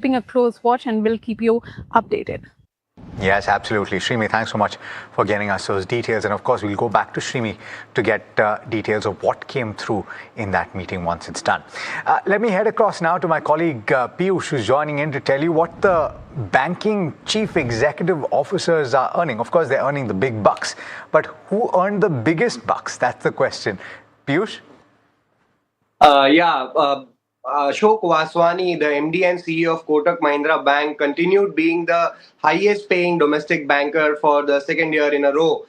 keeping a close watch and we'll keep you updated. Yes, absolutely. Shrimi, thanks so much for getting us those details. And of course, we'll go back to Shrimi to get details of what came through in that meeting once it's done. Let me head across now to my colleague Piyush, who's joining in to tell you what the banking chief executive officers are earning. Of course, they're earning the big bucks. But who earned the biggest bucks? That's the question. Piyush? Ashok Vaswani, the MD and CEO of Kotak Mahindra Bank, continued being the highest paying domestic banker for the second year in a row.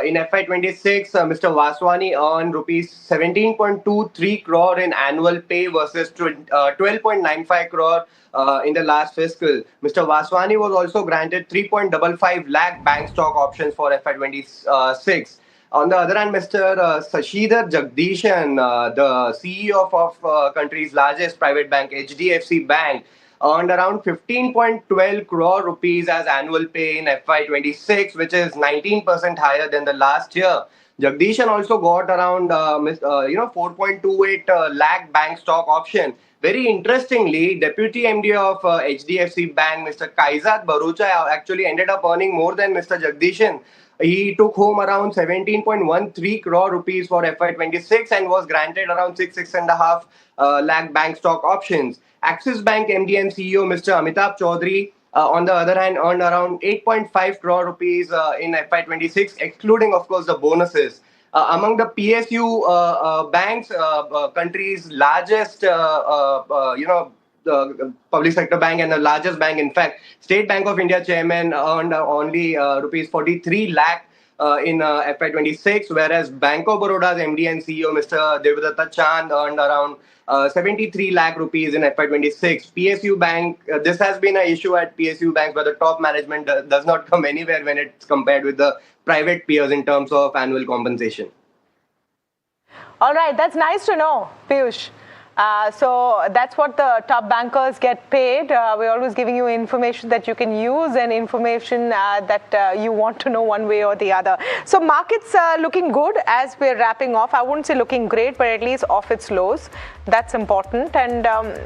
In FY26, Mr. Vaswani earned rupees 17.23 crore in annual pay versus 12.95 crore in the last fiscal. Mr. Vaswani was also granted 3.55 lakh bank stock options for FY26. On the other hand, Mr. Sashidhar Jagdishan, the CEO of country's largest private bank, HDFC Bank, earned around 15.12 crore rupees as annual pay in FY26, which is 19% higher than the last year. Jagdishan also got around 4.28 lakh bank stock option. Very interestingly, Deputy MD of HDFC Bank, Mr. Kaizad Barucha, actually ended up earning more than Mr. Jagdishan. He took home around 17.13 crore rupees for FY26 and was granted around 6.5 lakh bank stock options. Axis Bank MD and CEO Mr. Amitabh Chaudhary, on the other hand, earned around 8.5 crore rupees in FY26, excluding, of course, the bonuses. Among the PSU banks, country's largest, the public sector bank and the largest bank, in fact, State Bank of India chairman earned only rupees 43 lakh in FY26, whereas Bank of Baroda's MD and CEO Mr. Devadatta Chand earned around 73 lakh rupees in FY26. PSU Bank, this has been an issue at PSU banks where the top management does not come anywhere when it's compared with the private peers in terms of annual compensation. All right, that's nice to know, Piyush. So that's what the top bankers get paid. We're always giving you information that you can use and information that you want to know one way or the other. So markets looking good as we're wrapping off. I wouldn't say looking great, but at least off its lows. That's important. And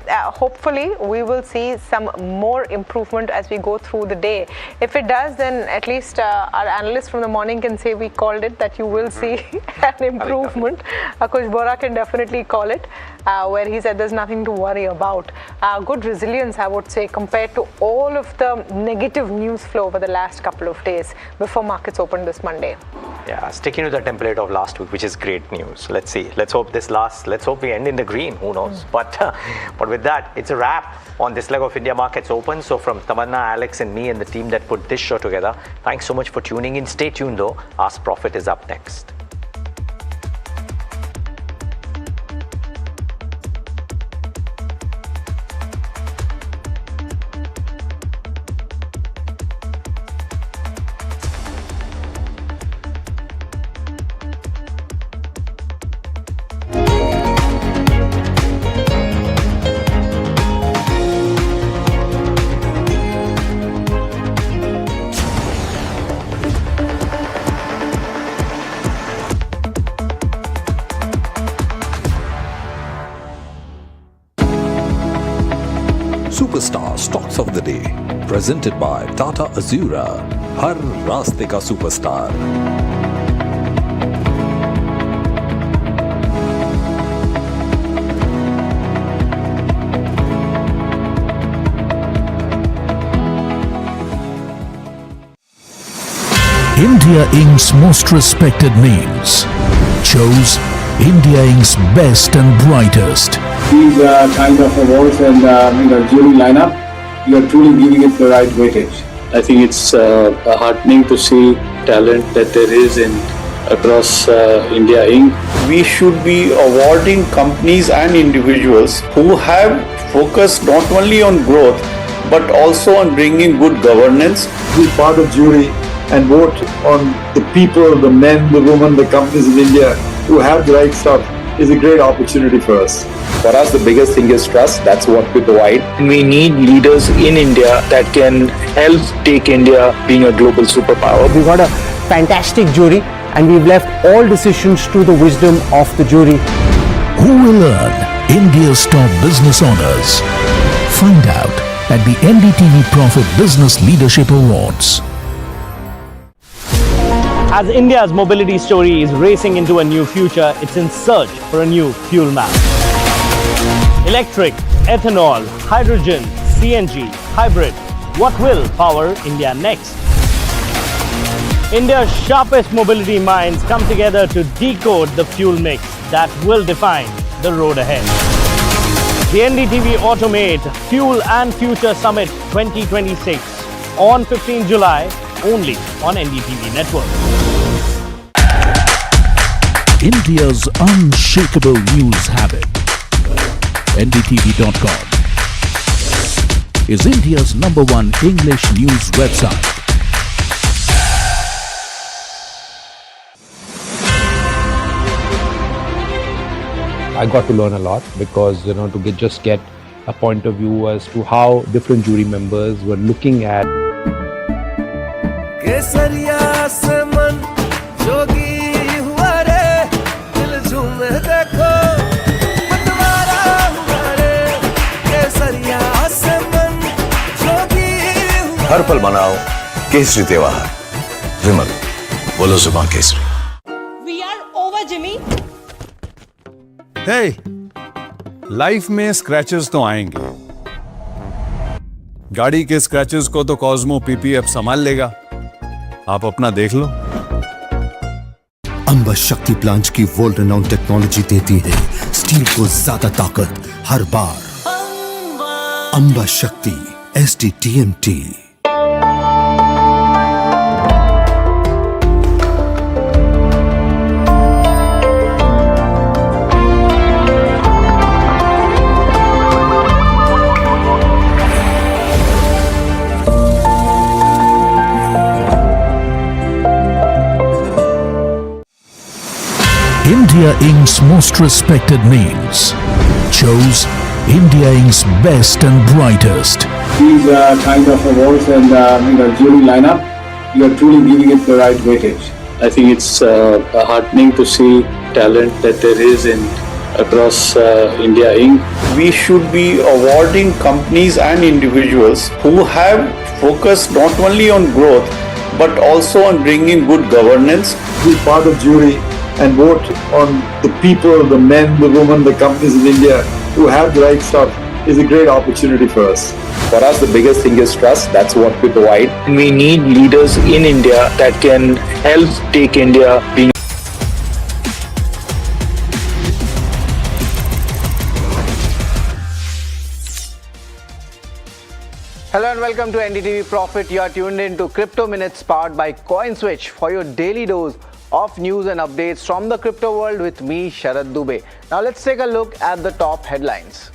hopefully we will see some more improvement as we go through the day. If it does, then at least our analyst from the morning can say we called it, that you will see an improvement. Akush Bora can definitely call it. Where he said there's nothing to worry about. Good resilience, I would say, compared to all of the negative news flow over the last couple of days before markets opened this Monday. Yeah, sticking to the template of last week, which is great news. Let's see. Let's hope this lasts. Let's hope we end in the green. Who knows? But with that, it's a wrap on this leg of India Markets Open. So from Tamanna, Alex and me and the team that put this show together, thanks so much for tuning in. Stay tuned though. Ask Profit is up next. Superstar Stocks of the Day, presented by Tata Azura. हर रास्ते का superstar. India Inc.'s most respected names chose India Inc.'s best and brightest. These kind of awards and jury lineup, you are truly giving it the right weightage. I think it's heartening to see talent that there is across India Inc. We should be awarding companies and individuals who have focused not only on growth but also on bringing good governance. Be part of jury and vote on the people, the men, the women, the companies in India who have the right stuff is a great opportunity for us. For us, the biggest thing is trust. That's what we provide. And we need leaders in India that can help take India being a global superpower. We've got a fantastic jury and we've left all decisions to the wisdom of the jury. Who will earn India's top business honors? Find out at the NDTV Profit Business Leadership Awards. As India's mobility story is racing into a new future, it's in search for a new fuel map. Electric, ethanol, hydrogen, CNG, hybrid. What will power India next? India's sharpest mobility minds come together to decode the fuel mix that will define the road ahead. The NDTV Automate Fuel and Future Summit 2026 on 15 July only on NDTV Network. India's unshakable news habit. NDTV.com is India's #1 English news website. I got to learn a lot because, to just get a point of view as to how different jury members were looking at. हर पल मनाओ केसरी त्योहार। विमल, बोलो जुबान केसरी। We are over, Jimmy. Hey, life में scratches तो आएंगे। गाड़ी के स्क्रैचेस को तो कॉस्मो पीपीएफ संभाल लेगा। आप अपना देख लो। अंबा शक्ति प्लांट की वर्ल्ड रेनाउंड टेक्नोलॉजी देती है स्टील को ज्यादा ताकत हर बार। अंबा शक्ति SDTMT। India Inc.'s most respected names chose India Inc.'s best and brightest. These kind of awards and jury lineup, you are truly giving it the right weightage. I think it's heartening to see talent that there is across India Inc. We should be awarding companies and individuals who have focused not only on growth but also on bringing good governance. Be part of jury and vote on the people, the men, the women, the companies in India who have the right stuff is a great opportunity for us. For us, the biggest thing is trust. That's what we provide. We need leaders in India that can help take India being. Hello and welcome to NDTV Profit. You are tuned in to Crypto Minutes powered by CoinSwitch for your daily dose of news and updates from the crypto world with me, Sharad Dubey. Now let's take a look at the top headlines.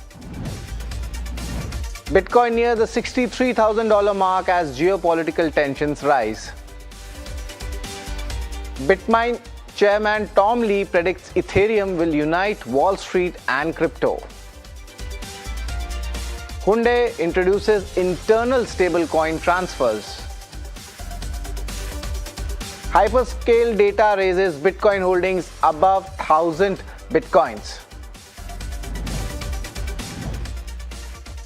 Bitcoin near the $63,000 mark as geopolitical tensions rise. Bitmain chairman Tom Lee predicts Ethereum will unite Wall Street and crypto. Hyundai introduces internal stablecoin transfers. Hyperscale data raises Bitcoin holdings above 1,000 Bitcoins.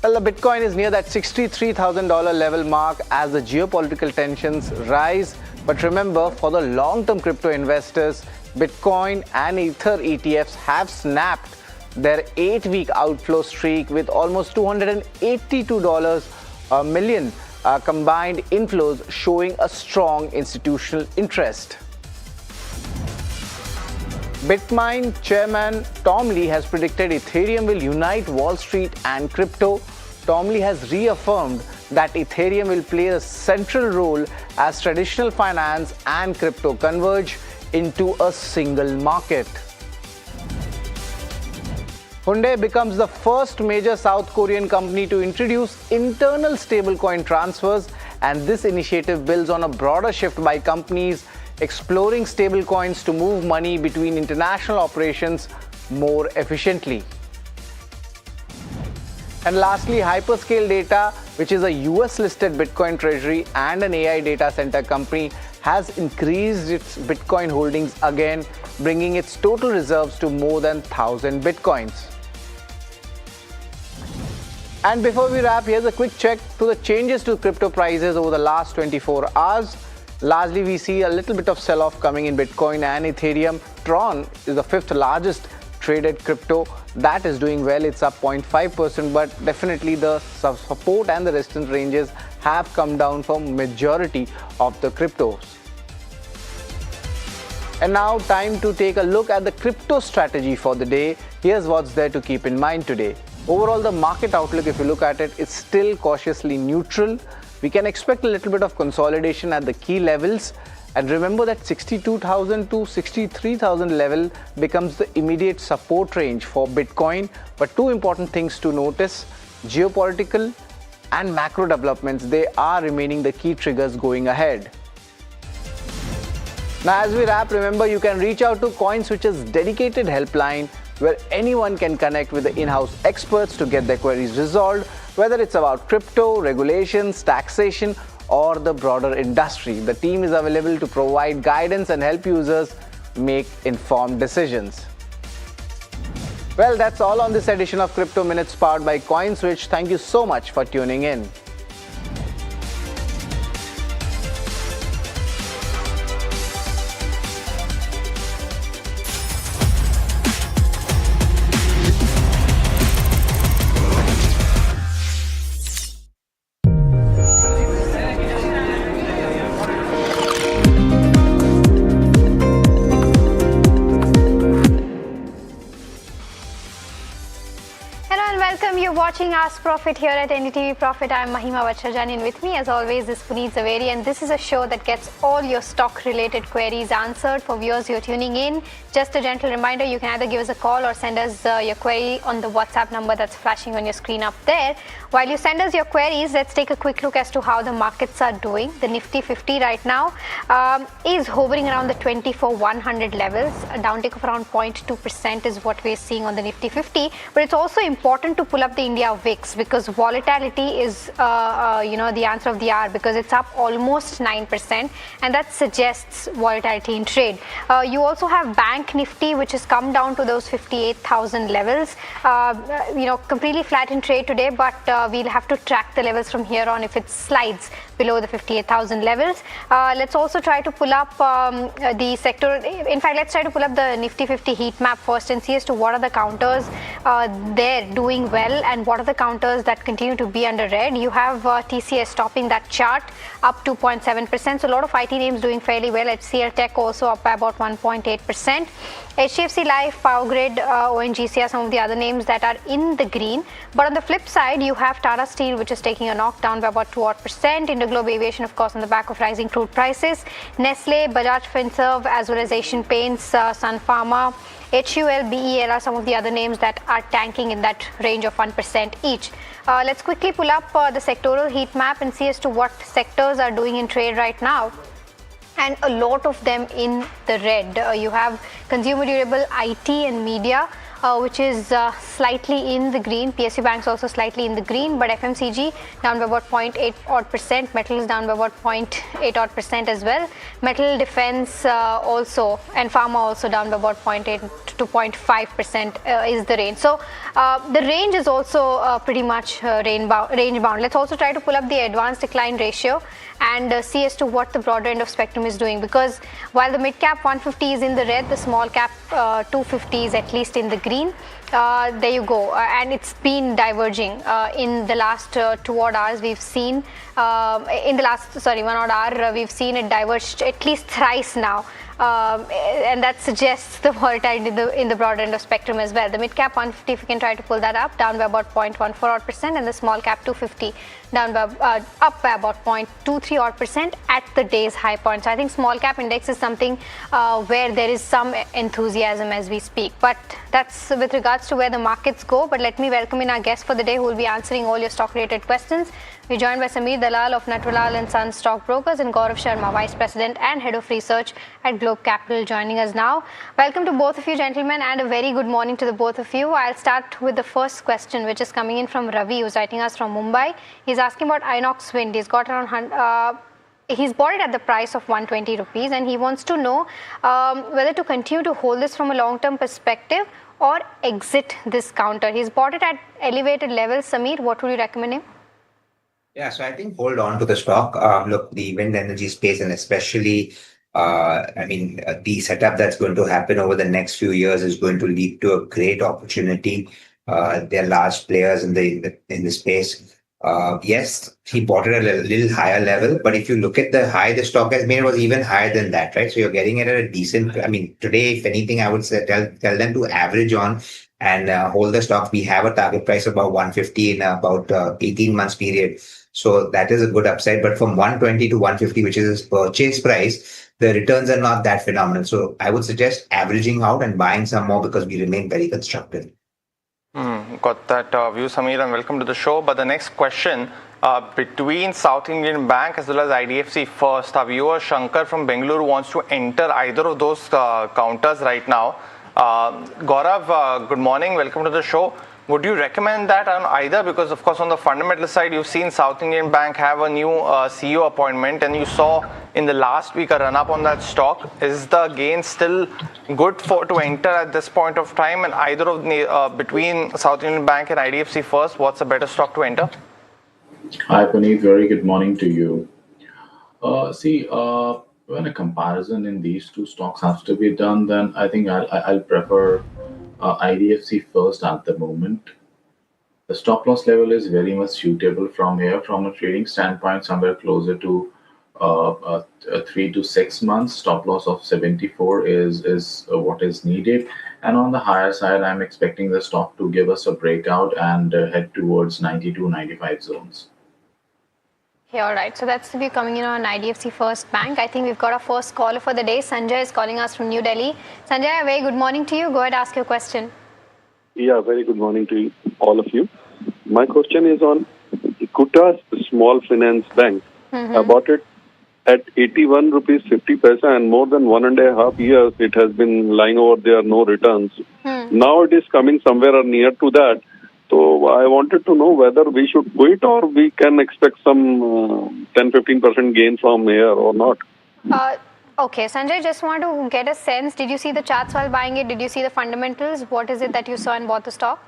Well, the Bitcoin is near that $63,000 level mark as the geopolitical tensions rise. But remember, for the long-term crypto investors, Bitcoin and Ether ETFs have snapped their 8-week outflow streak with almost $282 million combined inflows, showing a strong institutional interest. Bitmain chairman Tom Lee has predicted Ethereum will unite Wall Street and crypto. Tom Lee has reaffirmed that Ethereum will play a central role as traditional finance and crypto converge into a single market. Hyundai becomes the first major South Korean company to introduce internal stablecoin transfers, and this initiative builds on a broader shift by companies exploring stablecoins to move money between international operations more efficiently. And lastly, Hyperscale Data, which is a US-listed Bitcoin treasury and an AI data center company, has increased its Bitcoin holdings again, bringing its total reserves to more than 1,000 Bitcoins. And before we wrap, here's a quick check to the changes to crypto prices over the last 24 hours. Largely, we see a little bit of sell-off coming in Bitcoin and Ethereum. Tron is the 5th largest traded crypto. That is doing well. It's up 0.5%, but definitely the support and the resistance ranges have come down for majority of the cryptos. And now time to take a look at the crypto strategy for the day. Here's what's there to keep in mind today. Overall, the market outlook, if you look at it, is still cautiously neutral. We can expect a little bit of consolidation at the key levels. And remember that 62,000 to 63,000 level becomes the immediate support range for Bitcoin. But two important things to notice: geopolitical and macro developments, they are remaining the key triggers going ahead. Now, as we wrap, remember you can reach out to CoinSwitch's dedicated helpline where anyone can connect with the in-house experts to get their queries resolved, whether it's about crypto, regulations, taxation, or the broader industry. The team is available to provide guidance and help users make informed decisions. Well, that's all on this edition of Crypto Minutes powered by CoinSwitch. Thank you so much for tuning in. Watching Ask Profit here at NDTV Profit. I'm Mahima Vachharjani, and with me as always is Puneet Zaveri, and this is a show that gets all your stock related queries answered. For viewers who are tuning in, just a gentle reminder, you can either give us a call or send us your query on the WhatsApp number that's flashing on your screen up there. While you send us your queries, let's take a quick look as to how the markets are doing. The Nifty 50 right now is hovering around the 24,100 levels. A downtick of around 0.2% is what we're seeing on the Nifty 50. But it's also important to pull up the India VIX because volatility is the answer of the hour, because it's up almost 9%, and that suggests volatility in trade. You also have Bank Nifty, which has come down to those 58,000 levels. Completely flat in trade today, but we'll have to track the levels from here on if it slides below the 58,000 levels. Let's also try to pull up the sector. In fact, let's try to pull up the Nifty 50 heat map first and see as to what are the counters there doing well and what are the counters that continue to be under red. You have TCS topping that chart, up 2.7%. So a lot of IT names doing fairly well. HCL Tech also up by about 1.8%. HDFC Life, Power Grid, ONGC are some of the other names that are in the green. But on the flip side, you have Tata Steel, which is taking a knockdown by about 2%. Interglobe Aviation, of course, on the back of rising crude prices. Nestle, Bajaj Finserv, as well as Asian Paints, Sun Pharma, HUL, BEL are some of the other names that are tanking in that range of 1% each. Let's quickly pull up the sectoral heat map and see as to what sectors are doing in trade right now. And a lot of them in the red. You have consumer durable, IT and media, which is slightly in the green. PSU Banks also slightly in the green, but FMCG down by about 0.8%. Metals down by about 0.8% as well. Metal, defense also, and pharma also down by about 0.8 to 0.5% is the range. So the range is also pretty much range bound. Let's also try to pull up the advanced decline ratio and see as to what the broader end of spectrum is doing, because while the mid cap 150 is in the red, the small cap 250 is at least in the green. There you go, and it's been diverging in the last 2 odd hours. We've seen in the last 1 odd hour we've seen it diverged at least thrice now. And that suggests the volatility in the broader end of spectrum as well. The mid cap 150, if you can try to pull that up, down by about 0.14%, and the small cap 250 down by up by about 0.23% at the day's high point. So I think small cap index is something where there is some enthusiasm as we speak. But that's with regards to where the markets go. But let me welcome in our guest for the day, who will be answering all your stock related questions. We're joined by Sameer Dalal of Natwarlal and Sons Stockbrokers and Gaurav Sharma, Vice President and Head of Research at Globe Capital, joining us now. Welcome to both of you, gentlemen, and a very good morning to the both of you. I'll start with the first question, which is coming in from Ravi, who's writing us from Mumbai. He's asking about Inox Wind. He's got around he's bought it at the price of 120 rupees, and he wants to know whether to continue to hold this from a long-term perspective or exit this counter? He's bought it at elevated levels. Samir, what would you recommend him? Yeah, so I think hold on to the stock. Look, the wind energy space, and especially, the setup that's going to happen over the next few years is going to lead to a great opportunity. There are large players in the space. Yes, he bought it at a little higher level, but if you look at the high the stock has made, it was even higher than that, right? So you're getting it at a decent. I mean, today, if anything, I would say tell them to average on and hold the stock. We have a target price of about 150 in about 18 months period. So that is a good upside. But from 120 to 150, which is his purchase price, the returns are not that phenomenal. So I would suggest averaging out and buying some more because we remain very constructive. Got that view, Samir, and welcome to the show. But the next question, between South Indian Bank as well as IDFC First, our viewer Shankar from Bengaluru wants to enter either of those counters right now. Gaurav, good morning, welcome to the show. Would you recommend that on either? Because, of course, on the fundamental side, you've seen South Indian Bank have a new CEO appointment, and you saw in the last week a run-up on that stock. Is the gain still good to enter at this point of time? And either of between South Indian Bank and IDFC First, what's a better stock to enter? Hi, Puneet. Very good morning to you. When a comparison in these two stocks has to be done, then I think I'll prefer IDFC First at the moment. The stop loss level is very much suitable from here. From a trading standpoint, somewhere closer to 3 to 6 months. Stop loss of 74 is what is needed. And on the higher side, I'm expecting the stock to give us a breakout and head towards 92, 95 zones. Okay, all right. So that's the view coming in on IDFC First Bank. I think we've got our first caller for the day. Sanjay is calling us from New Delhi. Sanjay, a very good morning to you. Go ahead, ask your question. Yeah, very good morning to all of you. My question is on Equitas Small Finance Bank. I bought it at 81 rupees 50 paisa, and more than 1.5 years it has been lying over there, no returns. Now it is coming somewhere near to that. So I wanted to know whether we should quit or we can expect some 10-15% gain from here or not. Okay, Sanjay, just want to get a sense. Did you see the charts while buying it? Did you see the fundamentals? What is it that you saw and bought the stock?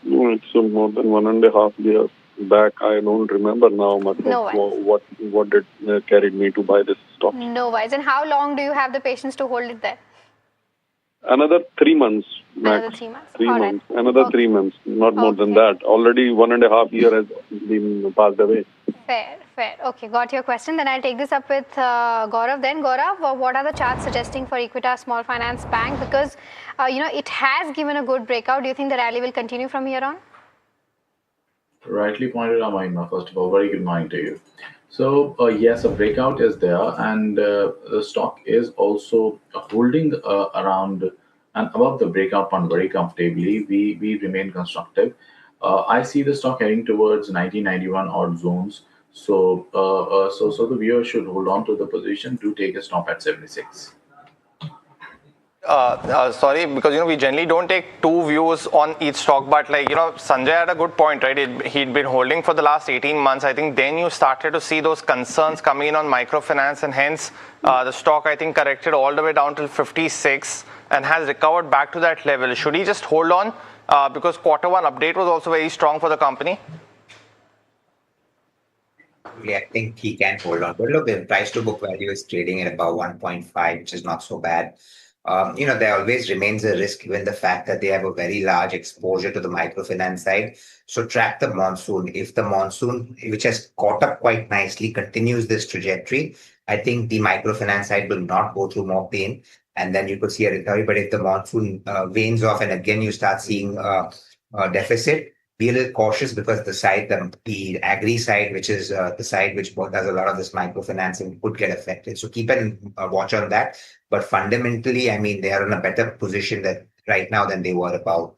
No, it's more than 1.5 years back. I don't remember now much what did carried me to buy this stock. No worries. And how long do you have the patience to hold it there? Another 3 months max. Another 3 months. 3 months. Another 3 months. Not more than that. Already 1.5 years has been passed away. Fair. Okay, got your question. Then I'll take this up with Gaurav. Then Gaurav, what are the charts suggesting for Equitas Small Finance Bank? Because it has given a good breakout. Do you think the rally will continue from here on? Rightly pointed out, Mahima. First of all, very good morning to you. So yes, a breakout is there, and the stock is also holding around and above the breakout point very comfortably. We remain constructive. I see the stock heading towards 90-91 odd zones. So the viewer should hold on to the position to take a stop at 76. Sorry, because we generally don't take two views on each stock, but Sanjay had a good point, right? He'd been holding for the last 18 months. I think then you started to see those concerns coming in on microfinance, and hence the stock, I think, corrected all the way down till 56 and has recovered back to that level. Should he just hold on because Q1 update was also very strong for the company? I think he can hold on. But look, the price to book value is trading at about 1.5, which is not so bad. There always remains a risk given the fact that they have a very large exposure to the microfinance side. So track the monsoon. If the monsoon, which has caught up quite nicely, continues this trajectory, I think the microfinance side will not go through more pain. And then you could see a recovery. But if the monsoon wanes off and again you start seeing a deficit, be a little cautious because the agri side, which is the side which does a lot of this microfinancing, could get affected. So keep a watch on that. But fundamentally, I mean, they are in a better position right now than they were about,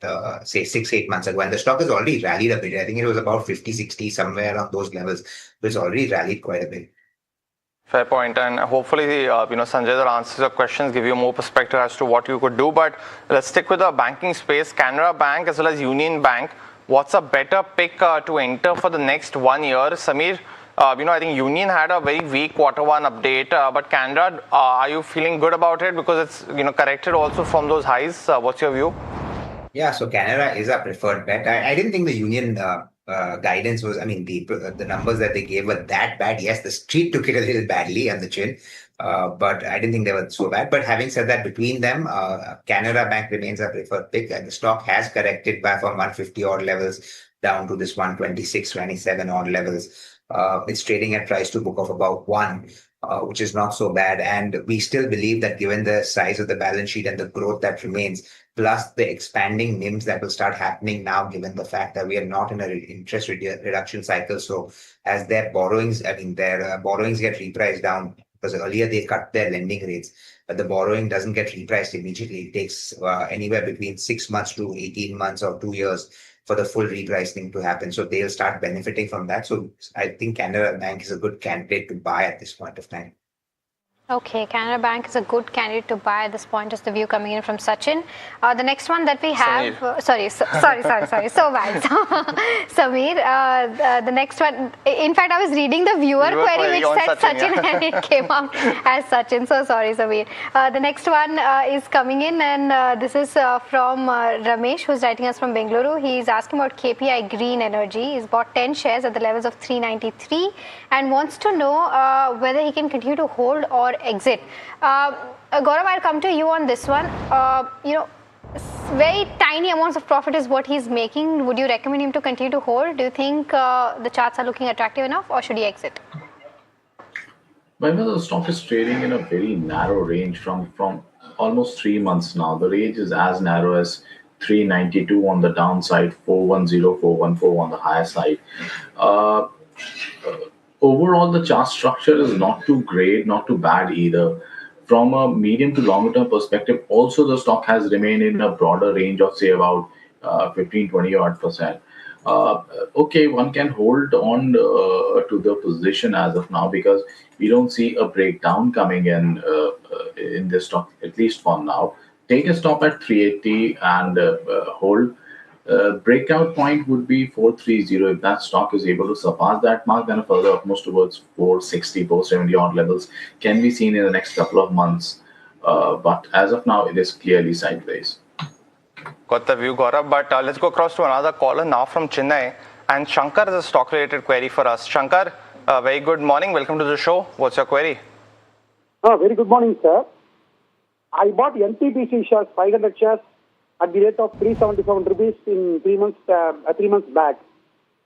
say, 6-8 months ago. And the stock has already rallied a bit. I think it was about 50-60, somewhere around those levels. So it's already rallied quite a bit. Fair point, and hopefully, Sanjay, that answers your questions, give you more perspective as to what you could do. But let's stick with the banking space. Canara Bank as well as Union Bank. What's a better pick to enter for the next 1 year? Samir, I think Union had a very weak Q1 update, but Canara, are you feeling good about it because it's corrected also from those highs? What's your view? Yeah, so Canada is a preferred bet. I didn't think the union guidance was, the numbers that they gave were that bad. Yes, the street took it a little badly on the chin, but I didn't think they were so bad. But having said that, between them, Canada Bank remains a preferred pick. And the stock has corrected back from 150 odd levels down to this 126, 27 odd levels. It's trading at price to book of about 1. Which is not so bad. And we still believe that given the size of the balance sheet and the growth that remains, plus the expanding NIMs that will start happening now, given the fact that we are not in an interest reduction cycle. So as their borrowings, their borrowings get repriced down, because earlier they cut their lending rates, but the borrowing doesn't get repriced immediately. It takes anywhere between 6 months to 18 months or 2 years for the full repricing to happen. So they'll start benefiting from that. So I think Canada Bank is a good candidate to buy at this point of time. Okay, Canada Bank is a good candidate to buy at this point, is the view coming in from Sachin. The next one that we have, sorry, so bad. Samir, the next one, in fact, I was reading the viewer query which said Sachin and it came up as Sachin. So sorry, Samir. The next one is coming in, and this is from Ramesh, who's writing us from Bengaluru. He's asking about KPI Green Energy. He's bought 10 shares at the levels of 393 and wants to know whether he can continue to hold or exit. Gaurav, I'll come to you on this one. Very tiny amounts of profit is what he's making. Would you recommend him to continue to hold? Do you think the charts are looking attractive enough, or should he exit? Well, the stock is trading in a very narrow range from almost 3 months now. The range is as narrow as 392 on the downside, 410, 414 on the higher side. Overall, the chart structure is not too great, not too bad either. From a medium to longer term perspective, also the stock has remained in a broader range of say about 15-20 odd percent. Okay, one can hold on to the position as of now because we don't see a breakdown coming in this stock, at least for now. Take a stop at 380 and hold. Breakout point would be 430. If that stock is able to surpass that mark, then a further almost towards 460, 470 odd levels can be seen in the next couple of months. But as of now, it is clearly sideways. Got the view, Gaurav. But let's go across to another caller now from Chennai. And Shankar has a stock-related query for us. Shankar, very good morning. Welcome to the show. What's your query? Very good morning, sir. I bought NTPC shares, 500 shares, at the rate of 377 rupees in 3 months, 3 months back.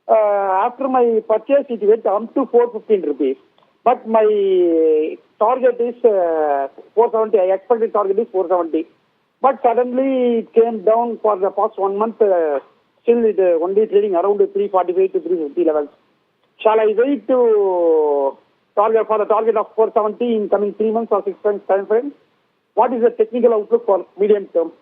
After my purchase, it went up to 415 rupees. But my target is 470. I expected target is 470. But suddenly it came down for the past 1 month. Still it only trading around 345 to 350 levels. Shall I wait to target for the target of 470 in coming 3 months or 6 months time frame? What is the technical outlook for medium term?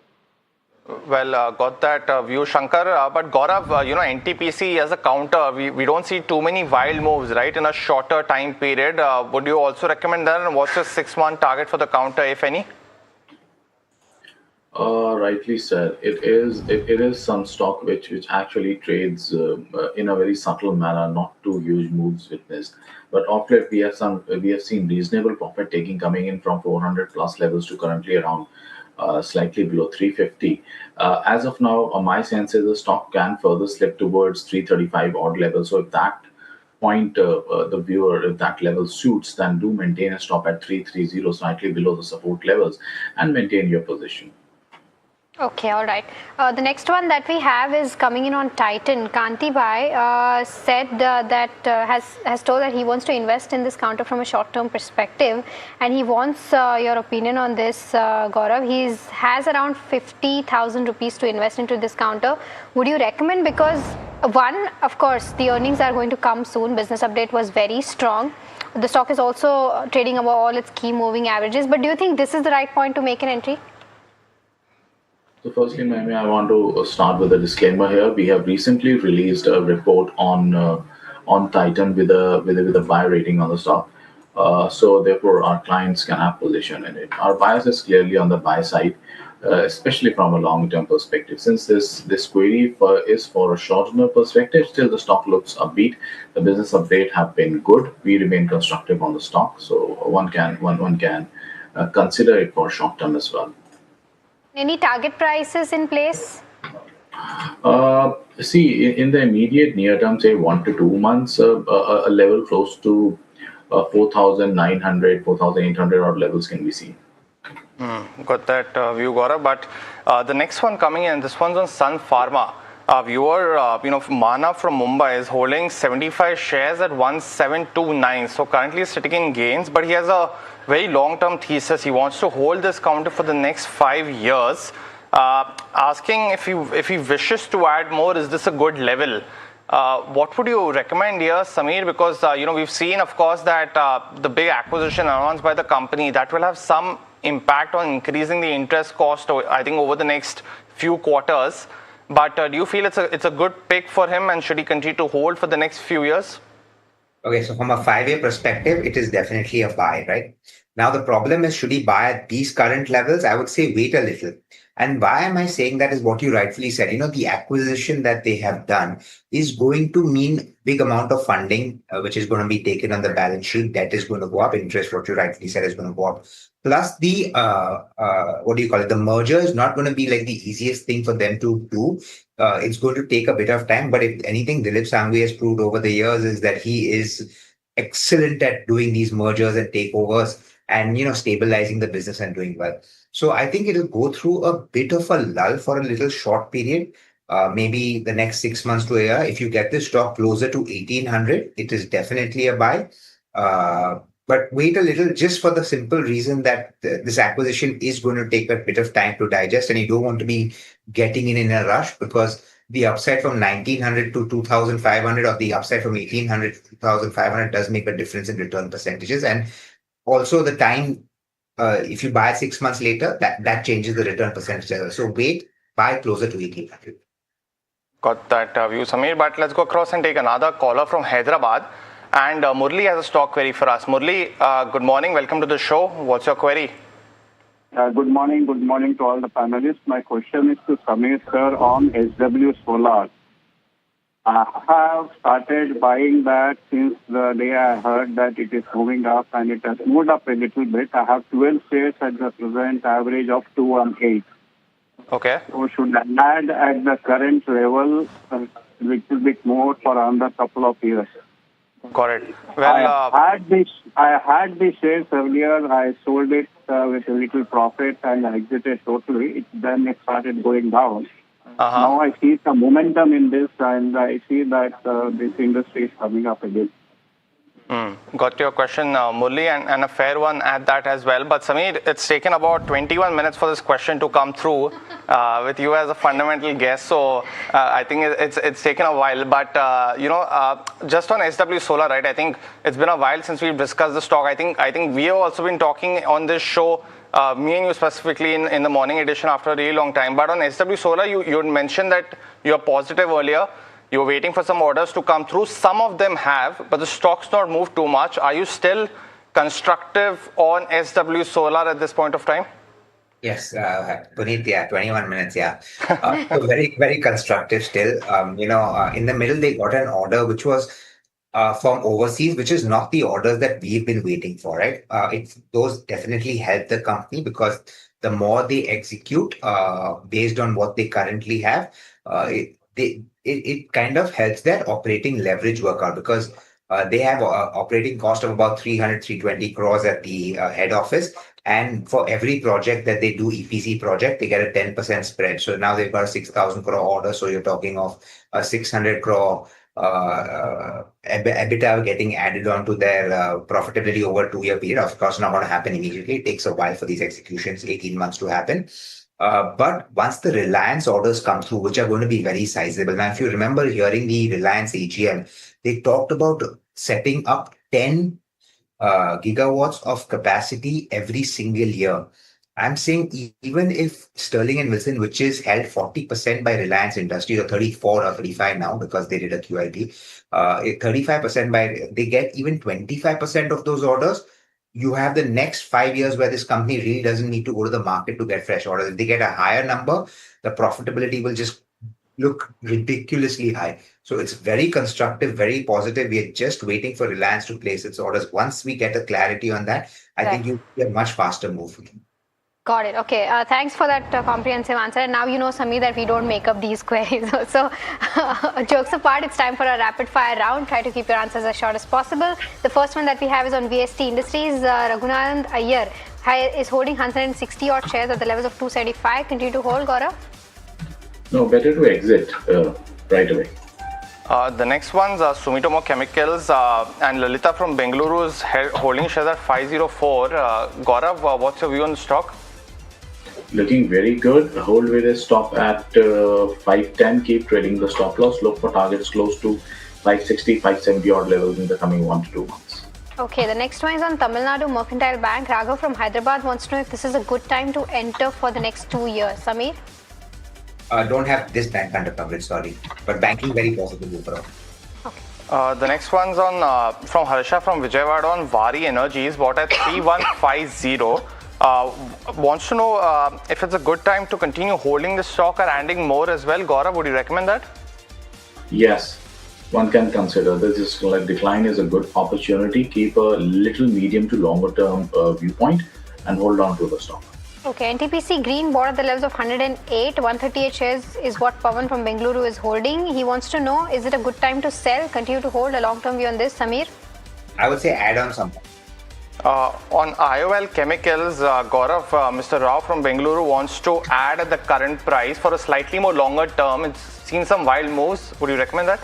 Well, got that view, Shankar. But Gaurav, NTPC as a counter, we don't see too many wild moves, right, in a shorter time period. Would you also recommend that? And what's your 6-month target for the counter, if any? Rightly said. It is some stock which actually trades in a very subtle manner, not too huge moves witnessed. But of late we have seen reasonable profit taking coming in from 400 plus levels to currently around slightly below 350. As of now, my sense is the stock can further slip towards 335 odd levels. So if that point, the viewer, if that level suits, then do maintain a stop at 330, slightly below the support levels, and maintain your position. Okay, all right. The next one that we have is coming in on Titan. Kanti Bhai said that has told that he wants to invest in this counter from a short-term perspective, and he wants your opinion on this, Gaurav. He has around 50,000 rupees to invest into this counter. Would you recommend? Because one, of course, the earnings are going to come soon. Business update was very strong. The stock is also trading above all its key moving averages. But do you think this is the right point to make an entry? So firstly, Maimi, I want to start with a disclaimer here. We have recently released a report on Titan with a buy rating on the stock. So therefore, our clients can have position in it. Our bias is clearly on the buy side, especially from a long-term perspective. Since this query is for a short-term perspective, still the stock looks upbeat. The business update have been good. We remain constructive on the stock, so one can consider it for short-term as well. Any target prices in place? See, in the immediate near term, say 1 to 2 months, a level close to 4,900, 4,800 odd levels can be seen. Got that view, Gaurav. But the next one coming in, this one's on Sun Pharma. Viewer, Mana from Mumbai is holding 75 shares at 1729. So currently he's sitting in gains, but he has a very long-term thesis. He wants to hold this counter for the next 5 years. Asking if he wishes to add more, is this a good level? What would you recommend here, Samir? Because we've seen, of course, that the big acquisition announced by the company that will have some impact on increasing the interest cost, I think, over the next few quarters. But do you feel it's a good pick for him, and should he continue to hold for the next few years? Okay, so from a 5-year perspective, it is definitely a buy, right? Now, the problem is, should he buy at these current levels? I would say wait a little. And why am I saying that is what you rightfully said. The acquisition that they have done is going to mean big amount of funding, which is going to be taken on the balance sheet. Debt is going to go up. Interest, what you rightfully said, is going to go up. Plus the, what do you call it? The merger is not going to be like the easiest thing for them to do. It's going to take a bit of time. But if anything, Dilip Sangvi has proved over the years is that he is excellent at doing these mergers and takeovers and, stabilizing the business and doing well. So I think it'll go through a bit of a lull for a little short period, maybe the next 6 months to a year. If you get this stock closer to 1800, it is definitely a buy. But wait a little, just for the simple reason that this acquisition is going to take a bit of time to digest, and you don't want to be getting in a rush, because the upside from 1900 to 2500 or the upside from 1800 to 2500 does make a difference in return percentages. And also the time, if you buy 6 months later, that changes the return percentage. So wait, buy closer to 1800. Got that view, Samir. But let's go across and take another caller from Hyderabad. And Murli has a stock query for us. Murli, good morning. Welcome to the show. What's your query? Good morning. Good morning to all the panelists. My question is to Samir sir on SW Solar. I have started buying that since the day I heard that it is moving up, and it has moved up a little bit. I have 12 shares at the present average of 218. Okay. So should I add at the current level a little bit more for another couple of years? Got it. Well, I had the shares earlier. I sold it with a little profit and I exited totally. Then it started going down. Now I see some momentum in this, and I see that this industry is coming up again. Got your question, Murli, and a fair one at that as well. But Samir, it's taken about 21 minutes for this question to come through with you as a fundamental guest. So I think it's taken a while. But, just on SW Solar, right, I think it's been a while since we've discussed the stock. I think we have also been talking on this show, me and you specifically in the morning edition after a really long time. But on SW Solar, you had mentioned that you're positive earlier. You're waiting for some orders to come through. Some of them have, but the stock's not moved too much. Are you still constructive on SW Solar at this point of time? Yes, Puneet, 21 minutes, So very, very constructive still. In the middle, they got an order which was from overseas, which is not the orders that we've been waiting for, right? Those definitely help the company, because the more they execute based on what they currently have, it kind of helps their operating leverage work out, because they have operating cost of about 320 crores at the head office. And for every project that they do, EPC project, they get a 10% spread. So now they've got a 6,000 crore order. So you're talking of a 600 crore EBITDA getting added onto their profitability over a 2-year period. Of course, not going to happen immediately. It takes a while for these executions, 18 months to happen. But once the Reliance orders come through, which are going to be very sizable. Now, if you remember hearing the Reliance AGM, they talked about setting up 10 gigawatts of capacity every single year. I'm saying even if Sterling and Wilson, which is held 40% by Reliance Industries, or 34 or 35 now because they did a QIP, 35% they get even 25% of those orders. You have the next 5 years where this company really doesn't need to go to the market to get fresh orders. If they get a higher number, the profitability will just look ridiculously high. So it's very constructive, very positive. We are just waiting for Reliance to place its orders. Once we get a clarity on that, I think you'll get a much faster move. Got it. Okay. Thanks for that comprehensive answer. And now you know, Samir, that we don't make up these queries. So, jokes apart, it's time for a rapid fire round. Try to keep your answers as short as possible. The first one that we have is on VST Industries. Raghunanand Iyer is holding 160 odd shares at the levels of 275. Continue to hold, Gaurav? No, better to exit right away. The next one's Sumitomo Chemicals and Lalita from Bengaluru is holding shares at 504. Gaurav, what's your view on the stock? Looking very good. Hold with a stop at 510. Keep trading the stop loss. Look for targets close to 560, 570 odd levels in the coming 1 to 2 months. Okay, the next one is on Tamil Nadu Mercantile Bank. Raghav from Hyderabad wants to know if this is a good time to enter for the next 2 years. Samir? Don't have this bank under coverage, sorry. But banking very positive overall. The next one's on from Harsha from Vijayawada on Vari Energies, bought at 3150. Wants to know if it's a good time to continue holding the stock or adding more as well. Gaurav, would you recommend that? Yes, one can consider this decline is a good opportunity. Keep a little medium to longer term viewpoint and hold on to the stock. Okay, NTPC Green bought at the levels of 108. 138 shares is what Pawan from Bengaluru is holding. He wants to know, is it a good time to sell? Continue to hold a long-term view on this, Samir? I would say add on some. On IOL Chemicals, Gaurav, Mr. Rao from Bengaluru wants to add at the current price for a slightly more longer term. It's seen some wild moves. Would you recommend that?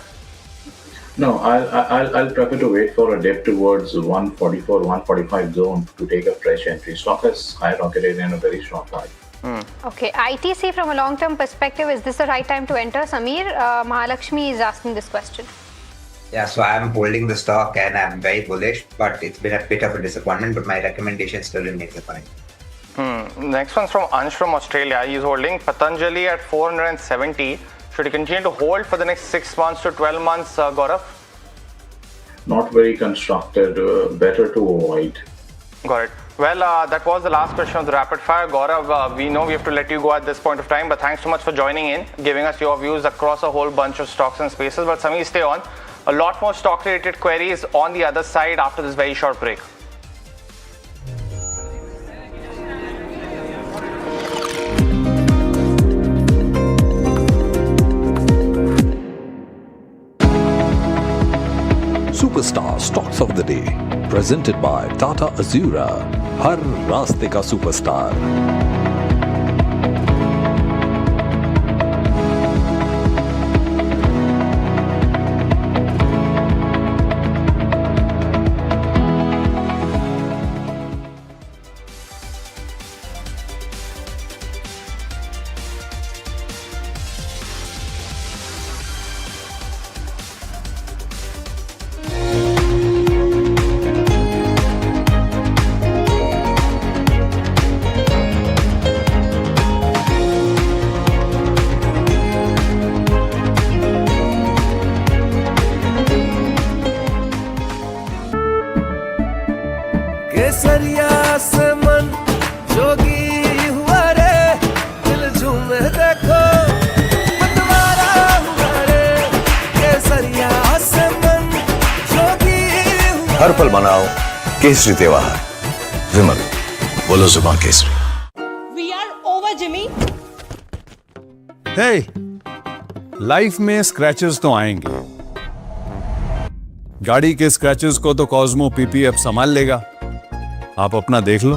No, I'll prefer to wait for a dip towards 144, 145 zone to take a fresh entry. Stock has skyrocketed in a very strong high. Okay, ITC from a long-term perspective, is this the right time to enter? Samir, Mahalakshmi is asking this question. Yeah, so I'm holding the stock and I'm very bullish, but it's been a bit of a disappointment, but my recommendation still remains the fine. Next one's from Ansh from Australia. He's holding Patanjali at 470. Should he continue to hold for the next 6 months to 12 months, Gaurav? Not very constructed, better to avoid. Got it. Well, that was the last question of the rapid fire. Gaurav, we know we have to let you go at this point of time, but thanks so much for joining in, giving us your views across a whole bunch of stocks and spaces. But Samir, stay on. A lot more stock related queries on the other side after this very short break. Superstar Stocks of the Day, presented by Tata Azura. हर रास्ते का superstar. केसरिया से मन जोगी हुआ रे, दिल झूमे देखो मतवारा हुआ रे, केसरिया से मन जोगी हुआ. हर पल मनाओ केसरी त्योहार. विमल, बोलो जुबान केसरी. We are over, Jimmy. Hey, life में स्क्रैचेस तो आएंगे. गाड़ी के स्क्रैचेस को तो कॉस्मो पीपीएफ संभाल लेगा. आप अपना देख लो.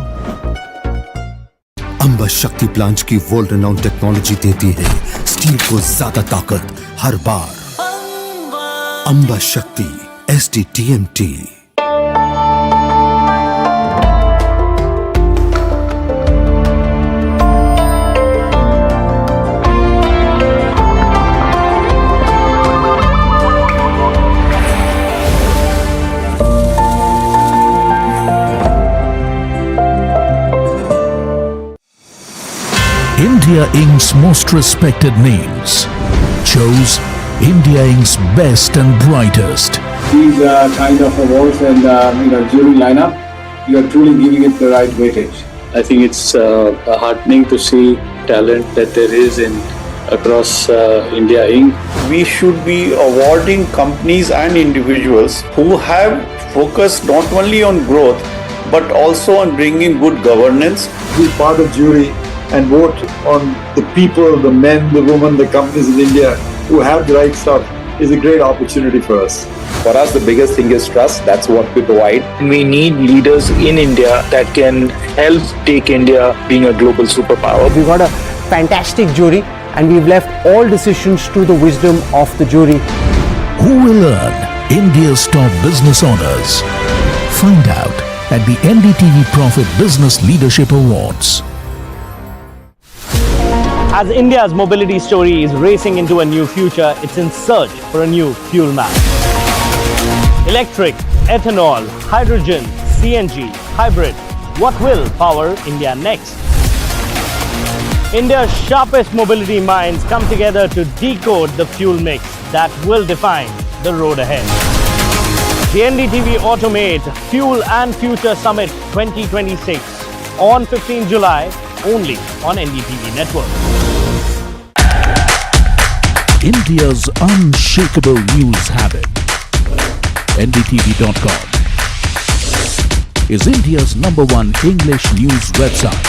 अंबा शक्ति प्लांट की वर्ल्ड रेनाउंड टेक्नोलॉजी देती है स्टील को ज्यादा ताकत हर बार. अंबा शक्ति SDTMT. India Inc.'s most respected names chose India Inc.'s best and brightest. These kind of awards and jury lineup, you are truly giving it the right weightage. I think it's heartening to see talent that there is in across India Inc. We should be awarding companies and individuals who have focused not only on growth but also on bringing good governance to be part of jury and vote on the people, the men, the women, the companies in India who have the right stuff is a great opportunity for us. For us, the biggest thing is trust. That's what we provide. We need leaders in India that can help take India being a global superpower. We've got a fantastic jury and we've left all decisions to the wisdom of the jury. Who will earn India's top business honors? Find out at the NDTV Profit Business Leadership Awards. As India's mobility story is racing into a new future, it's in search for a new fuel map. Electric, ethanol, hydrogen, CNG, hybrid. What will power India next? India's sharpest mobility minds come together to decode the fuel mix that will define the road ahead. The NDTV Automate Fuel and Future Summit 2026 on 15 July only on NDTV Network. India's unshakable news habit. NDTV.com is India's #1 English news website.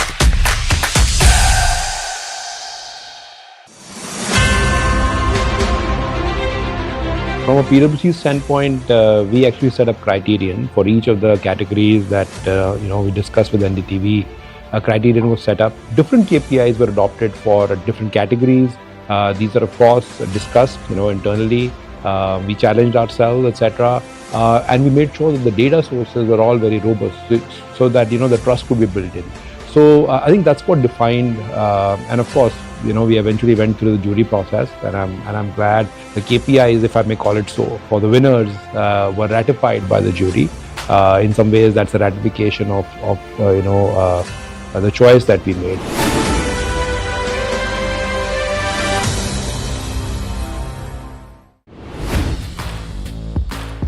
From a PwC standpoint, we actually set up criterion for each of the categories that we discussed with NDTV. A criterion was set up. Different KPIs were adopted for different categories. These are of course discussed, internally. We challenged ourselves, etc., and we made sure that the data sources were all very robust, so that the trust could be built in. So I think that's what defined, and of course, we eventually went through the jury process, and I'm glad the KPIs, if I may call it so, for the winners were ratified by the jury. In some ways, that's a ratification of the choice that we made.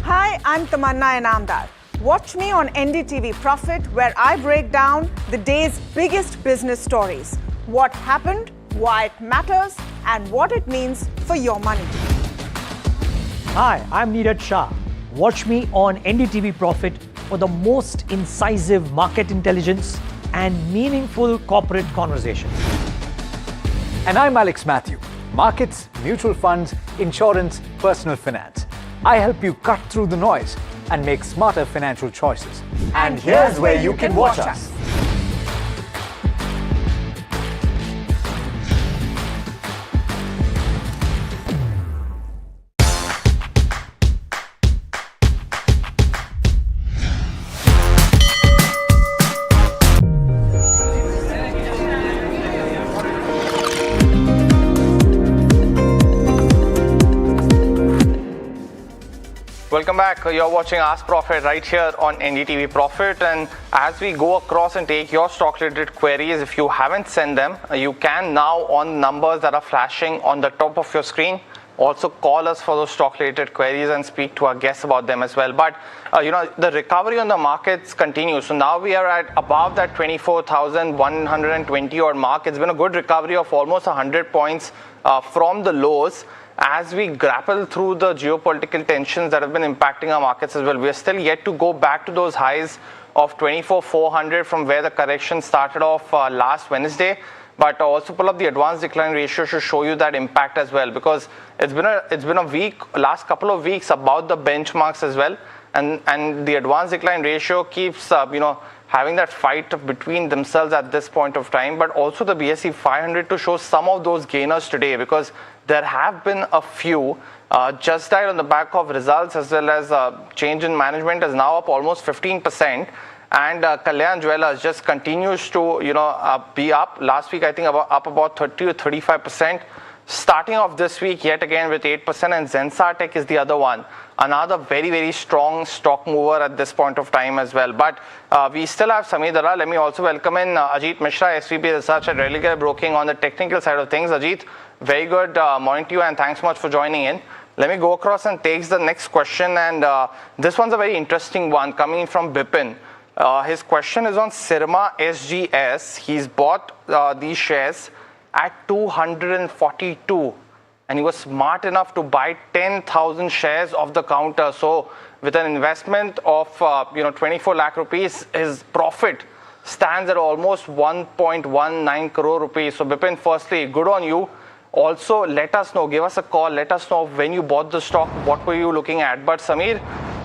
Hi, I'm Tamanna Inamdar. Watch me on NDTV Profit, where I break down the day's biggest business stories. What happened, why it matters, and what it means for your money. Hi, I'm Neeraj Shah. Watch me on NDTV Profit for the most incisive market intelligence and meaningful corporate conversations. And I'm Alex Matthew. Markets, mutual funds, insurance, personal finance. I help you cut through the noise and make smarter financial choices. And here's where you can watch us. Welcome back. You're watching Ask Profit right here on NDTV Profit. And as we go across and take your stock-related queries, if you haven't sent them, you can now on numbers that are flashing on the top of your screen. Also call us for those stock-related queries and speak to our guests about them as well. But, the recovery on the markets continues. So now we are at above that 24,120 odd mark. It's been a good recovery of almost 100 points from the lows. As we grapple through the geopolitical tensions that have been impacting our markets as well, we are still yet to go back to those highs of 24,400 from where the correction started off last Wednesday. But also pull up the advanced decline ratio to show you that impact as well, because it's been a week, last couple of weeks about the benchmarks as well, and the advanced decline ratio keeps having that fight between themselves at this point of time, but also the BSE 500 to show some of those gainers today, because there have been a few. Just died on the back of results as well as change in management is now up almost 15%. And Kalyan Jewellers just continues to be up. Last week I think up about 30 to 35%. Starting off this week yet again with 8%, and Zensar Tech is the other one. Another very, very strong stock mover at this point of time as well. But we still have Sameer Dara. Let me also welcome in Ajit Mishra, SVP Research at Religare Broking on the technical side of things. Ajit, very good morning to you, and thanks so much for joining in. Let me go across and take the next question, and this one's a very interesting one coming from Bipin. His question is on Syrma SGS. He's bought these shares at 242, and he was smart enough to buy 10,000 shares of the counter. So with an investment of 24 lakh rupees, his profit stands at almost 1.19 crore rupees. So Bipin, firstly, good on you. Also, let us know, give us a call, let us know when you bought the stock, what were you looking at. But Samir,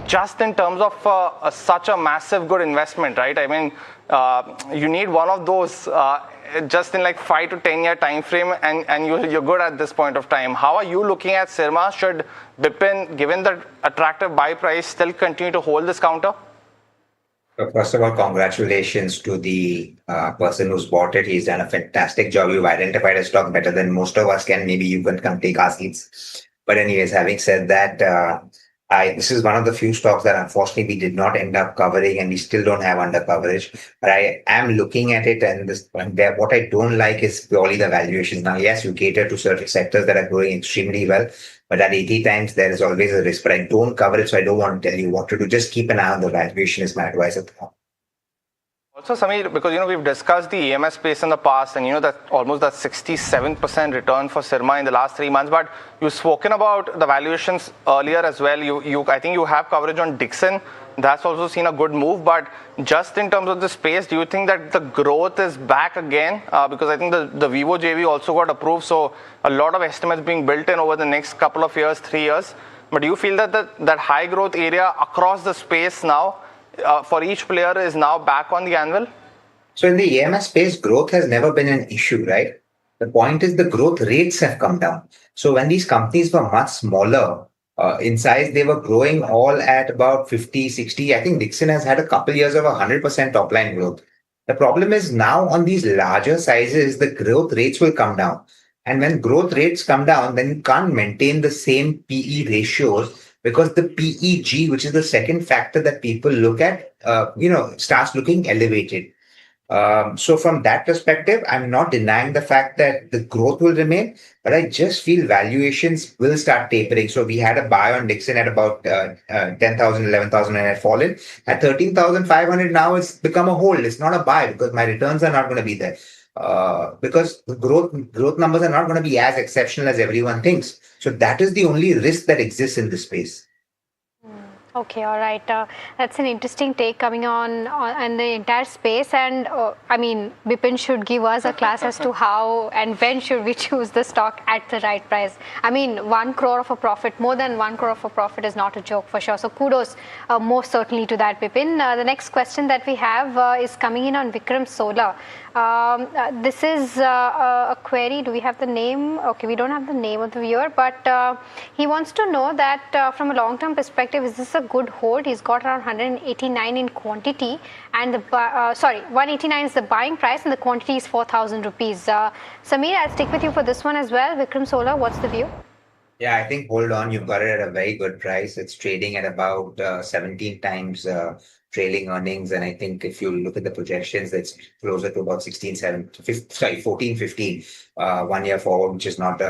just in terms of such a massive good investment, right? I mean, you need one of those just in like 5 to 10 year time frame, and you're good at this point of time. How are you looking at Syrma? Should Bipin, given the attractive buy price, still continue to hold this counter? So first of all, congratulations to the person who's bought it. He's done a fantastic job. You've identified a stock better than most of us can. Maybe you can come take our seats. But anyways, having said that, this is one of the few stocks that unfortunately we did not end up covering, and we still don't have under coverage. But I am looking at it, and what I don't like is purely the valuations. Now, yes, you cater to certain sectors that are growing extremely well, but at 80 times there is always a risk. But I don't cover it, so I don't want to tell you what to do. Just keep an eye on the valuation is my advice at the moment. Also, Samir, because we've discussed the EMS space in the past, and that almost that 67% return for Syrma in the last 3 months. But you've spoken about the valuations earlier as well. I think you have coverage on Dixon. That's also seen a good move. But just in terms of the space, do you think that the growth is back again? Because I think the Vivo JV also got approved, so a lot of estimates being built in over the next couple of years, 3 years. But do you feel that that high growth area across the space now, for each player, is now back on the anvil? So in the EMS space, growth has never been an issue, right? The point is the growth rates have come down. So when these companies were much smaller in size, they were growing all at about 50, 60. I think Dixon has had a couple years of 100% top line growth. The problem is now on these larger sizes, the growth rates will come down. And when growth rates come down, then you can't maintain the same PE ratios, because the PEG, which is the second factor that people look at, starts looking elevated. So from that perspective, I'm not denying the fact that the growth will remain, but I just feel valuations will start tapering. So we had a buy on Dixon at about 10,000, 11,000 and had fallen. At 13,500 now it's become a hold. It's not a buy because my returns are not going to be there. Because the growth numbers are not going to be as exceptional as everyone thinks. So that is the only risk that exists in this space. Okay, all right. That's an interesting take coming on the entire space. And I mean, Bipin should give us a class as to how and when should we choose the stock at the right price. I mean, 1 crore of a profit, more than 1 crore of a profit is not a joke for sure. So kudos most certainly to that, Bipin. The next question that we have is coming in on Vikram Solar. This is a query. Do we have the name? Okay, we don't have the name of the viewer, but he wants to know that from a long-term perspective, is this a good hold? He's got around 189 in quantity, and the 189 is the buying price, and the quantity is 4,000 rupees. Samir, I'll stick with you for this one as well. Vikram Solar, what's the view? Yeah, I think hold on. You've got it at a very good price. It's trading at about 17 times trailing earnings, and I think if you look at the projections, it's closer to about 14, 15 1 year forward, which is not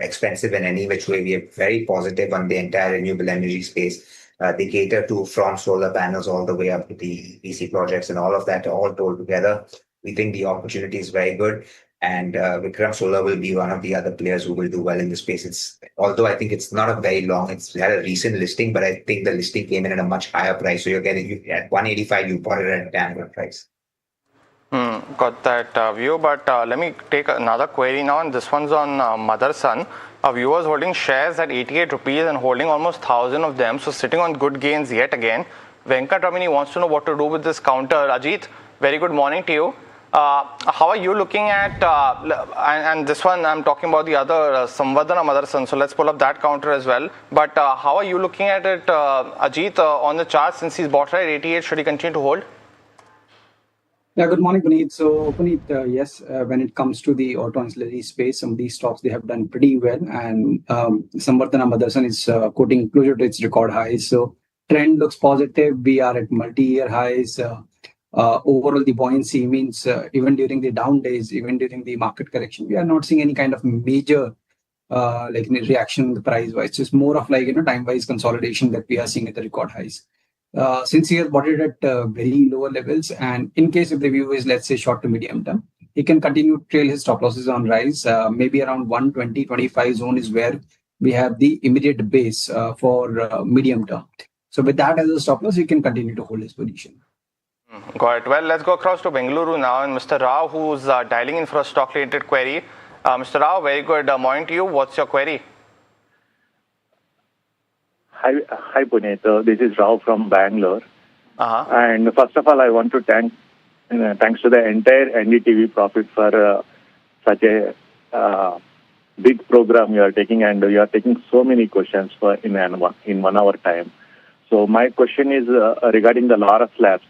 expensive in any which way. We are very positive on the entire renewable energy space. They cater to from solar panels all the way up to the EPC projects, and all of that all told together. We think the opportunity is very good. And Vikram Solar will be one of the other players who will do well in the space. Although I think it's not a very long, it's had a recent listing, but I think the listing came in at a much higher price. So you're getting at 185, you bought it at a damn good price. Got that view, but let me take another query now, and this one's on Motherson. A viewer is holding shares at 88 rupees and holding almost 1,000 of them, so sitting on good gains yet again. Venkat Ramini wants to know what to do with this counter. Ajit, very good morning to you. How are you looking at, and this one I'm talking about the other Samvardhana Motherson, so let's pull up that counter as well. But how are you looking at it, Ajit, on the chart? Since he's bought at 88, should he continue to hold? Yeah, good morning, Puneet. So, Puneet, yes, when it comes to the auto ancillary space, some of these stocks, they have done pretty well. And Samvardhana Motherson is quoting closer to its record highs. So, trend looks positive. We are at multi-year highs. Overall, the buoyancy means even during the down days, even during the market correction, we are not seeing any kind of major reaction in the price wise. It's just more of time-wise consolidation that we are seeing at the record highs. Since he has bought it at very lower levels, and in case if the view is, let's say, short to medium term, he can continue to trail his stop losses on rise. Maybe around 120-25 zone is where we have the immediate base for medium term. So with that as a stop loss, he can continue to hold his position. Got it. Well, let's go across to Bengaluru now, and Mr. Rao, who's dialing in for a stock-related query. Mr. Rao, very good morning to you. What's your query? Hi, Puneet. This is Rao from Bangalore. Uh-huh. And first of all, I want to thanks to the entire NDTV Profit for such a big program you are taking, and you are taking so many questions in 1 hour time. So my question is regarding the Laurus Labs.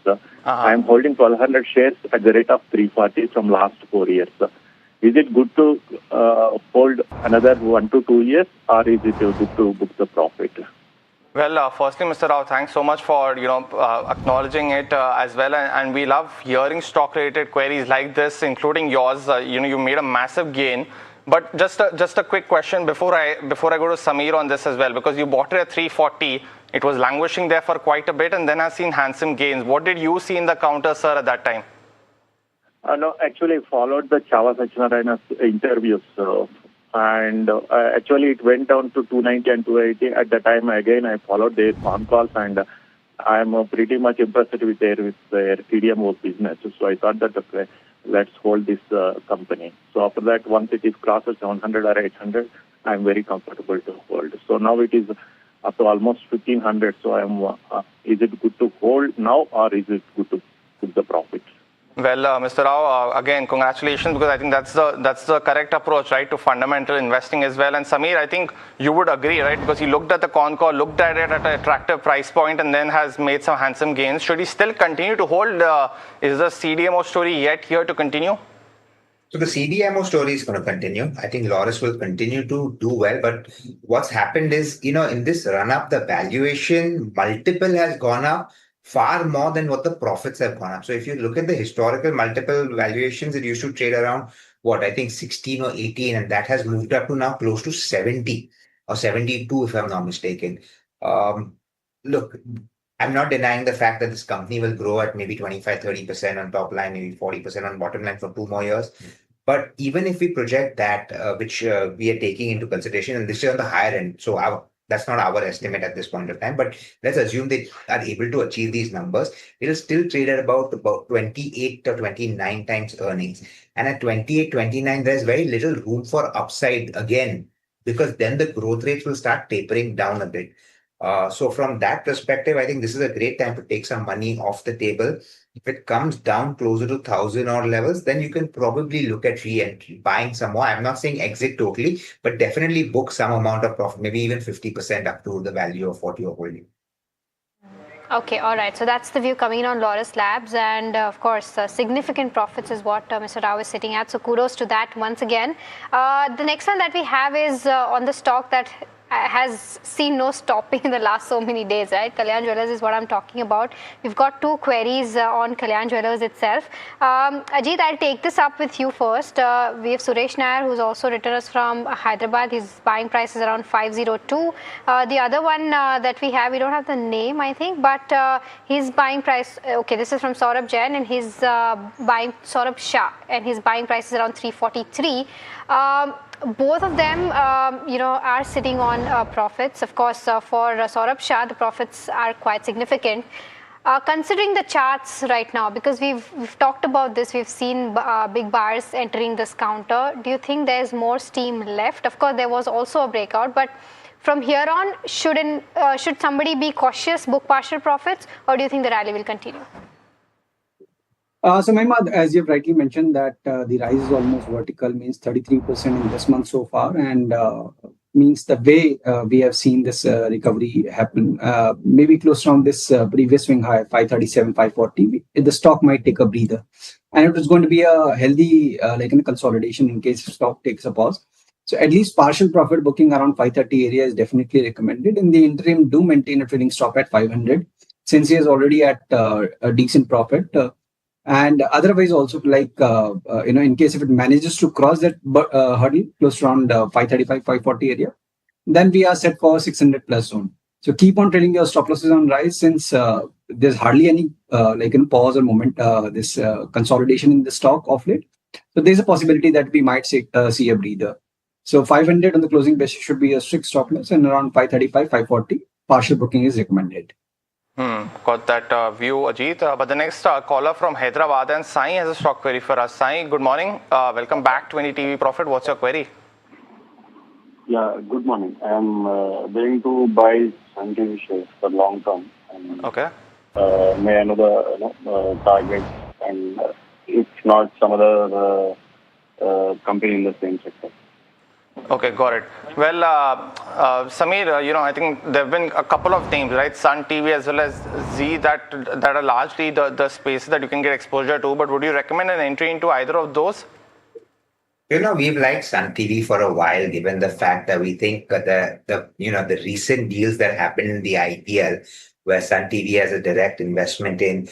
I am holding 1,200 shares at the rate of 340 from last 4 years. Is it good to hold another 1 to 2 years, or is it good to book the profit? Well, firstly, Mr. Rao, thanks so much for acknowledging it as well, and we love hearing stock-related queries like this, including yours. You made a massive gain. But just a quick question before I go to Samir on this as well, because you bought it at 340. It was languishing there for quite a bit, and then I've seen handsome gains. What did you see in the counter, sir, at that time? No, actually, I followed the Chava Sachinarayana's interviews. And actually, it went down to 290 and 280. At the time, again, I followed their phone calls, and I am pretty much impressed with their CDMO business. So I thought that, okay, let's hold this company. So after that, once it is crossed 700 or 800, I'm very comfortable to hold. So now it is up to almost 1,500. So is it good to hold now, or is it good to put the profit? Well, Mr. Rao, again, congratulations, because I think that's the correct approach, right, to fundamental investing as well. And Samir, I think you would agree, right, because he looked at the con call, looked at it at an attractive price point, and then has made some handsome gains. Should he still continue to hold? Is the CDMO story yet here to continue? So the CDMO story is going to continue. I think Laurus will continue to do well. But what's happened is, in this run-up, the valuation multiple has gone up far more than what the profits have gone up. So if you look at the historical multiple valuations, it used to trade around, I think 16 or 18, and that has moved up to now close to 70 or 72, if I'm not mistaken. Look, I'm not denying the fact that this company will grow at maybe 25-30% on top line, maybe 40% on bottom line for 2 more years. But even if we project that, which we are taking into consideration, and this is on the higher end, so that's not our estimate at this point of time, but let's assume they are able to achieve these numbers, it'll still trade at about 28 or 29 times earnings. And at 28, 29, there's very little room for upside again, because then the growth rates will start tapering down a bit. So from that perspective, I think this is a great time to take some money off the table. If it comes down closer to 1,000 odd levels, then you can probably look at re-entry, buying some more. I'm not saying exit totally, but definitely book some amount of profit, maybe even 50% up to the value of what you're holding. Okay, all right. So that's the view coming in on Laurus Labs, and of course, significant profits is what Mr. Rao is sitting at. So kudos to that once again. The next one that we have is on the stock that has seen no stopping in the last so many days, right? Kalyan Jewellers is what I'm talking about. We've got 2 queries on Kalyan Jewellers itself. Ajit, I'll take this up with you first. We have Suresh Nair, who's also written us from Hyderabad. His buying price is around 502. The other one that we have, we don't have the name, I think, but his buying price, okay, this is from Saurabh Jain, and his Saurabh Shah, and his buying price is around 343. Both of them, are sitting on profits. Of course, for Saurabh Shah, the profits are quite significant. Considering the charts right now, because we've talked about this, we've seen big buyers entering this counter. Do you think there's more steam left? Of course, there was also a breakout, but from here on, should somebody be cautious, book partial profits, or do you think the rally will continue? So Mahimad, as you've rightly mentioned, that the rise is almost vertical, means 33% in this month so far, and means the way we have seen this recovery happen, maybe close around this previous swing high, 537, 540, the stock might take a breather. And it is going to be a healthy consolidation in case stock takes a pause. So at least partial profit booking around 530 area is definitely recommended. In the interim, do maintain a trading stop at 500, since he is already at a decent profit. And otherwise also, in case if it manages to cross that hurdle close around 535, 540 area, then we are set for 600 plus zone. So keep on trading your stop losses on rise, since there's hardly any pause or moment, this consolidation in the stock of late. So there's a possibility that we might see a breather. So 500 on the closing basis should be a strict stop loss, and around 535, 540 partial booking is recommended. Got that view, Ajit. But the next caller from Hyderabad, and Sai has a stock query for us. Sai, good morning. Welcome back to NDTV Profit. What's your query? Yeah, good morning. I am willing to buy Sun TV shares for long term. And, okay. May I know the target, and if not, some other company in the same sector. Okay, got it. Well, Samir, I think there have been a couple of names, right? Sun TV as well as Z that are largely the spaces that you can get exposure to. But would you recommend an entry into either of those? We've liked Sun TV for a while, given the fact that we think the recent deals that happened in the IPL, where Sun TV has a direct investment in,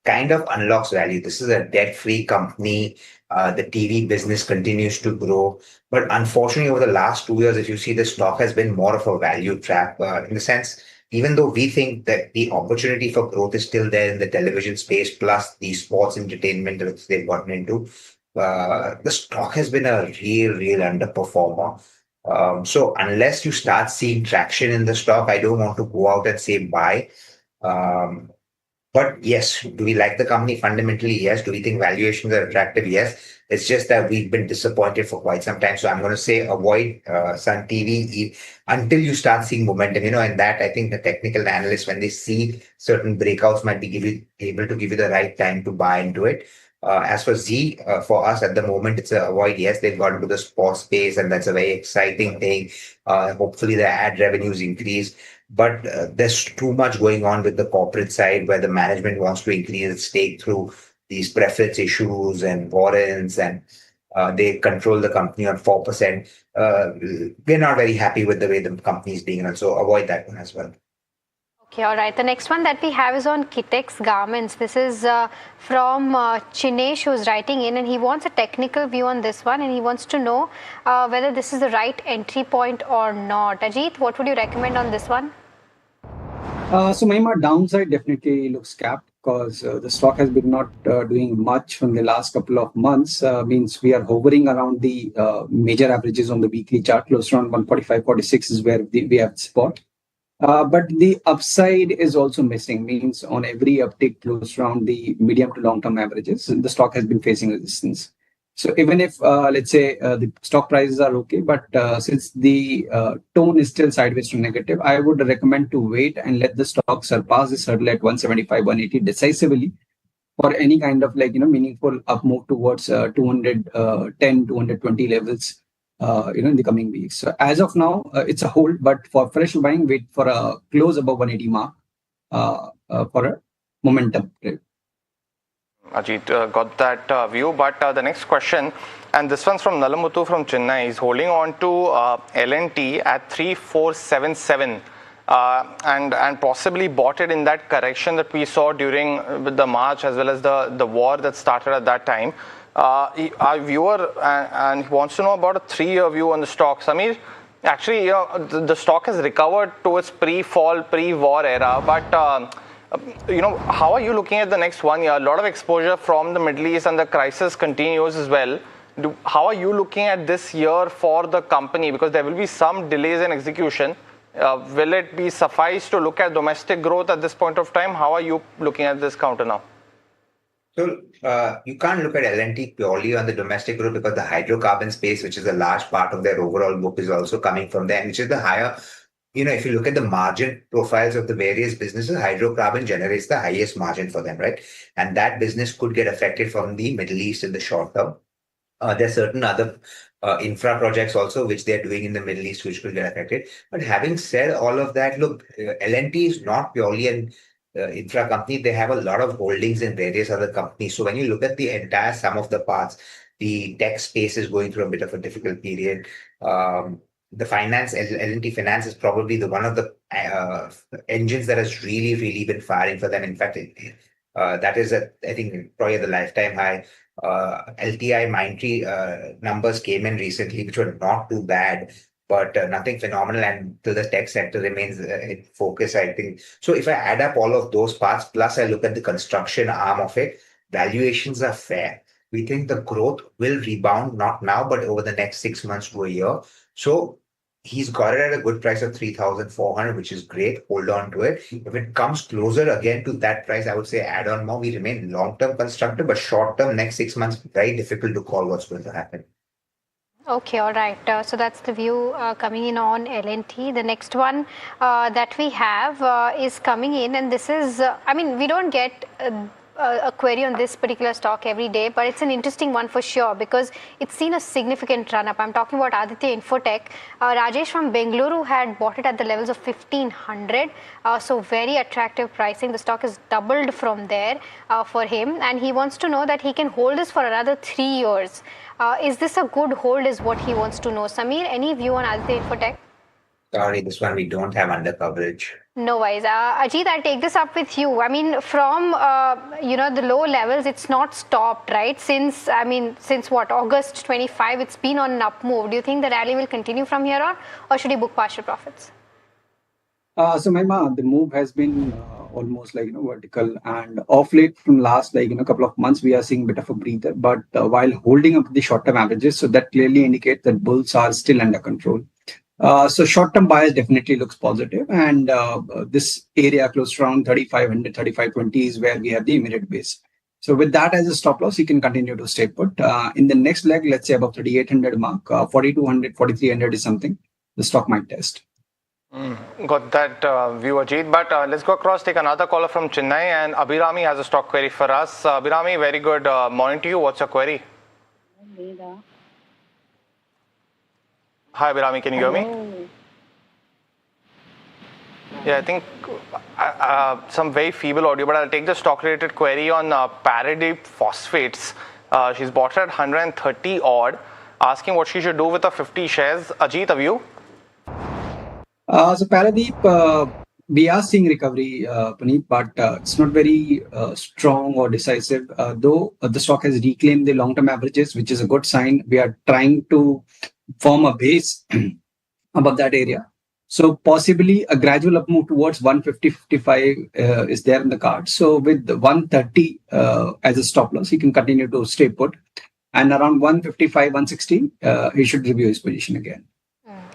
kind of unlocks value. This is a debt-free company. The TV business continues to grow. But unfortunately, over the last 2 years, if you see, the stock has been more of a value trap in the sense, even though we think that the opportunity for growth is still there in the television space, plus the sports entertainment that they've gotten into, the stock has been a real underperformer. So unless you start seeing traction in the stock, I don't want to go out and say buy. But yes, do we like the company? Fundamentally, yes. Do we think valuations are attractive? Yes. It's just that we've been disappointed for quite some time. So I'm going to say avoid Sun TV until you start seeing momentum. And that I think the technical analysts, when they see certain breakouts, might be able to give you the right time to buy into it. As for Z, for us at the moment, it's a avoid. Yes, they've got into the sports space, and that's a very exciting thing. Hopefully, the ad revenues increase. But there's too much going on with the corporate side where the management wants to increase its stake through these preference issues and warrants, and they control the company on 4%. We're not very happy with the way the company is being run, so avoid that one as well. Okay, all right. The next one that we have is on Kitex Garments. This is from Chinesh, who's writing in, and he wants a technical view on this one, and he wants to know whether this is the right entry point or not. Ajit, what would you recommend on this one? So Mahima, downside definitely looks capped because the stock has been not doing much from the last couple of months. Means we are hovering around the major averages on the weekly chart, close around 145.46 is where we have support. But the upside is also missing, means on every uptick close around the medium to long-term averages, the stock has been facing resistance. So even if, let's say, the stock prices are okay, but since the tone is still sideways to negative, I would recommend to wait and let the stock surpass this hurdle at 175, 180 decisively for any kind of meaningful up move towards 210, 220 levels. In the coming weeks. So as of now, it's a hold, but for fresh buying, wait for a close above 180 mark for a momentum trade. Ajit got that view, but the next question, and this one's from Nalamuthu from Chennai, is holding on to L&T at 3477 and possibly bought it in that correction that we saw during the March as well as the war that started at that time. Our viewer and he wants to know about a 3-year view on the stock. Samir, actually, the stock has recovered to its pre-fall, pre-war era, but how are you looking at the next 1 year? A lot of exposure from the Middle East and the crisis continues as well. How are you looking at this year for the company? Because there will be some delays in execution. Will it be suffice to look at domestic growth at this point of time? How are you looking at this counter now? So you can't look at L&T purely on the domestic growth because the hydrocarbon space, which is a large part of their overall book, is also coming from there, which is the higher. If you look at the margin profiles of the various businesses, hydrocarbon generates the highest margin for them, right? And that business could get affected from the Middle East in the short term. There are certain other infra projects also which they're doing in the Middle East which could get affected. But having said all of that, look, L&T is not purely an infra company. They have a lot of holdings in various other companies. So when you look at the entire sum of the parts, the tech space is going through a bit of a difficult period. The finance, L&T Finance is probably one of the engines that has really been firing for them. In fact, that is, I think, probably the lifetime high. LTI Mindtree numbers came in recently, which were not too bad, but nothing phenomenal. And the tech sector remains in focus, I think. So if I add up all of those parts, plus I look at the construction arm of it, valuations are fair. We think the growth will rebound, not now, but over the next 6 months to a year. So he's got it at a good price of 3,400, which is great. Hold on to it. If it comes closer again to that price, I would say add on more. We remain long-term constructive, but short-term, next 6 months, very difficult to call what's going to happen. Okay, all right. So that's the view coming in on L&T. The next one that we have is coming in, and this is, I mean, we don't get a query on this particular stock every day, but it's an interesting one for sure because it's seen a significant run up. I'm talking about Aditya Infotech. Rajesh from Bengaluru had bought it at the levels of 1,500. So very attractive pricing. The stock is doubled from there for him, and he wants to know that he can hold this for another 3 years. Is this a good hold is what he wants to know. Samir, any view on Aditya Infotech? Sorry, this one we don't have under coverage. No worries. Ajit, I'll take this up with you. I mean, from, the low levels, it's not stopped, right? Since what, August 25, it's been on an up move. Do you think the rally will continue from here on, or should he book partial profits? So Mahima, the move has been almost vertical, and off late from last couple of months we are seeing a bit of a breather, but while holding up the short-term averages, so that clearly indicates that bulls are still under control. So short-term bias definitely looks positive, and this area close to around 3,500, 3,520 is where we have the immediate base. So with that as a stop loss, you can continue to stay put. In the next leg, let's say above 3,800 mark, 4,200, 4,300 is something the stock might test. Got that view, Ajit. But let's go across, take another caller from Chennai, and Abhirami has a stock query for us. Abhirami, very good morning to you. What's your query? Hi, Abhirami, can you hear me? Yeah, I think some very feeble audio, but I'll take the stock-related query on Paradeep Phosphates. She's bought it at 130 odd, asking what she should do with the 50 shares. Ajit, a view? So Paradeep, we are seeing recovery, Puneet, but it's not very strong or decisive. Though the stock has reclaimed the long-term averages, which is a good sign. We are trying to form a base above that area. So possibly a gradual up move towards 150-55 is there in the card. So with 130 as a stop loss, he can continue to stay put. And around 155-160, he should review his position again.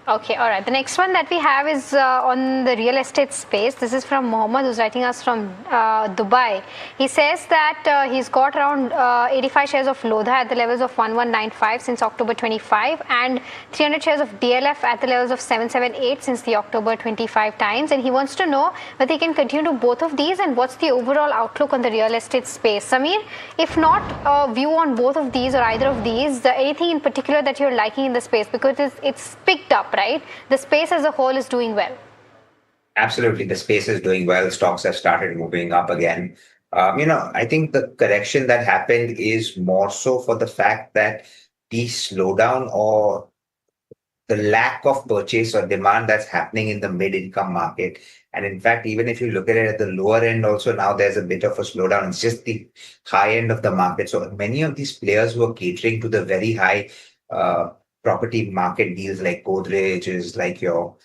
Okay, all right. The next one that we have is on the real estate space. This is from Mohammed, who's writing us from Dubai. He says that he's got around 85 shares of Lodha at the levels of 1195 since October 25 and 300 shares of DLF at the levels of 778 since the October 25 times. And he wants to know whether he can continue to both of these and what's the overall outlook on the real estate space. Samir, if not a view on both of these or either of these, anything in particular that you're liking in the space, because it's picked up, right? The space as a whole is doing well. Absolutely. The space is doing well. Stocks have started moving up again. I think the correction that happened is more so for the fact that the slowdown or the lack of purchase or demand that's happening in the mid-income market. And in fact, even if you look at it at the lower end also, now there's a bit of a slowdown. It's just the high end of the market. So many of these players who are catering to the very high property market deals like Godrej's, like your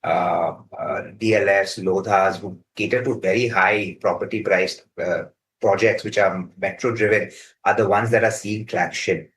DLFs, Lodhas, who cater to very high property priced projects, which are metro driven, are the ones that are seeing traction.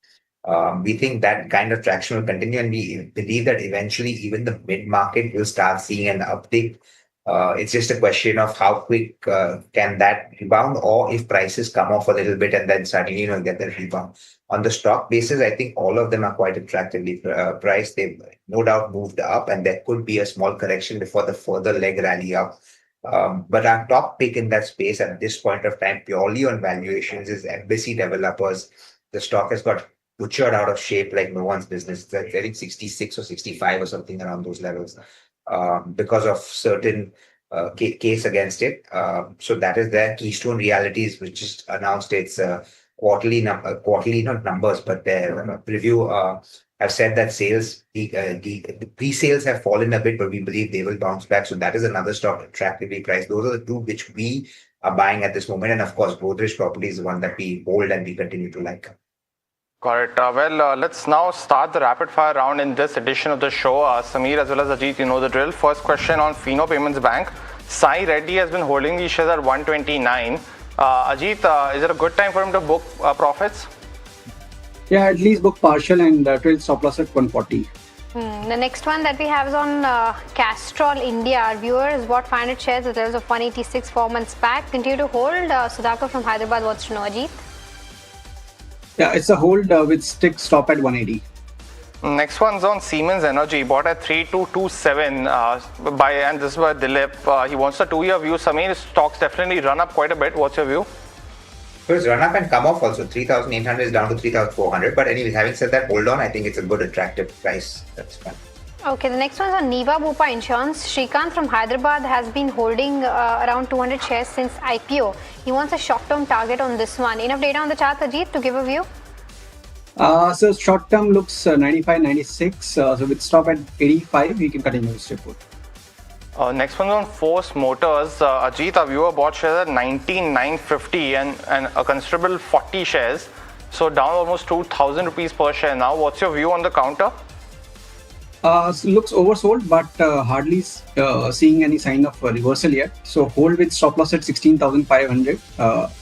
We think that kind of traction will continue, and we believe that eventually even the mid-market will start seeing an uptick. It's just a question of how quick can that rebound, or if prices come off a little bit and then suddenly get that rebound. On the stock basis, I think all of them are quite attractively priced. They've no doubt moved up, and there could be a small correction before the further leg rally up. But our top pick in that space at this point of time, purely on valuations, is Embassy Developers. The stock has got butchered out of shape like no one's business. It's I think 66 or 65 or something around those levels because of certain case against it. So that is there. Keystone Realities, which just announced its quarterly not numbers, but their review have said that sales, the pre-sales have fallen a bit, but we believe they will bounce back. So that is another stock attractively priced. Those are the two which we are buying at this moment. And of course, Godrej Properties is the one that we hold and we continue to like. Got it. Let's now start the rapid fire round in this edition of the show. Samir as well as Ajit, you know the drill. First question on Fino Payments Bank. Sai Reddy has been holding these shares at 129. Ajit, is it a good time for him to book profits? Yeah, at least book partial and trail stop loss at 140. The next one that we have is on Castrol India. Our viewer has bought 500 shares at levels of 186 4 months back. Continue to hold. Sudhakar from Hyderabad wants to know, Ajit. Yeah, it's a hold with stick stop at 180. Next one's on Siemens Energy, bought at 3227 and this is by Dilip. He wants a 2-year view. Samir, stocks definitely run up quite a bit. What's your view? So it's run up and come off also. 3,800 is down to 3,400. But anyways, having said that, hold on. I think it's a good, attractive price. That's fine. Okay, the next one is on Niva Bupa Insurance. Srikanth from Hyderabad has been holding around 200 shares since IPO. He wants a short-term target on this one. Enough data on the chart, Ajit, to give a view? So short term looks 95, 96. So with stop at 85, we can continue to stay put. Next one's on Force Motors. Ajit, a viewer bought shares at 19,950 and a considerable 40 shares. So down almost 2,000 rupees per share now. What's your view on the counter? So looks oversold, but hardly seeing any sign of reversal yet. So hold with stop loss at 16,500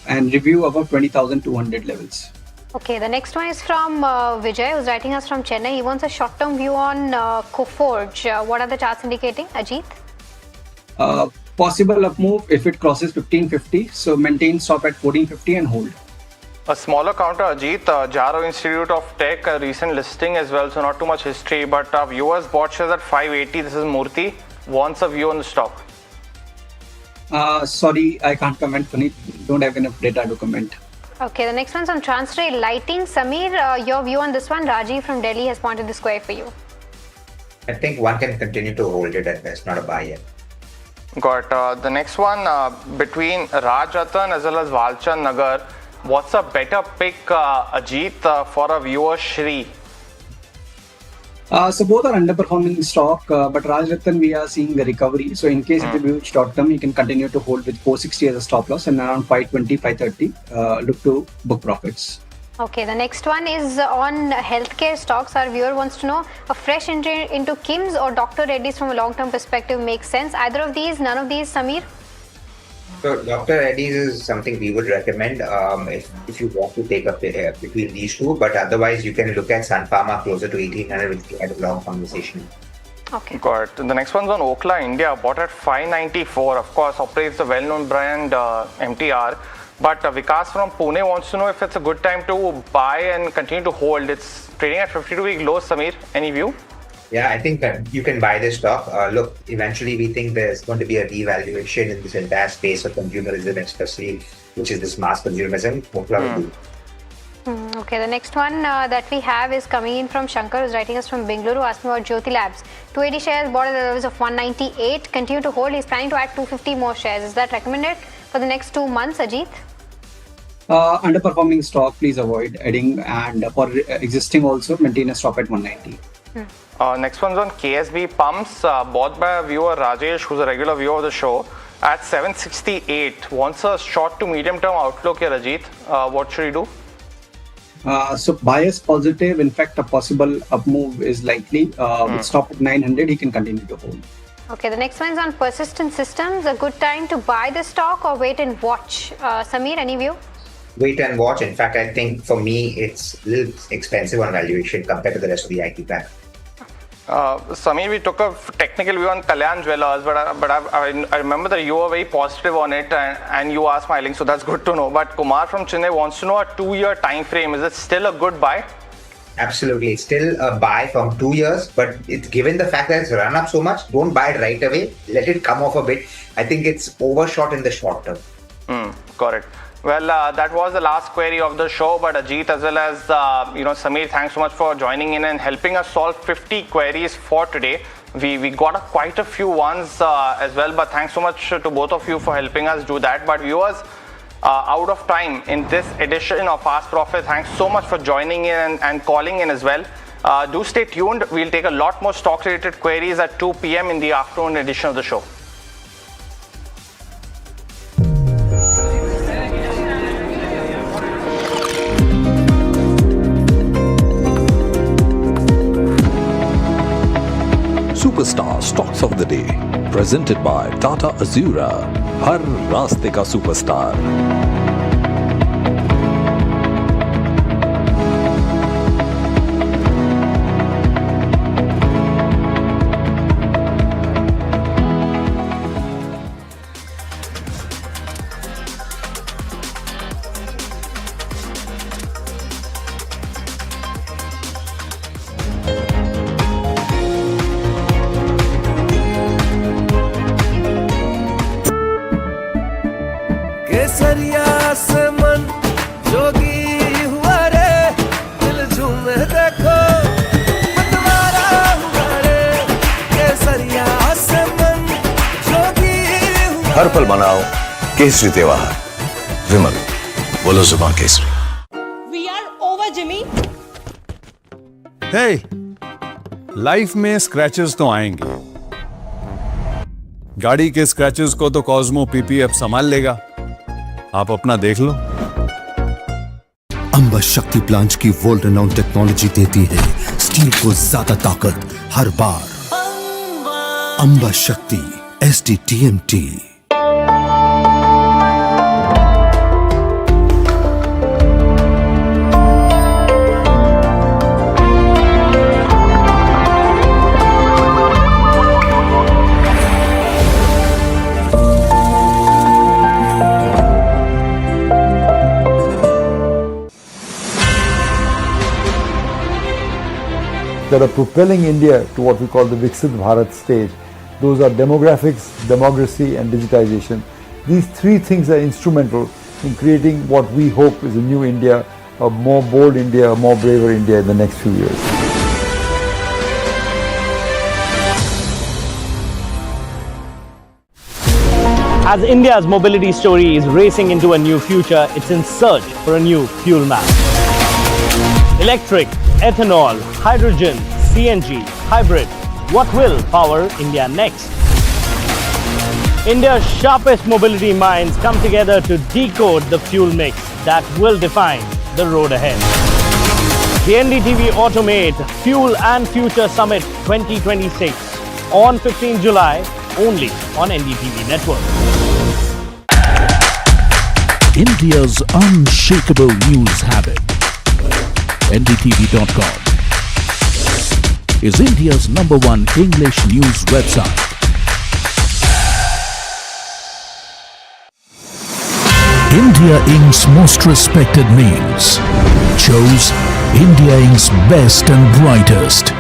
and review above 20,200 levels. Okay, the next one is from Vijay, who's writing us from Chennai. He wants a short-term view on Coforge. What are the charts indicating, Ajit? Possible up move if it crosses 1550. So maintain stop at 1450 and hold. A smaller counter, Ajit, Jaro Institute of Tech, a recent listing as well, so not too much history, but viewers bought shares at 580. This is Murthy. Wants a view on the stock. Sorry, I can't comment, Puneet. Don't have enough data to comment. Okay, the next one's on Transray Lighting. Samir, your view on this one. Rajiv from Delhi has pointed the square for you. I think one can continue to hold it at best, not a buy yet. Got the next one between Rajratan as well as Walchand Nagar. What's a better pick, Ajit, for a viewer, Shri? So both are underperforming stock, but Rajratan we are seeing a recovery. So in case if you view short term, you can continue to hold with 460 as a stop loss and around 520, 530. Look to book profits. Okay, the next one is on healthcare stocks. Our viewer wants to know a fresh entry into Kim's or Dr. Reddy's from a long-term perspective makes sense. Either of these, none of these, Samir? So Dr. Reddy's is something we would recommend if you want to take up between these two. But otherwise, you can look at Sun Pharma closer to 1800, which we had a long conversation. Okay. Got it. The next one's on Okla India, bought at 594. Of course, operates the well-known brand MTR. But Vikas from Pune wants to know if it's a good time to buy and continue to hold. It's trading at 52-week lows. Samir, any view? Yeah, I think that you can buy this stock. Look, eventually we think there's going to be a devaluation in this entire space of consumerism, especially, which is this mass consumerism. Okay, the next one that we have is coming in from Shankar, who's writing us from Bengaluru, asking about Jyoti Labs. 280 shares, bought at the levels of 198. Continue to hold. He's planning to add 250 more shares. Is that recommended for the next 2 months, Ajit? Underperforming stock, please avoid adding, and for existing also maintain a stop at 190. Next one's on KSB Pumps, bought by a viewer Rajesh, who's a regular viewer of the show, at 768. Wants a short to medium term outlook here, Ajit. What should he do? So bias positive. In fact, a possible up move is likely. With stop at 900, he can continue to hold. Okay, the next one is on Persistent Systems. A good time to buy the stock or wait and watch? Samir, any view? Wait and watch. In fact, I think for me, it's a little expensive on valuation compared to the rest of the IT pack. Samir, we took a technical view on Kalyan Jewellers, but I remember that you were very positive on it and you are smiling, so that's good to know. But Kumar from Chennai wants to know a 2-year time frame. Is it still a good buy? Absolutely. It's still a buy from 2 years, but it's given the fact that it's run up so much, don't buy it right away. Let it come off a bit. I think it's overshot in the short term. Got it. Well, that was the last query of the show, but Ajit as well as Samir, thanks so much for joining in and helping us solve 50 queries for today. We got quite a few ones as well, but thanks so much to both of you for helping us do that. But viewers, out of time in this edition of Fast Profit, thanks so much for joining in and calling in as well. Do stay tuned. We'll take a lot more stock related queries at 2 p.m. in the afternoon edition of the show. Superstar Stocks of the Day, presented by Tata Azura. हर रास्ते का superstar. हर पल मनाओ केसरी त्योहार। विमल, बोलो जुबान केसरी। We are over, Jimmy. Hey, life में scratches तो आएंगे। गाड़ी के स्क्रैचेस को तो कॉस्मो पीपीएफ संभाल लेगा। आप अपना देख लो। अंबा शक्ति प्लांट की वर्ल्ड रेनाउंड टेक्नोलॉजी देती है स्टील को ज्यादा ताकत हर बार। अंबा शक्ति SDTMT। that are propelling India to what we call the Viksit Bharat stage. Those are demographics, democracy and digitization. These three things are instrumental in creating what we hope is a new India, a more bold India, a more braver India in the next few years. As India's mobility story is racing into a new future, it's in search for a new fuel map. Electric, ethanol, hydrogen, CNG, hybrid. What will power India next? India's sharpest mobility minds come together to decode the fuel mix that will define the road ahead. The NDTV Automate Fuel and Future Summit 2026 on 15 July only on NDTV Network. India's unshakable news habit. NDTV.com is India's #1 English news website. India Inc.'s most respected names chose India Inc.'s best and brightest.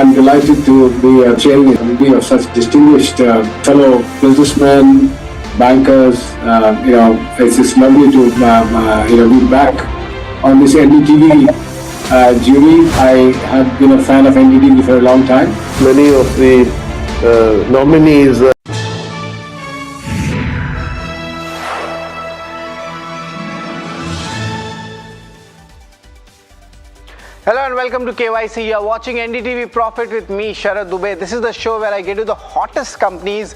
I'm delighted to be chairing a committee of such distinguished fellow businessmen, bankers. It's just lovely to be back on this NDTV jury. I have been a fan of NDTV for a long time. Many of the nominees. Hello and welcome to KYC. You are watching NDTV Profit with me, Sharad Dubey. This is the show where I get to the hottest companies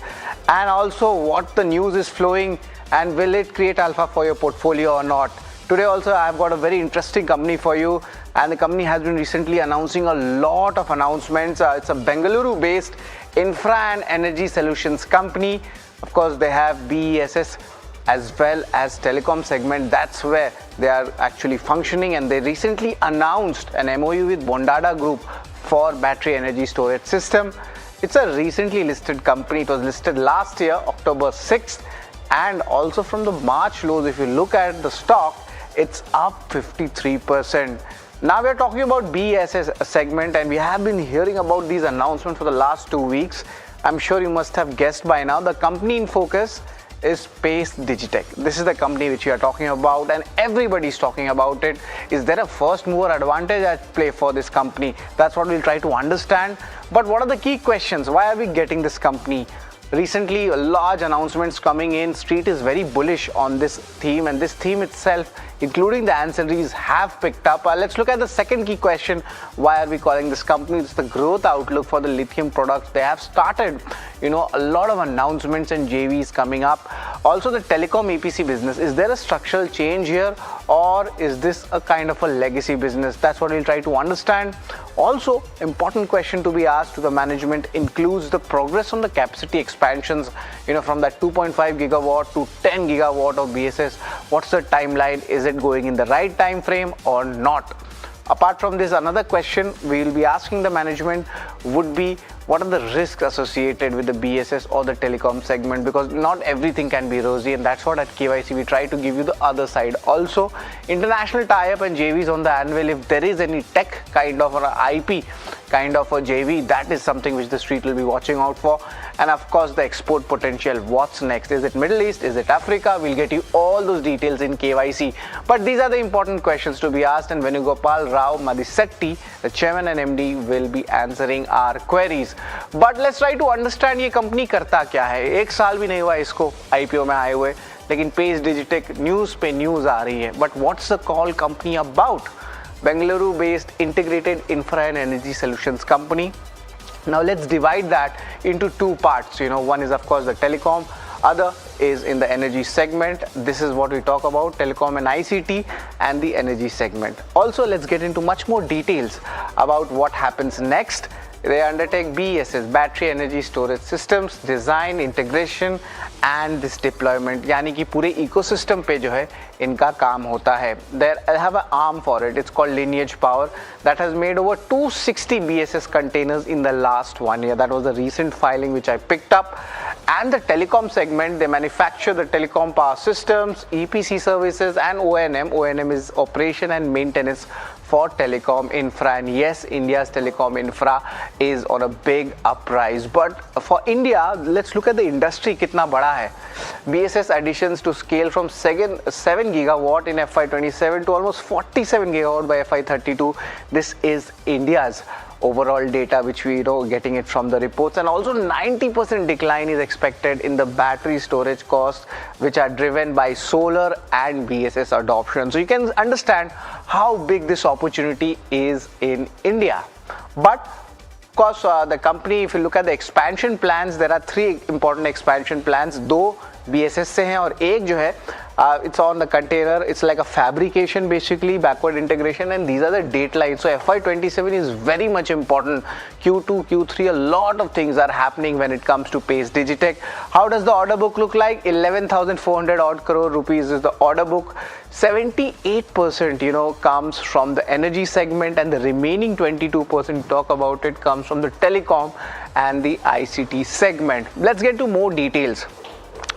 and also what the news is flowing and will it create alpha for your portfolio or not. Today also I have got a very interesting company for you, and the company has been recently announcing a lot of announcements. It's a Bengaluru based infra and energy solutions company. Of course they have BESS as well as telecom segment. That's where they are actually functioning, and they recently announced an MOU with Bondada Group for battery energy storage system. It's a recently listed company. It was listed last year, October 6th, and also from the March lows, if you look at the stock, it's up 53%. Now we're talking about BESS segment, and we have been hearing about these announcements for the last 2 weeks. I'm sure you must have guessed by now. The company in focus is Pace Digitech. This is the company which we are talking about, and everybody's talking about it. Is there a first mover advantage at play for this company? That's what we'll try to understand. But what are the key questions? Why are we getting this company? Recently, large announcements coming in. Street is very bullish on this theme, and this theme itself, including the ancillaries, have picked up. Let's look at the second key question. Why are we calling this company? It's the growth outlook for the lithium products. They have started, a lot of announcements and JVs coming up. Also, the telecom EPC business. Is there a structural change here, or is this a kind of a legacy business? That's what we'll try to understand. Also, important question to be asked to the management includes the progress on the capacity expansions, from that 2.5 gigawatt to 10 gigawatt of BESS. What's the timeline? Is it going in the right time frame or not? Apart from this, another question we will be asking the management would be, what are the risks associated with the BESS or the telecom segment? Because not everything can be rosy, and that's what at KYC we try to give you the other side. Also, international tie-up and JVs on the anvil. If there is any tech kind of or IP, kind of a JV, that is something which the street will be watching out for. And of course, the export potential. What's next? Is it Middle East? Is it Africa? We'll get you all those details in KYC. But these are the important questions to be asked, and Venugopal Rao Madisetti, the chairman and MD, will be answering our queries. But let's try to understand ये company करता क्या है. एक साल भी नहीं हुआ इसको IPO में आए हुए, लेकिन पेज डिजिटेक न्यूज़ पे न्यूज़ आ रही है. But what's the call company about? Bengaluru-based integrated infra and energy solutions company. Now let's divide that into two parts. One is of course the telecom, other is in the energy segment. This is what we talk about, telecom and ICT and the energy segment. Also, let's get into much more details about what happens next. They undertake BESS, battery energy storage systems, design, integration and this deployment. यानी कि पूरे ecosystem पे जो है इनका काम होता है. They have an arm for it. It's called Lineage Power that has made over 260 BESS containers in the last 1 year. That was the recent filing which I picked up. And the telecom segment, they manufacture the telecom power systems, EPC services and O&M. O&M is operation and maintenance for telecom infra, and yes, India's telecom infra is on a big uprise. But for India, let's look at the industry कितना बड़ा है. BESS additions to scale from 7 gigawatt in FY27 to almost 47 gigawatt by FY32. This is India's overall data, which we getting it from the reports, and also 90% decline is expected in the battery storage costs, which are driven by solar and BESS adoption. So you can understand how big this opportunity is in India. But of course, the company, if you look at the expansion plans, there are 3 important expansion plans. 2 BESS से हैं और एक जो है it's on the container. It's like a fabrication, basically backward integration, and these are the date lines. So FY27 is very much important. Q2, Q3, a lot of things are happening when it comes to Pace Digitech. How does the order book look like? 11,400 odd crore rupees is the order book. 78% comes from the energy segment, and the remaining 22% talk about it comes from the telecom and the ICT segment. Let's get to more details.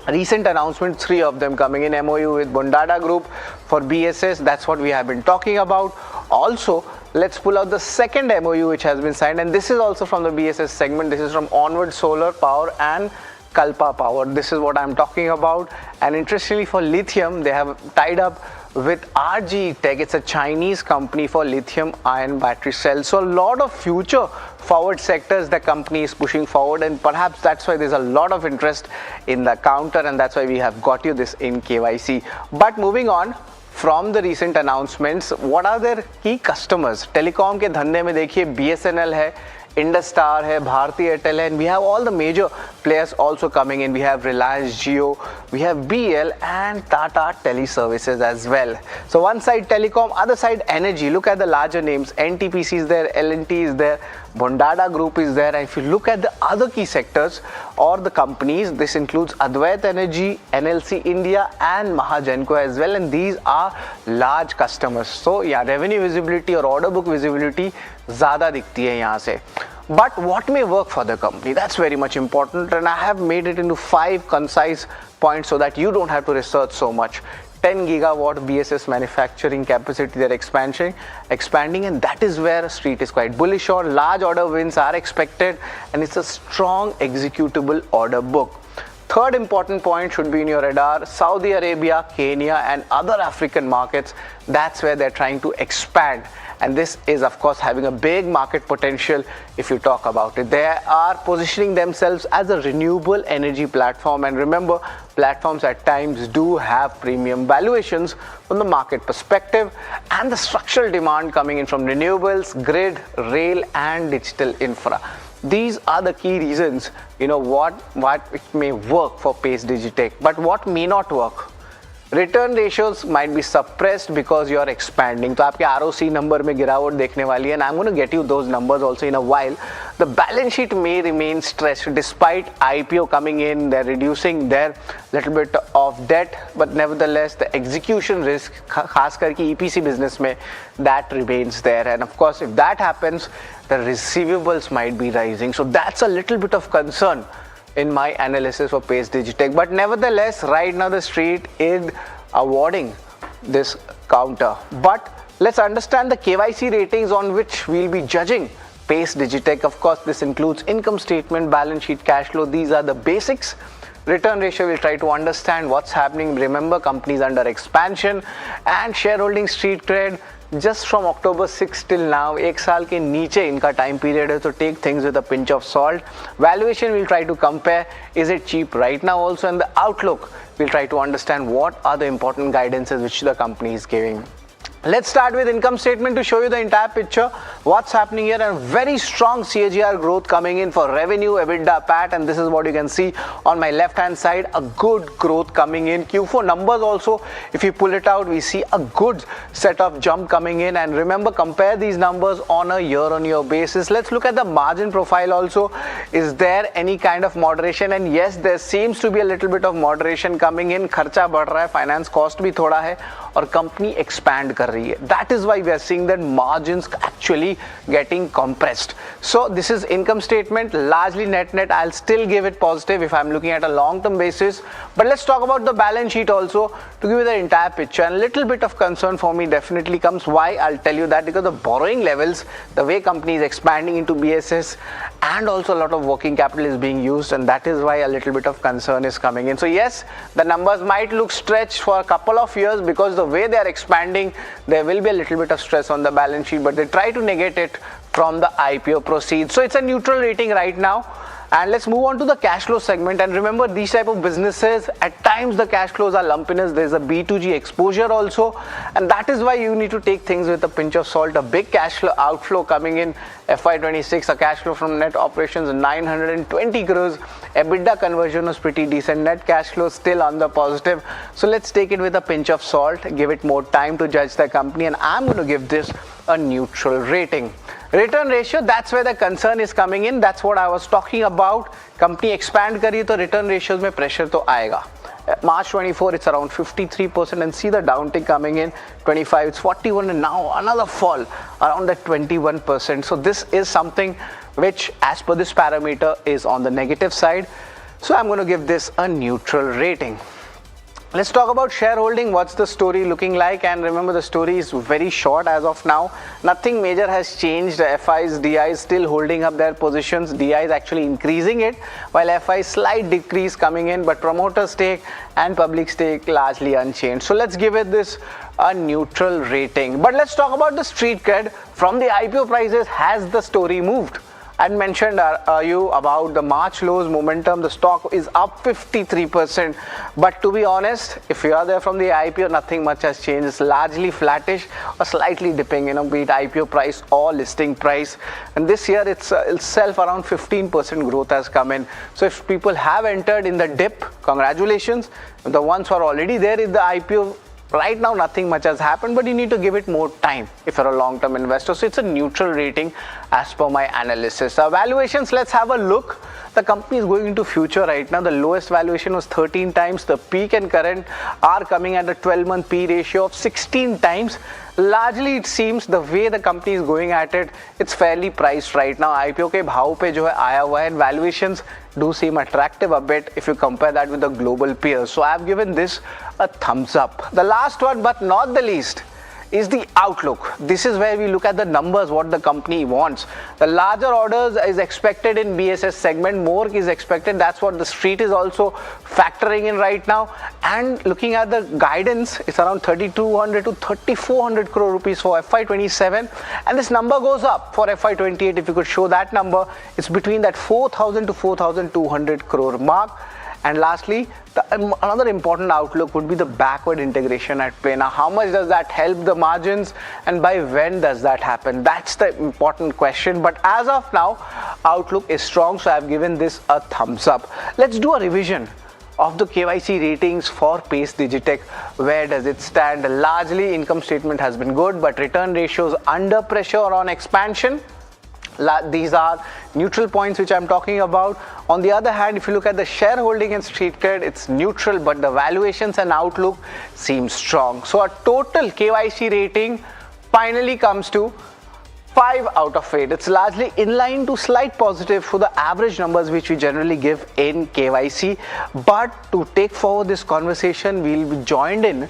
Recent announcement, 3 of them coming in. MOU with Bondada Group for BESS, that's what we have been talking about. Also, let's pull out the second MOU which has been signed, and this is also from the BESS segment. This is from Onward Solar Power and Kalpa Power. This is what I'm talking about. And interestingly, for lithium, they have tied up with RG Tech. It's a Chinese company for lithium ion battery cells. So a lot of future forward sectors the company is pushing forward, and perhaps that's why there's a lot of interest in the counter, and that's why we have got you this in KYC. But moving on from the recent announcements, what are their key customers? Telecom के धंधे में देखिए BSNL है, Industar है, Bharti Airtel है, and we have all the major players also coming in. We have Reliance Jio, we have BL and Tata Teleservices as well. So one side telecom, other side energy. Look at the larger names. NTPC is there, L&T is there, Bondada Group is there. And if you look at the other key sectors or the companies, this includes Advait Energy, NLC India and Mahagenco as well, and these are large customers. So yeah, revenue visibility or order book visibility ज़्यादा दिखती है यहाँ से. But what may work for the company? That's very much important, and I have made it into 5 concise points so that you don't have to research so much. 10 gigawatt BESS manufacturing capacity they're expanding, and that is where Street is quite bullish on. Large order wins are expected, and it's a strong executable order book. Third important point should be in your radar: Saudi Arabia, Kenya and other African markets. That's where they're trying to expand, and this is of course having a big market potential if you talk about it. They are positioning themselves as a renewable energy platform, and remember, platforms at times do have premium valuations from the market perspective, and the structural demand coming in from renewables, grid, rail and digital infra. These are the key reasons, what it may work for Pace Digitech. But what may not work? Return ratios might be suppressed because you are expanding. तो आपके ROC number में गिरावट देखने वाली है, and I'm going to get you those numbers also in a while. The balance sheet may remain stressed despite IPO coming in. They're reducing their little bit of debt, but nevertheless the execution risk, खास करके EPC business में, that remains there. And of course, if that happens, the receivables might be rising. So that's a little bit of concern in my analysis for Pace Digitech. But nevertheless, right now the street is awarding this counter. But let's understand the KYC ratings on which we'll be judging Pace Digitech. Of course, this includes income statement, balance sheet, cash flow. These are the basics. Return ratio, we'll try to understand what's happening. Remember, companies under expansion, and shareholding street cred. Just from October 6 till now, एक साल के नीचे इनका time period है, so take things with a pinch of salt. Valuation, we'll try to compare. Is it cheap right now also? And the outlook, we'll try to understand what are the important guidances which the company is giving. Let's start with income statement to show you the entire picture. What's happening here, and very strong CAGR growth coming in for revenue, EBITDA, PAT, and this is what you can see on my left hand side. A good growth coming in. Q4 numbers also, if you pull it out, we see a good set of jump coming in. And remember, compare these numbers on a year-on-year basis. Let's look at the margin profile also. Is there any kind of moderation? And yes, there seems to be a little bit of moderation coming in. खर्चा बढ़ रहा है, finance cost भी थोड़ा है, और company expand कर रही है. That is why we are seeing that margins actually getting compressed. So this is income statement, largely net. I'll still give it positive if I'm looking at a long-term basis. But let's talk about the balance sheet also to give you the entire picture. And a little bit of concern for me definitely comes. Why? I'll tell you that because the borrowing levels, the way company is expanding into BSS, and also a lot of working capital is being used, and that is why a little bit of concern is coming in. So yes, the numbers might look stretched for a couple of years because the way they are expanding, there will be a little bit of stress on the balance sheet, but they try to negate it from the IPO proceeds. So it's a neutral rating right now. And let's move on to the cash flow segment. And remember, these type of businesses, at times the cash flows are lumpiness. There's a B2G exposure also, and that is why you need to take things with a pinch of salt. A big cash flow outflow coming in FY26, a cash flow from net operations 920 crores. EBITDA conversion was pretty decent. Net cash flow still on the positive. So let's take it with a pinch of salt, give it more time to judge the company, and I'm going to give this a neutral rating. Return ratio, that's where the concern is coming in. That's what I was talking about. Company expand करी तो return ratios में pressure तो आएगा. March 24, it's around 53%, and see the downtick coming in. 25, it's 41, and now another fall around that 21%. So this is something which, as per this parameter, is on the negative side. So I'm going to give this a neutral rating. Let's talk about shareholding. What's the story looking like? And remember, the story is very short as of now. Nothing major has changed. FIs, DIs still holding up their positions. DI is actually increasing it, while FI slight decrease coming in, but promoter stake and public stake largely unchanged. So let's give it this a neutral rating. But let's talk about the street cred. From the IPO prices, has the story moved? I mentioned you about the March lows momentum. The stock is up 53%. But to be honest, if you are there from the IPO, nothing much has changed. It's largely flattish or slightly dipping, be it IPO price or listing price. And this year itself around 15% growth has come in. So if people have entered in the dip, congratulations. The ones who are already there in the IPO, right now nothing much has happened, but you need to give it more time if you're a long-term investor. So it's a neutral rating as per my analysis. Valuations, let's have a look. The company is going into future right now. The lowest valuation was 13 times. The peak and current are coming at a 12-month P ratio of 16 times. Largely, it seems the way the company is going at it, it's fairly priced right now. IPO के भाव पे जो है आया हुआ है, valuations do seem attractive a bit if you compare that with the global peers. So I've given this a thumbs up. The last one, but not the least, is the outlook. This is where we look at the numbers, what the company wants. The larger orders is expected in BSS segment, more is expected. That's what the street is also factoring in right now. And looking at the guidance, it's around 3,200 to 3,400 crore rupees for FY27. And this number goes up for FY28. If you could show that number, it's between that 4,000 to 4,200 crore mark. And lastly, another important outlook would be the backward integration at play. Now, how much does that help the margins, and by when does that happen? That's the important question. But as of now, outlook is strong, so I've given this a thumbs up. Let's do a revision of the KYC ratings for Pace Digitech. Where does it stand? Largely, income statement has been good, but return ratios under pressure on expansion. These are neutral points which I'm talking about. On the other hand, if you look at the shareholding and street cred, it's neutral, but the valuations and outlook seem strong. So a total KYC rating finally comes to 5 out of 8. It's largely in line to slight positive for the average numbers which we generally give in KYC. But to take forward this conversation, we'll be joined in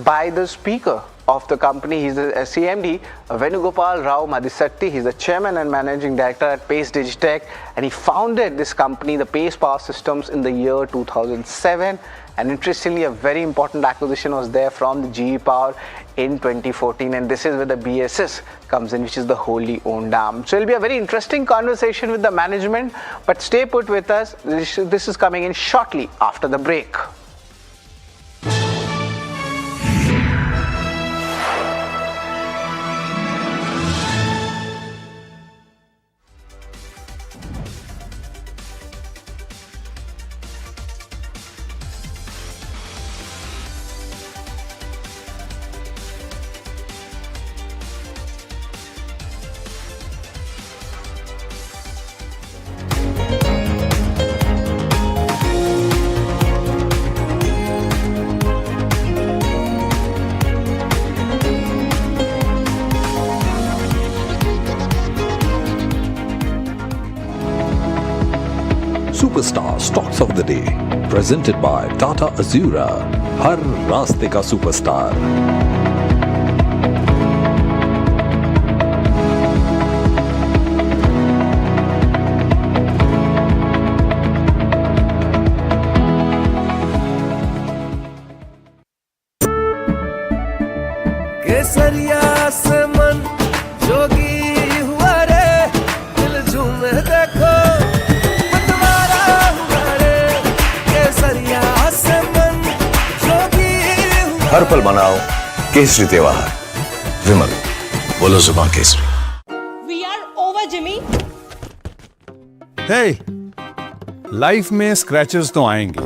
by the speaker of the company. He's the CMD, Venugopal Rao Madisatti. He's the chairman and managing director at Pace Digitech, and he founded this company, the Pace Power Systems, in the year 2007. And interestingly, a very important acquisition was there from the GE Power in 2014, and this is where the BSS comes in, which is the wholly owned arm. So it'll be a very interesting conversation with the management, but stay put with us. This is coming in shortly after the break. Superstar Stocks of the Day, presented by Tata Azura. हर रास्ते का superstar. केसरिया से मन जोगी हुआ रे, दिल झूमे देखो मतवारा हुआ रे, केसरिया से मन जोगी हुआ. हर पल मनाओ केसरी त्योहार. विमल, बोलो जुबान केसरी. We are over, Jimmy. Hey, life में स्क्रैचेस तो आएंगे.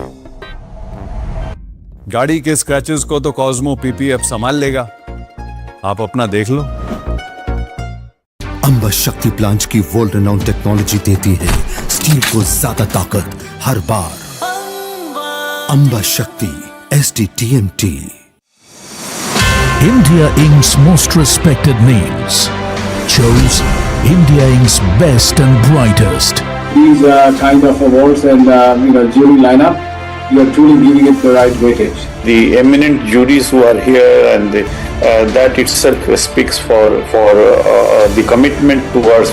गाड़ी के स्क्रैचेस को तो कॉस्मो पीपीएफ संभाल लेगा. आप अपना देख लो. अंबा शक्ति प्लांट की वर्ल्ड रेनाउंड टेक्नोलॉजी देती है स्टील को ज्यादा ताकत हर बार. अंबा शक्ति SDTMT. India Inc.'s most respected names chose India Inc.'s best and brightest. These kind of awards and jury lineup, you are truly giving it the right weightage. The eminent juries who are here, and that itself speaks for the commitment towards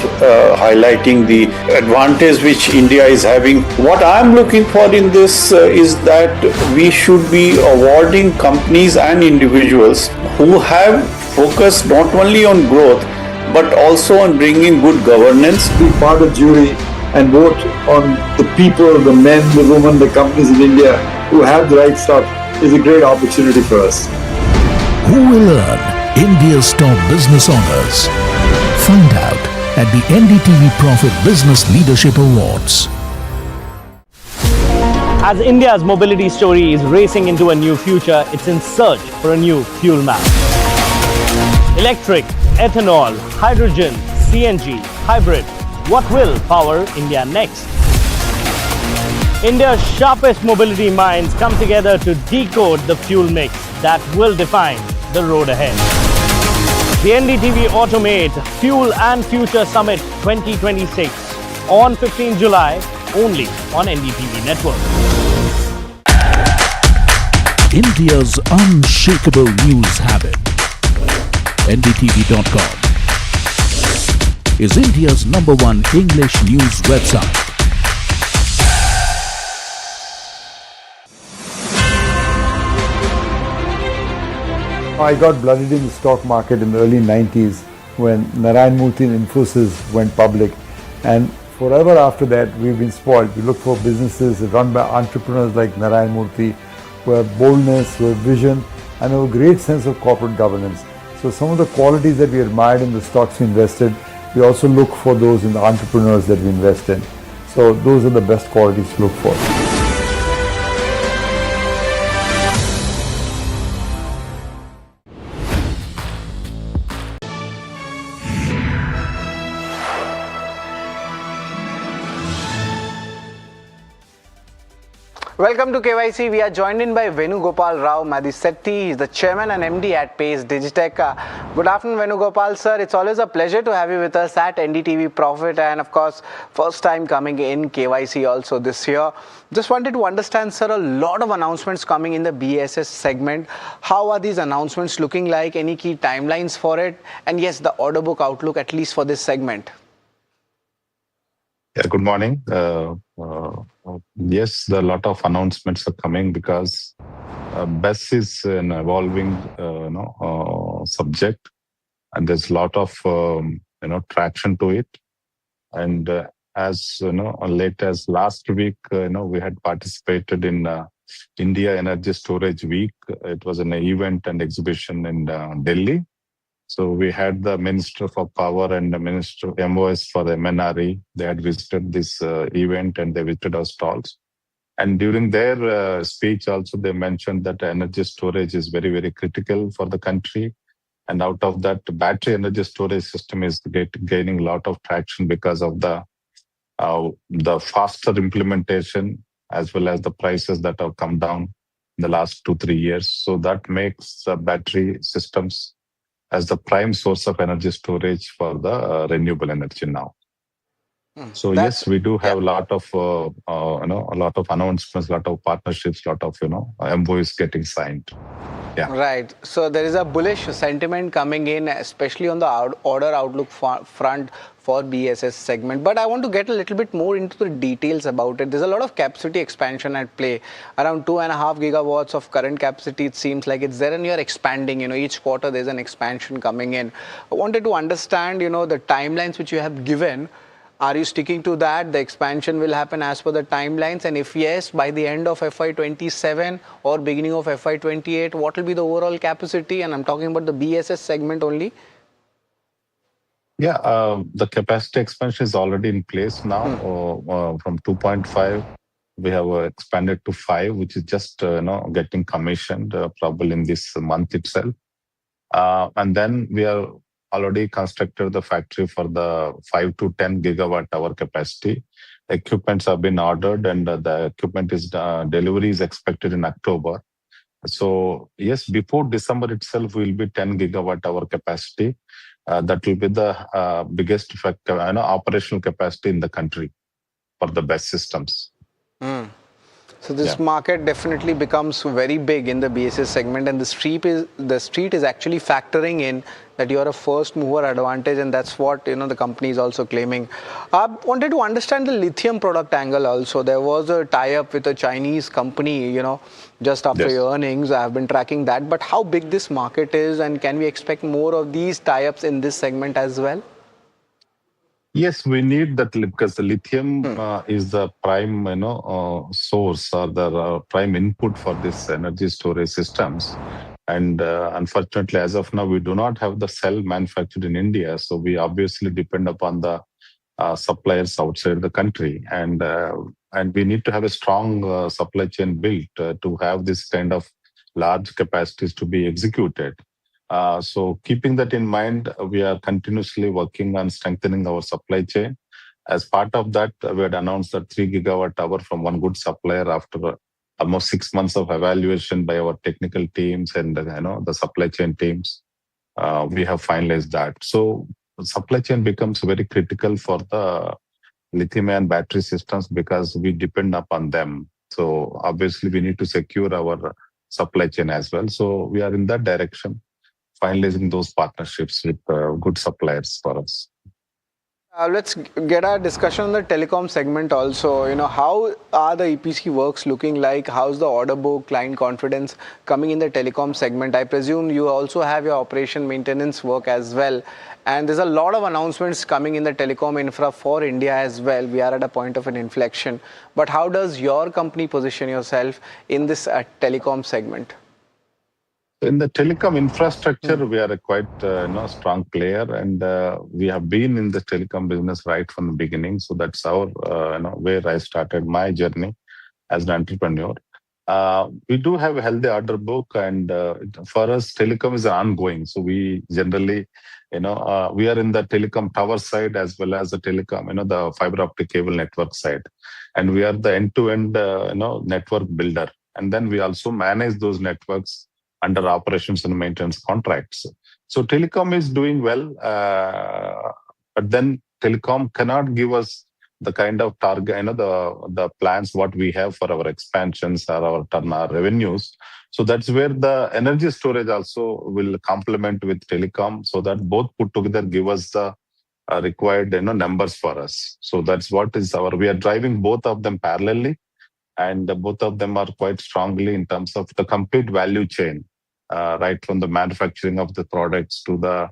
highlighting the advantage which India is having. What I am looking for in this is that we should be awarding companies and individuals who have focused not only on growth but also on bringing good governance. Be part of the jury and vote on the people, the men, the women, the companies in India who have the right stuff is a great opportunity for us. Who will earn India's top business honors? Find out at the NDTV Profit Business Leadership Awards. As India's mobility story is racing into a new future, it's in search for a new fuel map. Electric, ethanol, hydrogen, CNG, hybrid. What will power India next? India's sharpest mobility minds come together to decode the fuel mix that will define the road ahead. The NDTV Automate Fuel and Future Summit 2026 on 15 July only on NDTV Network. India's unshakable news habit. NDTV.com is India's #1 English news website. I got blooded in the stock market in the early 90s when Narayan Murthy and Infosys went public, and forever after that we've been spoiled. We look for businesses run by entrepreneurs like Narayan Murthy who have boldness, who have vision, and have a great sense of corporate governance. So some of the qualities that we admired in the stocks we invested, we also look for those in the entrepreneurs that we invest in. So those are the best qualities to look for. Welcome to KYC. We are joined in by Venugopal Rao Madisetti. He's the chairman and MD at Pace Digitech. Good afternoon, Venugopal sir. It's always a pleasure to have you with us at NDTV Profit, and of course, first time coming in KYC also this year. Just wanted to understand, sir, a lot of announcements coming in the BSS segment. How are these announcements looking like? Any key timelines for it? And yes, the order book outlook, at least for this segment. Yeah, good morning. Yes, a lot of announcements are coming because BESS is an evolving subject, and there's a lot of traction to it. And as late as last week, we had participated in India Energy Storage Week. It was an event and exhibition in Delhi. So we had the Minister for Power and the Minister MOS for the MNRE. They had visited this event and they visited our stalls. And during their speech also, they mentioned that energy storage is very, very critical for the country. And out of that, the battery energy storage system is gaining a lot of traction because of the faster implementation as well as the prices that have come down in the last 2-3 years. So that makes battery systems as the prime source of energy storage for the renewable energy now. So yes, we do have a lot of announcements, a lot of partnerships, a lot of MOUs getting signed. Yeah. Right. So there is a bullish sentiment coming in, especially on the order outlook front for BSS segment. But I want to get a little bit more into the details about it. There's a lot of capacity expansion at play. Around 2.5 gigawatts of current capacity, it seems like it's there, and you're expanding. Each quarter there's an expansion coming in. I wanted to understand, the timelines which you have given. Are you sticking to that? The expansion will happen as per the timelines, and if yes, by the end of FY27 or beginning of FY28, what will be the overall capacity? And I'm talking about the BSS segment only. Yeah, the capacity expansion is already in place now. From 2.5, we have expanded to 5, which is just getting commissioned probably in this month itself. And then we are already constructed the factory for the 5 to 10 gigawatt hour capacity. Equipments have been ordered, and the equipment is delivery is expected in October. So yes, before December itself will be 10 gigawatt hour capacity. That will be the biggest operational capacity in the country for the BESS systems. So this market definitely becomes very big in the BSS segment, and the street is actually factoring in that you are a first mover advantage, and that's what the company is also claiming. I wanted to understand the lithium product angle also. There was a tie-up with a Chinese company, just after your earnings. I have been tracking that. But how big this market is, and can we expect more of these tie-ups in this segment as well? Yes, we need that because the lithium is the prime, source or the prime input for this energy storage systems. And unfortunately, as of now, we do not have the cell manufactured in India. So we obviously depend upon the suppliers outside the country. And we need to have a strong supply chain built to have this kind of large capacities to be executed. So keeping that in mind, we are continuously working on strengthening our supply chain. As part of that, we had announced that 3 gigawatt hour from one good supplier after almost 6 months of evaluation by our technical teams and the supply chain teams. We have finalized that. So supply chain becomes very critical for the lithium-ion battery systems because we depend upon them. So obviously we need to secure our supply chain as well. So we are in that direction, finalizing those partnerships with good suppliers for us. Let's get our discussion on the telecom segment also. How are the EPC works looking like? How's the order book, client confidence coming in the telecom segment? I presume you also have your operation maintenance work as well. And there's a lot of announcements coming in the telecom infra for India as well. We are at a point of an inflection. But how does your company position yourself in this telecom segment? In the telecom infrastructure, we are a quite strong player, and we have been in the telecom business right from the beginning. So that's our where I started my journey as an entrepreneur. We do have a healthy order book, and for us, telecom is ongoing. So we generally, we are in the telecom tower side as well as the telecom, the fiber optic cable network side, and we are the end-to-end, network builder. And then we also manage those networks under operations and maintenance contracts. So telecom is doing well, but then telecom cannot give us the kind of target, the plans what we have for our expansions or our turnover revenues. So that's where the energy storage also will complement with telecom, so that both put together give us the required numbers for us. So that's what is we are driving both of them parallelly, and both of them are quite strongly in terms of the complete value chain, right from the manufacturing of the products to the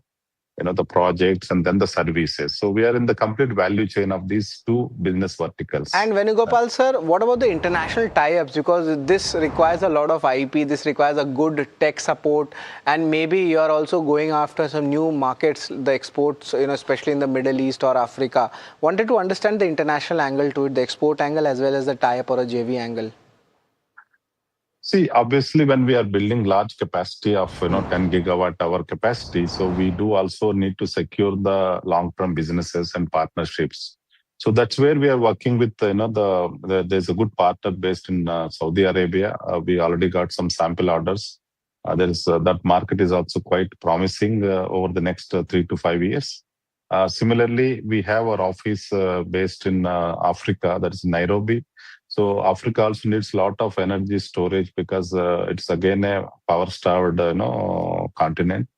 the projects and then the services. So we are in the complete value chain of these two business verticals. And Venugopal sir, what about the international tie-ups? Because this requires a lot of IP, this requires a good tech support, and maybe you are also going after some new markets, the exports, especially in the Middle East or Africa. Wanted to understand the international angle to it, the export angle as well as the tie-up or a JV angle. See, obviously, when we are building large capacity of 10 gigawatt hour capacity, so we do also need to secure the long-term businesses and partnerships. So that's where we are working with there's a good partner based in Saudi Arabia. We already got some sample orders. That market is also quite promising over the next 3 to 5 years. Similarly, we have our office based in Africa, that is Nairobi. So Africa also needs a lot of energy storage because it's again a power-starved continent.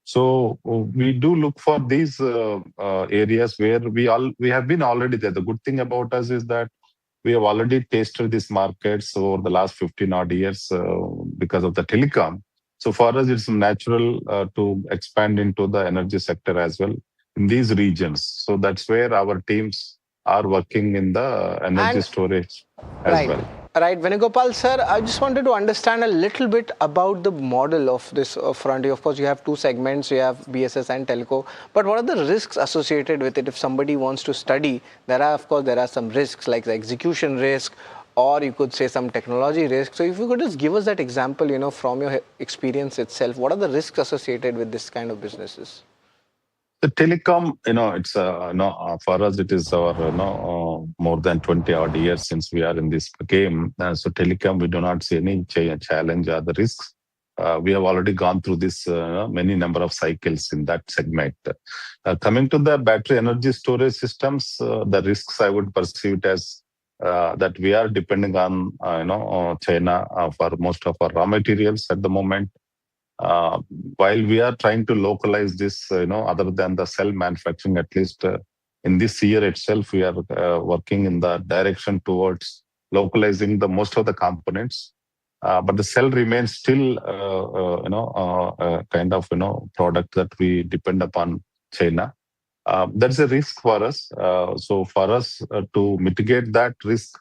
So we do look for these areas where we have been already there. The good thing about us is that we have already tasted these markets over the last 15 odd years because of the telecom. So for us, it's natural to expand into the energy sector as well in these regions. So that's where our teams are working in the energy storage as well. Right, Venugopal sir, I just wanted to understand a little bit about the model of this front. Of course, you have two segments, you have BSS and telco, but what are the risks associated with it? If somebody wants to study, there are some risks like the execution risk, or you could say some technology risk. So if you could just give us that example, from your experience itself, what are the risks associated with this kind of businesses? The telecom, it's for us it is our more than 20 odd years since we are in this game. So telecom, we do not see any challenge or the risks. We have already gone through this many number of cycles in that segment. Coming to the battery energy storage systems, the risks I would perceive it as that we are depending on China for most of our raw materials at the moment. While we are trying to localize this, other than the cell manufacturing, at least in this year itself, we are working in the direction towards localizing the most of the components. But the cell remains still, kind of, product that we depend upon China. That's a risk for us. So for us to mitigate that risk,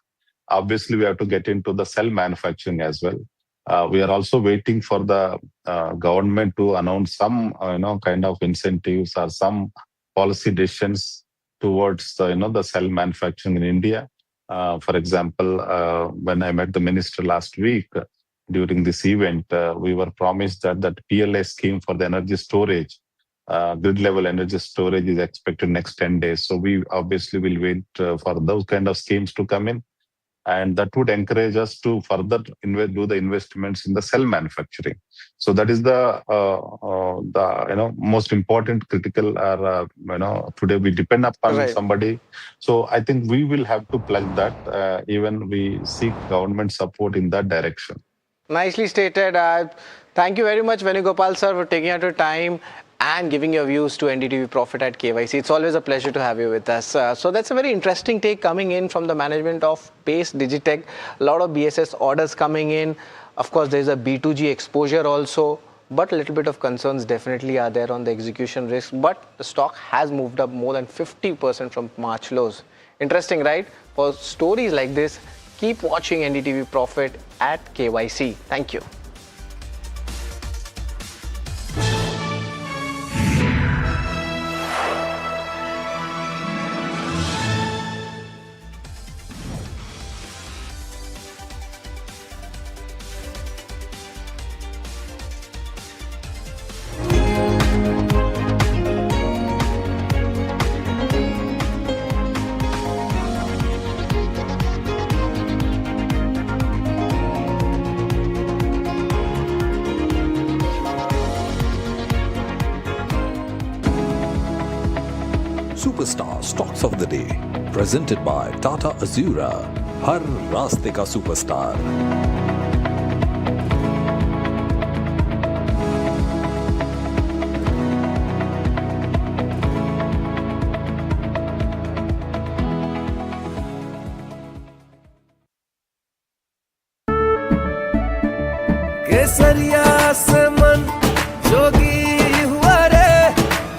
obviously we have to get into the cell manufacturing as well. We are also waiting for the government to announce some, kind of incentives or some policy decisions towards, the cell manufacturing in India. For example, when I met the minister last week during this event, we were promised that PLA scheme for the energy storage, grid level energy storage is expected next 10 days. So we obviously will wait for those kind of schemes to come in. And that would encourage us to further do the investments in the cell manufacturing. So that is the most important critical. Today we depend upon somebody. So I think we will have to plug that. Even we seek government support in that direction. Nicely stated. Thank you very much, Venugopal sir, for taking out your time and giving your views to NDTV Profit at KYC. It's always a pleasure to have you with us. So that's a very interesting take coming in from the management of Pace Digitech. A lot of BSS orders coming in. Of course, there's a B2G exposure also, but a little bit of concerns definitely are there on the execution risk. But the stock has moved up more than 50% from March lows. Interesting, right? For stories like this, keep watching NDTV Profit at KYC. Thank you. Superstar Stocks of the Day, presented by Tata Azura. हर रास्ते का superstar. केसरिया से मन जोगी हुआ रे,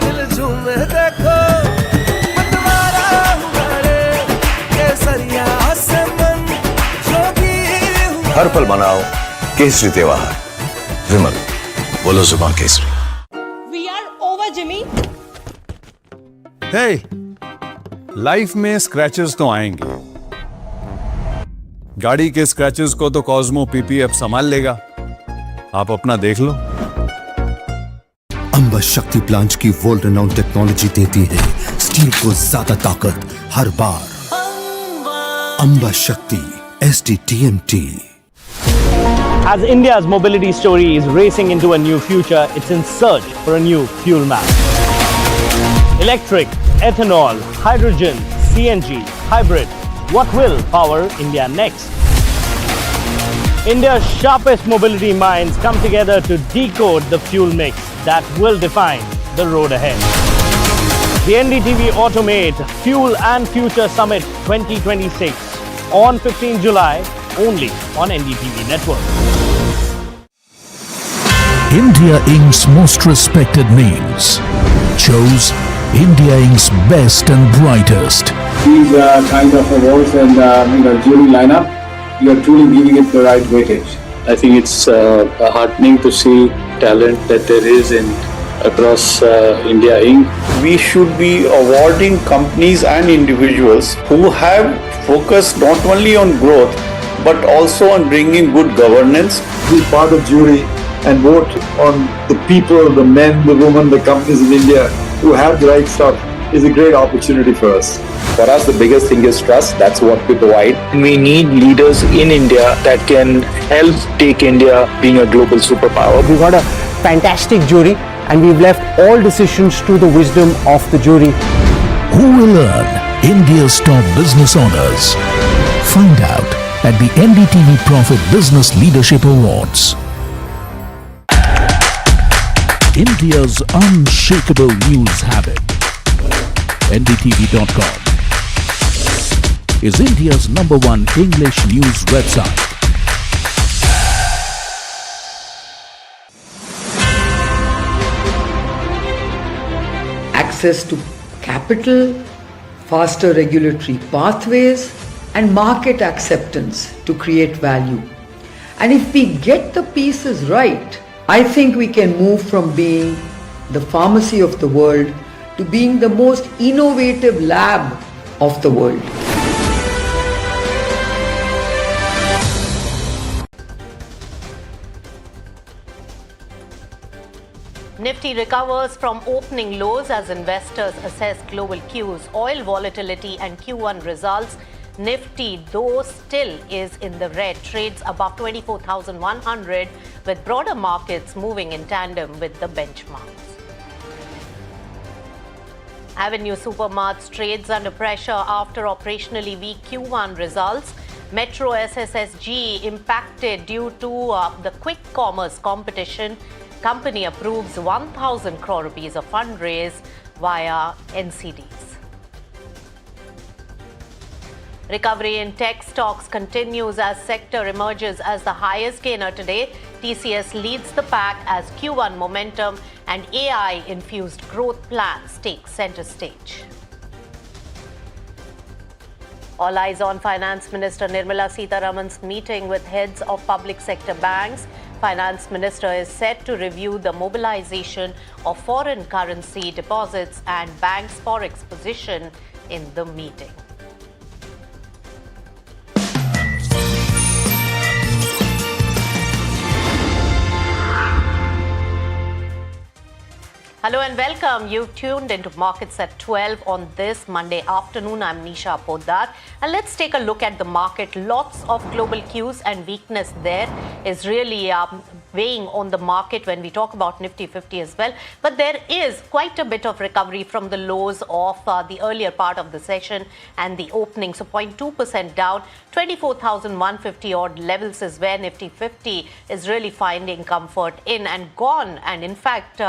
दिल झूमे देखो पतवारा हुआ रे, केसरिया से मन जोगी हुआ। हर पल मनाओ केसरी त्योहार. विमल, बोलो जुबान केसरी. We are over, Jimmy. Hey, life में स्क्रैचेस तो आएंगे. गाड़ी के स्क्रैचेस को तो कॉस्मो पीपीएफ संभाल लेगा. आप अपना देख लो. अंबा शक्ति प्लांट की वर्ल्ड रेनाउंड टेक्नोलॉजी देती है स्टील को ज्यादा ताकत हर बार. अंबा शक्ति SDTMT. As India's mobility story is racing into a new future, it's in search for a new fuel map. Electric, ethanol, hydrogen, CNG, hybrid. What will power India next? India's sharpest mobility minds come together to decode the fuel mix that will define the road ahead. The NDTV Automate Fuel and Future Summit 2026 on 15 July only on NDTV Network. India Inc.'s most respected names chose India Inc.'s best and brightest. These kind of awards and jury lineup, you are truly giving it the right weightage. I think it's heartening to see talent that there is across India Inc. We should be awarding companies and individuals who have focused not only on growth but also on bringing good governance. Be part of jury and vote on the people, the men, the women, the companies in India who have the right stuff is a great opportunity for us. For us, the biggest thing is trust. That's what we provide. We need leaders in India that can help take India being a global superpower. We got a fantastic jury and we've left all decisions to the wisdom of the jury. Who will earn India's top business honors? Find out at the NDTV Profit Business Leadership Awards. India's unshakable news habit. NDTV.com is India's #1 English news website. Access to capital, faster regulatory pathways, and market acceptance to create value. And if we get the pieces right, I think we can move from being the pharmacy of the world to being the most innovative lab of the world. Nifty recovers from opening lows as investors assess global cues, oil volatility and Q1 results. Nifty, though still is in the red, trades above 24,100 with broader markets moving in tandem with the benchmarks. Avenue Supermarts trades under pressure after operationally weak Q1 results. Metro SSSG impacted due to the quick commerce competition. Company approves 1,000 crore rupees of fundraise via NCDs. Recovery in tech stocks continues as sector emerges as the highest gainer today. TCS leads the pack as Q1 momentum and AI-infused growth plans take center stage. All eyes on Finance Minister Nirmala Sitharaman's meeting with heads of public sector banks. Finance Minister is set to review the mobilization of foreign currency deposits and banks' forex position in the meeting. Hello and welcome. You've tuned into Markets at 12 on this Monday afternoon. I'm Nisha Poddar. And let's take a look at the market. Lots of global cues and weakness there is really weighing on the market when we talk about Nifty 50 as well. But there is quite a bit of recovery from the lows of the earlier part of the session and the opening. So 0.2% down, 24,150 odd levels is where Nifty 50 is really finding comfort in and gone. And in fact,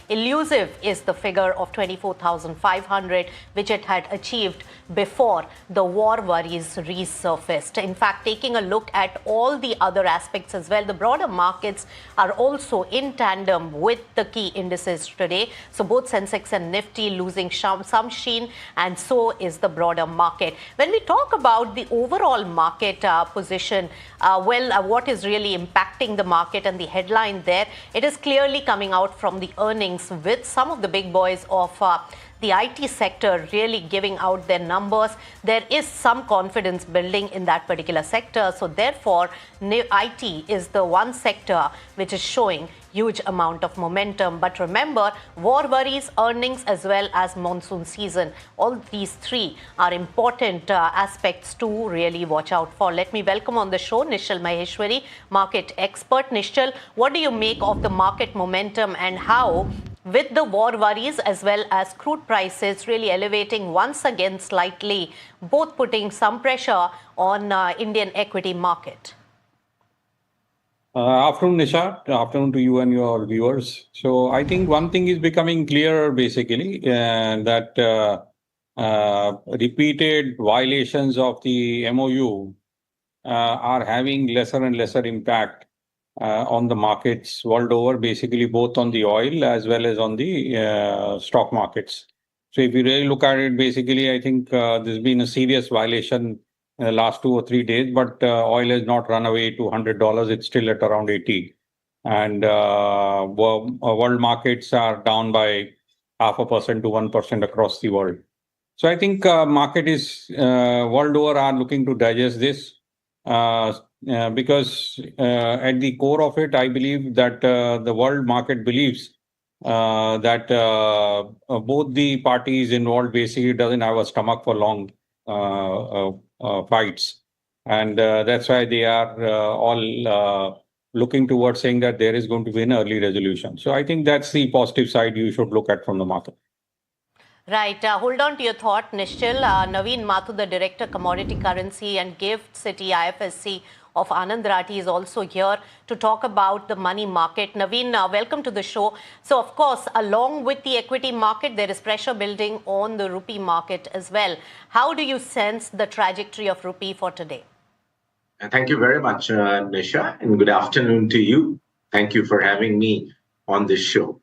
elusive is the figure of 24,500, which it had achieved before the war worries resurfaced. In fact, taking a look at all the other aspects as well, the broader markets are also in tandem with the key indices today. So both Sensex and Nifty losing some sheen, and so is the broader market. When we talk about the overall market position, what is really impacting the market and the headline there, it is clearly coming out from the earnings, with some of the big boys of the IT sector really giving out their numbers. There is some confidence building in that particular sector. So therefore, IT is the one sector which is showing huge amount of momentum. But remember, war worries, earnings, as well as monsoon season, all these three are important aspects to really watch out for. Let me welcome on the show Nishchal Maheshwari, market expert. Nishchal, what do you make of the market momentum, and how, with the war worries as well as crude prices really elevating once again slightly, both putting some pressure on Indian equity market? Afternoon, Nisha. Afternoon to you and your viewers. So I think one thing is becoming clearer, basically, that repeated violations of the MOU are having lesser and lesser impact on the markets world over, basically both on the oil as well as on the stock markets. So if you really look at it, basically, I think there's been a serious violation in the last 2 or 3 days, but oil has not run away to $100. It's still at around 80. And world markets are down by 0.5% to 1% across the world. So I think market is world over are looking to digest this. Because at the core of it, I believe that the world market believes that both the parties involved basically doesn't have a stomach for long fights. And that's why they are all looking towards saying that there is going to be an early resolution. So I think that's the positive side you should look at from the market. Right. Hold on to your thought, Nishchal. Naveen Mathur, the Director, Commodity Currency and Gift City IFSC of Anand Rathi, is also here to talk about the money market. Naveen, welcome to the show. So, of course, along with the equity market, there is pressure building on the rupee market as well. How do you sense the trajectory of rupee for today? Thank you very much, Nisha, and good afternoon to you. Thank you for having me on this show.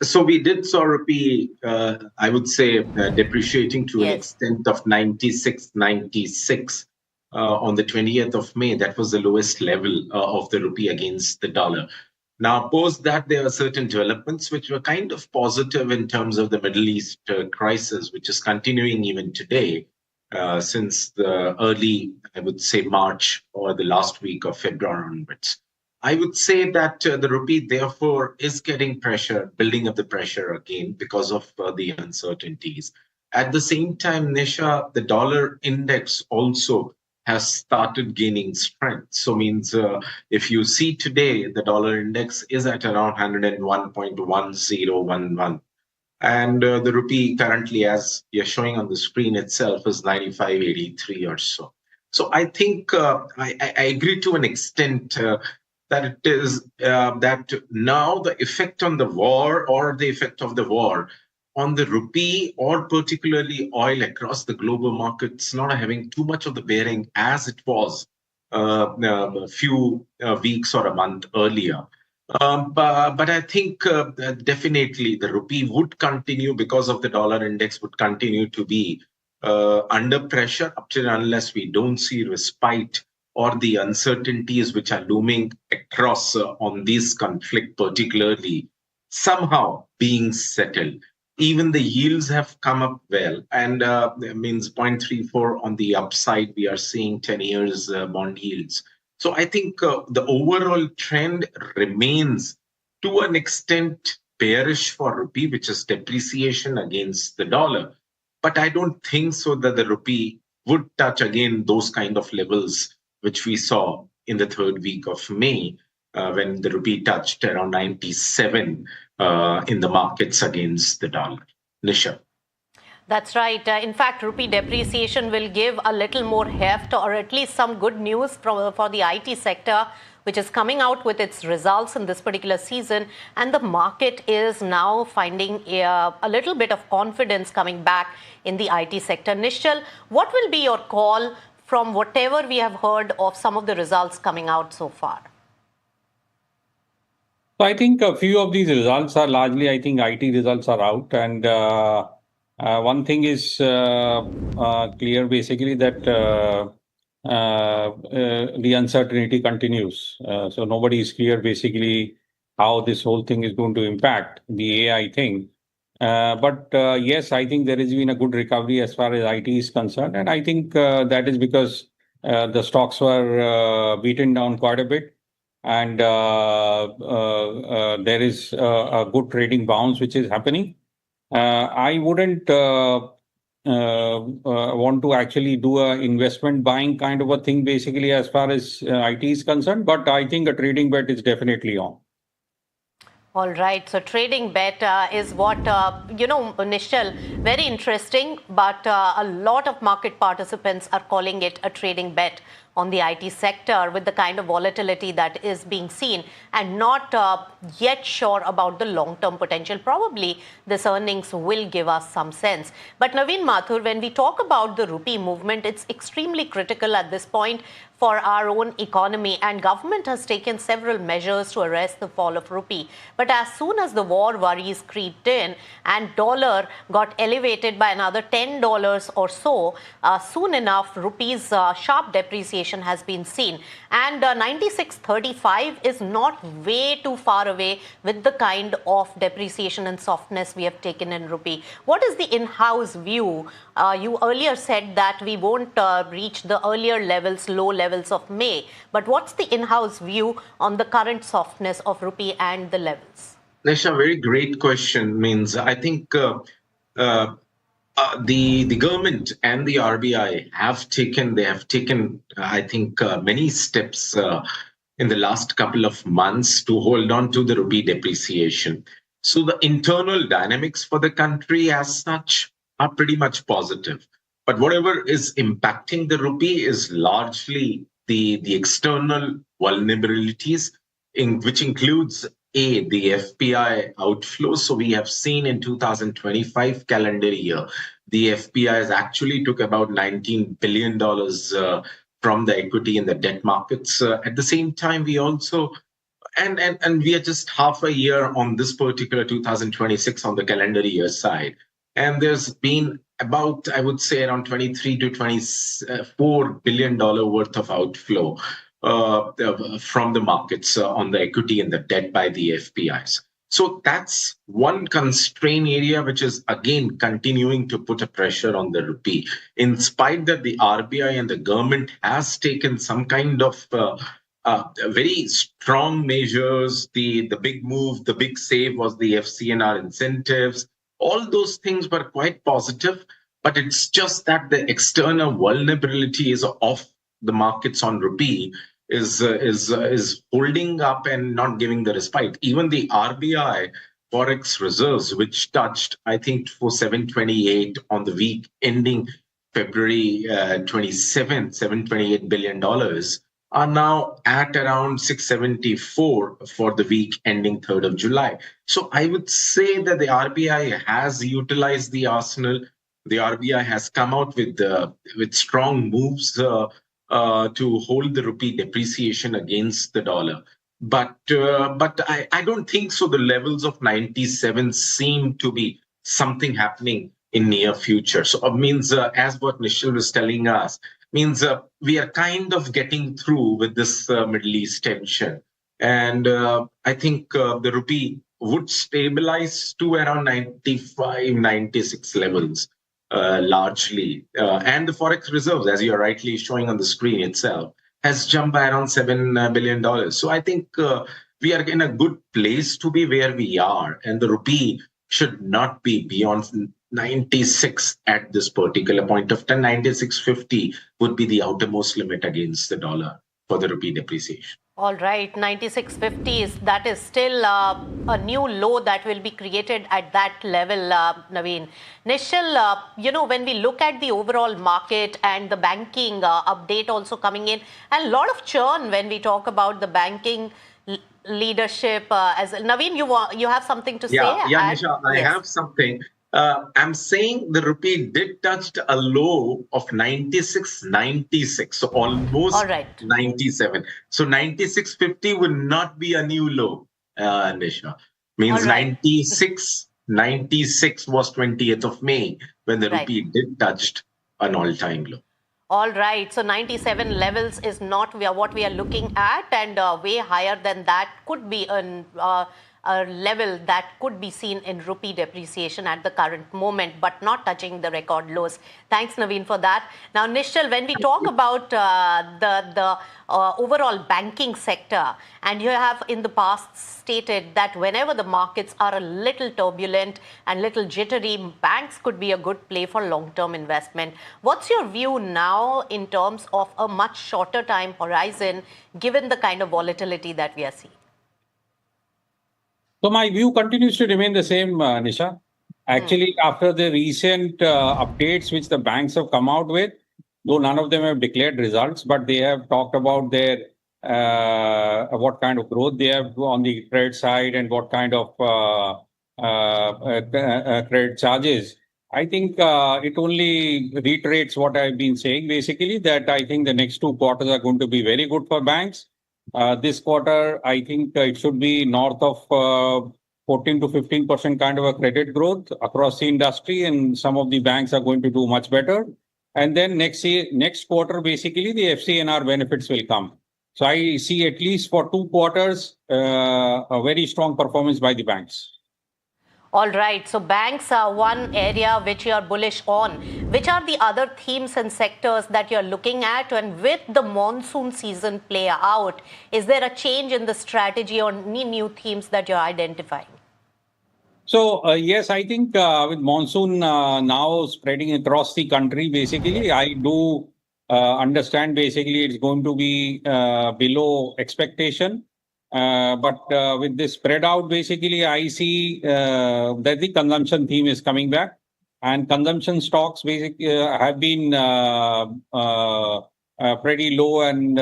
So we did saw rupee, I would say, depreciating to an extent of 96.96 on the 20th of May. That was the lowest level of the rupee against the dollar. Now, post that, there are certain developments which were kind of positive in terms of the Middle East crisis, which is continuing even today, since the early, I would say, March or the last week of February onwards. I would say that the rupee, therefore, is getting pressure, building up the pressure again because of the uncertainties. At the same time, Nisha, the dollar index also has started gaining strength. So means if you see today, the dollar index is at around 101.1011. And the rupee currently, as you're showing on the screen itself, is 95.83 or so. So I think I agree to an extent that it is that now the effect on the war or the effect of the war on the rupee or particularly oil across the global markets not having too much of the bearing as it was a few weeks or a month earlier. But I think definitely the rupee would continue, because of the dollar index, would continue to be under pressure up till unless we don't see respite or the uncertainties which are looming across on this conflict, particularly somehow being settled. Even the yields have come up well, and it means 0.34 on the upside. We are seeing 10 years bond yields. So I think the overall trend remains to an extent bearish for rupee, which is depreciation against the dollar. But I don't think so that the rupee would touch again those kind of levels which we saw in the third week of May. when the rupee touched around 97 in the markets against the dollar. Nisha. That's right. In fact, rupee depreciation will give a little more heft, or at least some good news for the IT sector, which is coming out with its results in this particular season. And the market is now finding a little bit of confidence coming back in the IT sector. Nishchal, what will be your call from whatever we have heard of some of the results coming out so far? So I think a few of these results are largely, I think IT results are out. And one thing is clear, basically, that the uncertainty continues. So nobody is clear, basically, how this whole thing is going to impact the AI thing. But yes, I think there has been a good recovery as far as IT is concerned. And I think that is because the stocks were beaten down quite a bit. And there is a good trading bounce which is happening. I wouldn't want to actually do a investment buying kind of a thing, basically, as far as IT is concerned. But I think a trading bet is definitely on. All right. So trading bet is what, Nishchal, very interesting. But a lot of market participants are calling it a trading bet on the IT sector with the kind of volatility that is being seen, and not yet sure about the long-term potential. Probably this earnings will give us some sense. But Naveen Mathur, when we talk about the rupee movement, it's extremely critical at this point for our own economy, and government has taken several measures to arrest the fall of rupee. But as soon as the war worries creeped in and dollar got elevated by another $10 or so, soon enough rupee's sharp depreciation has been seen. And 96.35 is not way too far away with the kind of depreciation and softness we have taken in rupee. What is the in-house view? You earlier said that we won't reach the earlier levels, low levels of May. But what's the in-house view on the current softness of rupee and the levels? Nisha, very great question. Means I think the government and the RBI have taken, I think, many steps in the last couple of months to hold on to the rupee depreciation. So the internal dynamics for the country as such are pretty much positive. But whatever is impacting the rupee is largely the external vulnerabilities, which includes the FPI outflow. So we have seen in 2025 calendar year, the FPIs actually took about $19 billion from the equity and the debt markets. At the same time, we also, and we are just half a year on this particular 2026 on the calendar year side. And there's been about, I would say, around $23 to $24 billion worth of outflow from the markets on the equity and the debt by the FPIs. So that's one constraint area which is again continuing to put a pressure on the rupee. In spite that the RBI and the government has taken some kind of very strong measures, the big move, the big save was the FCNR incentives. All those things were quite positive, but it's just that the external vulnerability is of the markets on rupee is holding up and not giving the respite. Even the RBI forex reserves, which touched, I think, for 728 on the week ending February 27th, $728 billion, are now at around 674 for the week ending 3rd of July. So I would say that the RBI has utilized the arsenal. The RBI has come out with strong moves to hold the rupee depreciation against the dollar. But I don't think so. The levels of 97 seem to be something happening in near future. So it means, as what Nishchal was telling us, means we are kind of getting through with this Middle East tension. And I think the rupee would stabilize to around 95, 96 levels. Largely. And the forex reserves, as you are rightly showing on the screen itself, has jumped by around $7 billion. So I think we are in a good place to be where we are. And the rupee should not be beyond 96 at this particular point of time. 96.50 would be the outermost limit against the dollar for the rupee depreciation. All right, 96.50 that is still a new low that will be created at that level, Naveen. Nishal, when we look at the overall market and the banking update also coming in, and a lot of churn when we talk about the banking leadership. As Naveen, you have something to say? Yeah, Nisha, I have something. I'm saying the rupee did touch a low of 96.96, so almost 97. So 96.50 would not be a new low, Nisha. Means 96 was 20th of May when the rupee did touched an all-time low. All right, so 97 levels is not what we are looking at, and way higher than that could be a level that could be seen in rupee depreciation at the current moment, but not touching the record lows. Thanks, Naveen, for that. Now, Nishal, when we talk about the overall banking sector, and you have in the past stated that whenever the markets are a little turbulent and little jittery, banks could be a good play for long-term investment. What's your view now in terms of a much shorter time horizon, given the kind of volatility that we are seeing? So my view continues to remain the same, Nisha. Actually, after the recent updates which the banks have come out with, though none of them have declared results, but they have talked about their what kind of growth they have on the credit side and what kind of credit charges. I think it only reiterates what I've been saying, basically, that I think the next 2 quarters are going to be very good for banks. This quarter, I think it should be north of 14 to 15% kind of a credit growth across the industry, and some of the banks are going to do much better. And then next quarter, basically, the FCNR benefits will come. So I see at least for 2 quarters a very strong performance by the banks. All right, so banks are one area which you are bullish on. Which are the other themes and sectors that you're looking at? And with the monsoon season play out, is there a change in the strategy or any new themes that you're identifying? So, yes, I think with monsoon now spreading across the country, basically, I do understand basically it's going to be below expectation. But with this spread out, basically, I see that the consumption theme is coming back, and consumption stocks basically have been pretty low and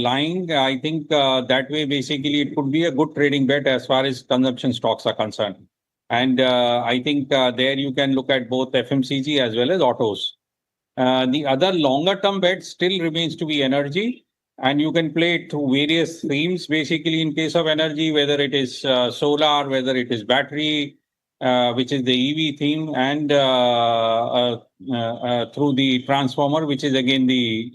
lying. I think that way, basically, it could be a good trading bet as far as consumption stocks are concerned. And I think there you can look at both FMCG as well as autos. The other longer term bet still remains to be energy. And you can play it through various themes, basically, in case of energy, whether it is solar, whether it is battery, which is the EV theme, and through the transformer, which is again the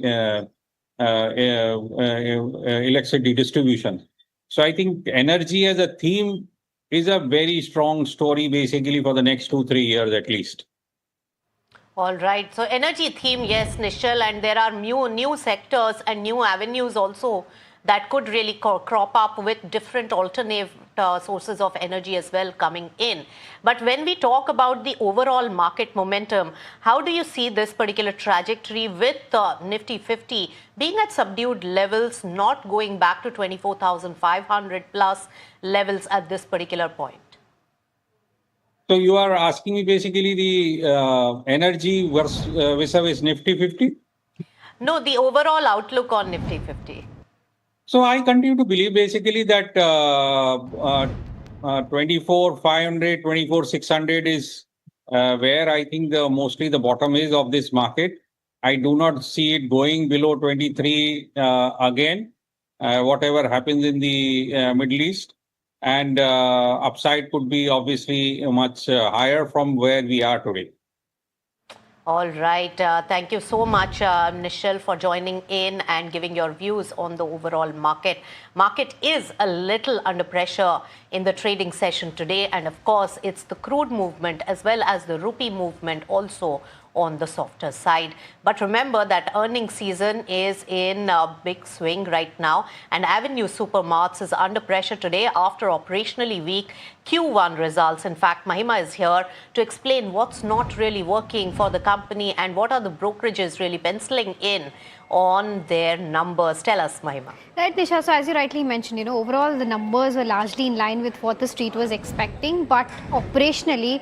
electricity distribution. So I think energy as a theme is a very strong story, basically, for the next 2-3 years at least. All right. So energy theme, yes, Nishal, and there are new sectors and new avenues also that could really crop up with different alternate sources of energy as well coming in. But when we talk about the overall market momentum, how do you see this particular trajectory with Nifty 50 being at subdued levels, not going back to 24,500 plus levels at this particular point? So you are asking me basically the energy vis-a-vis Nifty 50? No, the overall outlook on Nifty 50. So I continue to believe basically that 24,500, 24,600 is where I think mostly the bottom is of this market. I do not see it going below 23 again, whatever happens in the Middle East. And upside could be obviously much higher from where we are today. All right. Thank you so much, Nishal, for joining in and giving your views on the overall market. Market is a little under pressure in the trading session today. And of course, it's the crude movement as well as the rupee movement also on the softer side. But remember that earnings season is in a big swing right now, and Avenue Supermarts is under pressure today after operationally week Q1 results. In fact, Mahima is here to explain what's not really working for the company and what are the brokerages really penciling in on their numbers. Tell us, Mahima. Right, Nisha. So as you rightly mentioned, overall the numbers were largely in line with what the street was expecting, but operationally,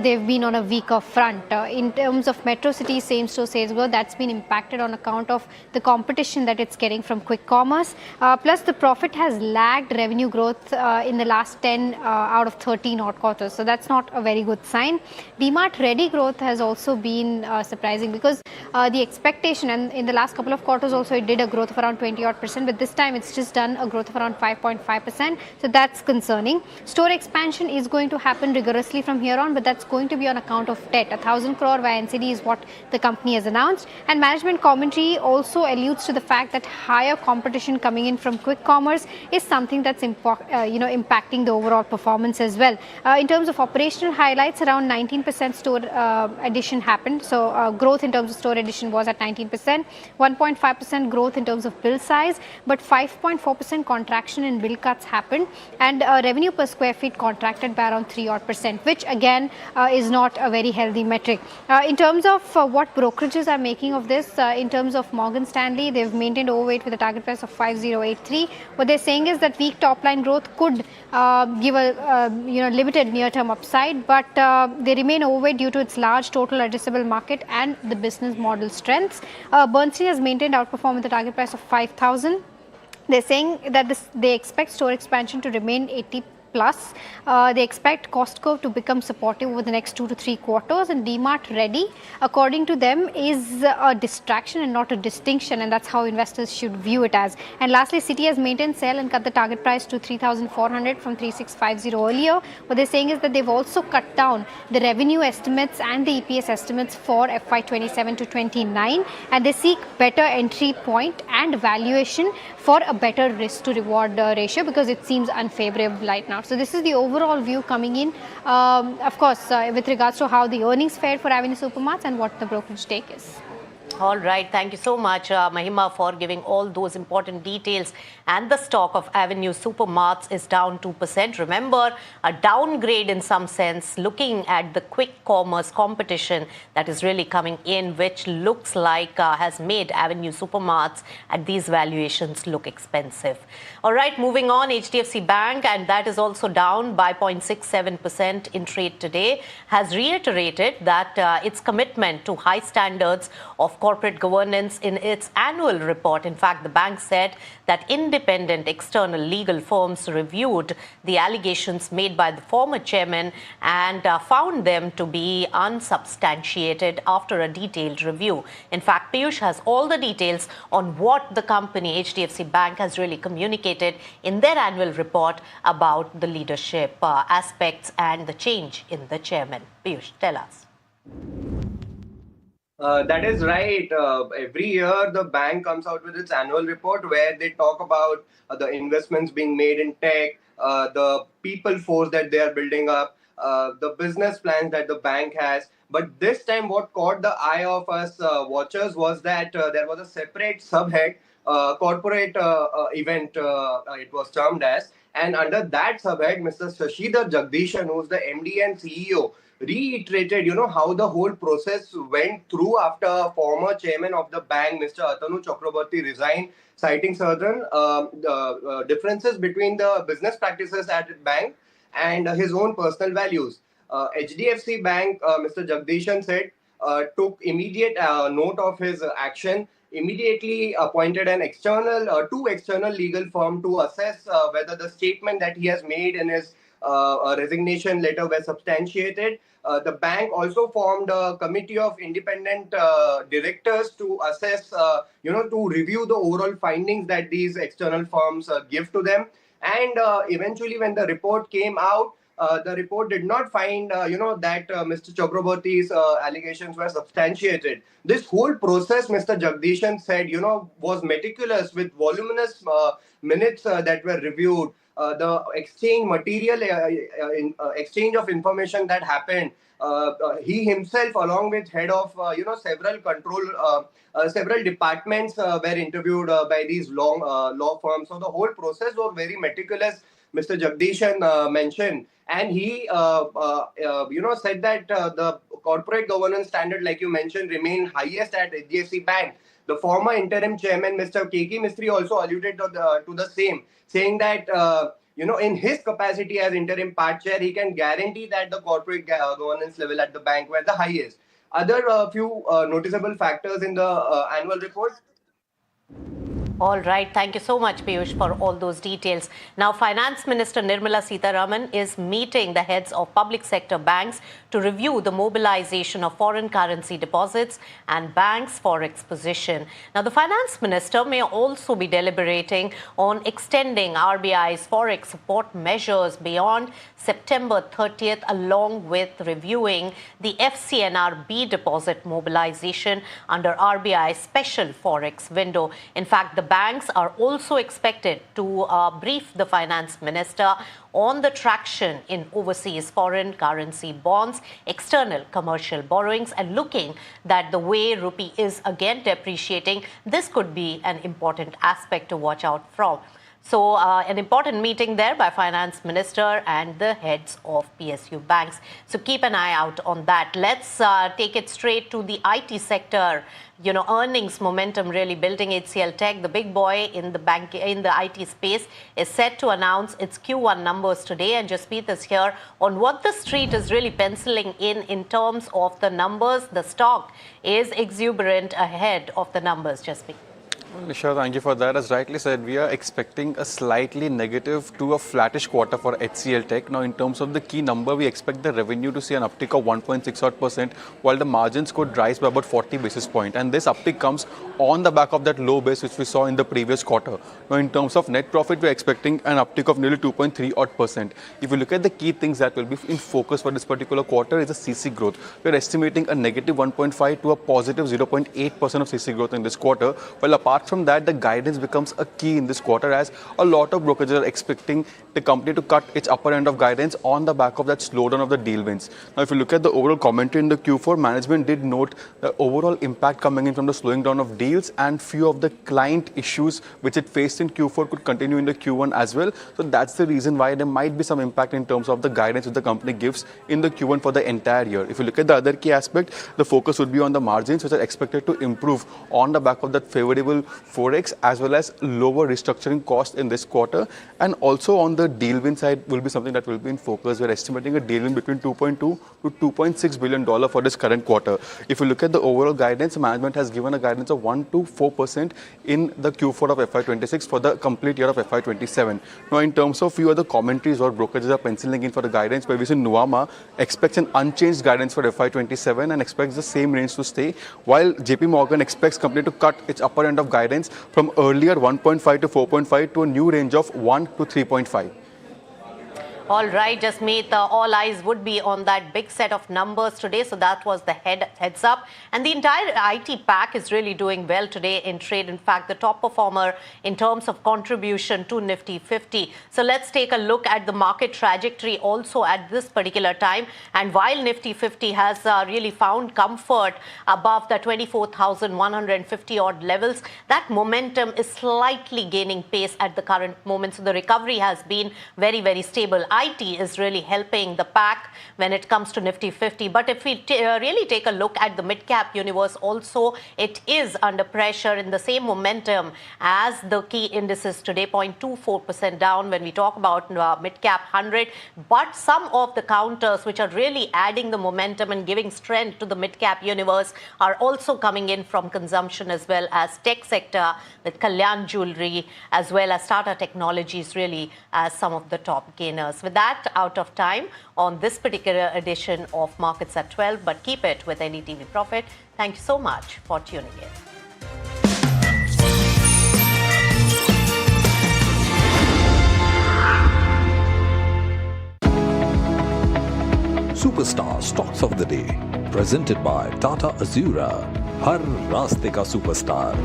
they've been on a weaker front. In terms of Metro City same-store sales growth, that's been impacted on account of the competition that it's getting from quick commerce. Plus, the profit has lagged revenue growth in the last 10 out of 13 odd quarters. So that's not a very good sign. DMart Ready growth has also been surprising because the expectation, and in the last couple of quarters also it did a growth of around 20 odd percent, but this time it's just done a growth of around 5.5%. So that's concerning. Store expansion is going to happen rigorously from here on, but that's going to be on account of debt. 1,000 crore via NCD is what the company has announced. And management commentary also alludes to the fact that higher competition coming in from quick commerce is something that's impacting the overall performance as well. In terms of operational highlights, around 19% store addition happened. So growth in terms of store addition was at 19%, 1.5% growth in terms of bill size, but 5.4% contraction in bill cuts happened, and revenue per square feet contracted by around 3 odd percent, which again is not a very healthy metric. In terms of what brokerages are making of this, in terms of Morgan Stanley, they've maintained overweight with a target price of 5083. What they're saying is that weak top line growth could give a limited near-term upside, but they remain overweight due to its large total addressable market and the business model strengths. Bernstein has maintained outperform with a target price of 5,000. They're saying that they expect store expansion to remain 80 plus. They expect cost curve to become supportive over the next 2 to 3 quarters, and DMart Ready, according to them, is a distraction and not a distinction, and that's how investors should view it as. And lastly, Citi has maintained sell and cut the target price to 3,400 from 3,650 earlier. What they're saying is that they've also cut down the revenue estimates and the EPS estimates for FY27 to 29, and they seek better entry point and valuation for a better risk to reward ratio because it seems unfavorable right now. So this is the overall view coming in, of course, with regards to how the earnings fared for Avenue Supermarts and what the brokerage take is. All right. Thank you so much, Mahima, for giving all those important details. And the stock of Avenue Supermarts is down 2%. Remember, a downgrade in some sense, looking at the quick commerce competition that is really coming in, which looks like has made Avenue Supermarts at these valuations look expensive. All right. Moving on, HDFC Bank, and that is also down by 0.67% in trade today, has reiterated that its commitment to high standards of corporate governance in its annual report. In fact, the bank said that independent external legal firms reviewed the allegations made by the former chairman and found them to be unsubstantiated after a detailed review. In fact, Piyush has all the details on what the company, HDFC Bank, has really communicated in their annual report about the leadership aspects and the change in the chairman. Piyush, tell us. That is right. Every year, the bank comes out with its annual report where they talk about the investments being made in tech, the people force that they are building up, the business plans that the bank has. But this time, what caught the eye of us watchers was that there was a separate subhead, corporate event, it was termed as. And under that subhead, Mr. Shashidhar Jagdishan, who's the MD and CEO, reiterated, how the whole process went through after former chairman of the bank, Mr. Atanu Chakraborty, resigned, citing certain differences between the business practices at the bank and his own personal values. HDFC Bank, Mr. Jagdishan said, took immediate note of his action, immediately appointed two external legal firm to assess whether the statement that he has made in his resignation letter were substantiated. The bank also formed a committee of independent directors to assess, to review the overall findings that these external firms give to them. And eventually, when the report came out, the report did not find, that Mr. Chakraborty's allegations were substantiated. This whole process, Mr. Jagdishan said, was meticulous with voluminous minutes that were reviewed. The exchange of information that happened. He himself, along with head of several departments, were interviewed by these law firms. So the whole process was very meticulous. Mr. Jagdishan mentioned, and he said that the corporate governance standard, like you mentioned, remain highest at HDFC Bank. The former interim chairman, Mr. K.K. Mistry, also alluded to the same, saying that in his capacity as interim part chair, he can guarantee that the corporate governance level at the bank were the highest. Other few noticeable factors in the annual report. All right. Thank you so much, Piyush, for all those details. Now, Finance Minister Nirmala Sitharaman is meeting the heads of public sector banks to review the mobilization of foreign currency deposits and banks' forex position. Now, the Finance Minister may also be deliberating on extending RBI's forex support measures beyond September 30th, along with reviewing the FCNR-B deposit mobilization under RBI's special forex window. In fact, the banks are also expected to brief the finance minister on the traction in overseas foreign currency bonds, external commercial borrowings, and looking that the way rupee is again depreciating, this could be an important aspect to watch out from. So an important meeting there by Finance Minister and the heads of PSU banks. So keep an eye out on that. Let's take it straight to the IT sector. Earnings momentum really building. HCL Tech, the big boy in the IT space, is set to announce its Q1 numbers today. And Jasmeet is here on what the street is really penciling in terms of the numbers. The stock is exuberant ahead of the numbers, Jasmeet. Well, Nisha, thank you for that. As rightly said, we are expecting a slightly negative to a flattish quarter for HCL Tech. Now, in terms of the key number, we expect the revenue to see an uptick of 1.6%, while the margins could rise by about 40 basis points. And this uptick comes on the back of that low base which we saw in the previous quarter. Now, in terms of net profit, we're expecting an uptick of nearly 2.3%. If you look at the key things that will be in focus for this particular quarter is the CC growth. We're estimating a negative 1.5 to a positive 0.8% of CC growth in this quarter, while apart from that, the guidance becomes a key in this quarter as a lot of brokerages are expecting the company to cut its upper end of guidance on the back of that slowdown of the deal wins. Now, if you look at the overall commentary in the Q4, management did note the overall impact coming in from the slowing down of deals, and few of the client issues which it faced in Q4 could continue in the Q1 as well. So that's the reason why there might be some impact in terms of the guidance which the company gives in the Q1 for the entire year. If you look at the other key aspect, the focus would be on the margins, which are expected to improve on the back of that favorable forex as well as lower restructuring cost in this quarter. And also on the deal win side will be something that will be in focus. We're estimating a deal win between $2.2 to $2.6 billion for this current quarter. If you look at the overall guidance, management has given a guidance of 1 to 4% in the Q4 of FY26 for the complete year of FY27. Now, in terms of few other commentaries or brokerages are penciling in for the guidance, where we see Nuvama expects an unchanged guidance for FY27 and expects the same range to stay, while JP Morgan expects company to cut its upper end of guidance from earlier 1.5 to 4.5 to a new range of 1 to 3.5. All right, Jasmeet, all eyes would be on that big set of numbers today. So that was the heads up. And the entire IT pack is really doing well today in trade. In fact, the top performer in terms of contribution to Nifty 50. So let's take a look at the market trajectory also at this particular time. And while Nifty 50 has really found comfort above the 24,150 odd levels, that momentum is slightly gaining pace at the current moment. So the recovery has been very, very stable. IT is really helping the pack when it comes to Nifty 50. But if we really take a look at the mid-cap universe also, it is under pressure in the same momentum as the key indices today, 0.24% down when we talk about mid-cap 100. But some of the counters which are really adding the momentum and giving strength to the mid-cap universe are also coming in from consumption as well as tech sector with Kalyan Jewelry as well as Tata Technologies really as some of the top gainers. With that, out of time on this particular edition of Markets at 12, but keep it with NDTV Profit. Thank you so much for tuning in. Superstar Stocks of the Day, presented by Tata Azura. Har Raste Ka Superstar.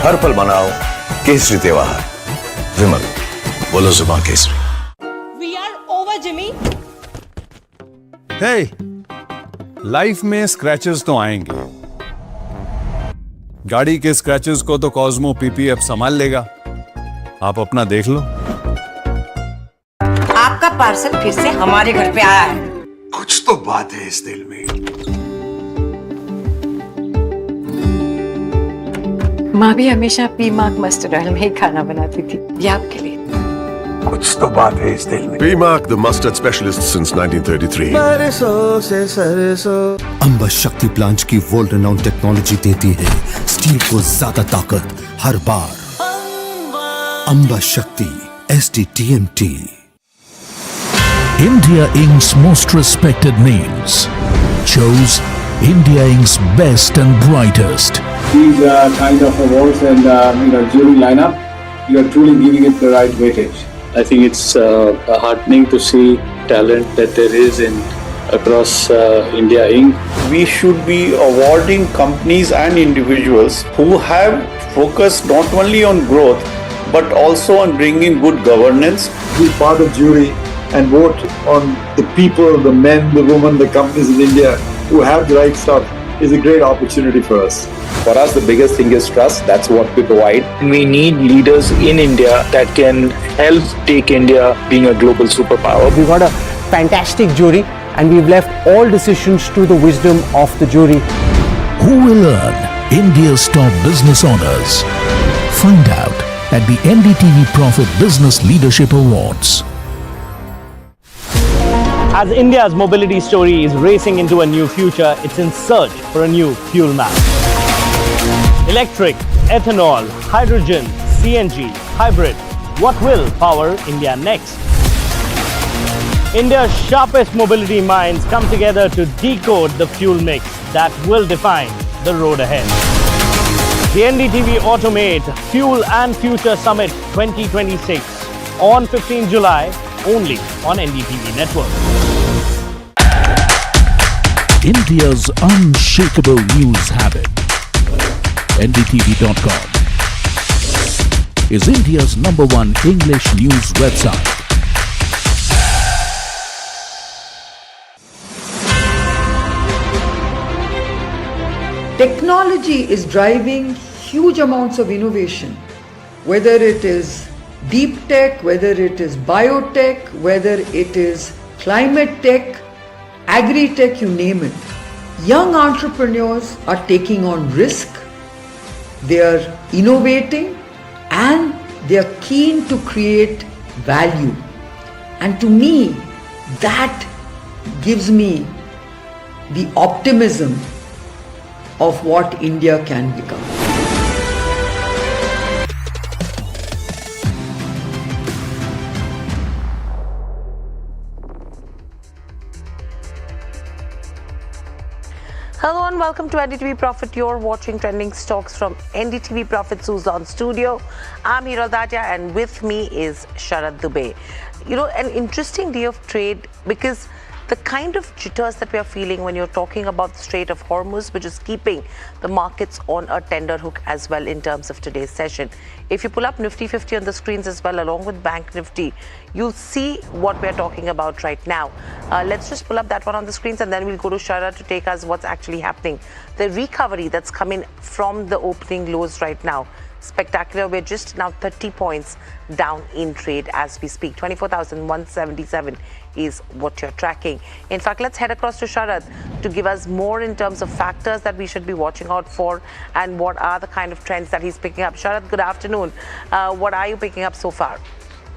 हर पल मनाओ केसरी त्योहार। विमल, बोलो जुबान केसरी। We are over, Jimmy. Hey, life में scratches तो आएंगे। गाड़ी के स्क्रैचेस को तो कॉस्मो पीपीएफ संभाल लेगा। आप अपना देख लो। आपका पार्सल फिर से हमारे घर पे आया है। कुछ तो बात है इस दिल में। माँ भी हमेशा पी-मार्क मस्टर्ड ऑयल में ही खाना बनाती थी। ये आपके लिए। कुछ तो बात है इस दिल में। P-Mark, the mustard specialist since 1933. Amba शक्ति प्लांट की वर्ल्ड रेनाउंड टेक्नोलॉजी देती है स्टील को ज्यादा ताकत हर बार। अंबा शक्ति SDTMT। India Inc.'s most respected names chose India Inc.'s best and brightest. These kind of awards and jury lineup, you are truly giving it the right weightage. I think it's heartening to see talent that there is in across India Inc. We should be awarding companies and individuals who have focused not only on growth but also on bringing good governance. Be part of jury and vote on the people, the men, the women, the companies in India who have the right stuff is a great opportunity for us. For us, the biggest thing is trust. That's what we provide. And we need leaders in India that can help take India being a global superpower. We've got a fantastic jury and we've left all decisions to the wisdom of the jury. Who will earn India's top business honors? Find out at the NDTV Profit Business Leadership Awards. As India's mobility story is racing into a new future, it's in search for a new fuel map. Electric, ethanol, hydrogen, CNG, hybrid. What will power India next? India's sharpest mobility minds come together to decode the fuel mix that will define the road ahead. The NDTV Automate Fuel and Future Summit 2026 on 15 July only on NDTV Network. India's unshakable news habit. NDTV.com is India's #1 English news website. Technology is driving huge amounts of innovation, whether it is deep tech, whether it is biotech, whether it is climate tech, agri-tech, you name it. Young entrepreneurs are taking on risk, they are innovating and they are keen to create value. And to me, that gives me the optimism of what India can become. Hello and welcome to NDTV Profit. You're watching trending stocks from NDTV Profit Suzlon Studio. I'm Hiral Datia and with me is Sharad Dubey. You know, an interesting day of trade because the kind of jitters that we are feeling when you're talking about the Strait of Hormuz, which is keeping the markets on a tender hook as well in terms of today's session. If you pull up Nifty 50 on the screens as well, along with Bank Nifty, you'll see what we're talking about right now. Let's just pull up that one on the screens and then we'll go to Shara to take us what's actually happening. The recovery that's coming from the opening lows right now. Spectacular. We're just now 30 points down in trade as we speak. 24,177 is what you're tracking. In fact, let's head across to Sharad to give us more in terms of factors that we should be watching out for and what are the kind of trends that he's picking up. Sharad, good afternoon. What are you picking up so far?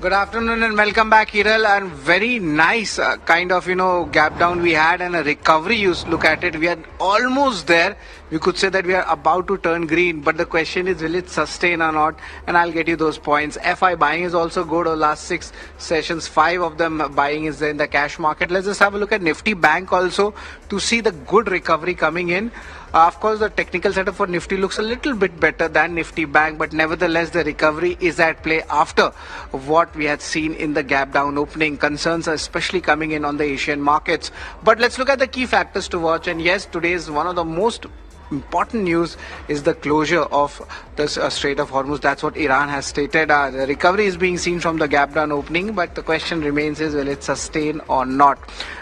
Good afternoon and welcome back, Hiral. And very nice kind of, gap down we had and a recovery. You look at it, we are almost there. We could say that we are about to turn green, but the question is, will it sustain or not? And I'll get you those points. FI buying is also good. Over last 6 sessions, 5 of them buying is there in the cash market. Let's just have a look at Nifty Bank also to see the good recovery coming in. Of course, the technical setup for Nifty looks a little bit better than Nifty Bank, but nevertheless, the recovery is at play after what we had seen in the gap down opening. Concerns are especially coming in on the Asian markets. But let's look at the key factors to watch. And yes, today is one of the most important news is the closure of the Strait of Hormuz. That's what Iran has stated. The recovery is being seen from the gap down opening, but the question remains is will it sustain or not.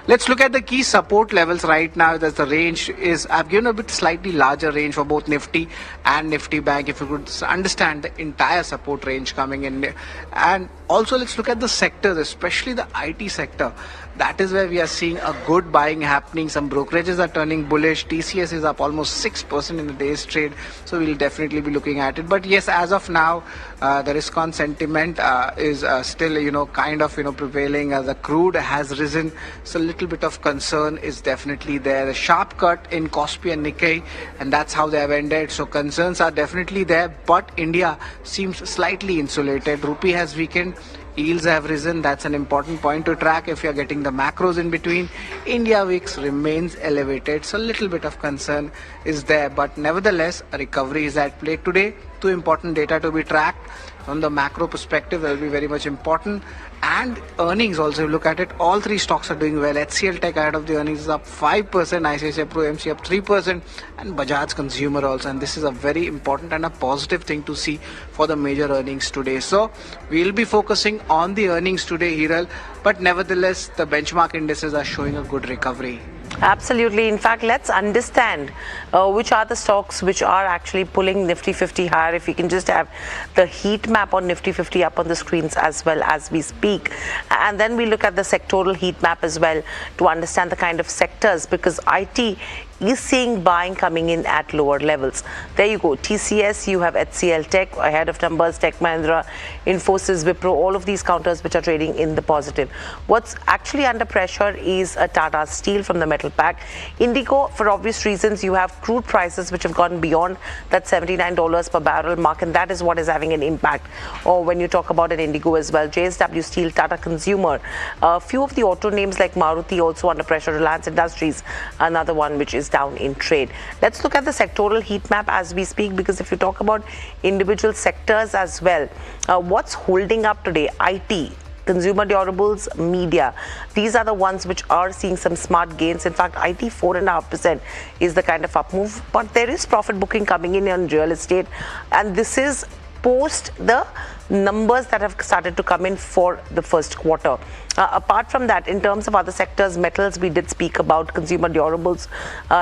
Let's look at the key support levels right now. That's the range is, I've given a bit slightly larger range for both Nifty and Nifty Bank, if you could understand the entire support range coming in. And also let's look at the sectors, especially the IT sector. That is where we are seeing a good buying happening. Some brokerages are turning bullish. TCS is up almost 6% in the day's trade. So we'll definitely be looking at it. But yes, as of now, the risk-on sentiment is still, kind of, prevailing. The crude has risen. So a little bit of concern is definitely there. A sharp cut in Kospi and Nikkei, and that's how they have ended. So concerns are definitely there. But India seems slightly insulated. Rupee has weakened. Yields have risen. That's an important point to track if you're getting the macros in between. India VIX remains elevated, so a little bit of concern is there, but nevertheless a recovery is at play today. Two important data to be tracked from the macro perspective that will be very much important, and earnings also. If you look at it, all three stocks are doing well. HCL Tech ahead of the earnings is up 5%, ICICI Pro MC up 3%, and Bajaj Consumer also, and this is a very important and a positive thing to see for the major earnings today. So we'll be focusing on the earnings today, Hiral, but nevertheless the benchmark indices are showing a good recovery. Absolutely. In fact, let's understand which are the stocks which are actually pulling Nifty 50 higher. If you can just have the heat map on Nifty 50 up on the screens as well as we speak. And then we look at the sectoral heat map as well to understand the kind of sectors, because IT is seeing buying coming in at lower levels. There you go. TCS, you have HCL Tech ahead of numbers, Tech Mahindra, Infosys, Wipro, all of these counters which are trading in the positive. What's actually under pressure is a Tata Steel from the metal pack. Indigo, for obvious reasons, you have crude prices which have gone beyond that $79 per barrel mark, and that is what is having an impact. Or when you talk about an Indigo as well, JSW Steel, Tata Consumer, a few of the auto names like Maruti also under pressure. Reliance Industries, another one which is down in trade. Let's look at the sectoral heat map as we speak, because if you talk about individual sectors as well, what's holding up today? IT, consumer durables, media. These are the ones which are seeing some smart gains. In fact, IT 4.5% is the kind of up move, but there is profit booking coming in on real estate, and this is post the numbers that have started to come in for the first quarter. Apart from that, in terms of other sectors, metals we did speak about, consumer durables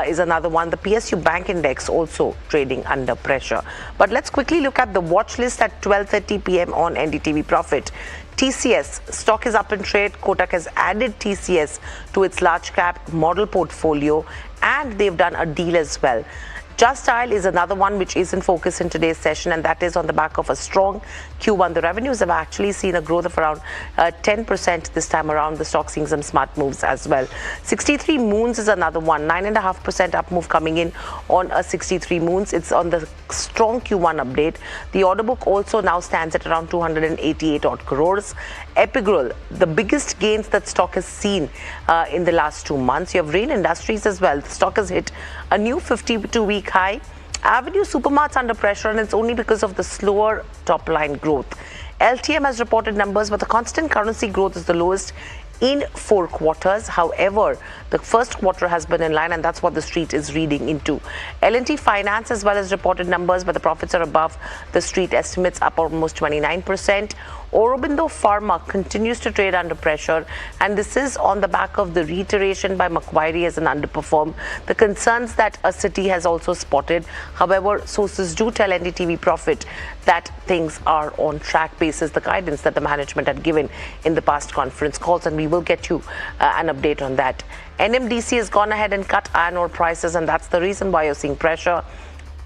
is another one. The PSU Bank Index also trading under pressure. But let's quickly look at the watch list at 12:30 p.m. on NDTV Profit. TCS stock is up in trade. Kotak has added TCS to its large cap model portfolio, and they've done a deal as well. Just Dial is another one which is in focus in today's session, and that is on the back of a strong Q1. The revenues have actually seen a growth of around 10% this time around. The stock seeing some smart moves as well. 63 Moons is another one, 9.5% up move coming in on a 63 Moons. It's on the strong Q1 update. The order book also now stands at around 288 odd crores. Epigrel, the biggest gains that stock has seen in the last 2 months. You have Rain Industries as well. The stock has hit a new 52-week high. Avenue Supermart's under pressure, and it's only because of the slower top line growth. LTM has reported numbers, but the constant currency growth is the lowest in 4 quarters. However, the first quarter has been in line, and that's what the street is reading into. L&T Finance as well as reported numbers, but the profits are above the street estimates, up almost 29%. Aurobindo Pharma continues to trade under pressure, and this is on the back of the reiteration by Macquarie as an underperform. The concerns that a city has also spotted. However, sources do tell NDTV Profit that things are on track basis the guidance that the management had given in the past conference calls, and we will get you an update on that. NMDC has gone ahead and cut iron ore prices, and that's the reason why you're seeing pressure.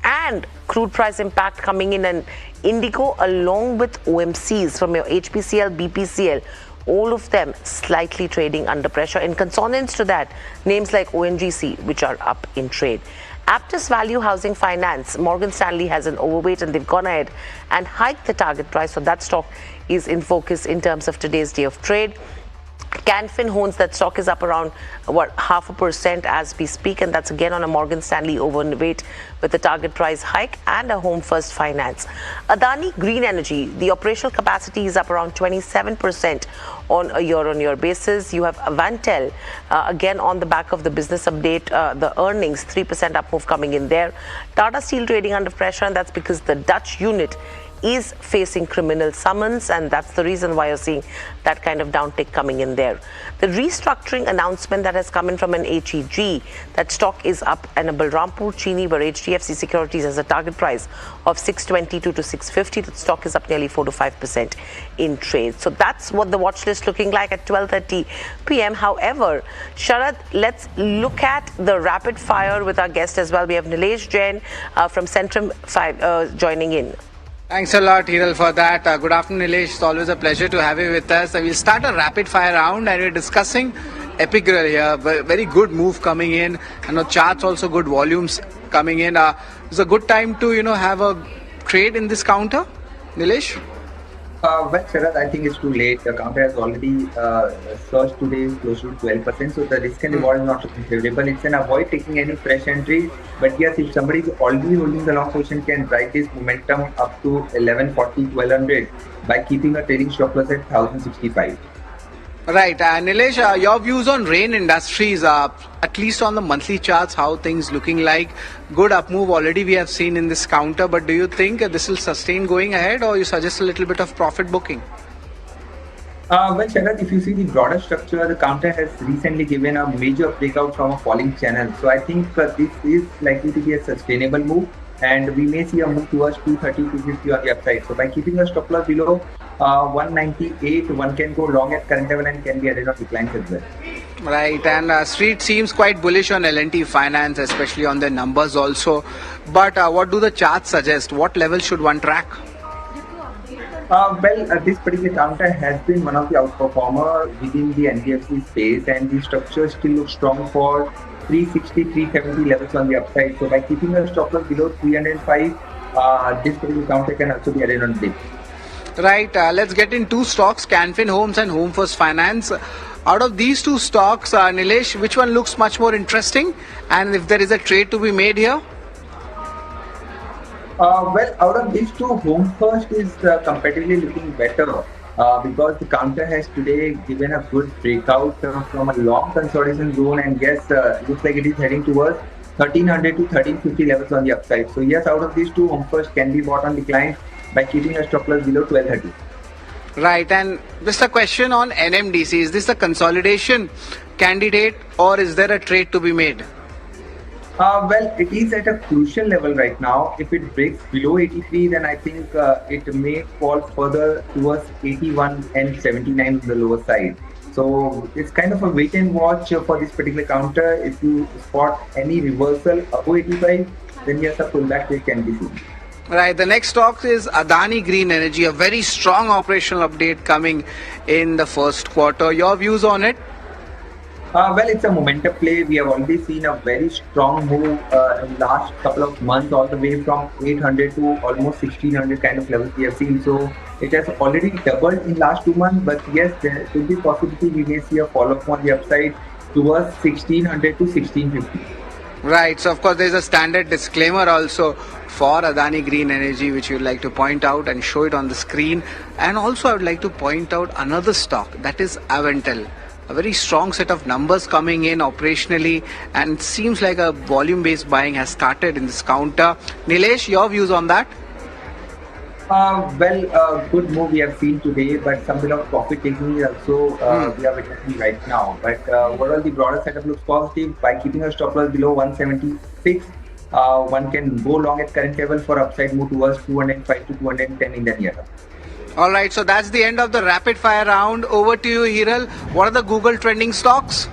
And crude price impact coming in, and Indigo along with OMCs from your HPCL, BPCL, all of them slightly trading under pressure. In consonance to that, names like ONGC which are up in trade. Aptus Value Housing Finance, Morgan Stanley has an overweight, and they've gone ahead and hiked the target price, so that stock is in focus in terms of today's day of trade. Canfin Homes, that stock is up around 0.5% as we speak, and that's again on a Morgan Stanley overweight with a target price hike and a Home First Finance. Adani Green Energy, the operational capacity is up around 27% on a year-on-year basis. You have Avantel, again on the back of the business update, the earnings, 3% up move coming in there. Tata Steel trading under pressure, and that's because the Dutch unit is facing criminal summons, and that's the reason why you're seeing that kind of downtick coming in there. The restructuring announcement that has come in from an HEG, that stock is up, and a Balrampur Chini, where HDFC Securities has a target price of 622 to 650. The stock is up nearly 4 to 5% in trade. So that's what the watch list looking like at 12:30 p.m. However, Sharad, let's look at the rapid fire with our guest as well. We have Nilesh Jain from Centrum 5 joining in. Thanks a lot, Hiral, for that. Good afternoon, Nilesh. It's always a pleasure to have you with us. We'll start a rapid fire round, and we're discussing Epigrel here. Very good move coming in. I know charts also good volumes coming in. It's a good time to have a trade in this counter, Nilesh. Well, Sharad, I think it's too late. The counter has already surged today close to 12%, so the risk and reward is not looking favorable. It's an avoid taking any fresh entry. But yes, if somebody is already holding the long position, can drive this momentum up to 1140, 1200 by keeping a trading stop loss at 1065. Right, Nilesh, your views on Rain Industries, at least on the monthly charts, how things looking like? Good up move already we have seen in this counter, but do you think this will sustain going ahead, or you suggest a little bit of profit booking? Well, Sharad, if you see the broader structure, the counter has recently given a major breakout from a falling channel. So I think this is likely to be a sustainable move, and we may see a move towards 230, 250 on the upside. So by keeping a stop loss below 198, one can go long at current level and can be added on declines as well. Right, and Street seems quite bullish on L&T Finance, especially on the numbers also. But what do the charts suggest? What level should one track? This particular counter has been one of the outperformer within the NBFC space, and the structure still looks strong for 360, 370 levels on the upside. So by keeping a stop loss below 305, this particular counter can also be added on dip. Right, let's get in two stocks, Canfin Homes and Home First Finance. Out of these two stocks, Nilesh, which one looks much more interesting, and if there is a trade to be made here? Well, out of these two, Home First is comparatively looking better because the counter has today given a good breakout from a long consolidation zone, and yes, looks like it is heading towards 1300 to 1350 levels on the upside. So yes, out of these two, Home First can be bought on decline by keeping a stop loss below 1230. Right, and just a question on NMDC. Is this a consolidation candidate, or is there a trade to be made? Well, it is at a crucial level right now. If it breaks below 83, then I think it may fall further towards 81 and 79 on the lower side. So it's kind of a wait and watch for this particular counter. If you spot any reversal above 85, then yes, a pullback trade can be seen. Right, the next stock is Adani Green Energy, a very strong operational update coming in the first quarter. Your views on it? Well, it's a momentum play. We have already seen a very strong move in the last couple of months, all the way from 800 to almost 1600 kind of levels we have seen. So it has already doubled in last 2 months. But yes, there could be possibility we may see a follow-up on the upside towards 1600 to 1650. Right, so of course there's a standard disclaimer also for Adani Green Energy, which you'd like to point out and show it on the screen. And also I would like to point out another stock, that is Avantel. A very strong set of numbers coming in operationally, and it seems like a volume-based buying has started in this counter. Nilesh, your views on that? Good move we have seen today, but some bit of profit taking is also we are witnessing right now. But overall, the broader setup looks positive. By keeping a stop loss below 176, one can go long at current level for upside move towards 205 to 210 in the near term. All right, so that's the end of the rapid fire round. Over to you, Hiral. What are the Google trending stocks?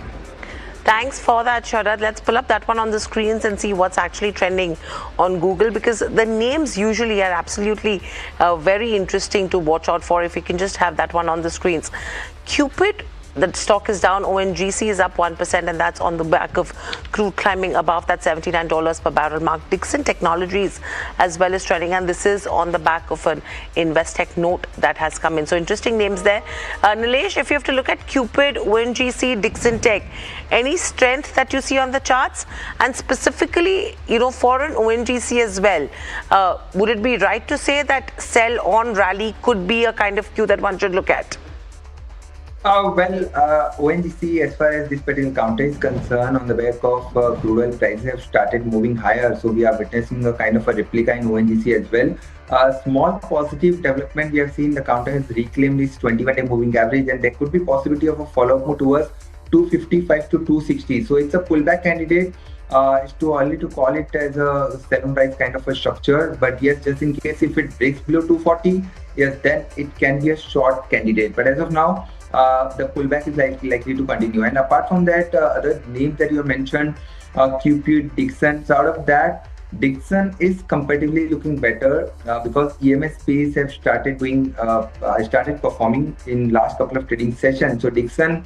Thanks for that, Sharad. Let's pull up that one on the screens and see what's actually trending on Google, because the names usually are absolutely very interesting to watch out for. If you can just have that one on the screens. Cupid the stock is down. ONGC is up 1%, and that's on the back of crude climbing above that $79 per barrel mark. Dixon Technologies as well as trending, and this is on the back of an Investec note that has come in. So interesting names there. Nilesh, if you have to look at Cupid, ONGC, Dixon Tech, any strength that you see on the charts, and specifically, for an ONGC as well, would it be right to say that sell on rally could be a kind of cue that one should look at? ONGC, as far as this particular counter is concerned, on the back of crude oil prices have started moving higher, so we are witnessing a kind of a replica in ONGC as well. A small positive development we have seen, the counter has reclaimed its 21-day moving average, and there could be possibility of a follow-up move towards 255 to 260. So it's a pullback candidate. It's too early to call it as a sell-on price kind of a structure, but yes, just in case if it breaks below 240, yes, then it can be a short candidate. But as of now, the pullback is likely to continue. And apart from that, other names that you have mentioned, Cupid, Dixon. So out of that, Dixon is comparatively looking better because EMS space have started performing in last couple of trading sessions. So Dixon,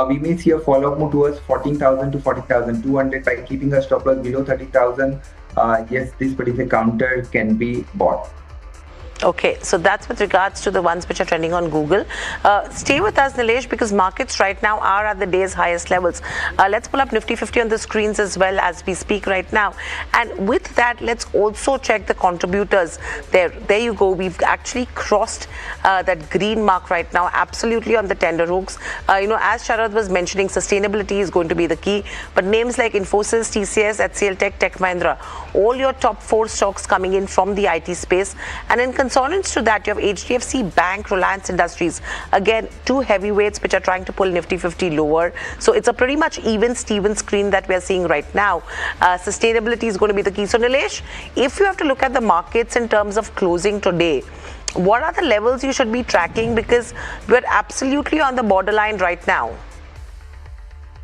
we may see a follow-up move towards 14,000 to 40,200 by keeping a stop loss below 30,000. Yes, this particular counter can be bought. Okay, so that's with regards to the ones which are trending on Google. Stay with us, Nilesh, because markets right now are at the day's highest levels. Let's pull up Nifty 50 on the screens as well as we speak right now. And with that, let's also check the contributors. There you go. We've actually crossed that green mark right now, absolutely on the tender hooks. As Sharad was mentioning, sustainability is going to be the key. But names like Infosys, TCS, HCL Tech, Tech Mahindra, all your top 4 stocks coming in from the IT space. And in consonance to that, you have HDFC Bank, Reliance Industries. Again, 2 heavyweights which are trying to pull Nifty 50 lower. So it's a pretty much even Steven screen that we are seeing right now. Sustainability is going to be the key. So Nilesh, if you have to look at the markets in terms of closing today, what are the levels you should be tracking? Because we're absolutely on the borderline right now.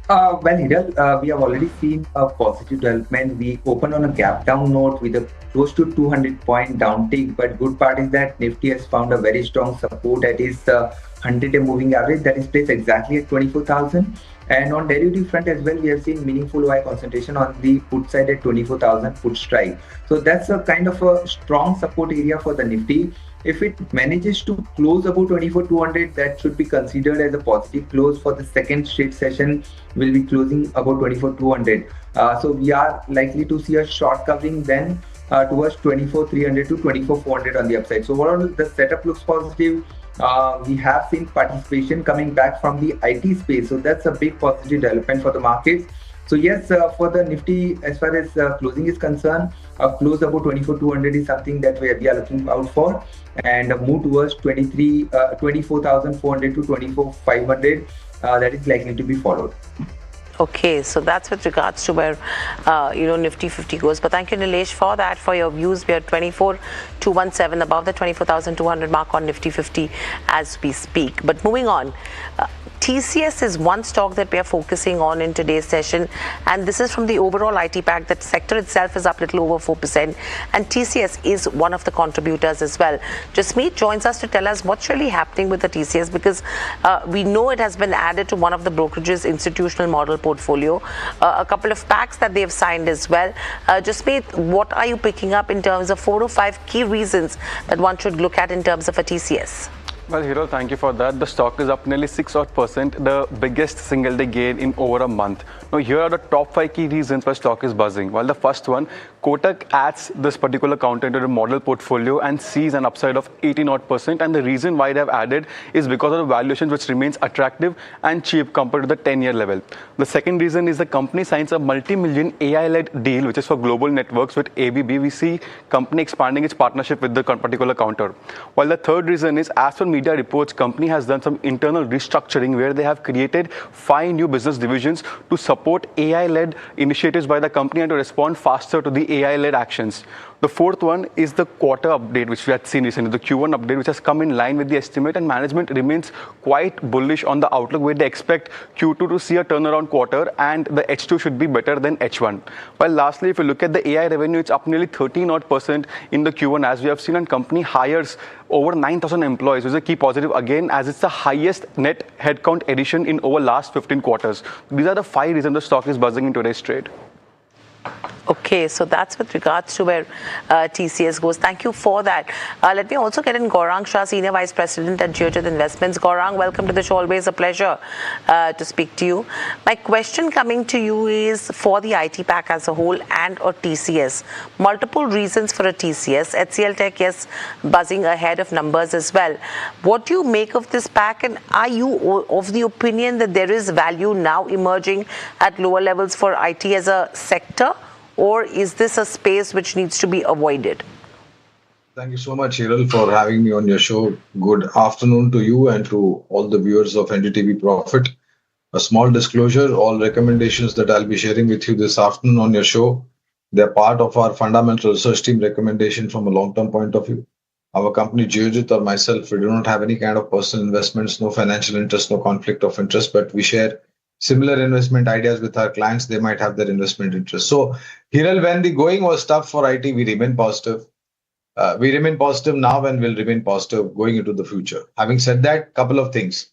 Hiral, we have already seen a positive development. We opened on a gap down note with a close to 200-point downtick, but good part is that Nifty has found a very strong support at its 100-day moving average that is placed exactly at 24,000. And on derivative front as well, we have seen meaningful high concentration on the put side at 24,000 put strike. So that's a kind of a strong support area for the Nifty. If it manages to close above 24,200, that should be considered as a positive close for the second straight session. Will be closing above 24,200. So we are likely to see a short covering then towards 24,300 to 24,400 on the upside. So overall, the setup looks positive. We have seen participation coming back from the IT space. So that's a big positive development for the markets. So yes, for the Nifty, as far as closing is concerned, a close above 24,200 is something that we are looking out for, and a move towards 24,400 to 24,500 that is likely to be followed. Okay, so that's with regards to where Nifty 50 goes. But thank you, Nilesh, for that, for your views. We are 24,217 above the 24,200 mark on Nifty 50 as we speak. But moving on. TCS is one stock that we are focusing on in today's session, and this is from the overall IT pack. That sector itself is up a little over 4%, and TCS is one of the contributors as well. Jasmeet joins us to tell us what's really happening with the TCS, because we know it has been added to one of the brokerage's institutional model portfolio. A couple of packs that they've signed as well. Jasmeet, what are you picking up in terms of 4 or 5 key reasons that one should look at in terms of a TCS? Well, Hero, thank you for that. The stock is up nearly 6%, the biggest single day gain in over a month. Now, here are the top 5 key reasons why stock is buzzing. Well, the first one, Kotak adds this particular counter into the model portfolio and sees an upside of 80%. And the reason why they have added is because of the valuation, which remains attractive and cheap compared to the 10-year level. The second reason is the company signs a multi-million AI-led deal, which is for global networks with ABB. We see company expanding its partnership with the particular counter. While the third reason is, as for media reports, company has done some internal restructuring where they have created 5 new business divisions to support AI-led initiatives by the company and to respond faster to the AI-led actions. The fourth one is the quarter update, which we had seen recently, the Q1 update, which has come in line with the estimate, and management remains quite bullish on the outlook, where they expect Q2 to see a turnaround quarter and the H2 should be better than H1. While lastly, if you look at the AI revenue, it's up nearly 13% in the Q1 as we have seen, and company hires over 9,000 employees, which is a key positive again, as it's the highest net headcount addition in over last 15 quarters. These are the 5 reasons the stock is buzzing in today's trade. Okay, so that's with regards to where TCS goes. Thank you for that. Let me also get in Gaurang Shah, Senior Vice President at Geojit Investments. Gaurang, welcome to the show. Always a pleasure to speak to you. My question coming to you is for the IT pack as a whole and or TCS. Multiple reasons for a TCS. HCL Tech, yes, buzzing ahead of numbers as well. What do you make of this pack, and are you of the opinion that there is value now emerging at lower levels for IT as a sector? Or is this a space which needs to be avoided? Thank you so much, Hiral, for having me on your show. Good afternoon to you and to all the viewers of NDTV Profit. A small disclosure, all recommendations that I'll be sharing with you this afternoon on your show, they're part of our fundamental research team recommendation from a long-term point of view. Our company, Geojit, or myself, we do not have any kind of personal investments, no financial interest, no conflict of interest, but we share similar investment ideas with our clients. They might have their investment interest. So, Hiral, when the going was tough for IT, we remain positive. We remain positive now and will remain positive going into the future. Having said that, couple of things.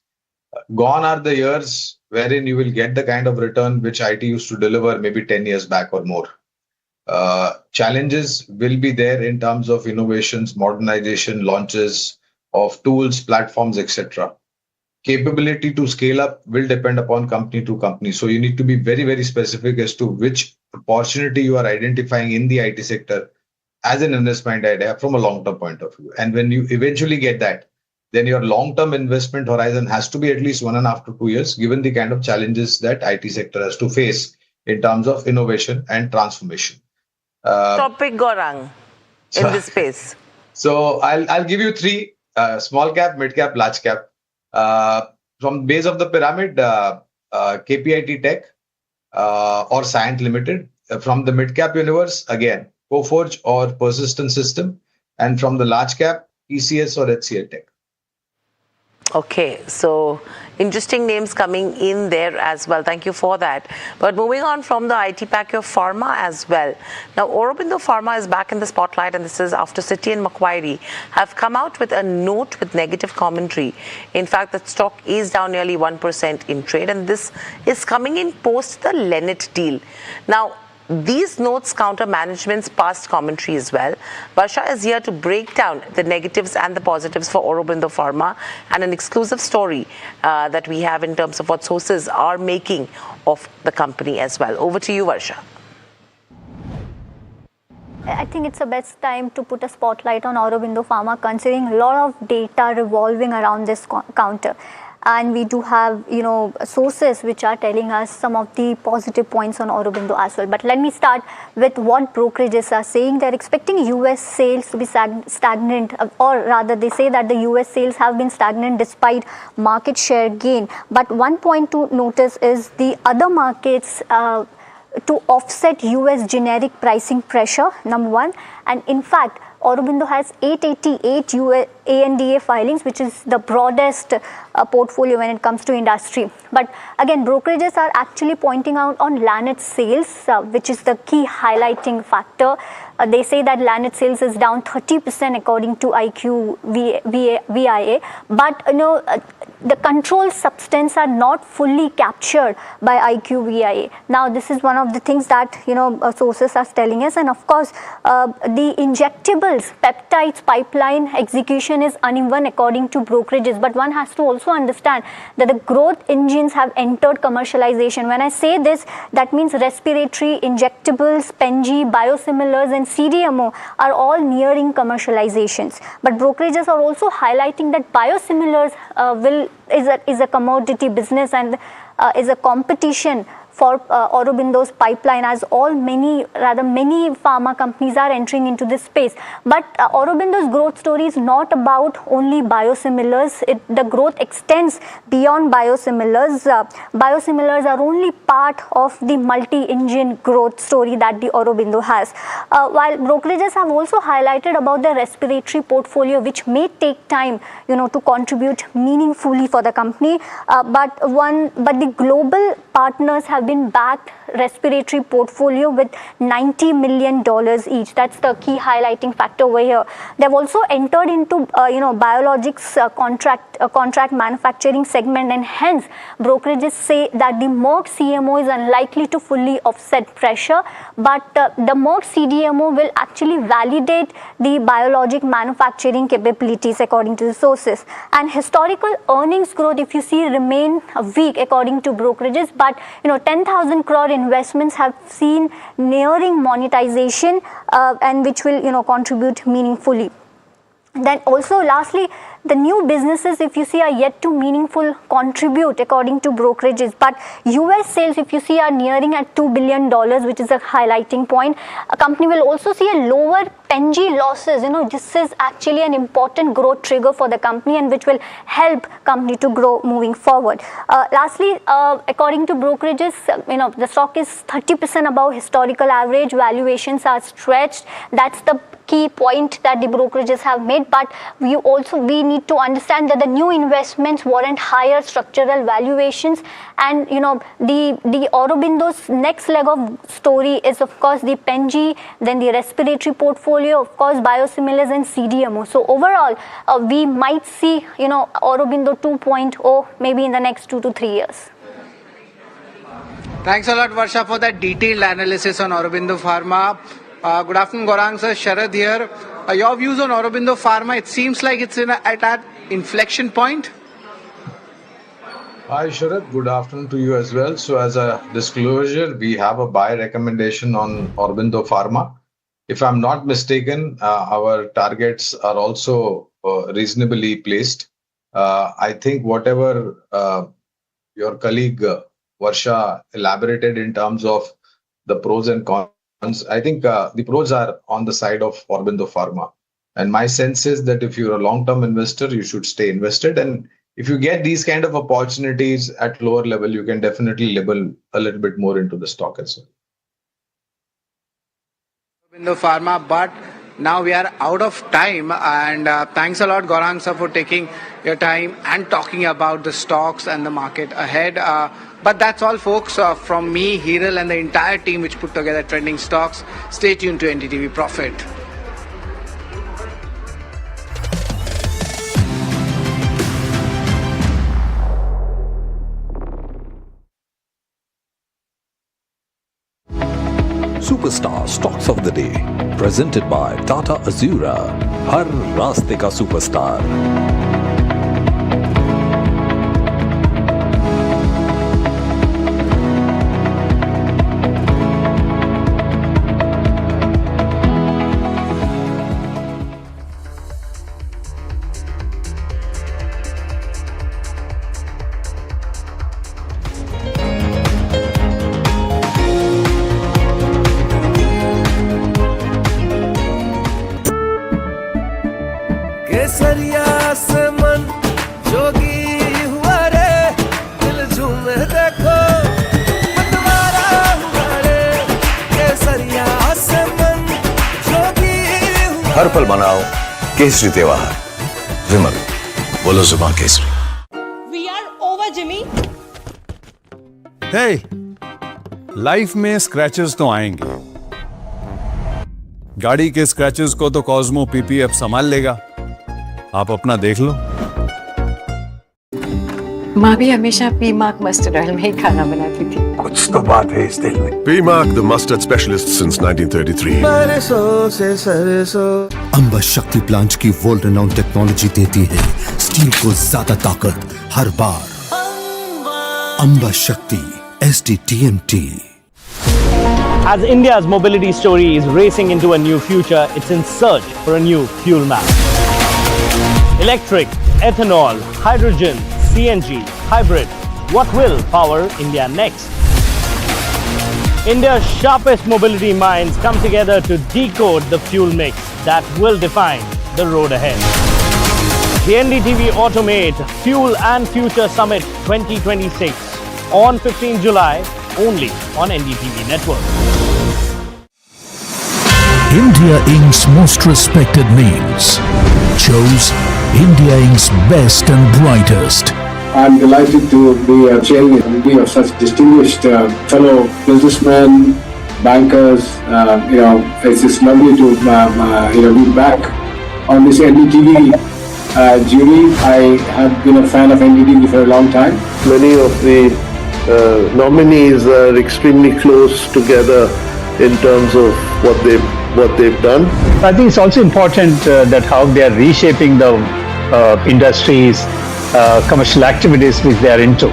Gone are the years wherein you will get the kind of return which IT used to deliver maybe 10 years back or more. Challenges will be there in terms of innovations, modernization, launches of tools, platforms, etc. Capability to scale up will depend upon company to company. So you need to be very, very specific as to which opportunity you are identifying in the IT sector as an investment idea from a long-term point of view. And when you eventually get that, then your long-term investment horizon has to be at least 1.5 to 2 years, given the kind of challenges that IT sector has to face in terms of innovation and transformation. Topic, Gaurang, in this space. So I'll give you 3: small cap, mid cap, large cap. From base of the pyramid, KPIT Tech or Cyient Limited. From the mid cap universe, again, Coforge or Persistent System. And from the large cap, TCS or HCL Tech. Okay, so interesting names coming in there as well. Thank you for that. But moving on from the IT pack, your pharma as well. Now, Aurobindo Pharma is back in the spotlight, and this is after Citi and Macquarie have come out with a note with negative commentary. In fact, the stock is down nearly 1% in trade, and this is coming in post the Lennet deal. Now, these notes counter management's past commentary as well. Varsha is here to break down the negatives and the positives for Aurobindo Pharma, and an exclusive story that we have in terms of what sources are making of the company as well. Over to you, Varsha. I think it's the best time to put a spotlight on Aurobindo Pharma, considering a lot of data revolving around this counter. And we do have, sources which are telling us some of the positive points on Aurobindo as well. But let me start with what brokerages are saying. They're expecting US sales to be stagnant, or rather they say that the US sales have been stagnant despite market share gain. But one point to notice is the other markets to offset US generic pricing pressure, number one. And in fact, Aurobindo has 888 ANDA filings, which is the broadest portfolio when it comes to industry. But again, brokerages are actually pointing out on Lanet sales, which is the key highlighting factor. They say that Lanet sales is down 30% according to IQVIA. But the controlled substance are not fully captured by IQVIA. Now, this is one of the things that sources are telling us. And of course, the injectables, peptides pipeline execution is uneven according to brokerages. But one has to also understand that the growth engines have entered commercialization. When I say this, that means respiratory, injectables, Pen-G, biosimilars and CDMO are all nearing commercializations. But brokerages are also highlighting that biosimilars is a commodity business and is a competition for Aurobindo's pipeline, as many pharma companies are entering into this space. But Aurobindo's growth story is not about only biosimilars. The growth extends beyond biosimilars. Biosimilars are only part of the multi-engine growth story that the Aurobindo has. While brokerages have also highlighted about the respiratory portfolio, which may take time, to contribute meaningfully for the company. But the global partners have have been backed respiratory portfolio with $90 million each. That's the key highlighting factor over here. They've also entered into biologics contract manufacturing segment, and hence brokerages say that the Merck CMO is unlikely to fully offset pressure, but the Merck CDMO will actually validate the biologic manufacturing capabilities according to the sources. And historical earnings growth, if you see, remain weak according to brokerages, but 10,000 crore investments have seen nearing monetization, and which will contribute meaningfully. Then also lastly, the new businesses, if you see, are yet to meaningful contribute according to brokerages, but US sales, if you see, are nearing at $2 billion, which is a highlighting point. A company will also see a lower PNG losses. This is actually an important growth trigger for the company, and which will help company to grow moving forward. Lastly, according to brokerages, the stock is 30% above historical average. Valuations are stretched. That's the key point that the brokerages have made, but we need to understand that the new investments warrant higher structural valuations, and the Aurobindo's next leg of story is of course the PNG, then the respiratory portfolio, of course biosimilars and CDMO. So overall, we might see Aurobindo 2.0 maybe in the next 2 to 3 years. Thanks a lot, Varsha, for that detailed analysis on Aurobindo Pharma. Good afternoon, Gaurang sir. Sharad here. Your views on Aurobindo Pharma? It seems like it's at that inflection point. Hi Sharad, good afternoon to you as well. So as a disclosure, we have a buy recommendation on Aurobindo Pharma. If I'm not mistaken, our targets are also reasonably placed. I think whatever your colleague Varsha elaborated in terms of the pros and cons, I think the pros are on the side of Aurobindo Pharma. And my sense is that if you're a long-term investor, you should stay invested. And if you get these kind of opportunities at lower level, you can definitely level a little bit more into the stock as well. Aurobindo Pharma, but now we are out of time. And thanks a lot, Gaurang sir, for taking your time and talking about the stocks and the market ahead. But that's all, folks, from me, Hiral, and the entire team which put together Trending Stocks. Stay tuned to NDTV Profit. Superstar Stocks of the Day, presented by Tata Azura. Har Raaste Ka Superstar. केसरिया से मन जोगी हुआ रे, दिल झूमे देखो मतवारा हुआ रे, केसरिया से मन जोगी हुआ। हर पल मनाओ केसरी त्योहार। विमल, बोलो जुबान केसरी। We are over, Jimmy. Hey, life में स्क्रैचेस तो आएंगे। गाड़ी के स्क्रैचेस को तो कॉस्मो पीपीएफ संभाल लेगा। आप अपना देख लो। माँ भी हमेशा पी मार्क मस्टर्ड ऑयल में ही खाना बनाती थी। कुछ तो बात है इस दिल में। P-Mark, the mustard specialist since 1933. सरसों से सरसों। अंबा शक्ति प्लांट की वर्ल्ड रेनाउंड टेक्नोलॉजी देती है स्टील को ज्यादा ताकत हर बार। अंबा शक्ति SDTMT. As India's mobility story is racing into a new future, it's in search for a new fuel map. Electric, ethanol, hydrogen, CNG, hybrid. What will power India next? India's sharpest mobility minds come together to decode the fuel mix that will define the road ahead. The NDTV Automate Fuel and Future Summit 2026 on 15 July only on NDTV Network. India Inc.'s most respected names chose India Inc.'s best and brightest I'm delighted to be chairing a committee of such distinguished fellow businessmen, bankers. It's just lovely to be back on this NDTV jury. I have been a fan of NDTV for a long time. Many of the nominees are extremely close together in terms of what they've done. I think it's also important that how they are reshaping the industries, commercial activities which they are into.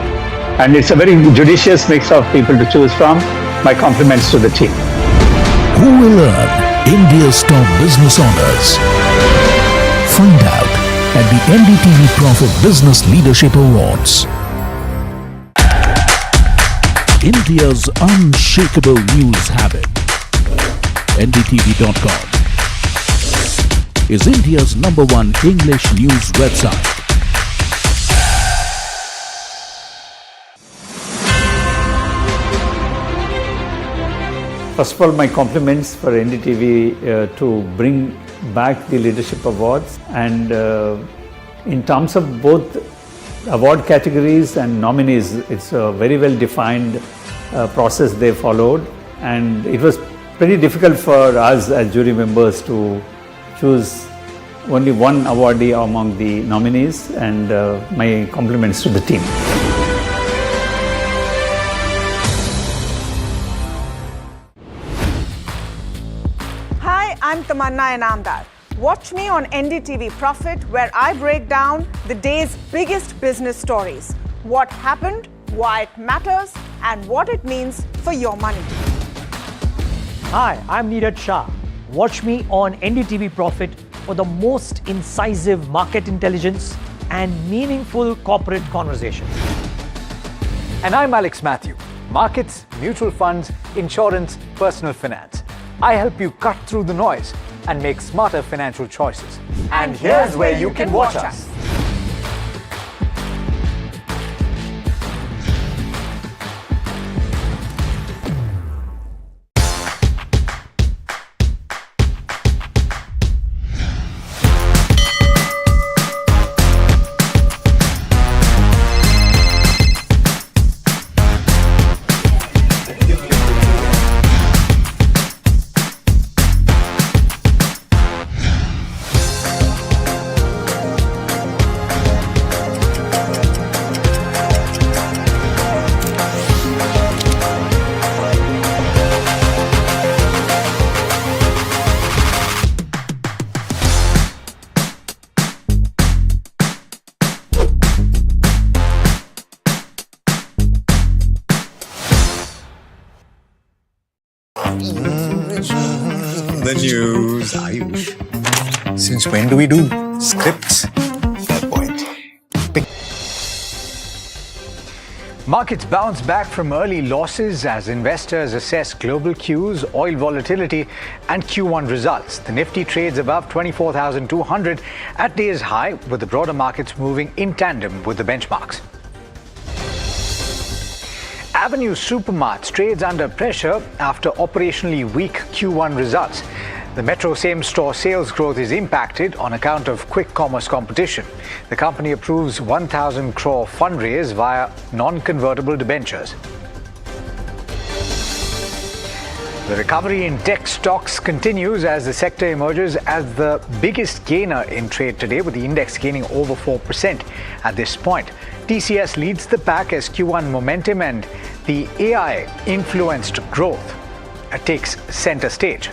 And it's a very judicious mix of people to choose from. My compliments to the team. Who will earn India's top business honors? Find out at the NDTV Profit Business Leadership Awards. India's unshakable news habit. NDTV.com is India's #1 English news website. First of all, my compliments for NDTV to bring back the Leadership Awards, and in terms of both award categories and nominees, it's a very well defined process they followed, and it was pretty difficult for us as jury members to choose only one awardee among the nominees, and my compliments to the team. Hi, I'm Tamanna Inamdar. Watch me on NDTV Profit, where I break down the day's biggest business stories. What happened, why it matters, and what it means for your money. Hi, I'm Neeraj Shah. Watch me on NDTV Profit for the most incisive market intelligence and meaningful corporate conversations. And I'm Alex Matthew. Markets, mutual funds, insurance, personal finance. I help you cut through the noise and make smarter financial choices. And here's where you can watch us. The news, Ayush. Since when do we do scripts? Fair point. Markets bounce back from early losses as investors assess global cues, oil volatility, and Q1 results. The Nifty trades above 24,200 at day's high, with the broader markets moving in tandem with the benchmarks. Avenue Supermarts trades under pressure after operationally weak Q1 results. The Metro same-store sales growth is impacted on account of quick commerce competition. The company approves 1,000 crore fundraise via non-convertible debentures. The recovery in tech stocks continues as the sector emerges as the biggest gainer in trade today, with the index gaining over 4% at this point. TCS leads the pack as Q1 momentum and the AI-influenced growth takes center stage.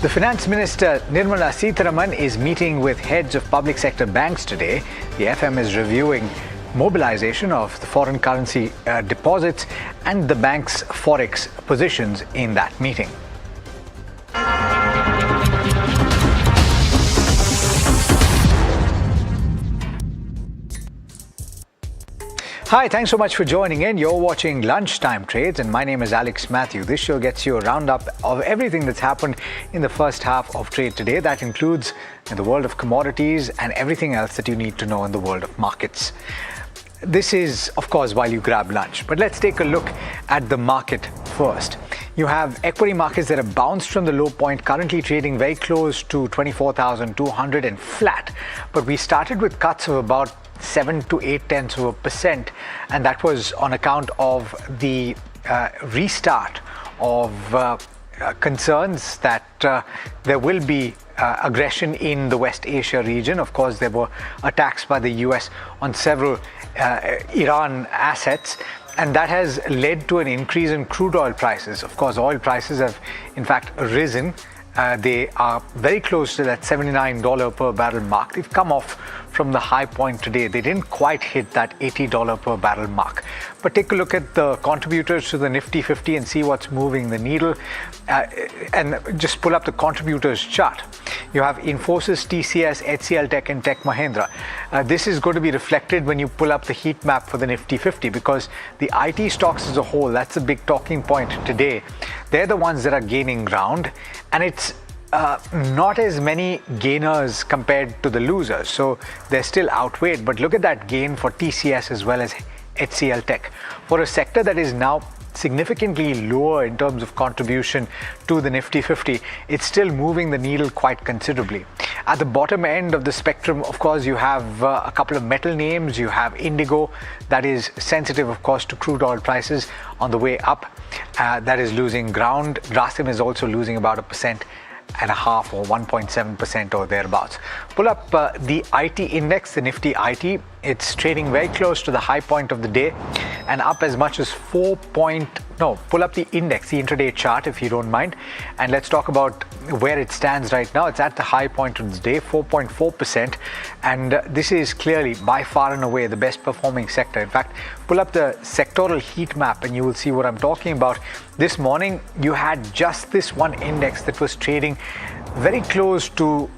The Finance Minister Nirmala Sitharaman is meeting with heads of public sector banks today. The FM is reviewing mobilization of the foreign currency deposits and the bank's forex positions in that meeting. Hi, thanks so much for joining in. You're watching Lunchtime Trades, and my name is Alex Matthew. This show gets you a roundup of everything that's happened in the first half of trade today. That includes in the world of commodities and everything else that you need to know in the world of markets. This is, of course, while you grab lunch. But let's take a look at the market first. You have equity markets that have bounced from the low point, currently trading very close to 24,200 and flat. But we started with cuts of about 7 to 0.8%, and that was on account of the restart of concerns that there will be aggression in the West Asia region. Of course, there were attacks by the US on several Iran assets, and that has led to an increase in crude oil prices. Of course, oil prices have in fact risen. They are very close to that $79 per barrel mark. They've come off from the high point today. They didn't quite hit that $80 per barrel mark. But take a look at the contributors to the Nifty 50 and see what's moving the needle. And just pull up the contributors chart. You have Infosys, TCS, HCL Tech and Tech Mahindra. This is going to be reflected when you pull up the heat map for the Nifty 50, because the IT stocks as a whole, that's a big talking point today. They're the ones that are gaining ground, and it's not as many gainers compared to the losers, so they're still outweighed. But look at that gain for TCS as well as HCL Tech. For a sector that is now significantly lower in terms of contribution to the Nifty 50, it's still moving the needle quite considerably. At the bottom end of the spectrum, of course, you have a couple of metal names. You have Indigo, that is sensitive, of course, to crude oil prices on the way up. That is losing ground. Grasim is also losing about 1.5% or 1.7% or thereabouts. Pull up the IT index, the Nifty IT. It's trading very close to the high point of the day and up as much as pull up the index, the intraday chart, if you don't mind. And let's talk about where it stands right now. It's at the high point of the day, 4.4%. And this is clearly by far and away the best performing sector. In fact, pull up the sectoral heat map and you will see what I'm talking about. This morning, you had just this one index that was trading very close to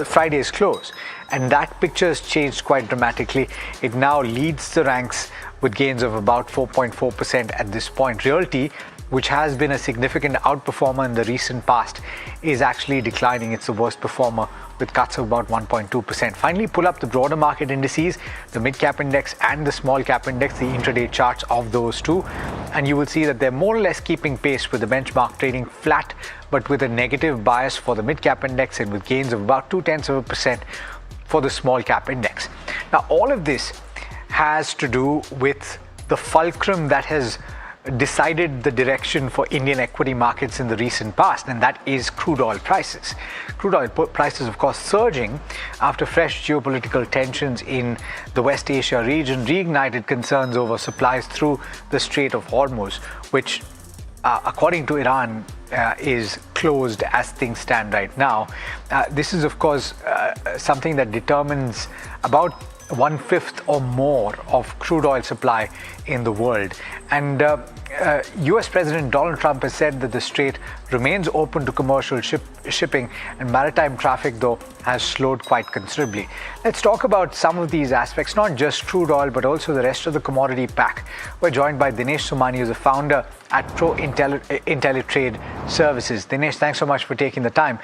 Friday's close. And that picture has changed quite dramatically. It now leads the ranks with gains of about 4.4% at this point. Realty, which has been a significant outperformer in the recent past, is actually declining. It's the worst performer with cuts of about 1.2%. Finally, pull up the broader market indices, the mid-cap index and the small-cap index, the intraday charts of those two, and you will see that they're more or less keeping pace with the benchmark trading flat, but with a negative bias for the mid-cap index and with gains of about 0.2% for the small-cap index. Now, all of this has to do with the fulcrum that has decided the direction for Indian equity markets in the recent past, and that is crude oil prices. Crude oil prices, of course, surging after fresh geopolitical tensions in the West Asia region reignited concerns over supplies through the Strait of Hormuz, which, according to Iran, is closed as things stand right now. This is, of course, something that determines about 1/5 or more of crude oil supply in the world. And US President Donald Trump has said that the strait remains open to commercial shipping, and maritime traffic, though, has slowed quite considerably. Let's talk about some of these aspects, not just crude oil, but also the rest of the commodity pack. We're joined by Dinesh Somani, who's a founder at Pro IntelliTrade Services. Dinesh, thanks so much for taking the time.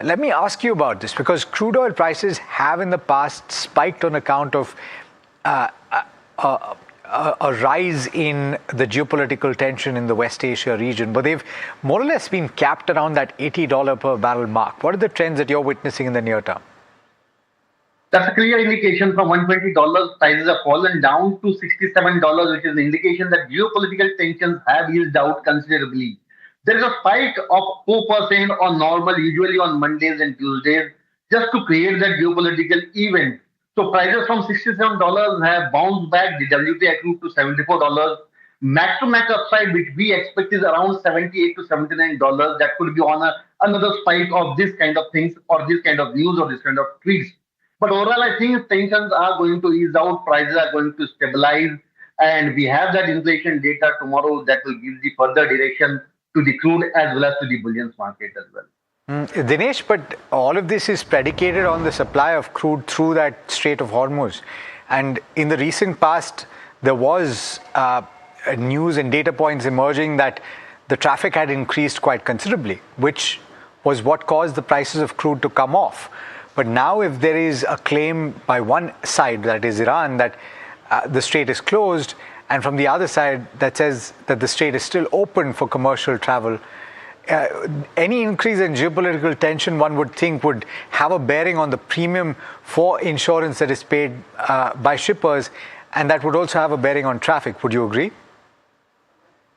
Let me ask you about this, because crude oil prices have in the past spiked on account of a rise in the geopolitical tension in the West Asia region, but they've more or less been capped around that $80 per barrel mark. What are the trends that you're witnessing in the near term? That's a clear indication. From $120, prices have fallen down to $67, which is an indication that geopolitical tensions have eased out considerably. There is a spike of 4% on normal, usually on Mondays and Tuesdays, just to create that geopolitical event. So prices from $67 have bounced back. The WTI crude to $74. Max-to-max upside, which we expect, is around $78 to $79. That could be on another spike of this kind of things, or this kind of news, or this kind of tweets. But overall, I think tensions are going to ease out. Prices are going to stabilize. And we have that inflation data tomorrow that will give the further direction to the crude as well as to the bullions market as well. Dinesh, but all of this is predicated on the supply of crude through that Strait of Hormuz. And in the recent past, there was news and data points emerging that the traffic had increased quite considerably, which was what caused the prices of crude to come off. But now, if there is a claim by one side, that is Iran, that the strait is closed, and from the other side that says that the strait is still open for commercial travel. Any increase in geopolitical tension, one would think, would have a bearing on the premium for insurance that is paid by shippers, and that would also have a bearing on traffic. Would you agree?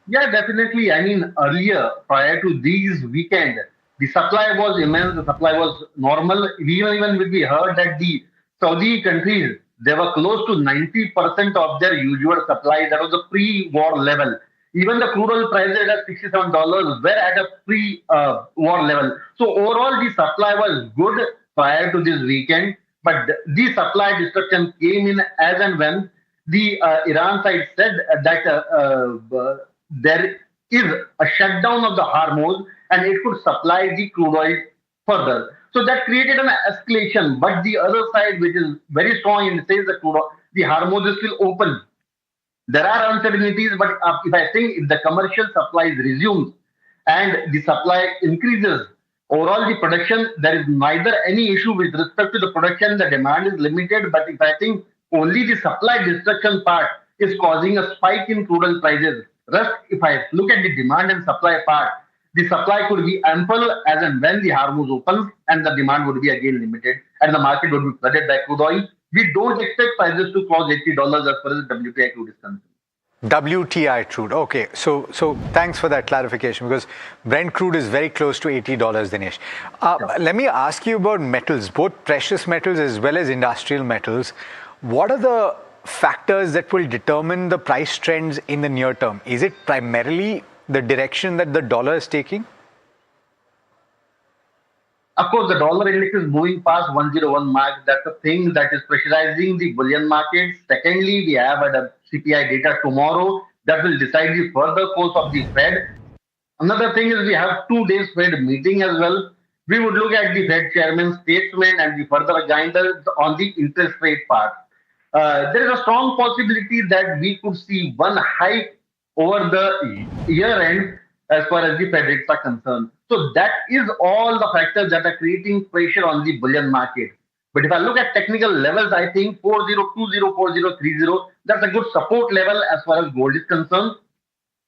Yeah, definitely. I mean, earlier, prior to these weekend, the supply was immense, the supply was normal. Even when we heard that the Saudi countries, they were close to 90% of their usual supply. That was the pre-war level. Even the crude oil prices at $67 were at a pre-war level. So overall, the supply was good prior to this weekend. But the supply destruction came in as and when the Iran side said that there is a shutdown of the Hormuz and it could supply the crude oil further. So that created an escalation. But the other side, which is very strong in says the Hormuz is still open. There are uncertainties, but if I think if the commercial supplies resumes and the supply increases, overall the production, there is neither any issue with respect to the production, the demand is limited, but if I think only the supply destruction part is causing a spike in crude oil prices. Rest, if I look at the demand and supply part, the supply could be ample as and when the Hormuz opens and the demand would be again limited and the market would be flooded by crude oil. We don't expect prices to cross $80 as far as WTI crude is concerned. WTI crude. Okay, so thanks for that clarification, because Brent crude is very close to $80, Dinesh. Let me ask you about metals, both precious metals as well as industrial metals. What are the factors that will determine the price trends in the near term? Is it primarily the direction that the dollar is taking? Of course, the dollar index is moving past 101 mark. That's a thing that is pressurizing the bullion markets. Secondly, we have a CPI data tomorrow that will decide the further course of the Fed. Another thing is we have 2 days Fed meeting as well. We would look at the Fed chairman's statement and the further guidance on the interest rate part. There is a strong possibility that we could see one hike over the year end as far as the Fed rates are concerned. So that is all the factors that are creating pressure on the bullion market. But if I look at technical levels, I think 4020, 4030, that's a good support level as far as gold is concerned.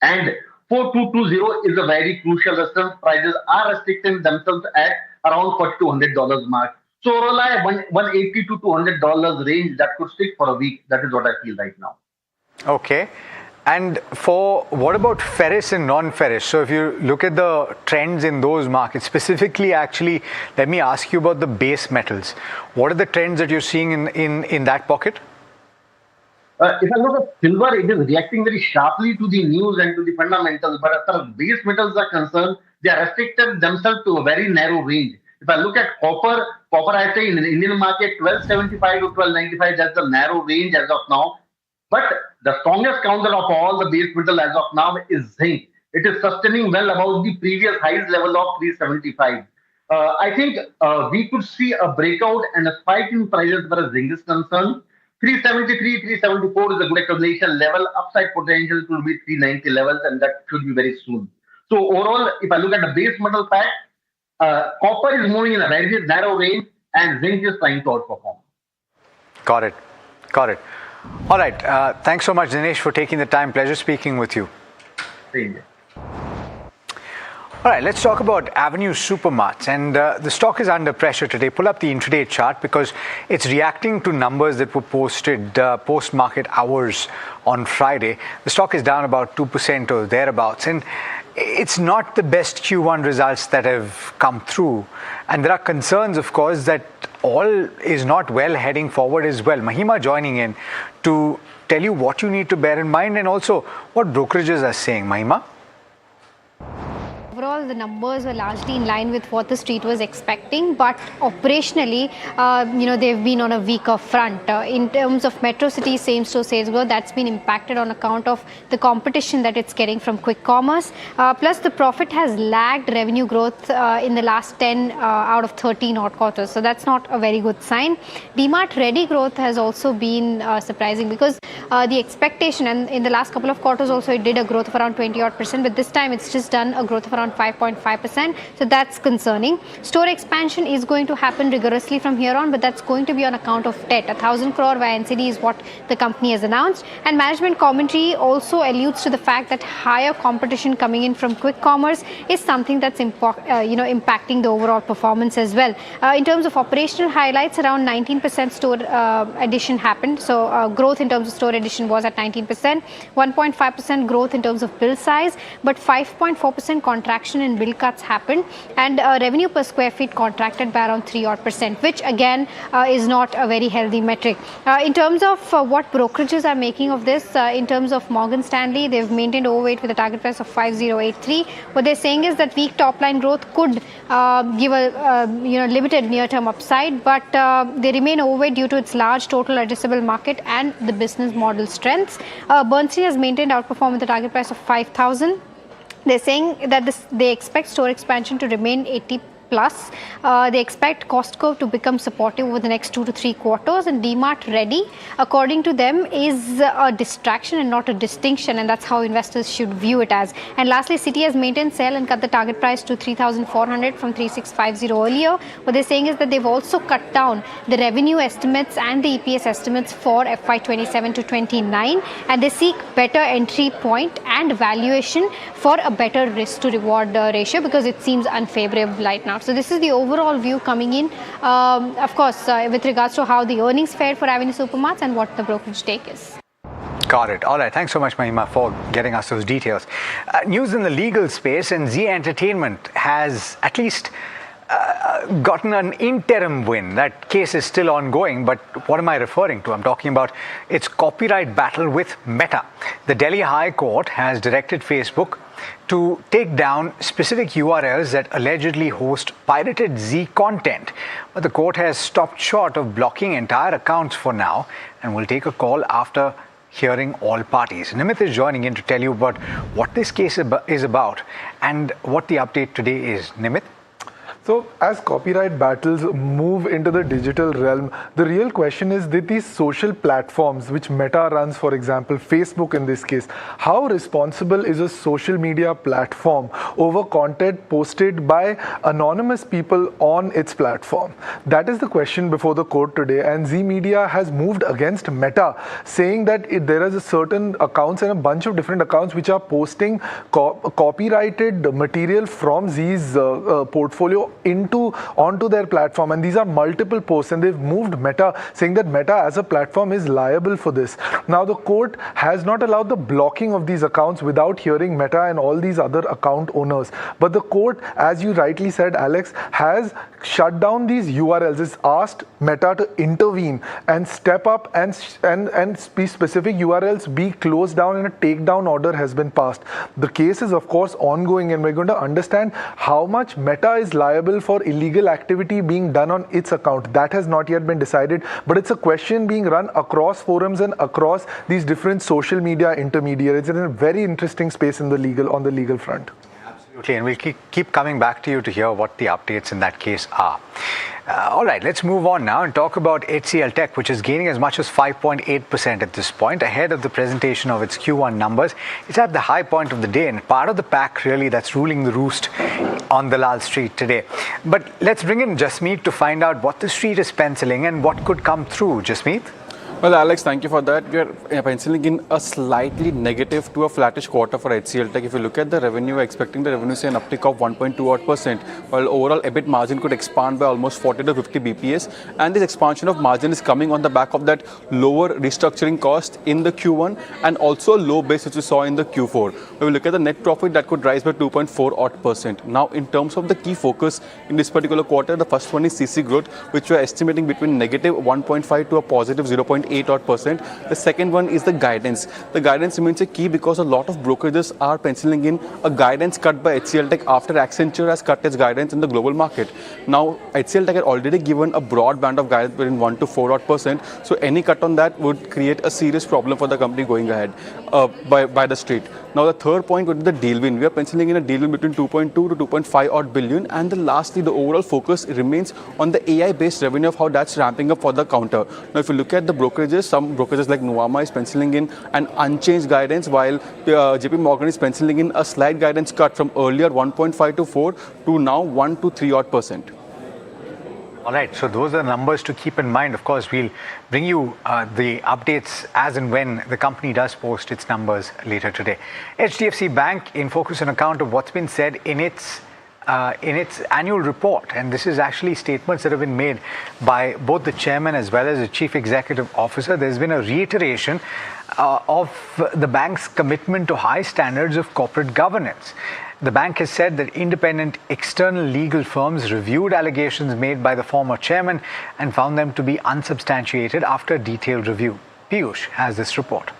And 4220 is a very crucial resistance. Prices are restricting themselves at around $4,200 mark. So overall, 180 to $200 range that could stick for a week. That is what I feel right now. Okay. And for what about ferrous and non-ferrous? So if you look at the trends in those markets, specifically, actually, let me ask you about the base metals. What are the trends that you're seeing in that pocket? If I look at silver, it is reacting very sharply to the news and to the fundamentals. But as far as base metals are concerned, they are restricted themselves to a very narrow range. If I look at copper, I say in the Indian market, 1275 to 1295, that's the narrow range as of now. But the strongest counter of all the base metal as of now is zinc. It is sustaining well above the previous highest level of 375. I think we could see a breakout and a spike in prices as far as zinc is concerned. 373, 374 is a good accumulation level. Upside potential could be 390 levels, and that should be very soon. So overall, if I look at the base metal pack, copper is moving in a very narrow range, and zinc is trying to outperform. Got it. Got it. All right. Thanks so much, Dinesh, for taking the time. Pleasure speaking with you. Thank you. All right, let's talk about Avenue Supermarts. And the stock is under pressure today. Pull up the intraday chart because it's reacting to numbers that were posted post-market hours on Friday. The stock is down about 2% or thereabouts. And it's not the best Q1 results that have come through. And there are concerns, of course, that all is not well heading forward as well. Mahima joining in to tell you what you need to bear in mind and also what brokerages are saying. Mahima? Overall, the numbers were largely in line with what the street was expecting, but operationally, they've been on a weaker front. In terms of Metro City same-store sales growth, that's been impacted on account of the competition that it's getting from quick commerce. Plus, the profit has lagged revenue growth in the last 10 out of 13 odd quarters. So that's not a very good sign. DMart Ready growth has also been surprising because the expectation, and in the last couple of quarters also, it did a growth of around 20 odd %, but this time it's just done a growth of around around 5.5%. So that's concerning. Store expansion is going to happen rigorously from here on, but that's going to be on account of debt. 1,000 crore via NCD is what the company has announced. And management commentary also alludes to the fact that higher competition coming in from quick commerce is something that's impacting the overall performance as well. In terms of operational highlights, around 19% store addition happened. So growth in terms of store addition was at 19%, 1.5% growth in terms of bill size, but 5.4% contraction in bill cuts happened, and revenue per square feet contracted by around 3%, which again is not a very healthy metric. In terms of what brokerages are making of this, in terms of Morgan Stanley, they've maintained overweight with a target price of 5083. What they're saying is that weak top line growth could give a limited near-term upside, but they remain overweight due to its large total addressable market and the business model strengths. Bernstein has maintained outperform with a target price of 5,000. They're saying that they expect store expansion to remain 80+. They expect cost curve to become supportive over the next 2 to 3 quarters, and DMart Ready, according to them, is a distraction and not a distinction, and that's how investors should view it as. And lastly, Citi has maintained sell and cut the target price to 3,400 from 3,650 earlier. What they're saying is that they've also cut down the revenue estimates and the EPS estimates for FY27 to 29, and they seek better entry point and valuation for a better risk to reward ratio, because it seems unfavorable right now. So this is the overall view coming in, of course, with regards to how the earnings fared for Avenue Supermarts and what the brokerage take is. Got it. All right. Thanks so much, Mahima, for getting us those details. News in the legal space, and Zee Entertainment has at least gotten an interim win. That case is still ongoing, but what am I referring to? I'm talking about its copyright battle with Meta. The Delhi High Court has directed Facebook to take down specific URLs that allegedly host pirated Zee content. But the court has stopped short of blocking entire accounts for now and will take a call after hearing all parties. Nimit is joining in to tell you about what this case is about and what the update today is. Nimit? So as copyright battles move into the digital realm, the real question is that these social platforms which Meta runs, for example, Facebook in this case, how responsible is a social media platform over content posted by anonymous people on its platform? That is the question before the court today, and Zee Media has moved against Meta, saying that there is a certain accounts and a bunch of different accounts which are posting copyrighted material from Zee's portfolio onto their platform, and these are multiple posts, and they've moved Meta, saying that Meta as a platform is liable for this. Now the court has not allowed the blocking of these accounts without hearing Meta and all these other account owners, but the court, as you rightly said, Alex, has shut down these URLs. It's asked Meta to intervene and step up and specific URLs be closed down, and a takedown order has been passed. The case is of course ongoing, and we're going to understand how much Meta is liable for illegal activity being done on its account. That has not yet been decided, but it's a question being run across forums and across these different social media intermediaries. It's in a very interesting space on the legal front. Absolutely, and we'll keep coming back to you to hear what the updates in that case are. All right, let's move on now and talk about HCL Tech, which is gaining as much as 5.8% at this point, ahead of the presentation of its Q1 numbers. It's at the high point of the day and part of the pack really that's ruling the roost on Dalal Street today. But let's bring in Jasmeet to find out what the street is penciling and what could come through. Jasmeet? Well, Alex, thank you for that. We are penciling in a slightly negative to a flattish quarter for HCL Tech. If you look at the revenue, we're expecting the revenue to see an uptick of 1.2%, while overall EBIT margin could expand by almost 40 to 50 BPS. And this expansion of margin is coming on the back of that lower restructuring cost in the Q1 and also low base which we saw in the Q4. When we look at the net profit, that could rise by 2.4%. Now, in terms of the key focus in this particular quarter, the first one is CC growth, which we're estimating between negative 1.5 to a positive 0.8%. The second one is the guidance. The guidance remains a key because a lot of brokerages are penciling in a guidance cut by HCL Tech after Accenture has cut its guidance in the global market. Now, HCL Tech had already given a broad band of guidance between 1 to 4%. So any cut on that would create a serious problem for the company going ahead by the street. Now, the third point would be the deal win. We are penciling in a deal win between 2.2 to 2.5 odd billion. And lastly, the overall focus remains on the AI-based revenue of how that's ramping up for the counter. Now, if you look at the brokerages. Some brokerages like Nuvama is penciling in an unchanged guidance, while JP Morgan is penciling in a slight guidance cut from earlier 1.5 to 4 to now 1 to 3 odd %. All right, so those are numbers to keep in mind. Of course, we'll bring you the updates as and when the company does post its numbers later today. HDFC Bank in focus on account of what's been said in its annual report, and this is actually statements that have been made by both the chairman as well as the chief executive officer. There's been a reiteration of the bank's commitment to high standards of corporate governance. The bank has said that independent external legal firms reviewed allegations made by the former chairman and found them to be unsubstantiated after detailed review. Piyush has this report.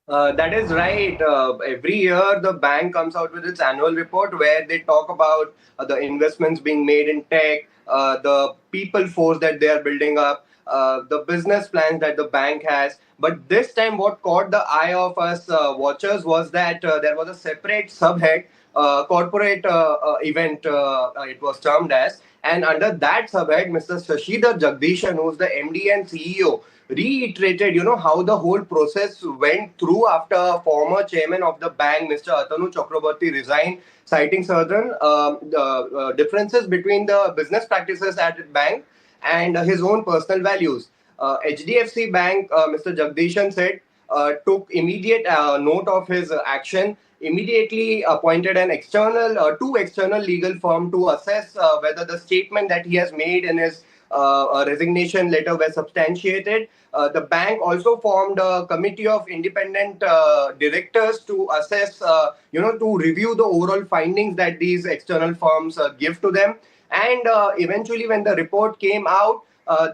That is right. Every year, the bank comes out with its annual report where they talk about the investments being made in tech, the people force that they are building up, the business plans that the bank has. But this time, what caught the eye of us watchers was that there was a separate subhead, corporate event, it was termed as. And under that subhead, Mr. Shashidhar Jagdishan, who's the MD and CEO, reiterated, how the whole process went through after former chairman of the bank, Mr. Atanu Chakraborty, resigned, citing certain differences between the business practices at the bank and his own personal values. HDFC Bank, Mr. Jagdishan said, took immediate note of his action, immediately appointed two external legal firm to assess whether the statement that he has made in his resignation letter were substantiated. The bank also formed a committee of independent directors to assess, to review the overall findings that these external firms give to them. And eventually, when the report came out,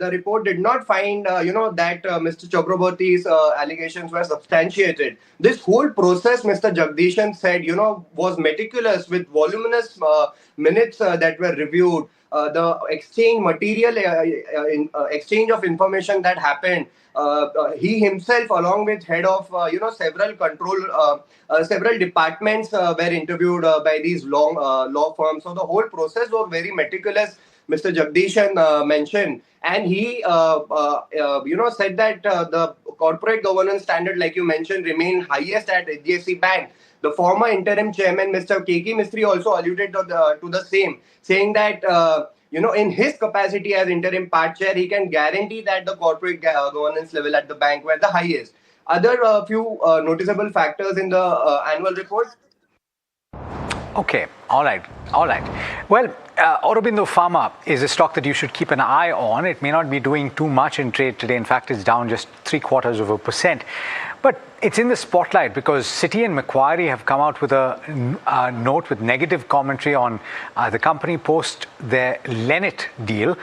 the report did not find, that Mr. Chakraborty's allegations were substantiated. This whole process, Mr. Jagdishan said, was meticulous with voluminous minutes that were reviewed. The exchange of information that happened. He himself, along with head of, several departments were interviewed by these law firms. So the whole process was very meticulous, Mr. Jagdishan mentioned. And he, said that the corporate governance standard, like you mentioned, remain highest at HDFC Bank. The former interim chairman, Mr. K.K. Mistry, also alluded to the same, saying that, in his capacity as interim part chair, he can guarantee that the corporate governance level at the bank were the highest. Other few noticeable factors in the annual report. Okay, all right. Well, Aurobindo Pharma is a stock that you should keep an eye on. It may not be doing too much in trade today. In fact, it's down just 0.75%. But it's in the spotlight because Citi and Macquarie have come out with a note with negative commentary on the company post their Lenit deal.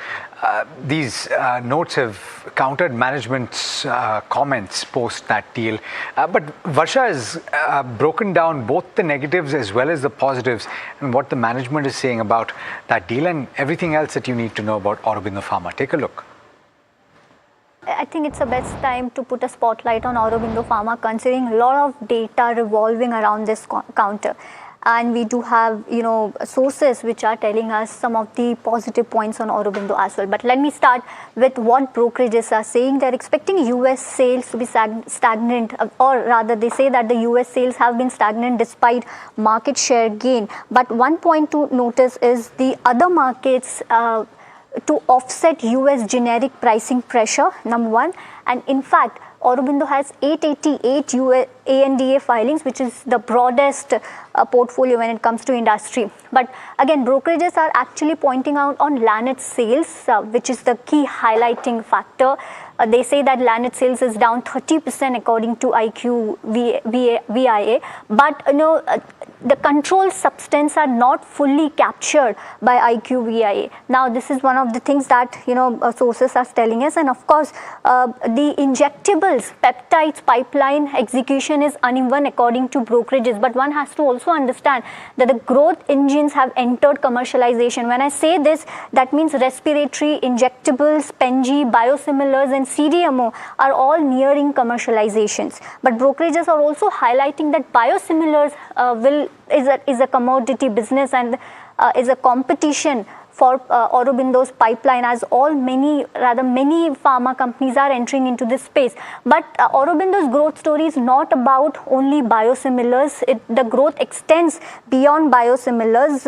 These notes have countered management's comments post that deal. But Varsha has broken down both the negatives as well as the positives and what the management is saying about that deal and everything else that you need to know about Aurobindo Pharma. Take a look. I think it's the best time to put a spotlight on Aurobindo Pharma, considering a lot of data revolving around this counter. And we do have, sources which are telling us some of the positive points on Aurobindo as well. But let me start with what brokerages are saying. They're expecting US sales to be stagnant, or rather they say that the US sales have been stagnant despite market share gain. But one point to notice is the other markets to offset US generic pricing pressure, number one. And in fact, Aurobindo has 888 ANDA filings, which is the broadest portfolio when it comes to industry. But again, brokerages are actually pointing out on Lanit sales, which is the key highlighting factor. They say that Lanit sales is down 30% according to IQVIA. But the controlled substance are not fully captured by IQVIA. Now, this is one of the things that sources are telling us. And of course, the injectables, peptides pipeline execution is uneven according to brokerages. But one has to also understand that the growth engines have entered commercialization. When I say this, that means respiratory, injectables, Pen-G, biosimilars and CDMO are all nearing commercializations. But brokerages are also highlighting that biosimilars is a commodity business and is a competition for Aurobindo's pipeline, as many pharma companies are entering into this space. But Aurobindo's growth story is not about only biosimilars. The growth extends beyond biosimilars.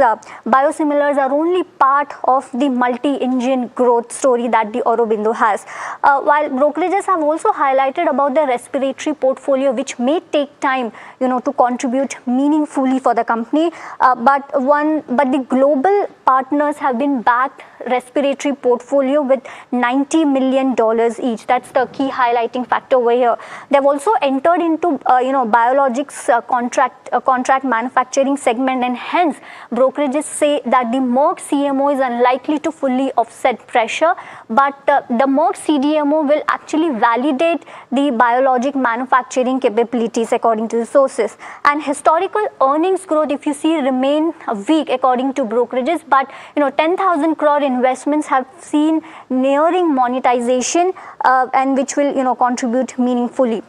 Biosimilars are only part of the multi-engine growth story that the Aurobindo has. While brokerages have also highlighted about the respiratory portfolio, which may take time, to contribute meaningfully for the company, but the global partners have been backed respiratory portfolio with $90 million each. That's the key highlighting factor over here. They've also entered into biologics contract manufacturing segment, and hence brokerages say that the Merck CMO is unlikely to fully offset pressure, but the Merck CDMO will actually validate the biologic manufacturing capabilities according to the sources. And historical earnings growth, if you see, remain weak according to brokerages, but 10,000 crore investments have seen nearing monetization, and which will contribute meaningfully.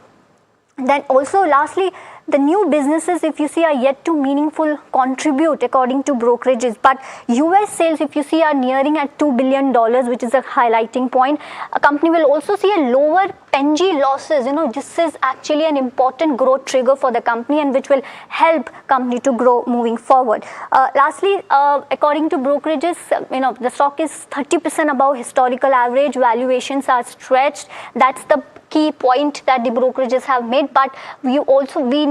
Then also lastly, the new businesses, if you see, are yet to meaningful contribute according to brokerages. But US sales, if you see, are nearing at $2 billion, which is a highlighting point. A company will also see a lower PNG losses. This is actually an important growth trigger for the company, and which will help company to grow moving forward. Lastly, according to brokerages, the stock is 30% above historical average. Valuations are stretched. That's the key point that the brokerages have made, but we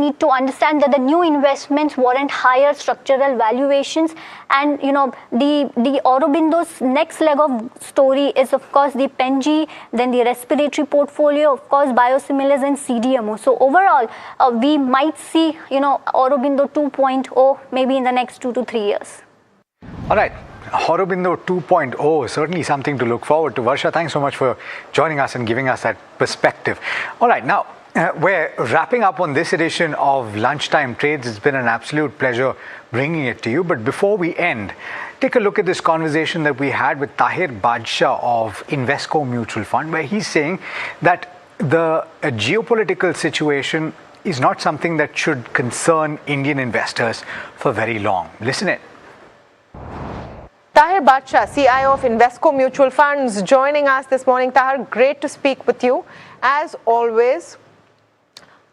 need to understand that the new investments warrant higher structural valuations, and the Aurobindo's next leg of story is of course the PNG, then the respiratory portfolio, of course biosimilars and CDMO. So overall, we might see Aurobindo 2.0 maybe in the next 2 to 3 years. All right. Aurobindo 2.0, certainly something to look forward to. Varsha, thanks so much for joining us and giving us that perspective. All right, now we're wrapping up on this edition of Lunchtime Trades. It's been an absolute pleasure bringing it to you. But before we end, take a look at this conversation that we had with Tahir Badshah of Invesco Mutual Fund, where he's saying that the geopolitical situation is not something that should concern Indian investors for very long. Listen in. Tahir Badshah, CIO of Invesco Mutual Funds, joining us this morning. Tahir, great to speak with you. As always,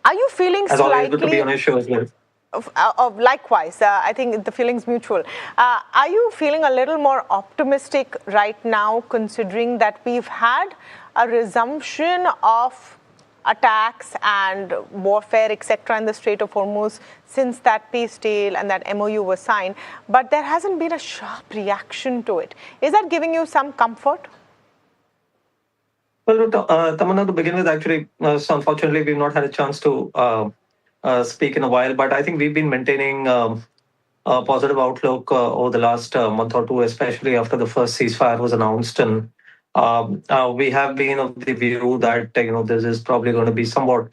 are you feeling As always, good to be on your show as well. Likewise, I think the feeling's mutual. Are you feeling a little more optimistic right now, considering that we've had a resumption of attacks and warfare, etc., in the Strait of Hormuz since that peace deal and that MOU was signed, but there hasn't been a sharp reaction to it? Is that giving you some comfort? Well, Tamanna, to begin with, actually, so unfortunately, we've not had a chance to speak in a while, but I think we've been maintaining a positive outlook over the last month or two, especially after the first ceasefire was announced. And we have been of the view that this is probably going to be somewhat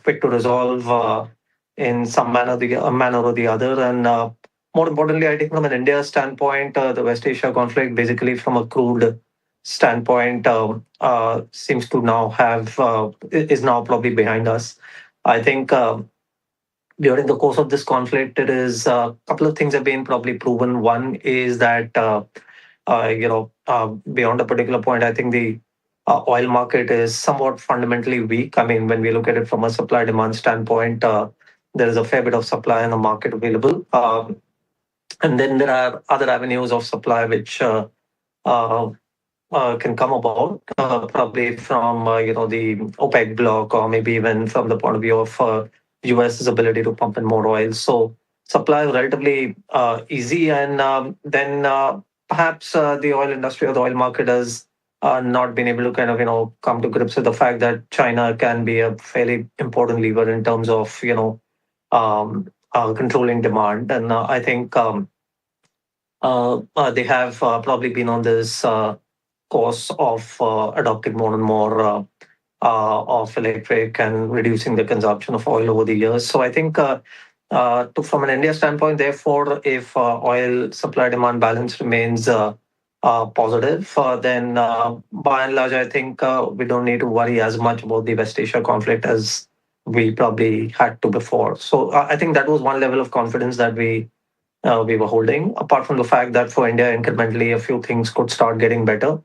quick to resolve in some manner or the other. And more importantly, I think from an India standpoint, the West Asia conflict, basically from a crude standpoint, seems to now is now probably behind us. I think during the course of this conflict, it is a couple of things have been probably proven. One is that beyond a particular point, I think the oil market is somewhat fundamentally weak. I mean, when we look at it from a supply-demand standpoint, there is a fair bit of supply in the market available. And then there are other avenues of supply which can come about, probably from the OPEC bloc, or maybe even from the point of view of US's ability to pump in more oil. So supply is relatively easy, and then perhaps the oil industry or the oil market has not been able to kind of come to grips with the fact that China can be a fairly important lever in terms of controlling demand. And I think they have probably been on this course of adopting more and more of electric and reducing the consumption of oil over the years. So I think from an India standpoint, therefore, if oil supply-demand balance remains positive, then by and large, I think we don't need to worry as much about the West Asia conflict as we probably had to before. So I think that was one level of confidence that we we were holding, apart from the fact that for India, incrementally, a few things could start getting better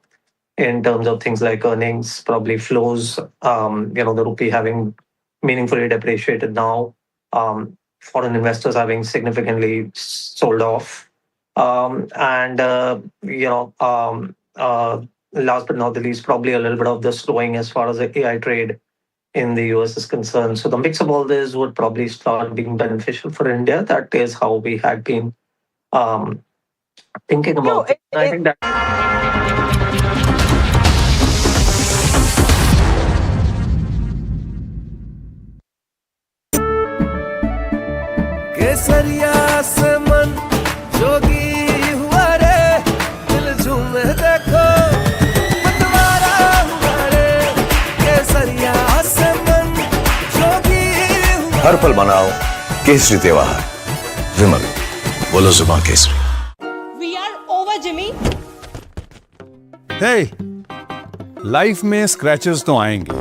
in terms of things like earnings, probably flows, the rupee having meaningfully depreciated now, foreign investors having significantly sold off. Last but not the least, probably a little bit of the slowing as far as the AI trade in the US is concerned. So the mix of all this would probably start being beneficial for India. That is how we had been thinking about it. I think that. केसरिया से मन जोगी हुआ रे दिल झूमे देखो मतवारा हुआ रे केसरिया से मन जोगी हुआ हर पल मनाओ केसरी त्योहार विमल बोलो जुबान केसरी We are over, Jimmy. Hey, life में स्क्रैचेस तो आएंगे।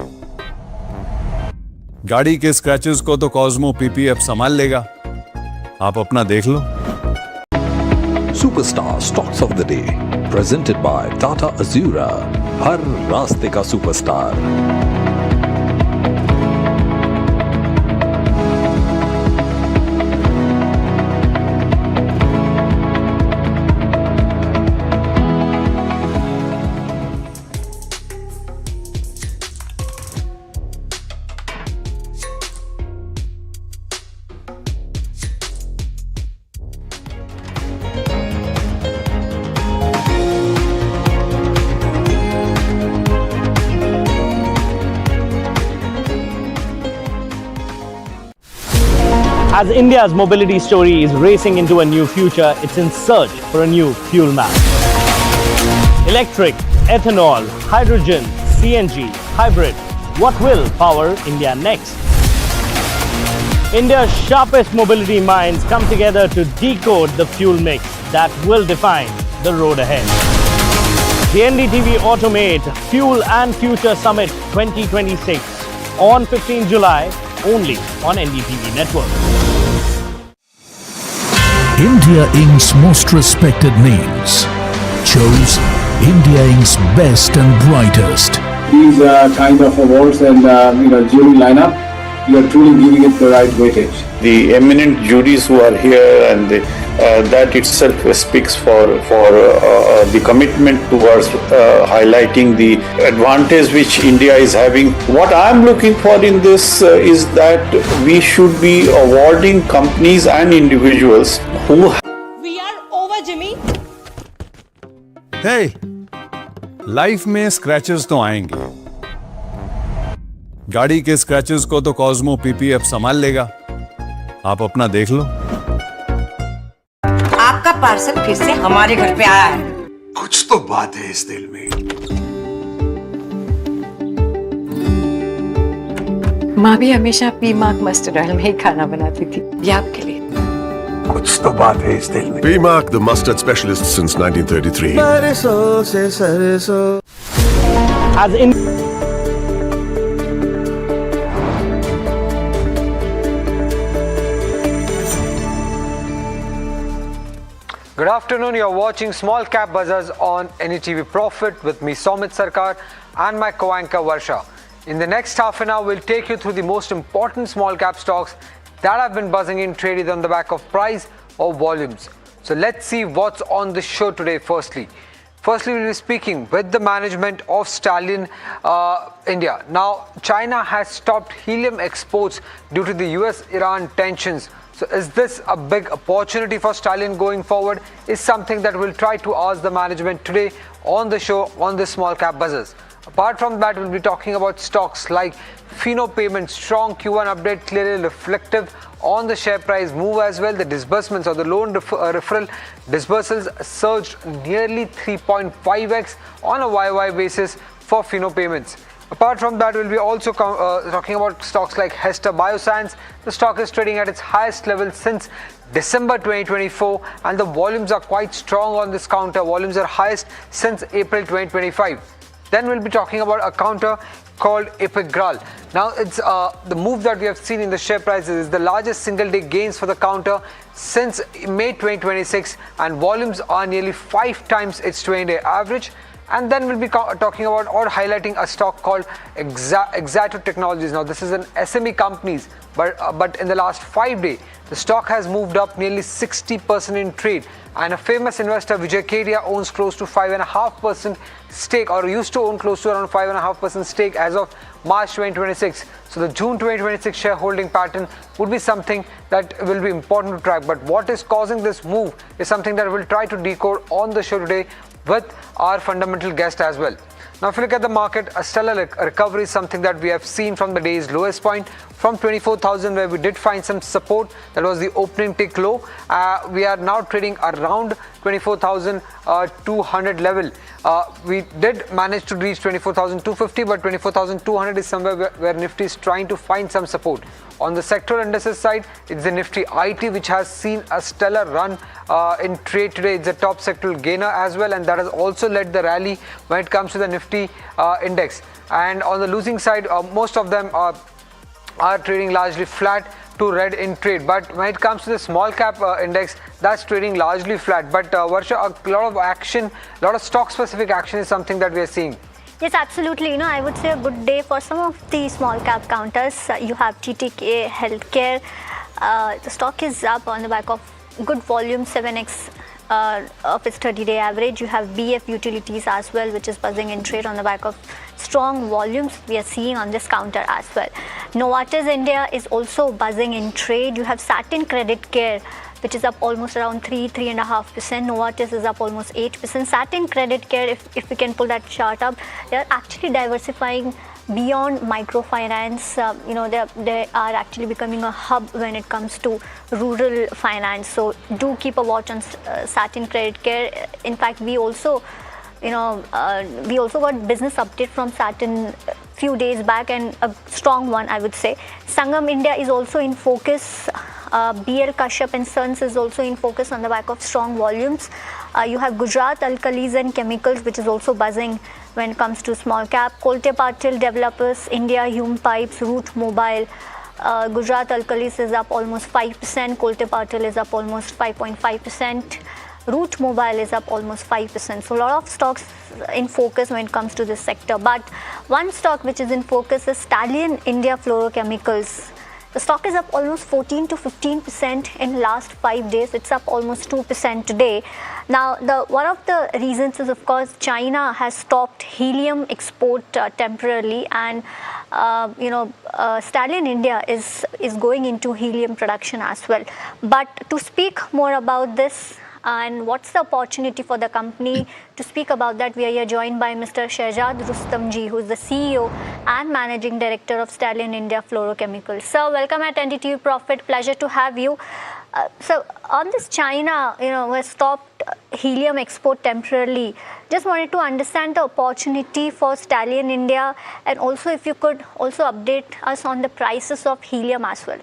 गाड़ी के स्क्रैचेस को तो कॉस्मो पीपीएफ संभाल लेगा। आप अपना देख लो। Superstar stocks of the day presented by Tata Azura, हर रास्ते का superstar. As India's mobility story is racing into a new future, it's in search for a new fuel map. Electric, ethanol, hydrogen, CNG, hybrid. What will power India next? India's sharpest mobility minds come together to decode the fuel mix that will define the road ahead. The NDTV Automate Fuel and Future Summit 2026 on 15 July only on NDTV Network. India Inc.'s most respected names chose India Inc.'s best and brightest. These kind of awards and jury lineup, you are truly giving it the right weightage. The eminent juries who are here, and that itself speaks for the commitment towards highlighting the advantage which India is having. What I am looking for in this is that we should be awarding companies and individuals who. We are over, Jimmy. Hey, life में scratches तो आएंगे। गाड़ी के scratches को तो Cosmo PPF संभाल लेगा। आप अपना देख लो। आपका पार्सल फिर से हमारे घर पे आया है। कुछ तो बात है इस दिल में। माँ भी हमेशा पीमार्क मस्टर्ड ऑयल में ही खाना बनाती थी। ये आपके लिए। कुछ तो बात है इस दिल में। P-Mark, the mustard specialist since 1933. सरसों से सरसों। As in Good afternoon, you're watching Small Cap Bazaars on NDTV Profit with me Somit Sarkar and my co-anchor Varsha. In the next half an hour, we'll take you through the most important small cap stocks that have been buzzing in trade either on the back of price or volumes. So let's see what's on the show today firstly. Firstly, we'll be speaking with the management of Stallion India. Now, China has stopped helium exports due to the US-Iran tensions. So is this a big opportunity for Stallion going forward? Is something that we'll try to ask the management today on the show on the Small Cap Buzzers. Apart from that, we'll be talking about stocks like Fino Payments. Strong Q1 update clearly reflective on the share price move as well. The disbursements or the loan referral disbursals surged nearly 3.5x on a YY basis for Fino Payments. Apart from that, we'll be also talking about stocks like Hester Bioscience. The stock is trading at its highest level since December 2024 and the volumes are quite strong on this counter. Volumes are highest since April 2025. Then we'll be talking about a counter called Epigral. Now, it's the move that we have seen in the share prices is the largest single-day gains for the counter since May 2026, and volumes are nearly 5 times its 20-day average. And then we'll be talking about or highlighting a stock called Exacto Technologies. Now, this is an SME company, but in the last 5 days, the stock has moved up nearly 60% in trade. And a famous investor, Vijay Kedia, owns close to 5.5% stake, or used to own close to around 5.5% stake as of March 2026. So the June 2026 shareholding pattern would be something that will be important to track. But what is causing this move is something that we'll try to decode on the show today with our fundamental guest as well. Now, if you look at the market, a stellar recovery is something that we have seen from the day's lowest point from 24,000, where we did find some support. That was the opening tick low. We are now trading around 24,200 level. We did manage to reach 24,250, but 24,200 is somewhere where Nifty is trying to find some support. On the sectoral indices side, it's the Nifty IT, which has seen a stellar run in trade today. It's a top sectoral gainer as well, and that has also led the rally when it comes to the Nifty index. And on the losing side, most of them are trading largely flat to red in trade. But when it comes to the small cap index, that's trading largely flat. But Varsha, a lot of action, a lot of stock specific action is something that we are seeing. Yes, absolutely. I would say a good day for some of the small cap counters. You have TTK Healthcare. The stock is up on the back of good volume, 7x of its 30-day average. You have BF Utilities as well, which is buzzing in trade on the back of strong volumes we are seeing on this counter as well. Novartis India is also buzzing in trade. You have Satin Credit Care, which is up almost around 3.5%. Novartis is up almost 8%. Satin Credit Care, if we can pull that chart up, they are actually diversifying beyond microfinance. They are actually becoming a hub when it comes to rural finance. So do keep a watch on Satin Credit Care. In fact, we also got business update from Satin few days back, and a strong one, I would say. Sangam India is also in focus. BL Kashyap and Sons is also in focus on the back of strong volumes. You have Gujarat Alkalis and Chemicals, which is also buzzing when it comes to small cap. Kolte Patil Developers, India, Hume Pipes, Root Mobile. Gujarat Alkalis is up almost 5%. Kolte Patil is up almost 5.5%. Root Mobile is up almost 5%. So a lot of stocks in focus when it comes to this sector. But one stock which is in focus is Stallion India Fluorochemicals. The stock is up almost 14 to 15% in last 5 days. It's up almost 2% today. Now, one of the reasons is, of course, China has stopped helium export temporarily, and Stallion India is going into helium production as well. But to speak more about this and what's the opportunity for the company, to speak about that, we are here joined by Mr. Shehzad Rustamji, who is the CEO and Managing Director of Stallion India Fluorochemicals. Sir, welcome at NDTV Profit. Pleasure to have you. So on this China, has stopped helium export temporarily. Just wanted to understand the opportunity for Stallion India, and also if you could also update us on the prices of helium as well.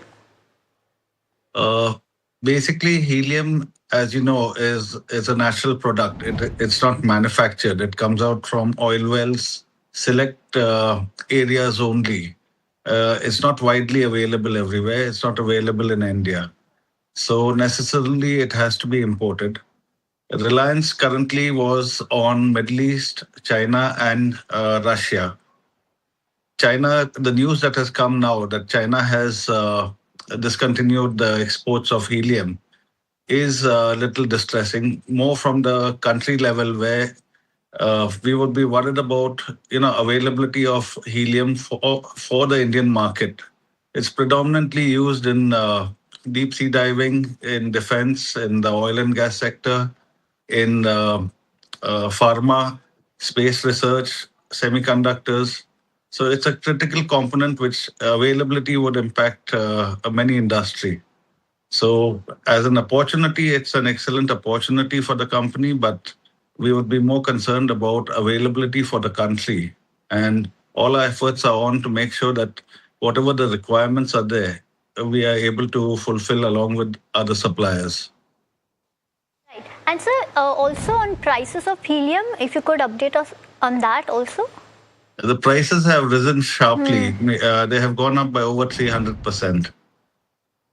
Basically, helium, as you know, is a natural product. It's not manufactured. It comes out from oil wells, select areas only. It's not widely available everywhere. It's not available in India. So necessarily it has to be imported. Reliance currently was on Middle East, China and Russia. China, the news that has come now that China has discontinued the exports of helium is a little distressing, more from the country level, where we would be worried about availability of helium for the Indian market. It's predominantly used in deep sea diving, in defense, in the oil and gas sector, in pharma, space research, semiconductors. So it's a critical component which availability would impact many industry. So as an opportunity, it's an excellent opportunity for the company, but we would be more concerned about availability for the country. And all our efforts are on to make sure that whatever the requirements are there, we are able to fulfill along with other suppliers. Right. And sir, also on prices of helium, if you could update us on that also. The prices have risen sharply. They have gone up by over 300%.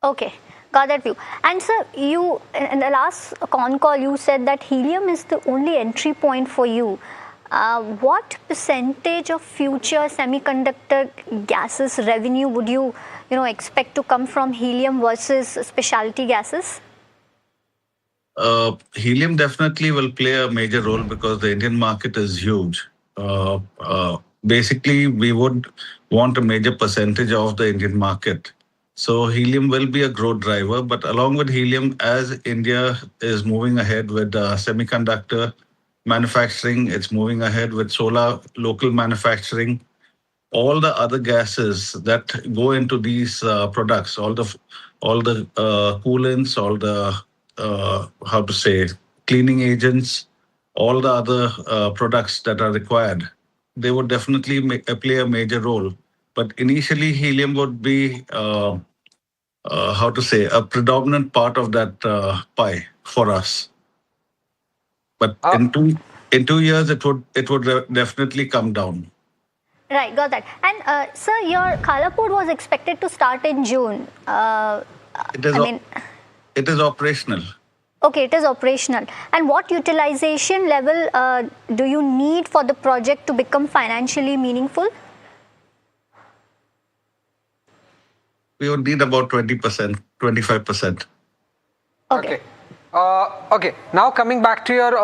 Okay, got that view. And sir, you in the last con call you said that helium is the only entry point for you. What percentage of future semiconductor gases revenue would you expect to come from helium versus specialty gases? Helium definitely will play a major role because the Indian market is huge. Basically, we would want a major percentage of the Indian market. So helium will be a growth driver, but along with helium, as India is moving ahead with semiconductor manufacturing, it's moving ahead with solar local manufacturing, all the other gases that go into these products, all the coolants, all the how to say cleaning agents, all the other products that are required, they would definitely play a major role. But initially, helium would be how to say a predominant part of that pie for us. But in 2 years, it would definitely come down. Right, got that. And sir, your Khalapur was expected to start in June. It is operational. Okay, it is operational. And what utilization level do you need for the project to become financially meaningful? We would need about 20%, 25%. Okay. Okay. Now coming back to your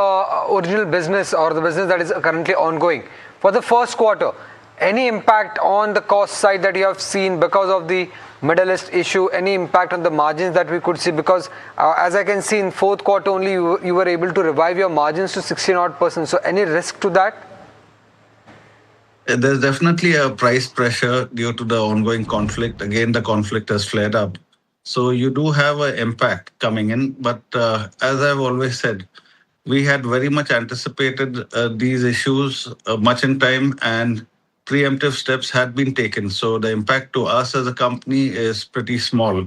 original business or the business that is currently ongoing. For the first quarter, any impact on the cost side that you have seen because of the Middle East issue? Any impact on the margins that we could see? Because as I can see in fourth quarter only, you were able to revive your margins to 16%. So any risk to that? There's definitely a price pressure due to the ongoing conflict. Again, the conflict has flared up. So you do have an impact coming in. But as I've always said, we had very much anticipated these issues much in time, and preemptive steps had been taken. So the impact to us as a company is pretty small.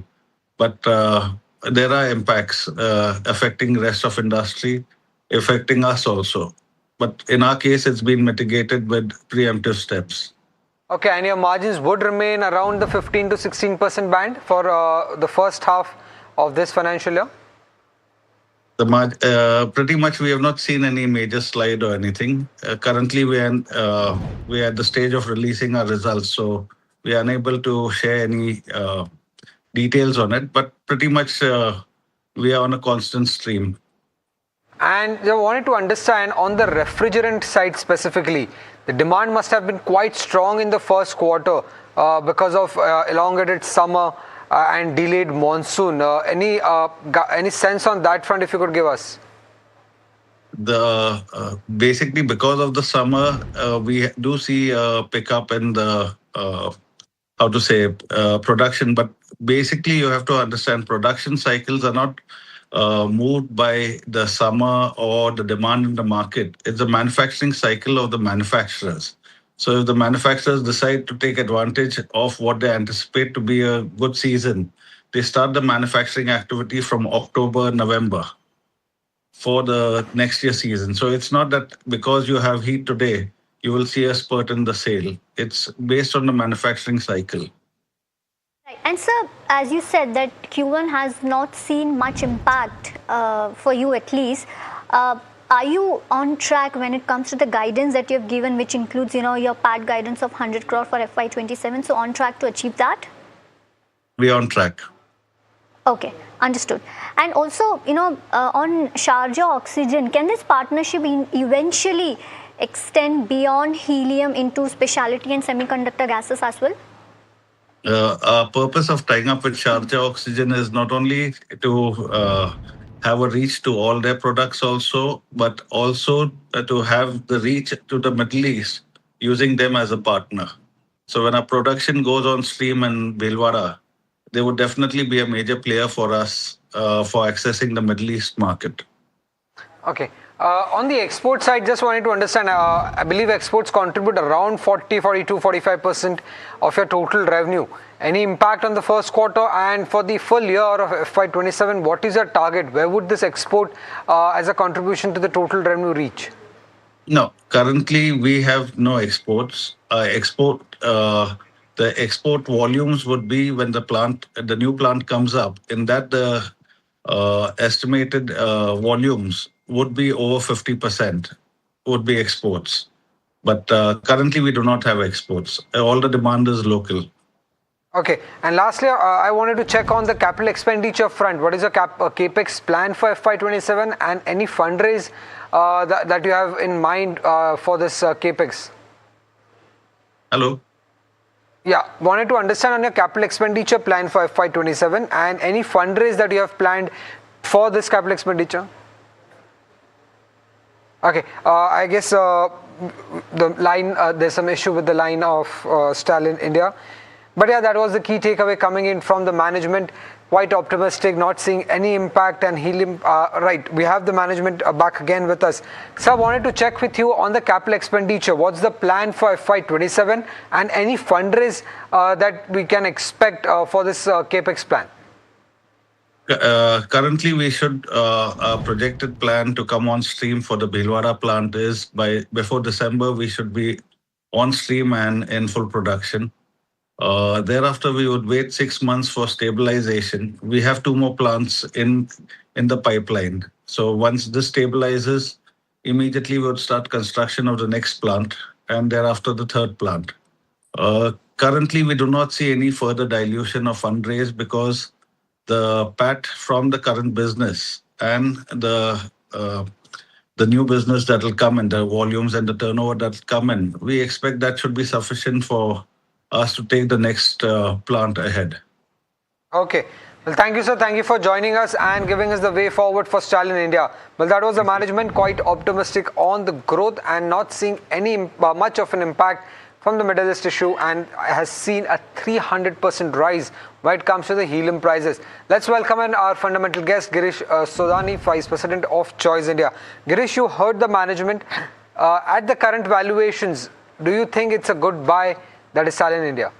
But there are impacts affecting rest of industry, affecting us also. But in our case, it's been mitigated with preemptive steps. Okay, and your margins would remain around the 15 to 16% band for the first half of this financial year? Pretty much, we have not seen any major slide or anything. Currently, we are at the stage of releasing our results, so we are unable to share any details on it. But pretty much, we are on a constant stream. And I wanted to understand on the refrigerant side specifically, the demand must have been quite strong in the first quarter because of elongated summer and delayed monsoon. Any sense on that front if you could give us? Basically, because of the summer, we do see a pickup in the production. But basically, you have to understand production cycles are not moved by the summer or the demand in the market. It's the manufacturing cycle of the manufacturers. So if the manufacturers decide to take advantage of what they anticipate to be a good season, they start the manufacturing activity from October, November for the next year season. So it's not that because you have heat today, you will see a spurt in the sale. It's based on the manufacturing cycle. Right. And sir, as you said that Q1 has not seen much impact for you at least. Are you on track when it comes to the guidance that you have given, which includes, your PAT guidance of 100 crore for FY27? So on track to achieve that? We are on track. Okay, understood. And also, on Sharjah Oxygen, can this partnership eventually extend beyond helium into specialty and semiconductor gases as well? Our purpose of tying up with Sharjah Oxygen is not only to have a reach to all their products also, but also to have the reach to the Middle East using them as a partner. So when our production goes on stream in Bhilwara, they would definitely be a major player for us for accessing the Middle East market. Okay. On the export side, just wanted to understand, I believe exports contribute around 40, 42, 45% of your total revenue. Any impact on the first quarter? And for the full year of FY27, what is your target? Where would this export as a contribution to the total revenue reach? No, currently we have no exports. The export volumes would be when the new plant comes up. In that, the estimated volumes would be over 50% would be exports. But currently we do not have exports. All the demand is local. Okay, and lastly, I wanted to check on the capital expenditure front. What is the capex plan for FY27 and any fundraise that you have in mind for this capex? Hello. Yeah, wanted to understand on your capital expenditure plan for FY27 and any fundraise that you have planned for this capital expenditure. Okay, I guess the line, there's some issue with the line of Stalin India. But yeah, that was the key takeaway coming in from the management. Quite optimistic, not seeing any impact and helium. Right, we have the management back again with us. So I wanted to check with you on the capital expenditure. What's the plan for FY27 and any fundraise that we can expect for this capex plan? Currently, we should our projected plan to come on stream for the Bhilwara plant is before December we should be on stream and in full production. Thereafter, we would wait 6 months for stabilization. We have 2 more plants in the pipeline. So once this stabilizes, immediately we would start construction of the next plant and thereafter the third plant. Currently, we do not see any further dilution of fundraise because the PAT from the current business and the new business that will come in, the volumes and the turnover that will come in, we expect that should be sufficient for us to take the next plant ahead. Okay. Well, thank you, sir. Thank you for joining us and giving us the way forward for Stalin India. Well, that was the management quite optimistic on the growth and not seeing any much of an impact from the Middle East issue and has seen a 300% rise when it comes to the helium prices. Let's welcome in our fundamental guest, Girish Sodani, Vice President of Choice India. Girish, you heard the management. At the current valuations, do you think it's a good buy that is Stalin India?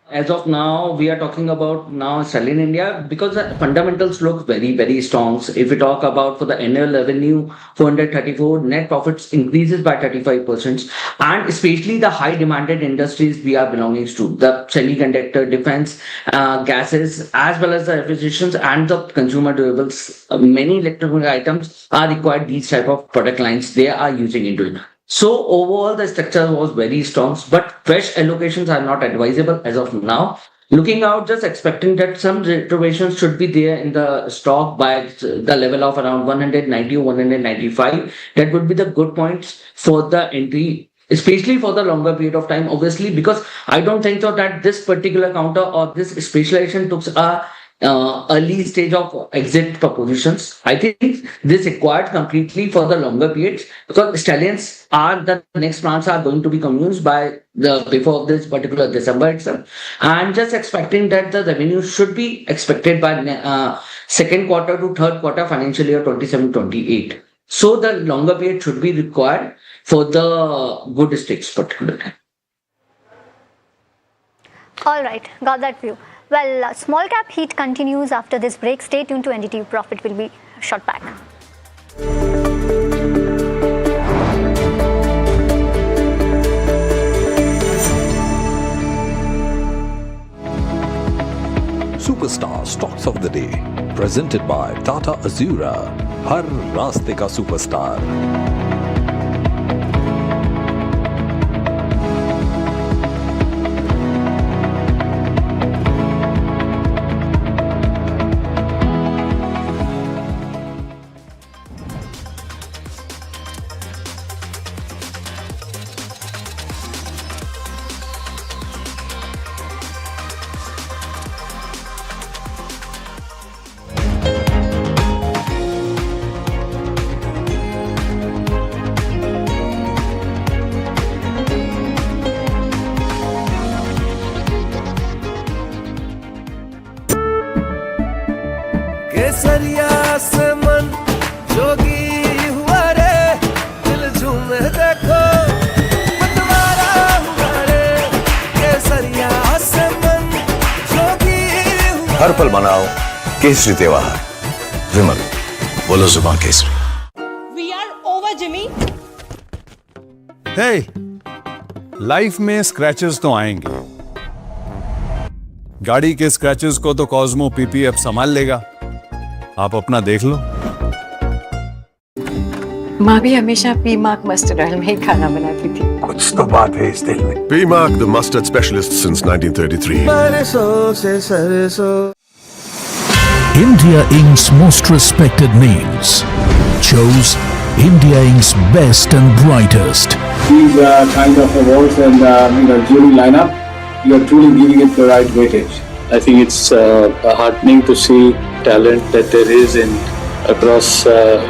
As of now, we are talking about now Stalin India because the fundamentals look very, very strong. If we talk about for the annual revenue, 434, net profits increases by 35%, and especially the high demanded industries we are belonging to, the semiconductor, defense, gases, as well as the refrigerations and the consumer durables. Many electronic items are required, these type of product lines they are using into it. So overall, the structure was very strong, but fresh allocations are not advisable as of now. Looking out, just expecting that some reservations should be there in the stock by the level of around 190 or 195. That would be the good points for the entry, especially for the longer period of time, obviously, because I don't think so that this particular counter or this specialization took a early stage of exit propositions. I think this required completely for the longer periods because stallions are the next plants are going to be communes by the before this particular December itself. I'm just expecting that the revenue should be expected by second quarter to third quarter financial year 27-28. So the longer period should be required for the good stakes particularly. All right, got that view. Well, small cap heat continues after this break. Stay tuned to NDTV Profit. Will be shot back. Superstar Stocks of the Day, presented by Tata Azura. Har Raaste Ka Superstar. केसरिया से मन जोगी हुआ रे दिल झूमे देखो पतवारा हुआ रे केसरिया से मन जोगी हुआ हर पल मनाओ केसरी त्योहार विमल बोलो जुबान केसरी We are over hey, life में स्क्रैचेस तो आएंगे। गाड़ी के स्क्रैचेस को तो कॉस्मो पीपीएफ संभाल लेगा। आप अपना देख लो। माँ भी हमेशा पी मार्क मस्टर्ड ऑयल में ही खाना बनाती थी। कुछ तो बात है इस दिल में। P-Mark, the mustard specialist since 1933. India Inc.'s most respected names chose India Inc.'s best and brightest. These kind of awards and jury lineup, you are truly giving it the right weightage. I think it's heartening to see talent that there is across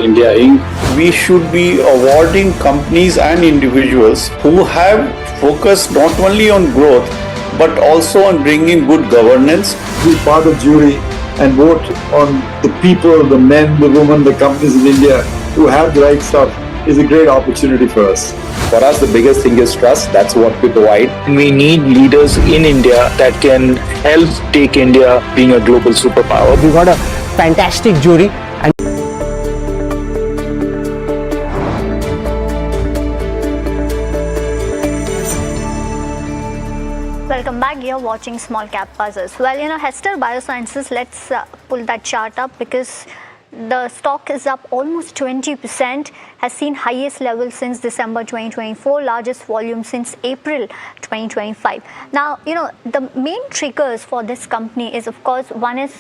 India Inc. We should be awarding companies and individuals who have focused not only on growth but also on bringing good governance. Be part of jury and vote on the people, the men, the women, the companies in India who have the right stuff is a great opportunity for us. For us, the biggest thing is trust. That's what we provide. We need leaders in India that can help take India being a global superpower. We got a fantastic jury. Welcome back. You're watching Small Cap Buzzers. Well, Hester Biosciences, let's pull that chart up because the stock is up almost 20%, has seen highest level since December 2024, largest volume since April 2025. Now, the main triggers for this company is, of course, one is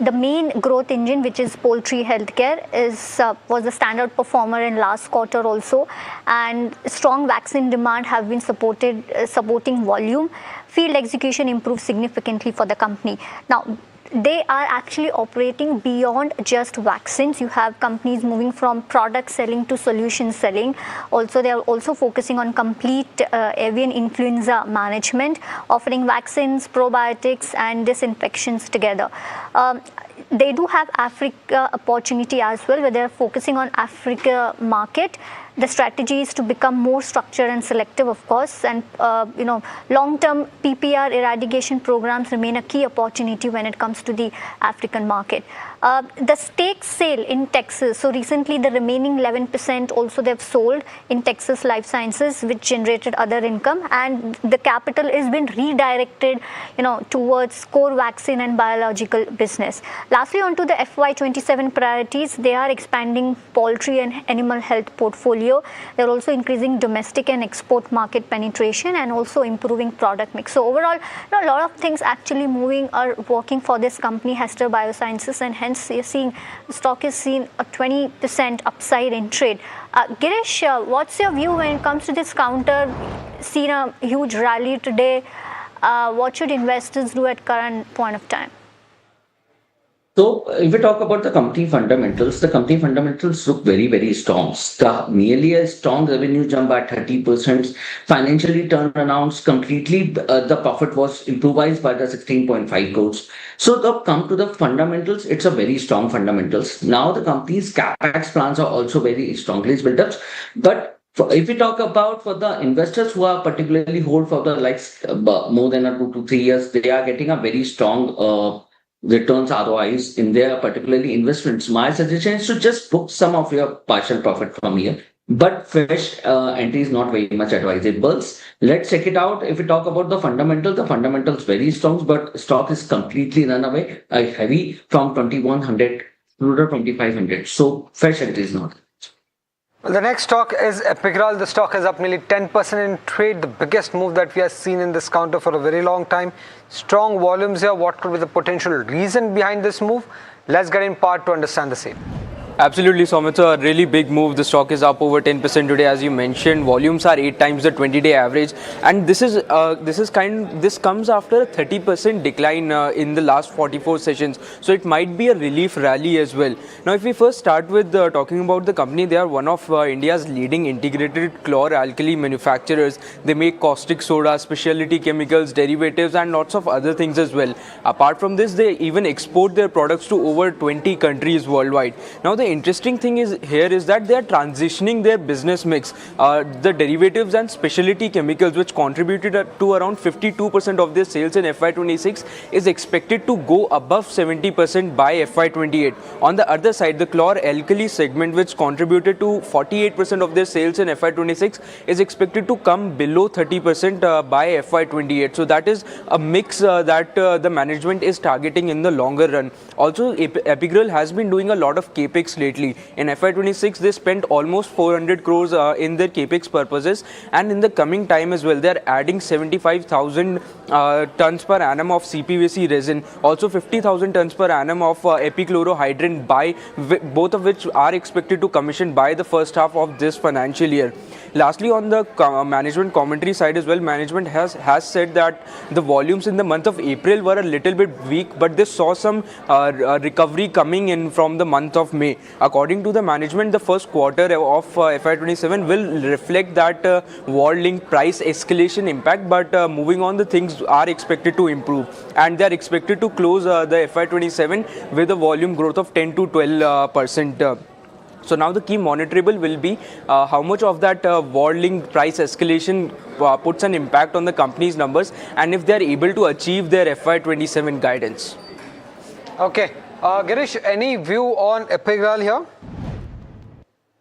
the main growth engine, which is poultry healthcare, was the standout performer in last quarter also, and strong vaccine demand have been supporting volume. Field execution improved significantly for the company. Now, they are actually operating beyond just vaccines. You have companies moving from product selling to solution selling. Also, they are also focusing on complete avian influenza management, offering vaccines, probiotics and disinfections together. They do have Africa opportunity as well, where they are focusing on Africa market. The strategy is to become more structured and selective, of course, and long-term PPR eradication programs remain a key opportunity when it comes to the African market. The stake sale in Texas, so recently the remaining 11% also they've sold in Texas Life Sciences, which generated other income, and the capital has been redirected towards core vaccine and biological business. Lastly, onto the FY27 priorities, they are expanding poultry and animal health portfolio. They're also increasing domestic and export market penetration and also improving product mix. So overall, a lot of things actually moving are working for this company, Hester Biosciences, and hence you're seeing the stock is seeing a 20% upside in trade. Girish, what's your view when it comes to this counter? Seen a huge rally today. What should investors do at current point of time? So, if we talk about the company fundamentals look very, very strong. Nearly a strong revenue jump by 30%. Financially turned announced completely. The profit was improvised by the 16.5 crores. So, come to the fundamentals, it's a very strong fundamentals. Now, the company's capex plans are also very strongly built up. But if we talk about for the investors who are particularly hold for the more than 2 to 3 years, they are getting a very strong returns ROIs in their particularly investments. My suggestion is to just book some of your partial profit from here, but fresh entry is not very much advisable. Let's check it out. If we talk about the fundamentals very strong, but stock is completely run away, heavy from 2100 to 2500. So fresh entry is not. Well, the next stock is Epicral. The stock is up nearly 10% in trade, the biggest move that we have seen in this counter for a very long time. Strong volumes here. What could be the potential reason behind this move? Let's get in part to understand the same. Absolutely, Somit. A really big move. The stock is up over 10% today, as you mentioned. Volumes are 8 times the 20-day average, and this comes after a 30% decline in the last 44 sessions. So it might be a relief rally as well. Now, if we first start with talking about the company, they are one of India's leading integrated chlor-alkali manufacturers. They make caustic soda, specialty chemicals, derivatives, and lots of other things as well. Apart from this, they even export their products to over 20 countries worldwide. Now, the interesting thing is that they are transitioning their business mix. The derivatives and specialty chemicals, which contributed to around 52% of their sales in FY26, is expected to go above 70% by FY28. On the other side, the chlor-alkali segment, which contributed to 48% of their sales in FY26, is expected to come below 30% by FY28. So that is a mix that the management is targeting in the longer run. Also, Epigrel has been doing a lot of capex lately. In FY26, they spent almost 400 crores in their capex purposes, and in the coming time as well, they are adding 75,000 tons per annum of CPVC resin, also 50,000 tons per annum of epichlorohydrin, both of which are expected to commission by the first half of this financial year. Lastly, on the management commentary side as well, management has said that the volumes in the month of April were a little bit weak, but they saw some recovery coming in from the month of May. According to the management, the first quarter of FY27 will reflect that war-linked price escalation impact, but moving on, the things are expected to improve, and they are expected to close the FY27 with a volume growth of 10 to 12%. So now the key monitorable will be how much of that war-linked price escalation puts an impact on the company's numbers, and if they are able to achieve their FY27 guidance. Okay. Girish, any view on Epigrel here?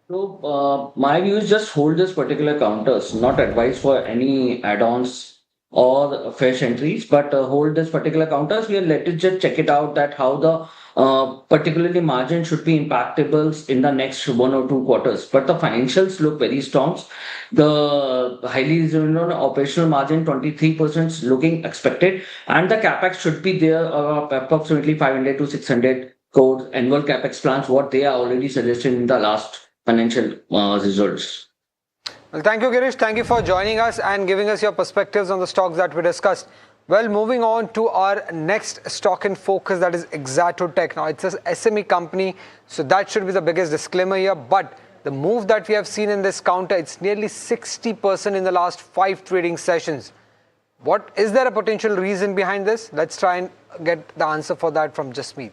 So my view is just hold this particular counters, not advice for any add-ons or fresh entries, but hold this particular counters. We are let it just check it out that how the particularly margin should be impactable in the next 1 or 2 quarters. But the financials look very strong. The highly operational margin 23% looking expected, and the capex should be there approximately 500 to 600 crores annual capex plans, what they are already suggesting in the last financial results. Well, thank you, Girish. Thank you for joining us and giving us your perspectives on the stocks that we discussed. Well, moving on to our next stock in focus, that is Exatotech. Now, it's an SME company, so that should be the biggest disclaimer here. But the move that we have seen in this counter, it's nearly 60% in the last 5 trading sessions. What is there a potential reason behind this? Let's try and get the answer for that from Jasmeet.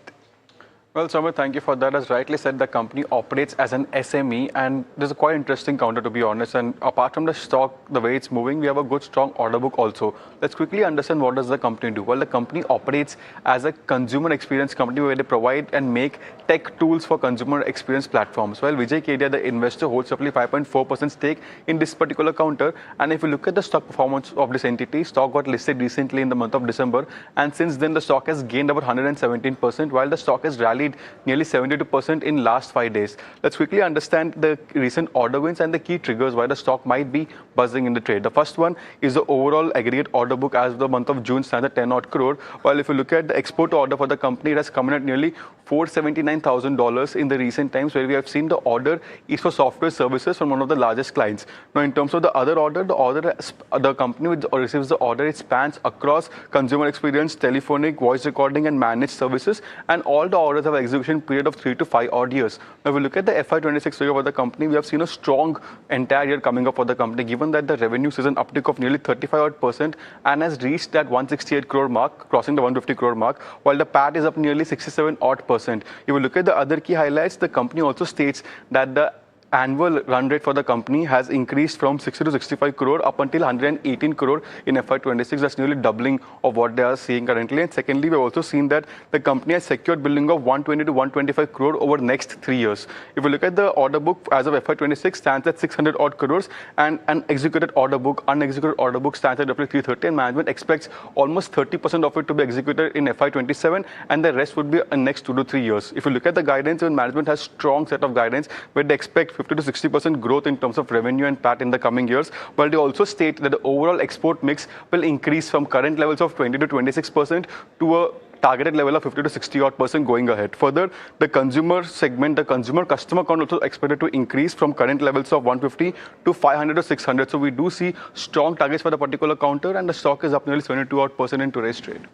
Well, Samir, thank you for that. As rightly said, the company operates as an SME, and there's a quite interesting counter, to be honest. And apart from the stock, the way it's moving, we have a good, strong order book also. Let's quickly understand what does the company do. Well, the company operates as a consumer experience company where they provide and make tech tools for consumer experience platforms. Well, Vijay Kedia, the investor, holds roughly 5.4% stake in this particular counter. And if you look at the stock performance of this entity, stock got listed recently in the month of December. And since then, the stock has gained about 117%, while the stock has rallied nearly 72% in last 5 days. Let's quickly understand the recent order wins and the key triggers why the stock might be buzzing in the trade. The first one is the overall aggregate order book as of the month of June stands at 10 odd crore. While if you look at the export order for the company, it has come in at nearly $479,000 in the recent times, where we have seen the order is for software services from one of the largest clients. Now, in terms of the other order, the company receives the order, it spans across consumer experience, telephonic, voice recording, and managed services, and all the orders have an execution period of 3 to 5 odd years. Now, if we look at the FY26 figure for the company, we have seen a strong entire year coming up for the company, given that the revenue is an uptick of nearly 35% and has reached that 168 crore mark, crossing the 150 crore mark, while the PAT is up nearly 67%. If you look at the other key highlights, the company also states that the annual run rate for the company has increased from 60 to 65 crore up until 118 crore in FY26. That's nearly doubling of what they are seeing currently. And secondly, we've also seen that the company has secured billing of 120 to 125 crore over the next 3 years. If you look at the order book as of FY26, stands at 600 odd crores, and an executed order book, unexecuted order book stands at roughly 330, and management expects almost 30% of it to be executed in FY27, and the rest would be in next 2 to 3 years. If you look at the guidance, management has strong set of guidance where they expect 50 to 60% growth in terms of revenue and PAT in the coming years. But they also state that the overall export mix will increase from current levels of 20 to 26% to a targeted level of 50 to 60 odd% going ahead. Further, the consumer segment, the consumer customer count also expected to increase from current levels of 150 to 500 to 600. So we do see strong targets for the particular counter, and the stock is up nearly 72 odd% in today's trade.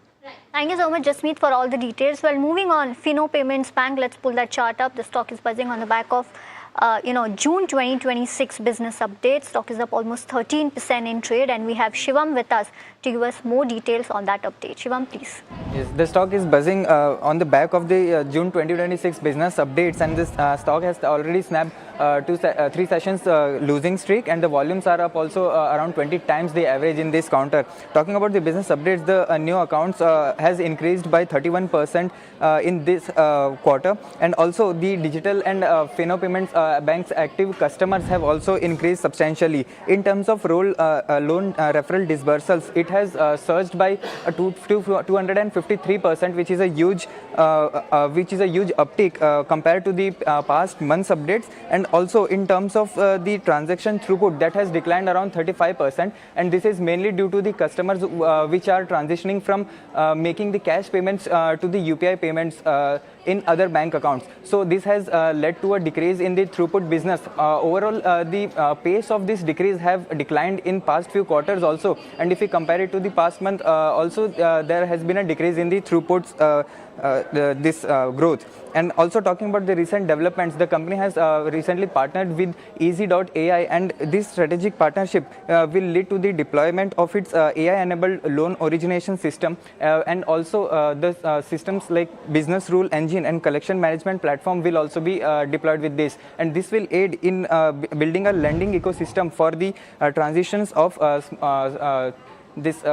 Thank you so much, Jasmeet, for all the details. Well, moving on, Fino Payments Bank, let's pull that chart up. The stock is buzzing on the back of June 2026 business update. Stock is up almost 13% in trade, and we have Shivam with us to give us more details on that update. Shivam, please. Yes, the stock is buzzing on the back of the June 2026 business updates, and this stock has already snapped 3 sessions losing streak, and the volumes are up also around 20 times the average in this counter. Talking about the business updates, the new accounts has increased by 31% in this quarter, and also the digital and Fino Payments banks active customers have also increased substantially. In terms of loan referral disbursals, it has surged by 253%, which is a huge uptick compared to the past months updates. And also in terms of the transaction throughput, that has declined around 35%, and this is mainly due to the customers which are transitioning from making the cash payments to the UPI payments in other bank accounts. So this has led to a decrease in the throughput business. Overall, the pace of this decrease have declined in past few quarters also, and if we compare it to the past month also, there has been a decrease in the throughputs this growth. And also talking about the recent developments, the company has recently partnered with Easy.ai, and this strategic partnership will lead to the deployment of its AI-enabled loan origination system, and also the systems like business rule engine and collection management platform will also be deployed with this, and this will aid in building a lending ecosystem for the transitions of this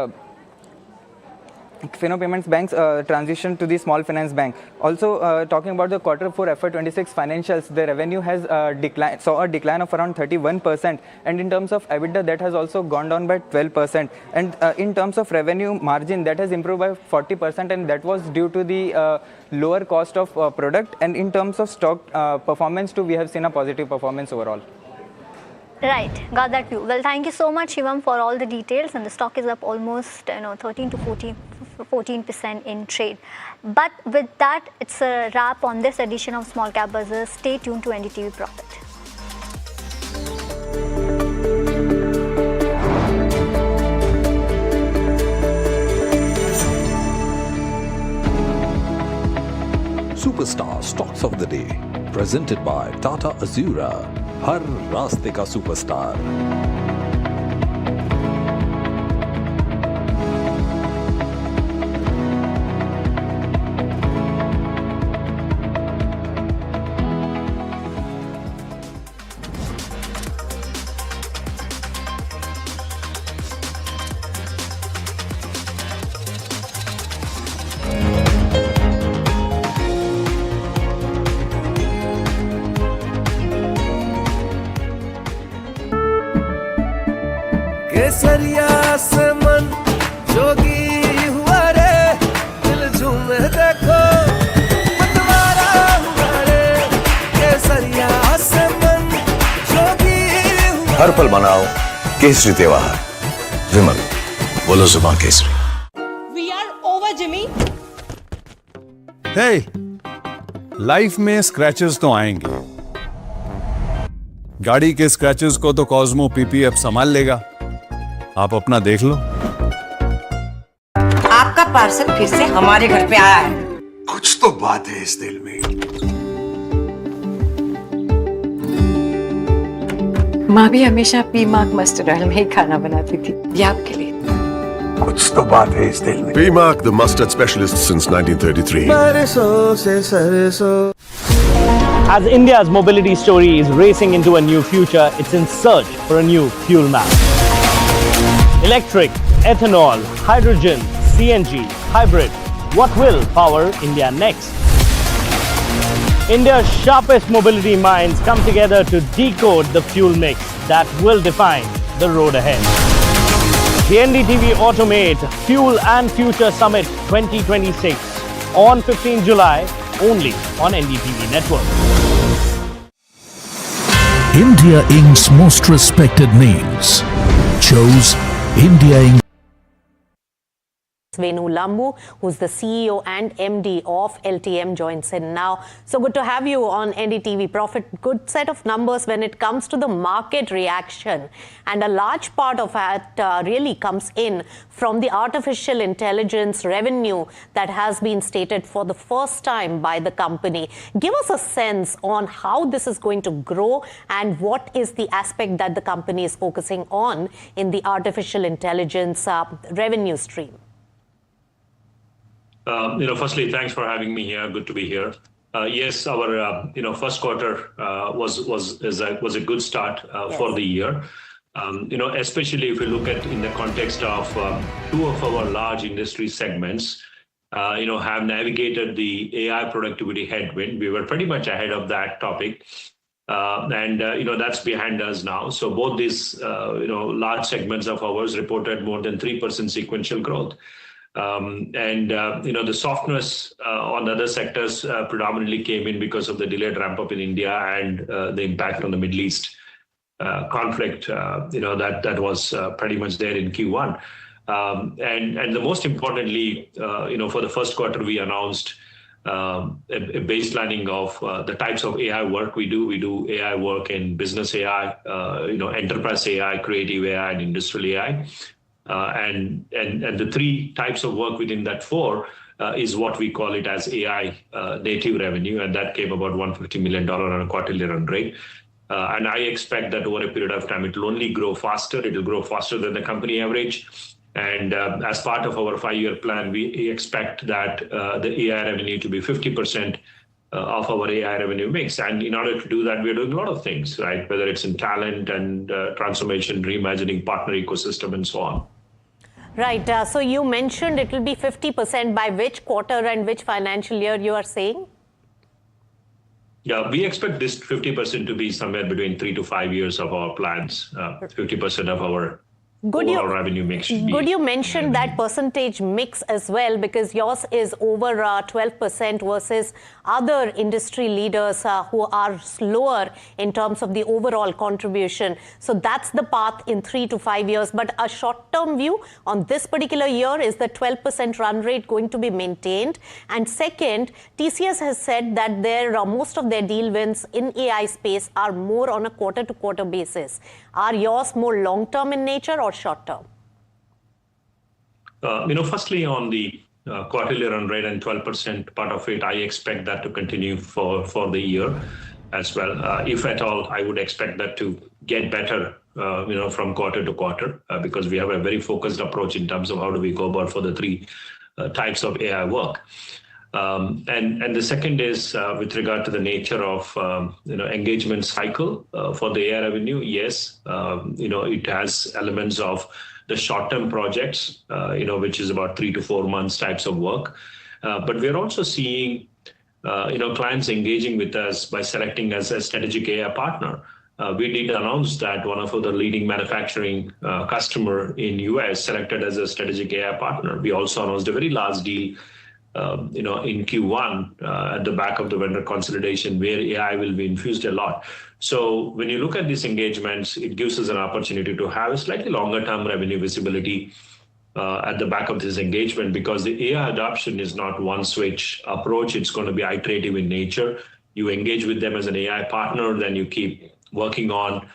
Fino Payments Bank's transition to the small finance bank. Also, talking about the quarter 4 FY26 financials, the revenue has saw a decline of around 31%, and in terms of EBITDA, that has also gone down by 12%. And in terms of revenue margin, that has improved by 40%, and that was due to the lower cost of product. And in terms of stock performance too, we have seen a positive performance overall. Right, got that view. Well, thank you so much, Shivam, for all the details. And the stock is up almost 13 to 14% in trade. But with that, it's a wrap on this edition of Small Cap Bazaar. Stay tuned to NDTV Profit. Superstar Stocks of the Day, presented by Tata Azura. हर रास्ते का superstar. केसरिया से मन जोगी हुआ रे, दिल झूमे देखो मतवारा हुआ रे। केसरिया से मन जोगी हुआ। हर पल मनाओ केसरी त्योहार। विमल, बोलो जुबान केसरी। We are over, Jimmy. Hey, life में स्क्रैचेस तो आएंगे। गाड़ी के स्क्रैचेस को तो कॉस्मो पीपीएफ संभाल लेगा। आप अपना देख लो। आपका पार्सल फिर से हमारे घर पे आया है। कुछ तो बात है इस दिल में। माँ भी हमेशा पीमाक मस्टर्ड ऑयल में ही खाना बनाती थी, ये आपके लिए। कुछ तो बात है इस दिल में। PMark, the mustard specialist since 1933. As India's mobility story is racing into a new future, it's in search for a new fuel map. Electric, ethanol, hydrogen, CNG, hybrid. What will power India next? India's sharpest mobility minds come together to decode the fuel mix that will define the road ahead. The NDTV Automate Fuel and Future Summit 2026 on 15 July only on NDTV Network. India Inc.'s most respected names chose India Inc. Venu Lambu, who's the CEO and MD of LTM, joins in now. So good to have you on NDTV Profit. Good set of numbers when it comes to the market reaction. And a large part of that really comes in from the artificial intelligence revenue that has been stated for the first time by the company. Give us a sense on how this is going to grow and what is the aspect that the company is focusing on in the artificial intelligence revenue stream. Firstly, thanks for having me here. Good to be here. Yes, our first quarter was a good start for the year. Especially if you look at in the context of two of our large industry segments, have navigated the AI productivity headwind. We were pretty much ahead of that topic. That's behind us now. So both these, large segments of ours reported more than 3% sequential growth. The softness on the other sectors predominantly came in because of the delayed ramp up in India and the impact on the Middle East conflict, that was pretty much there in Q1. And the most importantly, for the first quarter, we announced a baselining of the types of AI work we do. We do AI work in business AI, enterprise AI, creative AI, and industrial AI. And the three types of work within that four is what we call it as AI native revenue, and that came about $150 million on a quarterly run rate. And I expect that over a period of time, it will only grow faster. It will grow faster than the company average. And as part of our 5-year plan, we expect that the AI revenue to be 50% of our AI revenue mix. And in order to do that, we're doing a lot of things, right? Whether it's in talent and transformation, reimagining partner ecosystem, and so on. Right. So you mentioned it will be 50% by which quarter and which financial year you are saying? Yeah, we expect this 50% to be somewhere between 3 to 5 years of our plans. 50% of our overall revenue mix. Good you mentioned that percentage mix as well, because yours is over 12% versus other industry leaders who are slower in terms of the overall contribution. So that's the path in 3 to 5 years. But a short-term view on this particular year, is the 12% run rate going to be maintained? And second, TCS has said that most of their deal wins in AI space are more on a quarter-to-quarter basis. Are yours more long-term in nature or short-term? Firstly, on the quarterly run rate and 12% part of it, I expect that to continue for the year as well. If at all, I would expect that to get better, from quarter to quarter, because we have a very focused approach in terms of how do we go about for the three types of AI work. And the second is with regard to the nature of engagement cycle for the AI revenue. Yes, it has elements of the short-term projects, which is about 3 to 4 months types of work. But we're also seeing clients engaging with us by selecting us as a strategic AI partner. We did announce that one of the leading manufacturing customer in US selected as a strategic AI partner. We also announced a very large deal in Q1 at the back of the vendor consolidation, where AI will be infused a lot. So when you look at these engagements, it gives us an opportunity to have a slightly longer term revenue visibility at the back of this engagement, because the AI adoption is not one switch approach. It's going to be iterative in nature. You engage with them as an AI partner, then you keep working on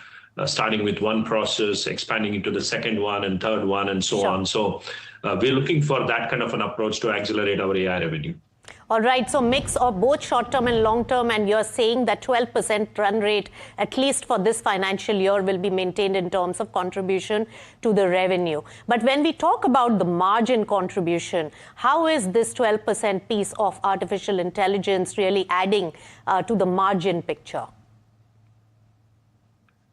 starting with one process, expanding into the second one and third one, and so on. So we're looking for that kind of an approach to accelerate our AI revenue. All right, so mix of both short-term and long-term, and you're saying that 12% run rate, at least for this financial year, will be maintained in terms of contribution to the revenue. But when we talk about the margin contribution, how is this 12% piece of artificial intelligence really adding to the margin picture?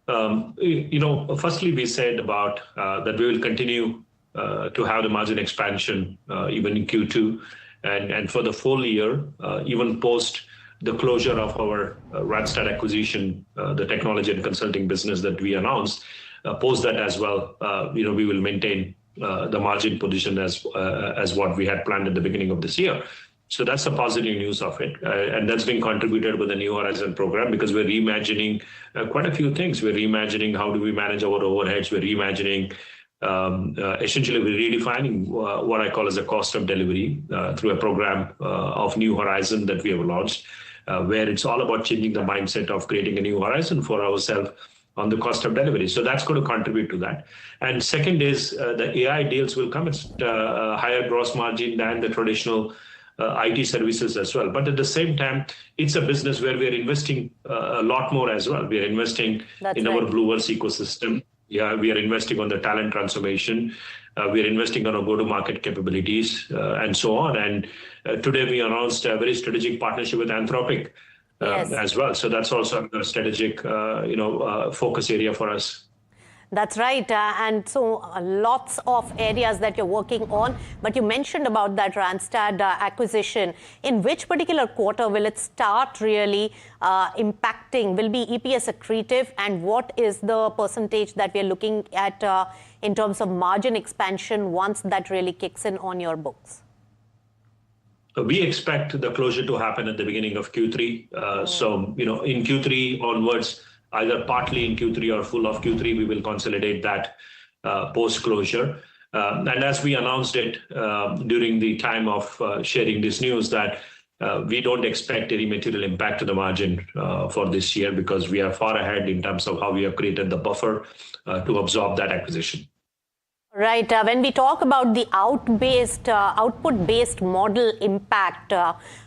Firstly, we said about that we will continue to have the margin expansion even in Q2 and for the full year, even post the closure of our Randstad acquisition, the technology and consulting business that we announced. Post that as well, we will maintain the margin position as what we had planned at the beginning of this year. So that's the positive news of it. And that's been contributed with the New Horizon program, because we're reimagining quite a few things. We're reimagining how do we manage our overheads. We're reimagining essentially we're redefining what I call as a cost of delivery through a program of New Horizon that we have launched, where it's all about changing the mindset of creating a new horizon for ourselves on the cost of delivery. So that's going to contribute to that. And second is the AI deals will come at a higher gross margin than the traditional IT services as well. But at the same time, it's a business where we are investing a lot more as well. We are investing our Blueverse ecosystem. Yeah, we are investing on the talent transformation. We are investing on our go-to-market capabilities and so on. And today we announced a very strategic partnership with Anthropic as well. So that's also a strategic, focus area for us. That's right. And so lots of areas that you're working on. But you mentioned about that Randstad acquisition. In which particular quarter will it start really impacting? Will be EPS accretive? And what is the percentage that we're looking at in terms of margin expansion once that really kicks in on your books? We expect the closure to happen at the beginning of Q3. So, in Q3 onwards, either partly in Q3 or full of Q3, we will consolidate that post-closure. And as we announced it during the time of sharing this news, that we don't expect any material impact to the margin for this year because we are far ahead in terms of how we have created the buffer to absorb that acquisition. Right. When we talk about the output-based model impact,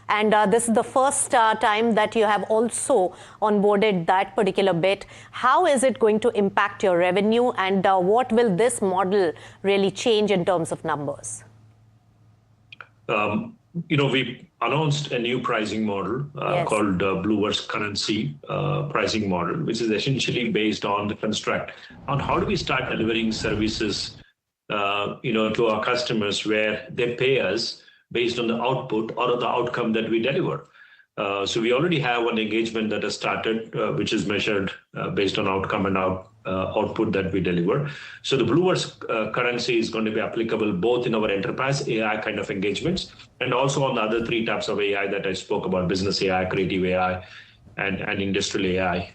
and this is the first time that you have also onboarded that particular bit, how is it going to impact your revenue, and what will this model really change in terms of numbers? We announced a new pricing model called Blueverse Currency pricing model, which is essentially based on the construct on how do we start delivering services to our customers where they pay us based on the output or the outcome that we deliver. So we already have one engagement that has started, which is measured based on outcome and output that we deliver. So the Blueverse currency is going to be applicable both in our enterprise AI kind of engagements and also on the other three types of AI that I spoke about: business AI, creative AI, and industrial AI,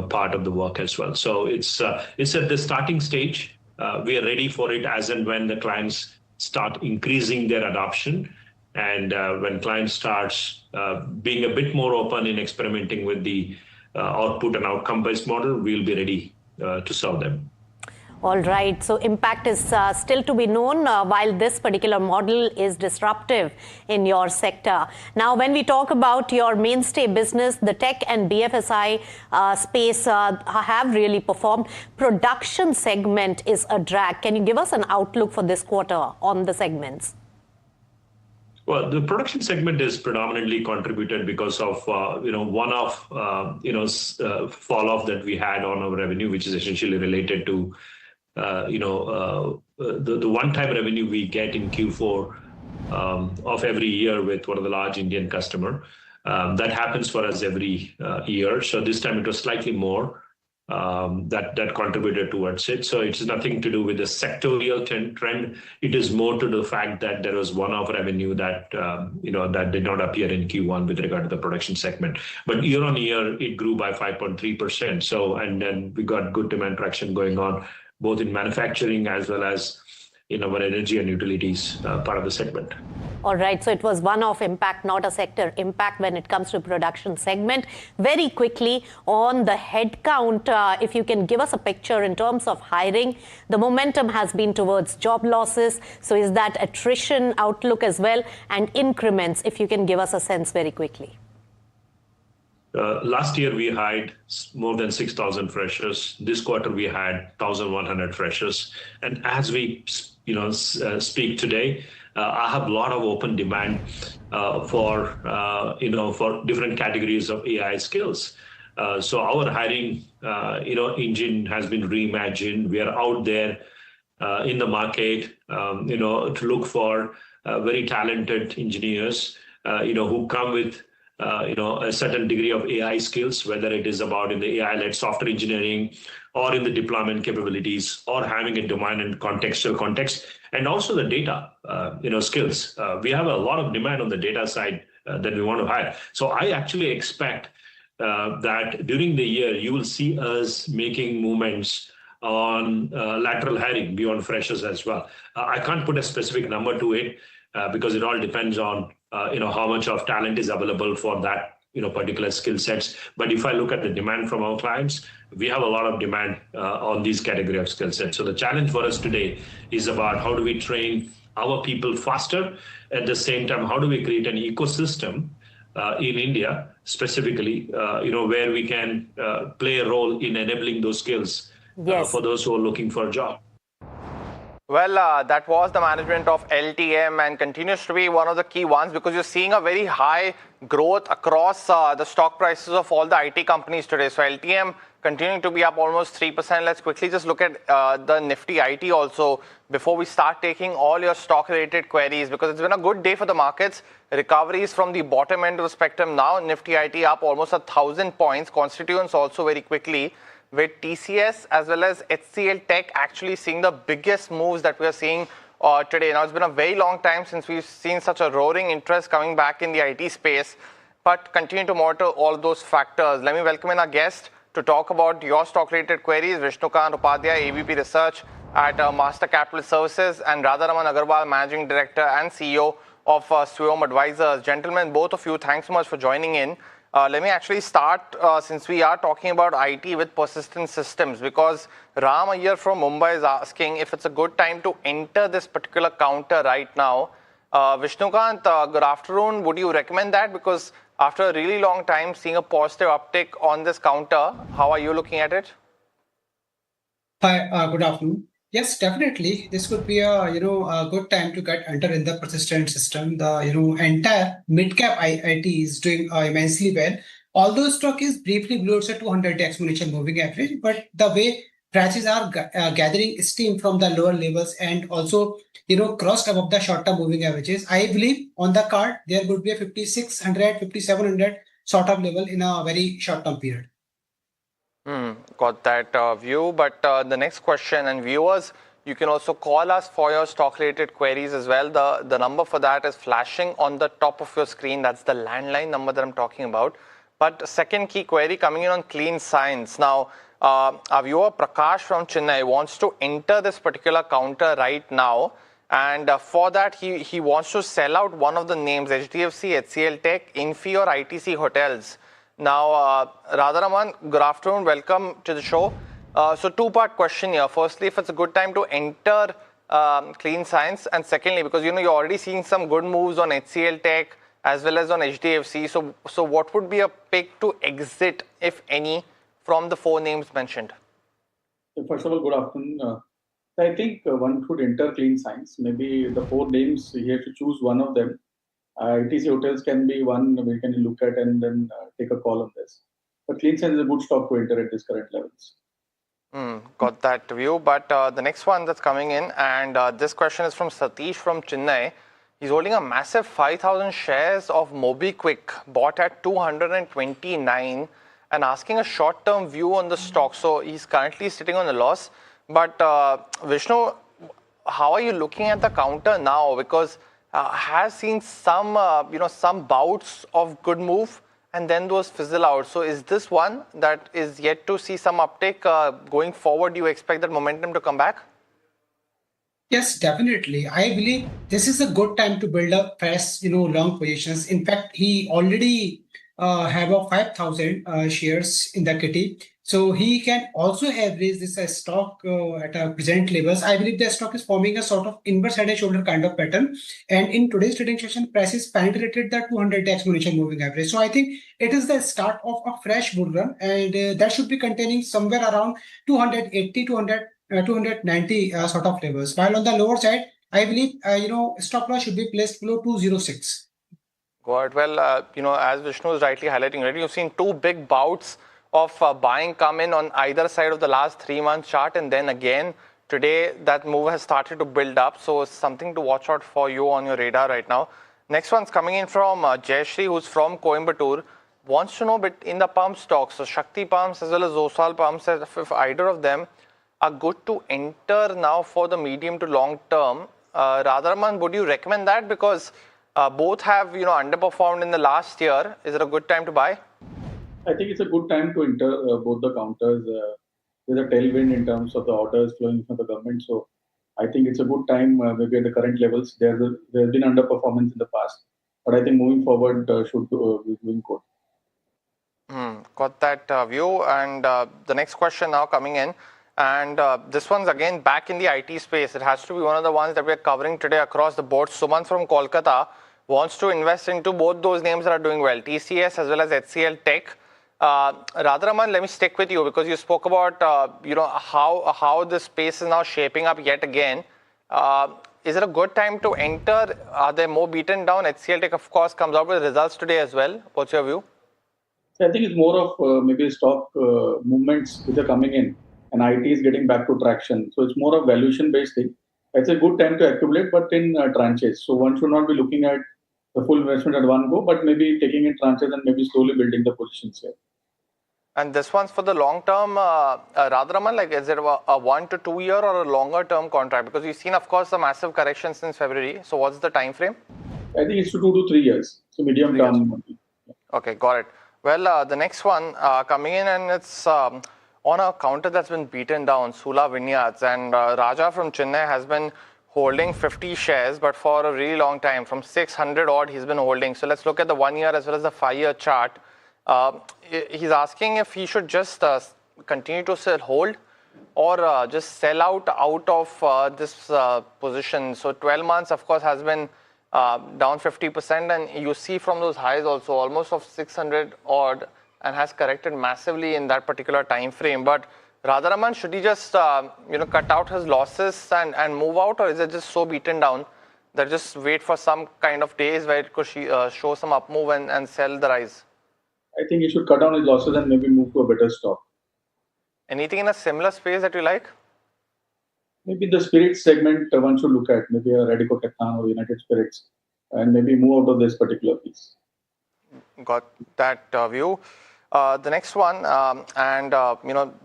part of the work as well. So it's at the starting stage. We are ready for it as and when the clients start increasing their adoption, and when clients starts being a bit more open in experimenting with the output and outcome-based model, we'll be ready to serve them. All right. So impact is still to be known while this particular model is disruptive in your sector. Now, when we talk about your mainstay business, the tech and BFSI space have really performed. Production segment is a drag. Can you give us an outlook for this quarter on the segments? Well, the production segment is predominantly contributed because of one-off fall off that we had on our revenue, which is essentially related to the one-time revenue we get in Q4 of every year with one of the large Indian customer. That happens for us every year. So this time it was slightly more that contributed towards it. So it's nothing to do with the sectorial trend. It is more to the fact that there was one-off revenue that that did not appear in Q1 with regard to the production segment. But year on year, it grew by 5.3%. So and then we got good demand traction going on both in manufacturing as well as in our energy and utilities part of the segment. All right, so it was one-off impact, not a sector impact when it comes to production segment. Very quickly on the headcount, if you can give us a picture in terms of hiring, the momentum has been towards job losses. So is that attrition outlook as well, and increments, if you can give us a sense very quickly? Last year we hired more than 6,000 freshers. This quarter we had 1,100 freshers. And as we speak today, I have a lot of open demand for different categories of AI skills. So our hiring engine has been reimagined. We are out there in the market to look for very talented engineers who come with a certain degree of AI skills, whether it is about in the AI-led software engineering or in the deployment capabilities or having a domain and contextual context, and also the data skills. We have a lot of demand on the data side that we want to hire. So I actually expect that during the year, you will see us making movements on lateral hiring beyond freshers as well. I can't put a specific number to it because it all depends on how much of talent is available for that particular skill sets. But if I look at the demand from our clients, we have a lot of demand on these category of skill sets. So the challenge for us today is about how do we train our people faster. At the same time, how do we create an ecosystem in India specifically, where we can play a role in enabling those skills for those who are looking for a job. Well, that was the management of LTM and continues to be one of the key ones because you're seeing a very high growth across the stock prices of all the IT companies today. So LTM continuing to be up almost 3%. Let's quickly just look at the Nifty IT also before we start taking all your stock related queries, because it's been a good day for the markets. Recoveries from the bottom end of the spectrum now. Nifty IT up almost 1,000 points. Constituents also very quickly, with TCS as well as HCL Tech actually seeing the biggest moves that we are seeing today. Now, it's been a very long time since we've seen such a roaring interest coming back in the IT space, but continue to monitor all those factors. Let me welcome in our guest to talk about your stock-related queries, Vishnukant Upadhyay, AVP Research at Master Capital Services, and Radharaman Agarwal, Managing Director and CEO of Swayam Advisors. Gentlemen, both of you, thanks so much for joining in. Let me actually start, since we are talking about IT, with Persistent Systems, because Ram Iyer from Mumbai is asking if it's a good time to enter this particular counter right now. Vishnukant, good afternoon. Would you recommend that? Because after a really long time, seeing a positive uptick on this counter, how are you looking at it? Hi, good afternoon. Yes, definitely. This could be a good time to get enter in the Persistent System. The entire mid-cap IT is doing immensely well. Although stock is briefly below its 200 exponential moving average, but the way prices are gathering steam from the lower levels and also crossed above the short-term moving averages, I believe on the card there would be a 5,600, 5,700 sort of level in a very short-term period. Got that view. But the next question, and viewers, you can also call us for your stock-related queries as well. The number for that is flashing on the top of your screen. That's the landline number that I'm talking about. But second key query coming in on Clean Science. Now, our viewer Prakash from Chennai wants to enter this particular counter right now. And for that, he wants to sell out one of the names, HDFC, HCL Tech, Infi or ITC Hotels. Now, Radharaman, good afternoon. Welcome to the show. So two-part question here. Firstly, if it's a good time to enter Clean Science. And secondly, because you're already seeing some good moves on HCL Tech as well as on HDFC. So what would be a pick to exit, if any, from the four names mentioned? First of all, good afternoon. I think one should enter Clean Science. Maybe the four names, you have to choose one of them. ITC Hotels can be one we can look at and then take a call on this. But Clean Science is a good stock to enter at this current levels. Got that view. But the next one that's coming in, and this question is from Satish from Chennai. He's holding a massive 5,000 shares of MobiKwik, bought at 229, and asking a short-term view on the stock. So he's currently sitting on a loss. But Vishnu, how are you looking at the counter now? Because has seen some, some bouts of good move and then those fizzle out. So is this one that is yet to see some uptake going forward? Do you expect that momentum to come back? Yes, definitely. I believe this is a good time to build up fresh, long positions. In fact, he already have a 5,000 shares in the kitty. So he can also average this stock at a present levels. I believe the stock is forming a sort of inverse head and shoulder kind of pattern. And in today's trading session, prices penetrated the 200 exponential moving average. So I think it is the start of a fresh bull run, and that should be containing somewhere around 280, 290 sort of levels. While on the lower side, I believe stop loss should be placed below 206. Got it. Well, as Vishnu is rightly highlighting, right, you've seen two big bouts of buying come in on either side of the last 3 month chart, and then again today that move has started to build up. So it's something to watch out for you on your radar right now. Next one's coming in from Jayashri, who's from Coimbatore, wants to know bit in the pump stocks, so Shakti Pumps as well as Oswal Pumps, if either of them are good to enter now for the medium to long term. Radharaman, would you recommend that? Because both have underperformed in the last year. Is it a good time to buy? I think it's a good time to enter both the counters. there's a tailwind in terms of the orders flowing from the government. So I think it's a good time, maybe at the current levels. There's been underperformance in the past, but I think moving forward should be doing good. Got that view. And the next question now coming in. And this one's again back in the IT space. It has to be one of the ones that we're covering today across the board. Sumant from Kolkata wants to invest into both those names that are doing well, TCS as well as HCL Tech. Radharaman, let me stick with you because you spoke about how this space is now shaping up yet again. Is it a good time to enter? Are they more beaten down? HCL Tech, of course, comes out with results today as well. What's your view? I think it's more of maybe stock movements which are coming in, and IT is getting back to traction. So it's more of valuation-based thing. It's a good time to accumulate, but in tranches. So one should not be looking at the full investment at one go, but maybe taking in tranches and maybe slowly building the positions here. And this one's for the long term, Radharaman, like is it a 1 to 2 year or a longer term contract? Because we've seen, of course, a massive correction since February. So what's the time frame? I think it's 2 to 3 years. So medium term. Okay, got it. Well, the next one coming in, and it's on a counter that's been beaten down, Sula Vineyards. And Raja from Chennai has been holding 50 shares, but for a really long time, from 600 odd, he's been holding. So let's look at the 1 year as well as the 5 year chart. He's asking if he should just continue to hold or just sell out of this position. So 12 months, of course, has been down 50%, and you see from those highs also almost of 600 odd, and has corrected massively in that particular time frame. But Radharaman, should he just cut out his losses and move out, or is it just so beaten down that just wait for some kind of days where it could show some up move and sell the rise? I think he should cut down his losses and maybe move to a better stock. Anything in a similar space that you like? Maybe the spirits segment one should look at, maybe a Radico Khaitan or United Spirits, and maybe move out of this particular piece. Got that view. The next one,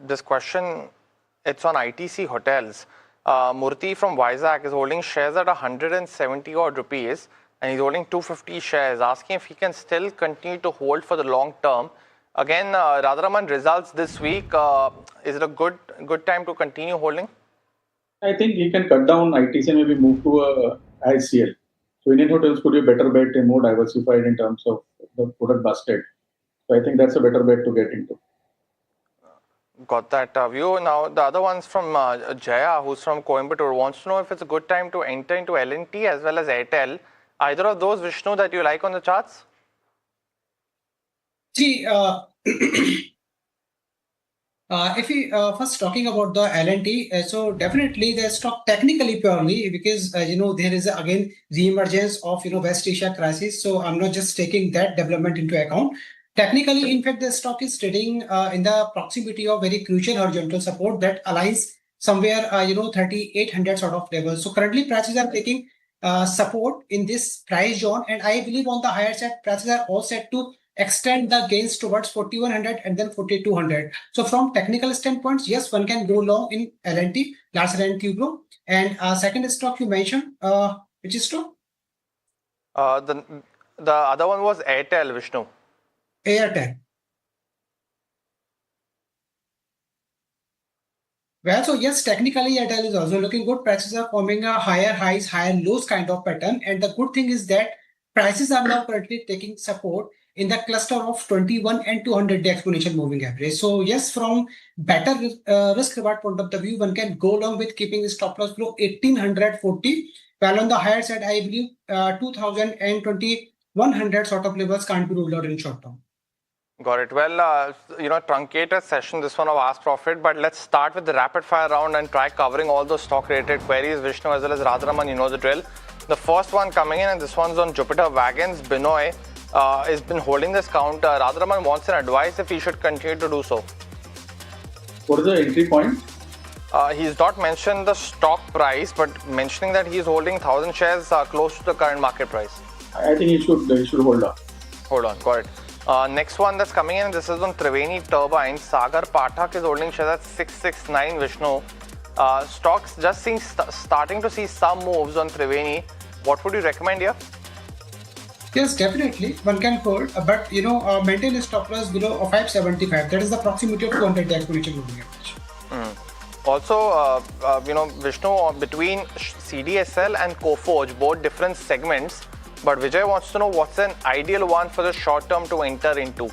this question, it's on ITC Hotels. Murthy from Vizag is holding shares at 170 odd rupees, and he's holding 250 shares, asking if he can still continue to hold for the long term. Again, Radharaman, results this week. Is it a good time to continue holding? I think he can cut down ITC and maybe move to a ICL. So Indian Hotels could be a better bet and more diversified in terms of the product basket. So I think that's a better bet to get into. Got that view. Now, the other one's from Jaya, who's from Coimbatore, wants to know if it's a good time to enter into L&T as well as Airtel. Either of those, Vishnu, that you like on the charts? See, if we first talking about the L&T, so definitely the stock technically purely because there is again the emergence of West Asia crisis. So I'm not just taking that development into account. Technically, in fact, the stock is trading in the proximity of very crucial horizontal support that aligns somewhere 3,800 sort of level. So currently prices are taking support in this price zone, and I believe on the higher side prices are all set to extend the gains towards 4,100 and then 4,200. So from technical standpoints, yes, one can go long in L&T, Larsen and Toubro. And second stock you mentioned, which is true? The other one was Airtel, Vishnu. Airtel. Well, so yes, technically Airtel is also looking good. Prices are forming a higher highs, higher lows kind of pattern. And the good thing is that prices are now currently taking support in the cluster of 21 and 200-day exponential moving average. So yes, from better risk reward point of the view, one can go along with keeping the stop loss below 1,840. While on the higher side, I believe 2,000 and 2,100 sort of levels can't be ruled out in short term. Got it. Well, truncated session, this one of Ask Profit, but let's start with the rapid fire round and try covering all those stock related queries. Vishnu as well as Radharaman, you know the drill. The first one coming in, and this one's on Jupiter Wagons. Binoy has been holding this counter. Radharaman wants an advice if he should continue to do so. What is the entry point? He's not mentioned the stock price, but mentioning that he's holding 1,000 shares close to the current market price. I think he should hold on. Hold on, got it. Next one that's coming in, this is on Triveni Turbines. Sagar Pathak is holding shares at 669, Vishnu. Stocks just starting to see some moves on Triveni. What would you recommend here? Yes, definitely. One can hold, but maintain a stop loss below 575. That is the proximity of 200-day exponential moving average. Also, Vishnu, between CDSL and Coforge, both different segments, but Vijay wants to know what's an ideal one for the short term to enter into.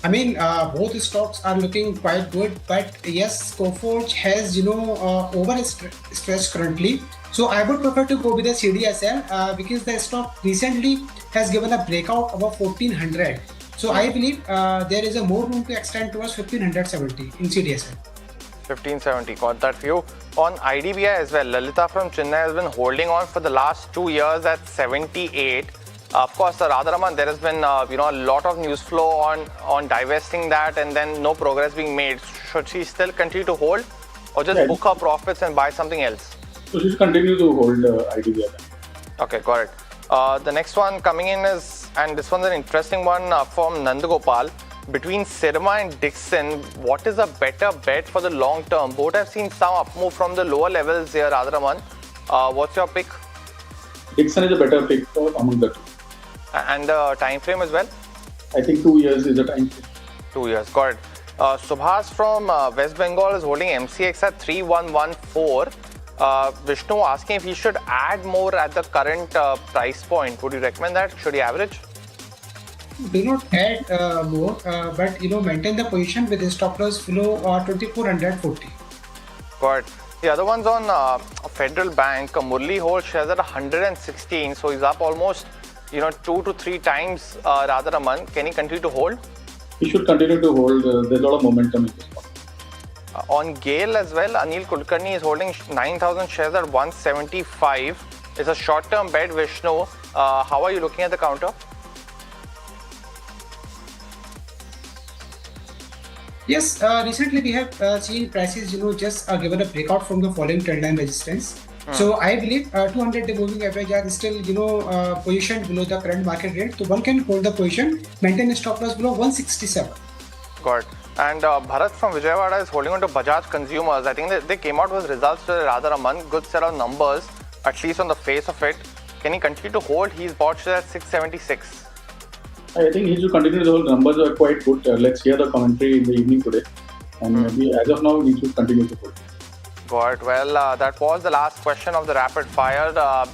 I mean, both stocks are looking quite good, but yes, Coforge has, overstressed currently. So I would prefer to go with the CDSL because the stock recently has given a breakout above 1400. So I believe there is a more room to extend towards 1570 in CDSL. 1570, got that view. On IDBI as well, Lalita from Chennai has been holding on for the last 2 years at 78. Of course, Radharaman, there has been a lot of news flow on divesting that and then no progress being made. Should she still continue to hold or just book her profits and buy something else? So she should continue to hold IDBI. Okay, got it. The next one coming in is, and this one's an interesting one from Nandagopal. Between Sirma and Dixon, what is a better bet for the long term? Both have seen some up move from the lower levels here, Radharaman. What's your pick? Dixon is a better pick among the two. And the time frame as well? I think 2 years is the time frame. 2 years, got it. Subhas from West Bengal is holding MCX at 3114. Vishnu asking if he should add more at the current price point. Would you recommend that? Should he average? Do not add more, but maintain the position with the stop loss below 2440. Got it. The other one's on Federal Bank. Murli holds shares at 116, so he's up almost 2 to 3 times Radharaman. Can he continue to hold? He should continue to hold. There's a lot of momentum in this one. On GAIL as well, Anil Kulkarni is holding 9,000 shares at 175. It's a short-term bet, Vishnu. How are you looking at the counter? Yes, recently we have seen prices, just given a breakout from the following trend line resistance. So I believe 200-day moving average are still, positioned below the current market rate. So one can hold the position, maintain a stop loss below 167. Got it. And Bharat from Vijayawada is holding on to Bajaj Consumers. I think they came out with results today, Radharaman. Good set of numbers, at least on the face of it. Can he continue to hold? He's bought shares at 676. I think he should continue to hold. Numbers are quite good. Let's hear the commentary in the evening today. And maybe as of now, he should continue to hold. Got it. Well, that was the last question of the rapid fire.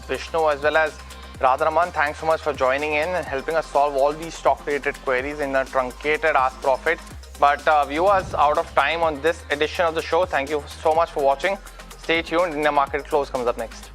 Vishnu as well as Radharaman, thanks so much for joining in and helping us solve all these stock-related queries in a truncated Ask Profit. But viewers, out of time on this edition of the show, thank you so much for watching. Stay tuned. India Market Close comes up next.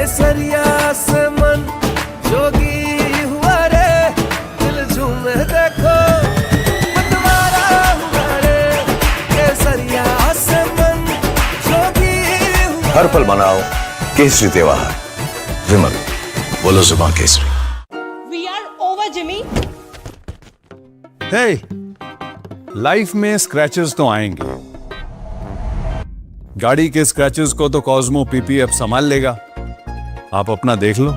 केसरिया से मन जोगी हुआ रे दिल झूमे देखो मतवारा हुआ रे केसरिया से मन जोगी हुआ हर पल मनाओ केसरी त्योहार विमल बोलो जुबान केसरी We are over, Jimmy. Hey life में स्क्रैचेस तो आएंगे गाड़ी के स्क्रैचेस को तो कॉस्मो पीपीएफ संभाल लेगा आप अपना देख लो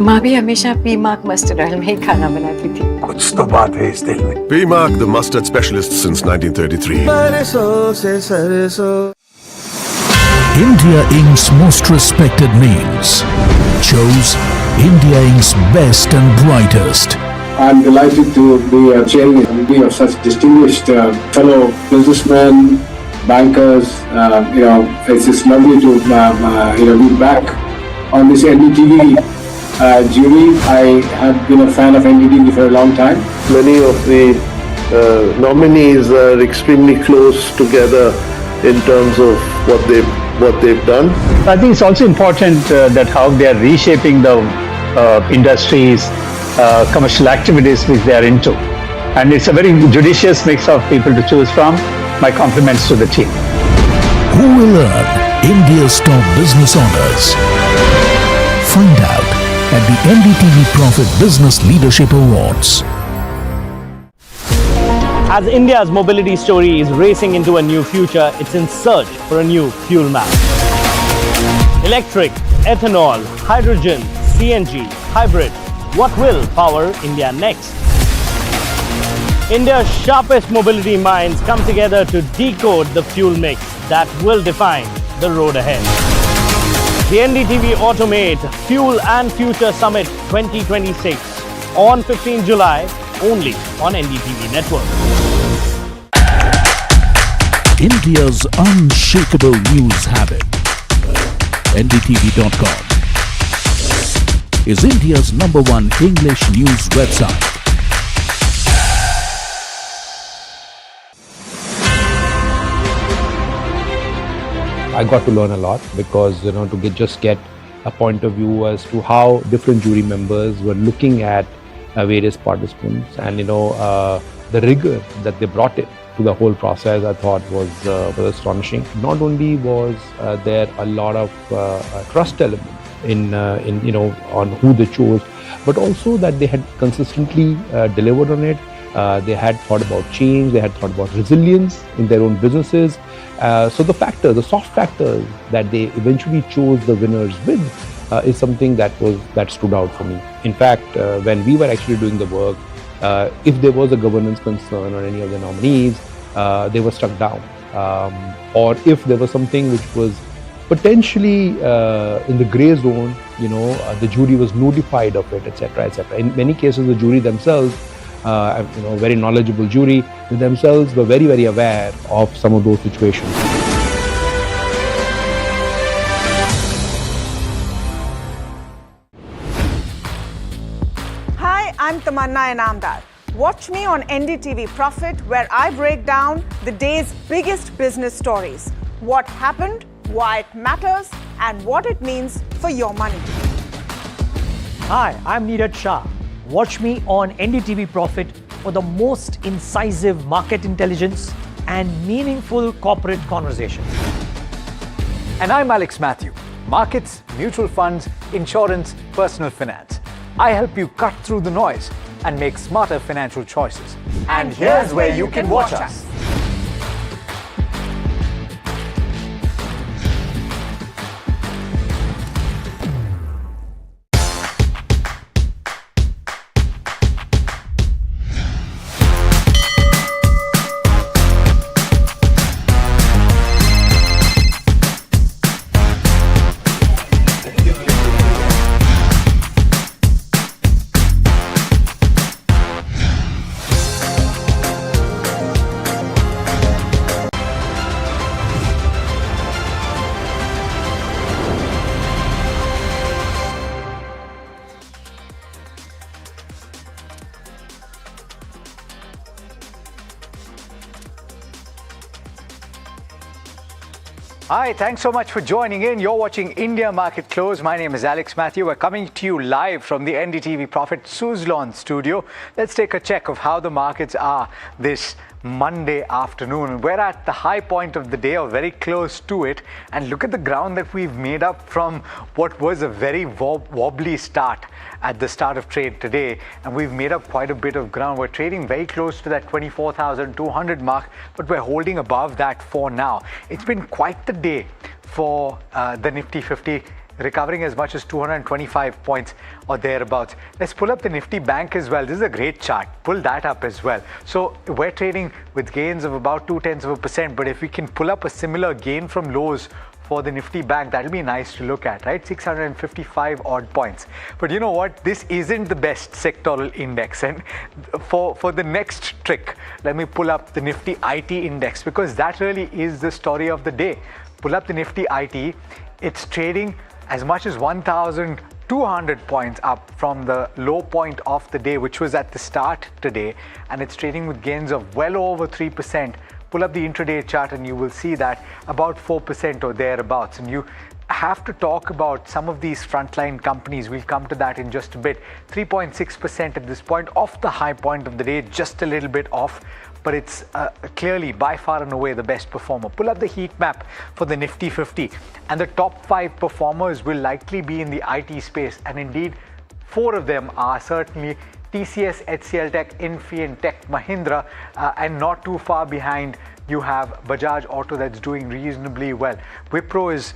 माँ भी हमेशा पीमाक मस्टर्ड ऑयल में ही खाना बनाती थी कुछ तो बात है इस दिल में P-Mark, the mustard specialist since 1933. बरसों से सरसों India Inc.'s most respected names chose India Inc.'s best and brightest. I'm delighted to be chairing a committee of such distinguished fellow businessmen, bankers. It's just lovely to be back on this NDTV jury. I have been a fan of NDTV for a long time. Many of the nominees are extremely close together in terms of what they've done. I think it's also important that how they are reshaping the industries, commercial activities which they are into. And it's a very judicious mix of people to choose from. My compliments to the team. Who will earn India's top business honors? Find out at the NDTV Profit Business Leadership Awards. As India's mobility story is racing into a new future, it's in search for a new fuel map. Electric, ethanol, hydrogen, CNG, hybrid. What will power India next? India's sharpest mobility minds come together to decode the fuel mix that will define the road ahead. The NDTV Automate Fuel and Future Summit 2026 on 15 July only on NDTV Network. India's unshakable news habit. NDTV.com is India's #1 English news website. I got to learn a lot because, to get a point of view as to how different jury members were looking at various participants, and the rigor that they brought it to the whole process, I thought was astonishing. Not only was there a lot of trust element in on who they chose, but also that they had consistently delivered on it. They had thought about change, they had thought about resilience in their own businesses. So the soft factors that they eventually chose the winners with is something that stood out for me. In fact, when we were actually doing the work, if there was a governance concern on any of the nominees, they were struck down. Or if there was something which was potentially in the grey zone, the jury was notified of it, etc., etc. In many cases, the jury themselves, very knowledgeable jury, themselves were very, very aware of some of those situations. Hi, I'm Tamanna Inamdar. Watch me on NDTV Profit, where I break down the day's biggest business stories. What happened, why it matters, and what it means for your money. Hi, I'm Neeraj Shah. Watch me on NDTV Profit for the most incisive market intelligence and meaningful corporate conversations. And I'm Alex Matthew. Markets, mutual funds, insurance, personal finance. I help you cut through the noise and make smarter financial choices. And here's where you can watch us. Hi, thanks so much for joining in. You're watching India Market Close. My name is Alex Matthew. We're coming to you live from the NDTV Profit Suzlon studio. Let's take a check of how the markets are this Monday afternoon. We're at the high point of the day, or very close to it, and look at the ground that we've made up from what was a very wobbly start at the start of trade today, and we've made up quite a bit of ground. We're trading very close to that 24,200 mark, but we're holding above that for now. It's been quite the day for the Nifty 50, recovering as much as 225 points or thereabouts. Let's pull up the Nifty Bank as well. This is a great chart. Pull that up as well. So we're trading with gains of about 0.2%, but if we can pull up a similar gain from lows for the Nifty Bank, that'll be nice to look at, right? 655 odd points. But you know what? This isn't the best sectoral index. And for the next trick, let me pull up the Nifty IT index, because that really is the story of the day. Pull up the Nifty IT. It's trading as much as 1,200 points up from the low point of the day, which was at the start today, and it's trading with gains of well over 3%. Pull up the intraday chart and you will see that about 4% or thereabouts. And you have to talk about some of these frontline companies. We'll come to that in just a bit. 3.6% at this point, off the high point of the day, just a little bit off, but it's clearly by far and away the best performer. Pull up the heat map for the Nifty 50, and the top 5 performers will likely be in the IT space, and indeed 4 of them are certainly TCS, HCLTech, Infi and Tech Mahindra, and not too far behind you have Bajaj Auto that's doing reasonably well. Wipro is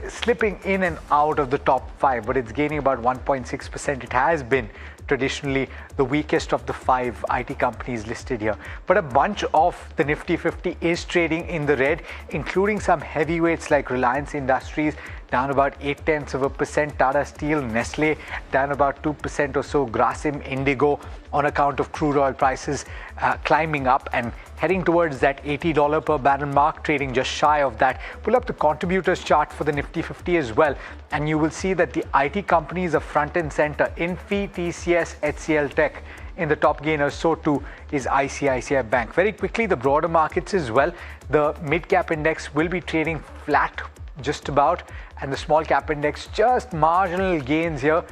slipping in and out of the top 5, but it's gaining about 1.6%. It has been traditionally the weakest of the 5 IT companies listed here. But a bunch of the Nifty 50 is trading in the red, including some heavyweights like Reliance Industries, down about 0.8%, Tata Steel, Nestle, down about 2% or so, Grasim, Indigo, on account of crude oil prices climbing up and heading towards that $80 per barrel mark, trading just shy of that. Pull up the contributors chart for the Nifty 50 as well, and you will see that the IT companies are front and center. Infi, TCS, HCL Tech in the top gainers, so too is ICICI Bank. Very quickly, the broader markets as well. The mid-cap index will be trading flat just about, and the small cap index just marginal gains here,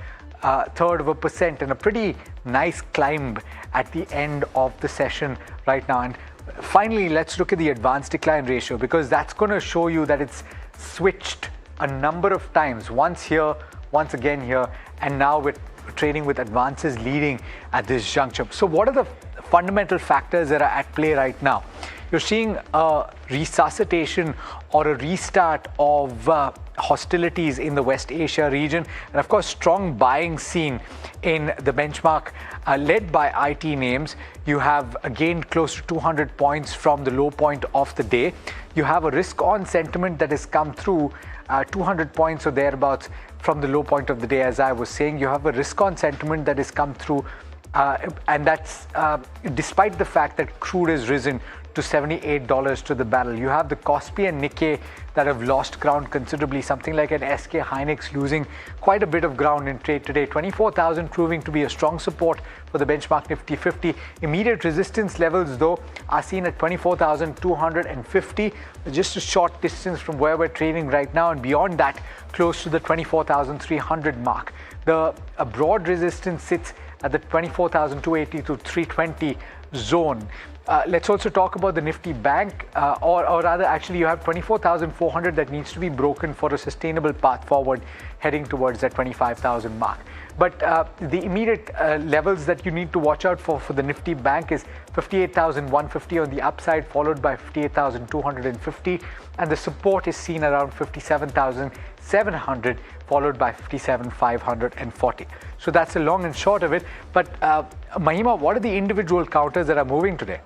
0.3%, and a pretty nice climb at the end of the session right now. And finally, let's look at the advanced decline ratio, because that's going to show you that it's switched a number of times, once here, once again here, and now with trading with advances leading at this juncture. So what are the fundamental factors that are at play right now? You're seeing a resuscitation or a restart of hostilities in the West Asia region, and of course strong buying seen in the benchmark led by IT names. You have gained close to 200 points from the low point of the day. You have a risk on sentiment that has come through 200 points or thereabouts from the low point of the day. As I was saying, you have a risk on sentiment that has come through, and that's despite the fact that crude has risen to $78 to the barrel. You have the Kospi and Nikkei that have lost ground considerably, something like an SK Hynix losing quite a bit of ground in trade today. 24,000 proving to be a strong support for the benchmark Nifty 50. Immediate resistance levels, though, are seen at 24,250, just a short distance from where we're trading right now, and beyond that, close to the 24,300 mark. The broad resistance sits at the 24,280 to 320 zone. Let's also talk about the Nifty Bank, or rather, actually, you have 24,400 that needs to be broken for a sustainable path forward, heading towards that 25,000 mark. But the immediate levels that you need to watch out for the Nifty Bank is 58,150 on the upside, followed by 58,250, and the support is seen around 57,700, followed by 57,540. So that's the long and short of it. But Mahima, what are the individual counters that are moving today?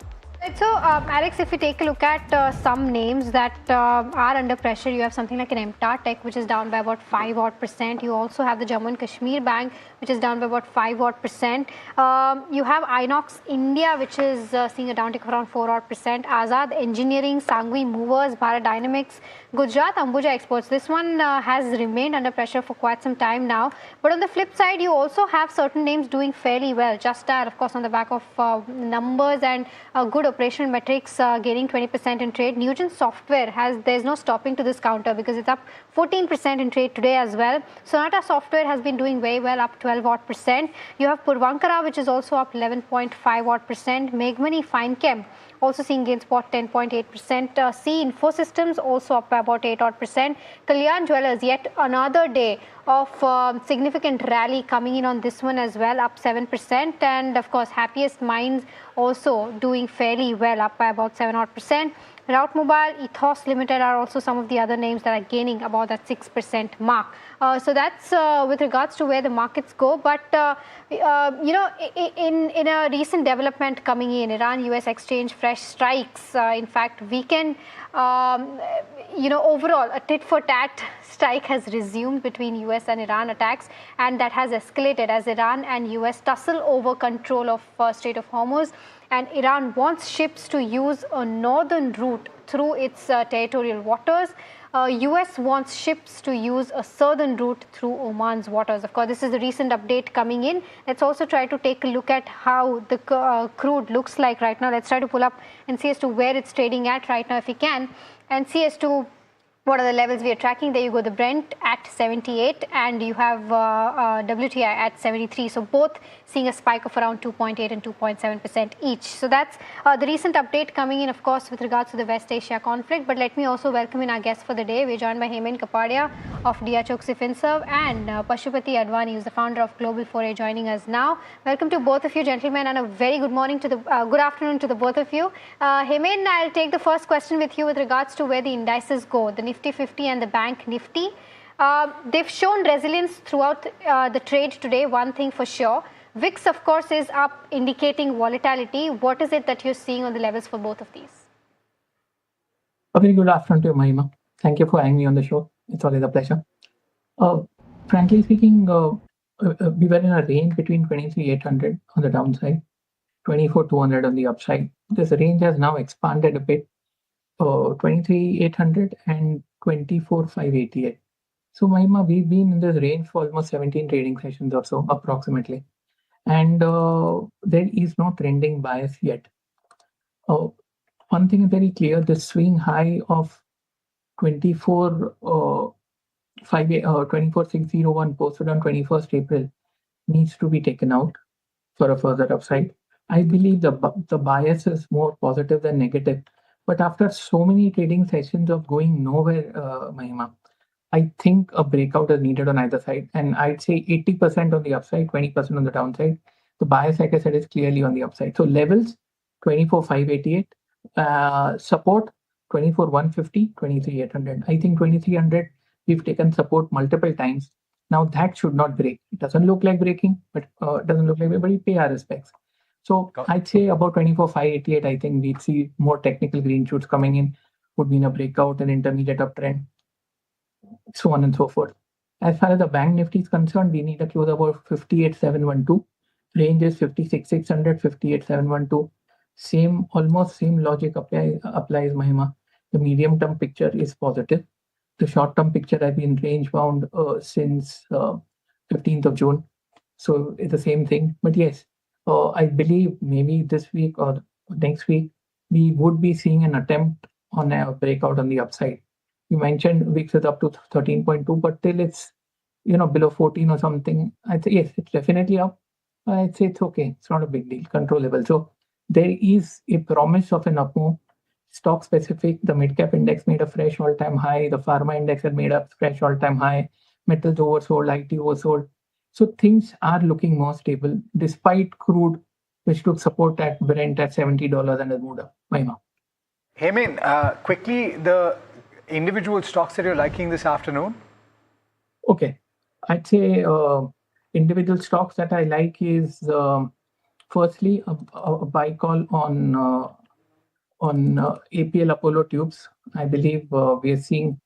So, Alex, if you take a look at some names that are under pressure, you have something like an MTAR Tech, which is down by about 5% You also have the Jammu and Kashmir Bank, which is down by about 5%. You have Inox India, which is seeing a downtick of around 4%. Azad Engineering, Sangvi Movers, Bharat Dynamics, Gujarat Ambuja Exports. This one has remained under pressure for quite some time now. But on the flip side, you also have certain names doing fairly well. Just that, of course, on the back of numbers and good operational metrics, gaining 20% in trade. Nugent Software there's no stopping to this counter because it's up 14% in trade today as well. Sonata Software has been doing very well, up 12%. You have Purvankara, which is also up 11.5%. Meghmani Finechem also seeing gains for 10.8%. C Infosystems also up by about 8%. Kalyan Jewellers, yet another day of significant rally coming in on this one as well, up 7%. And of course, Happiest Minds also doing fairly well, up by about 7%. Route Mobile, Ethos Limited are also some of the other names that are gaining about that 6% mark. So that's with regards to where the markets go. But you know, in a recent development coming in, Iran-US exchange fresh strikes. In fact, weekend, you know, overall a tit-for-tat strike has resumed between US and Iran attacks, and that has escalated as Iran and US tussle over control of Strait of Hormuz. And Iran wants ships to use a northern route through its territorial waters. US wants ships to use a southern route through Oman's waters. Of course, this is the recent update coming in. Let's also try to take a look at how the crude looks like right now. Let's try to pull up and see as to where it's trading at right now if we can, and see as to what are the levels we are tracking? There you go, the Brent at 78 and you have WTI at 73. So both seeing a spike of around 2.8 and 2.7% each. So that's the recent update coming in, of course, with regards to the West Asia conflict. But let me also welcome in our guest for the day. We're joined by Hemen Kapadia of Choksi FinServe and Pashupati Advani, who's the founder of Global Foray, joining us now. Welcome to both of you, gentlemen, and a very good morning to the good afternoon to the both of you. Hemen, I'll take the first question with you with regards to where the indices go, the Nifty 50 and the Bank Nifty. They've shown resilience throughout the trade today, one thing for sure. VIX, of course, is up, indicating volatility. What is it that you're seeing on the levels for both of these? A very good afternoon to you, Mahima. Thank you for having me on the show. It's always a pleasure. Frankly speaking, we were in a range between 23,800 on the downside, 24,200 on the upside. This range has now expanded a bit, 23,800 and 24,588. So, Mahima, we've been in this range for almost 17 trading sessions or so, approximately. And there is no trending bias yet. One thing is very clear, the swing high of 24,601 posted on 21st April needs to be taken out for a further upside. I believe the bias is more positive than negative. But after so many trading sessions of going nowhere, Mahima, I think a breakout is needed on either side. And I'd say 80% on the upside, 20% on the downside. The bias, like I said, is clearly on the upside. So levels, 24,588. Support, 24,150, 23,800. I think 23,000, we've taken support multiple times. Now that should not break. It doesn't look like breaking, but we pay our respects. So I'd say about 24,588, I think we'd see more technical green shoots coming in, would mean a breakout, an intermediate uptrend, so on and so forth. As far as the Bank Nifty is concerned, we need a close about 58,712. Range is 56,600, 58,712. Almost same logic applies, Mahima. The medium-term picture is positive. The short-term picture has been range-bound since 15th of June. So it's the same thing. But yes, I believe maybe this week or next week, we would be seeing an attempt on a breakout on the upside. You mentioned VIX is up to 13.2, but till it's below 14 or something, I'd say yes, it's definitely up. I'd say it's okay. It's not a big deal, controllable. So there is a promise of an up move. Stock specific, the mid-cap index made a fresh all-time high. The pharma index had made a fresh all-time high. Metals oversold, IT oversold. So things are looking more stable despite crude, which took support at Brent at $70 and has moved up. Mahima. Hemen, quickly, the individual stocks that you're liking this afternoon? Okay. I'd say individual stocks that I like is firstly a buy call on APL Apollo Tubes. I believe we are seeing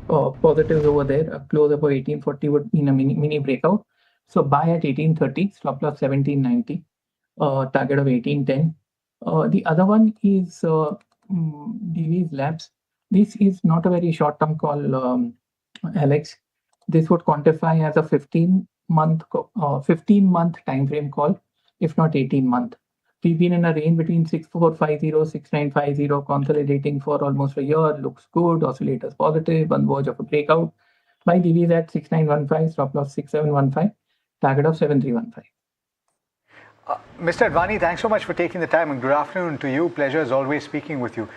positives over there. A close above 1840 would mean a mini breakout. So buy at 1830, stop loss 1790, target of 1810. The other one is DV's Labs. This is not a very short-term call, Alex. This would quantify as a 15-month time frame call, if not 18-month. We've been in a range between 6450, 6950, consolidating for almost a year. Looks good. Oscillators positive. On verge of a breakout. Buy DVs at 6915. Stop loss 6715. Target of 7315. Mr. Advani, thanks so much for taking the time and good afternoon to you. Pleasure as always speaking with you.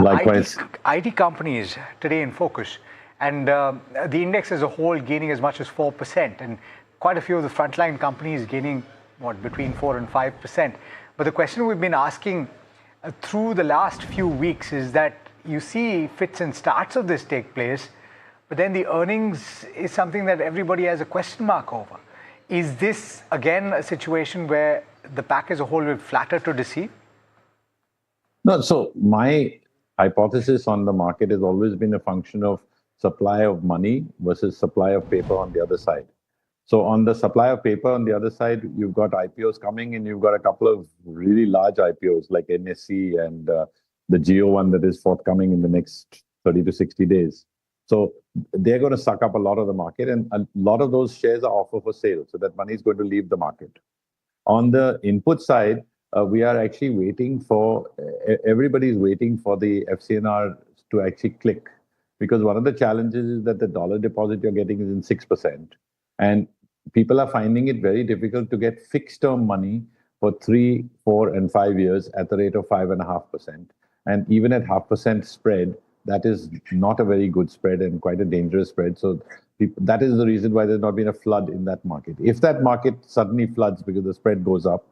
Likewise. IT companies today in focus, and the index as a whole gaining as much as 4%, and quite a few of the frontline companies gaining between 4 and 5%. But the question we've been asking through the last few weeks is that you see fits and starts of this take place, but then the earnings is something that everybody has a question mark over. Is this again a situation where the pack as a whole will flatter to deceive? No, so my hypothesis on the market has always been a function of supply of money versus supply of paper on the other side. So on the supply of paper on the other side, you've got IPOs coming and you've got a couple of really large IPOs like NSC and the Geo one that is forthcoming in the next 30 to 60 days. So they're going to suck up a lot of the market, and a lot of those shares are offered for sale. So that money is going to leave the market. On the input side, we are actually waiting for, everybody's waiting for the FCNR to actually click. because one of the challenges is that the dollar deposit you're getting is in 6%. And people are finding it very difficult to get fixed term money for 3, 4, and 5 years at the rate of 5.5%. And even at 0.5% spread, that is not a very good spread and quite a dangerous spread. So that is the reason why there's not been a flood in that market. If that market suddenly floods because the spread goes up,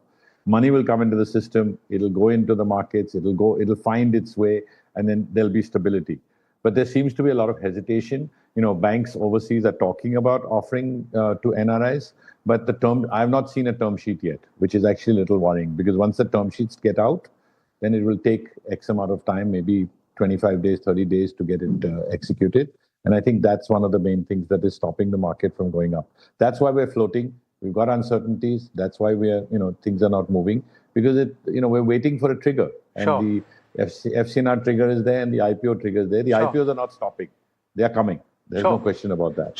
money will come into the system, it'll go into the markets, it'll find its way, and then there'll be stability. But there seems to be a lot of hesitation. Banks overseas are talking about offering to NRIs, but I've not seen a term sheet yet, which is actually a little worrying, because once the term sheets get out, then it will take X amount of time, maybe 25 days, 30 days to get it executed. And I think that's one of the main things that is stopping the market from going up. That's why we're floating. We've got uncertainties. That's why things are not moving, because we're waiting for a trigger. And the FCNR trigger is there and the IPO trigger is there. The IPOs are not stopping. They are coming. There's no question about that.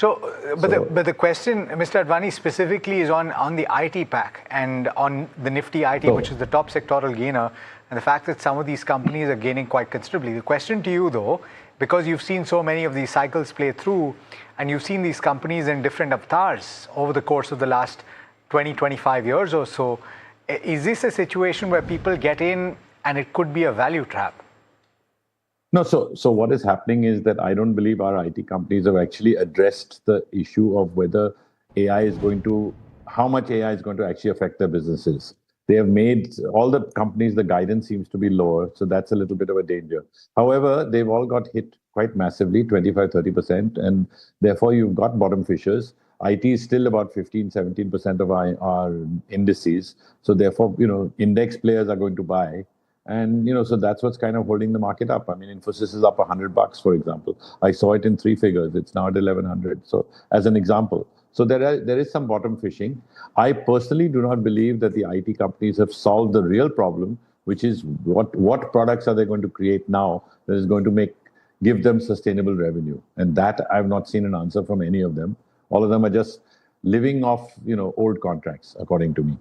But the question, Mr. Advani, specifically is on the IT pack and on the Nifty IT, which is the top sectoral gainer, and the fact that some of these companies are gaining quite considerably. The question to you, though, because you've seen so many of these cycles play through, and you've seen these companies in different avatars over the course of the last 20, 25 years or so, is this a situation where people get in and it could be a value trap? No, so what is happening is that I don't believe our IT companies have actually addressed the issue of whether how much AI is going to actually affect their businesses. They have made all the companies, the guidance seems to be lower, so that's a little bit of a danger. However, they've all got hit quite massively, 25, 30%, and therefore you've got bottom fishers. IT is still about 15, 17% of our indices. So therefore, index players are going to buy. And, so that's what's kind of holding the market up. I mean, Infosys is up $100, for example. I saw it in 3 figures. It's now at 1,100. So as an example. So there is some bottom fishing. I personally do not believe that the IT companies have solved the real problem, which is what products are they going to create now that is going to give them sustainable revenue. And that I've not seen an answer from any of them. All of them are just living off, old contracts, according to me.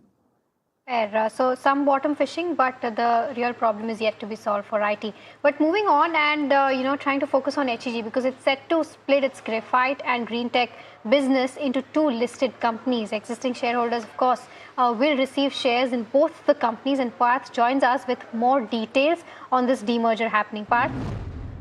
Fair. So some bottom fishing, but the real problem is yet to be solved for IT. But moving on and trying to focus on HEG, because it's set to split its graphite and green tech business into 2 listed companies. Existing shareholders, of course, will receive shares in both the companies, and Parth joins us with more details on this demerger happening. Parth?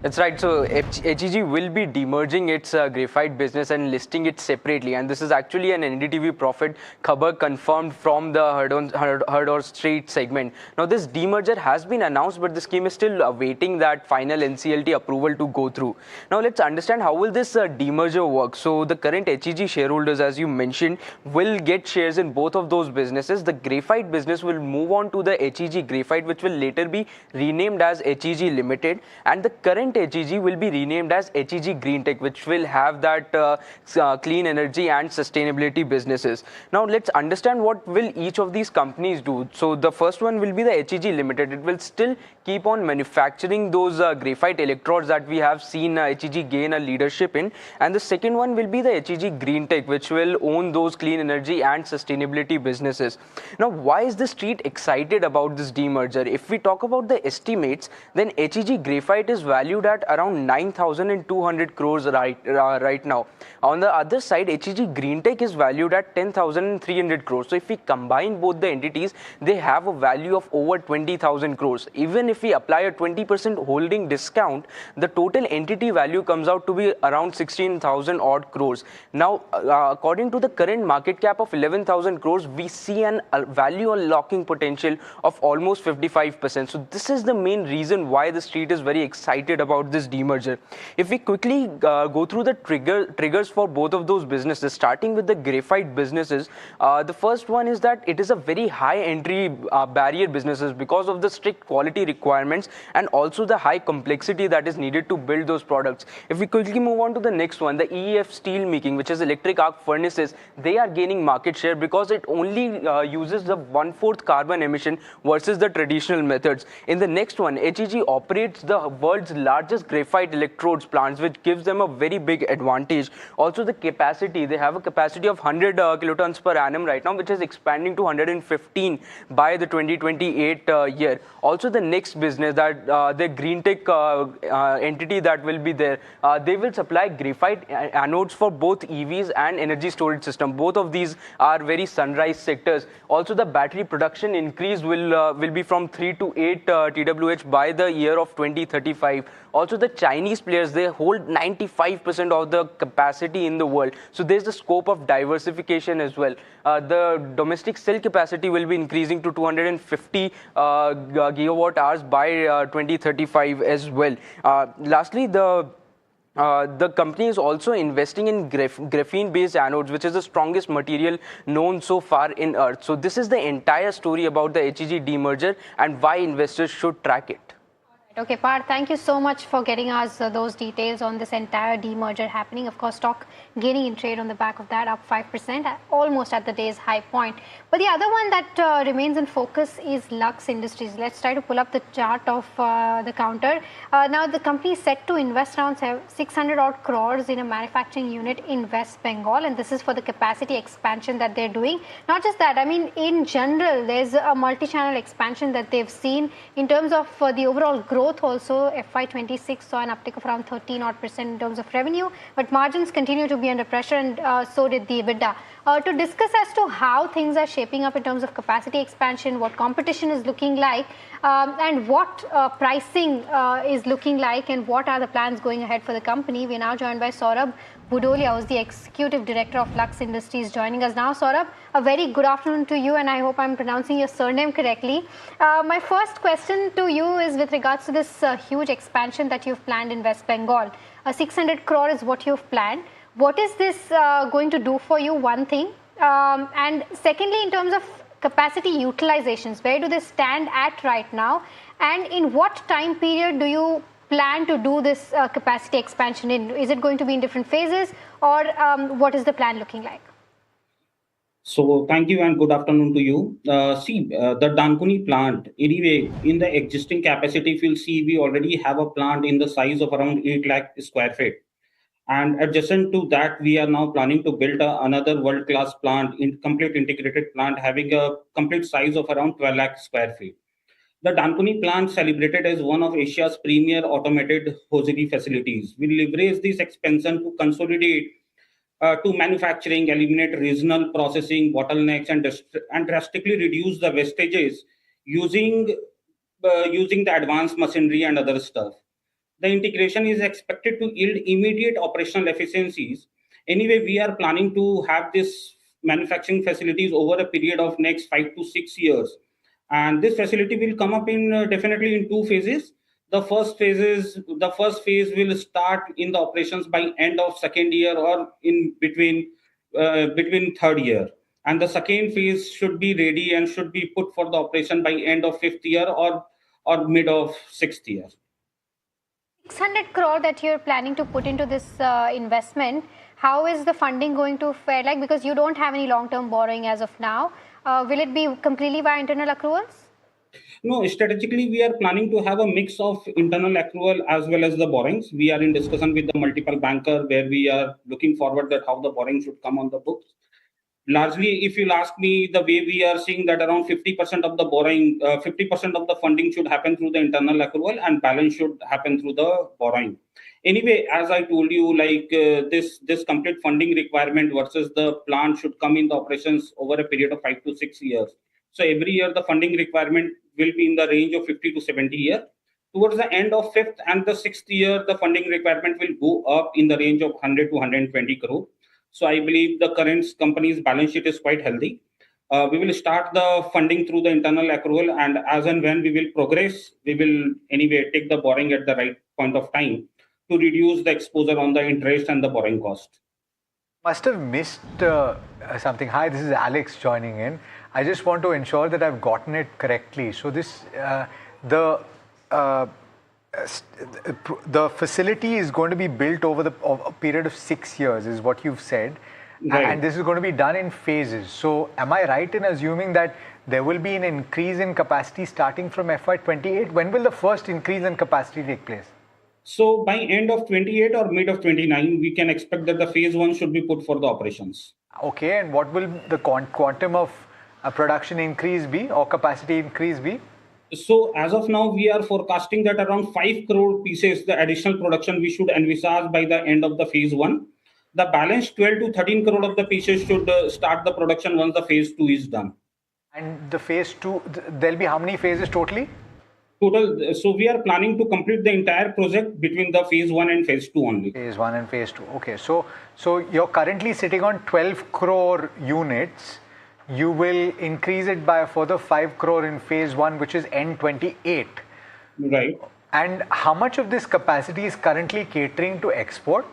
That's right. So HEG will be demerging its graphite business and listing it separately. And this is actually an NDTV Profit khabar confirmed from the Herdor Street segment. Now, this demerger has been announced, but the scheme is still awaiting that final NCLT approval to go through. Now, let's understand how will this demerger work. So the current HEG shareholders, as you mentioned, will get shares in both of those businesses. The graphite business will move on to the HEG Graphite, which will later be renamed as HEG Limited. And the current HEG will be renamed as HEG Green Tech, which will have that clean energy and sustainability businesses. Now, let's understand what will each of these companies do. So the first one will be the HEG Limited. It will still keep on manufacturing those graphite electrodes that we have seen HEG gain a leadership in. And the second one will be the HEG Green Tech, which will own those clean energy and sustainability businesses. Now, why is the street excited about this demerger? If we talk about the estimates, then HEG Graphite is valued at around 9,200 crores right now. On the other side, HEG Green Tech is valued at 10,300 crores. So if we combine both the entities, they have a value of over 20,000 crores. Even if we apply a 20% holding discount, the total entity value comes out to be around 16,000 odd crores. Now, according to the current market cap of 11,000 crores, we see a value unlocking potential of almost 55%. So this is the main reason why the street is very excited about this demerger. If we quickly go through the triggers for both of those businesses, starting with the graphite businesses, the first one is that it is a very high entry barrier businesses because of the strict quality requirements and also the high complexity that is needed to build those products. If we quickly move on to the next one, the EAF steel making, which is electric arc furnaces, they are gaining market share because it only uses the 1/4 carbon emission versus the traditional methods. In the next one, HEG operates the world's largest graphite electrodes plants, which gives them a very big advantage. Also the capacity, they have a capacity of 100 kilotons per annum right now, which is expanding to 115 by the 2028 year. Also the next business, that the green tech entity that will be there, they will supply graphite anodes for both EVs and energy storage system. Both of these are very sunrise sectors. Also the battery production increase will be from 3 to 8 TWh by the year of 2035. Also the Chinese players, they hold 95% of the capacity in the world. So there's the scope of diversification as well. The domestic cell capacity will be increasing to 250 gigawatt hours by 2035 as well. Lastly, the company is also investing in graphene-based anodes, which is the strongest material known so far in Earth. So this is the entire story about the HEG demerger and why investors should track it. Okay, Parth, thank you so much for getting us those details on this entire demerger happening. Of course, stock gaining in trade on the back of that, up 5%, almost at the day's high point. But the other one that remains in focus is Lux Industries. Let's try to pull up the chart of the counter. Now, the company is set to invest around 600 odd crores in a manufacturing unit in West Bengal, and this is for the capacity expansion that they're doing. Not just that, I mean, in general, there's a multi-channel expansion that they've seen in terms of the overall growth. Also, FY26 saw an uptick of around 13% in terms of revenue, but margins continue to be under pressure, and so did the EBITDA. To discuss as to how things are shaping up in terms of capacity expansion, what competition is looking like, and what pricing is looking like, and what are the plans going ahead for the company, we are now joined by Saurabh Budolia, who's the Executive Director of Lux Industries, joining us now. Saurabh, a very good afternoon to you, and I hope I'm pronouncing your surname correctly. My first question to you is with regards to this huge expansion that you've planned in West Bengal. 600 crore is what you've planned. What is this going to do for you, one thing? And secondly, in terms of capacity utilizations, where do they stand at right now? And in what time period do you plan to do this capacity expansion in? Is it going to be in different phases, or what is the plan looking like? So thank you and good afternoon to you. The Dankuni plant, anyway, in the existing capacity, if you'll see, we already have a plant in the size of around 8 lakh square feet. And adjacent to that, we are now planning to build another world-class plant, complete integrated plant, having a complete size of around 12 lakh square feet. The Dankuni plant, celebrated as one of Asia's premier automated hosiery facilities, will leverage this expansion to consolidate to manufacturing, eliminate regional processing bottlenecks, and drastically reduce the wastages using the advanced machinery and other stuff. The integration is expected to yield immediate operational efficiencies. Anyway, we are planning to have this manufacturing facilities over a period of next 5 to 6 years. And this facility will come up in definitely in 2 phases. The first phase will start in the operations by end of second year or in between third year. And the second phase should be ready and should be put for the operation by end of 5th year or mid of 6th year. 600 crore that you're planning to put into this investment, how is the funding going to fare like? Because you don't have any long-term borrowing as of now. Will it be completely by internal accruals? No, strategically, we are planning to have a mix of internal accrual as well as the borrowings. We are in discussion with the multiple banker where we are looking forward that how the borrowing should come on the books. Largely, if you'll ask me, the way we are seeing that around 50% of the borrowing, 50% of the funding should happen through the internal accrual and balance should happen through the borrowing. Anyway, as I told you, like this complete funding requirement versus the plant should come in the operations over a period of 5 to 6 years. So every year the funding requirement will be in the range of 50 to 70 years. Towards the end of 5th and the 6th year, the funding requirement will go up in the range of 100 to 120 crore. So I believe the current company's balance sheet is quite healthy. We will start the funding through the internal accrual, and as and when we will progress, we will anyway take the borrowing at the right point of time to reduce the exposure on the interest and the borrowing cost. Must have missed something. Hi, this is Alex joining in. I just want to ensure that I've gotten it correctly. So this the facility is going to be built over a period of 6 years, is what you've said. Right. And this is going to be done in phases. So am I right in assuming that there will be an increase in capacity starting from FY28? When will the first increase in capacity take place? So by end of 28 or mid of 29, we can expect that the phase 1 should be put for the operations. Okay, and what will the quantum of production increase be or capacity increase be? So as of now, we are forecasting that around 5 crore pieces, the additional production we should envisage by the end of the phase 1. The balance 12 to 13 crore of the pieces should start the production once the phase 2 is done. And the phase 2, there'll be how many phases totally? Total, so we are planning to complete the entire project between the phase 1 and phase 2 only. Phase 1 and phase 2. Okay, so you're currently sitting on 12 crore units. You will increase it by a further 5 crore in phase 1, which is N28. Right. And how much of this capacity is currently catering to export?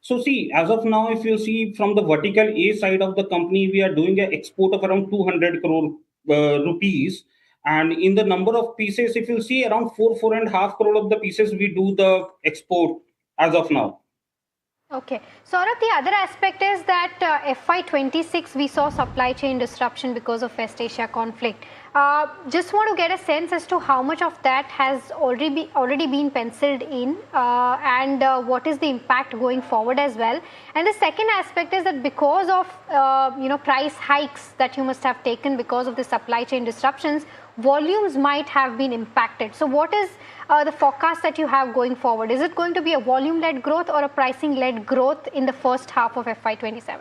So see, as of now, if you see from the vertical A side of the company, we are doing an export of around 200 crore rupees. And in the number of pieces, if you see around 4.5 crore of the pieces, we do the export as of now. Okay. Saurabh, the other aspect is that FY26 we saw supply chain disruption because of West Asia conflict. Just want to get a sense as to how much of that has already been penciled in and what is the impact going forward as well. And the second aspect is that because of price hikes that you must have taken because of the supply chain disruptions, volumes might have been impacted. So what is the forecast that you have going forward? Is it going to be a volume-led growth or a pricing-led growth in the first half of FY27?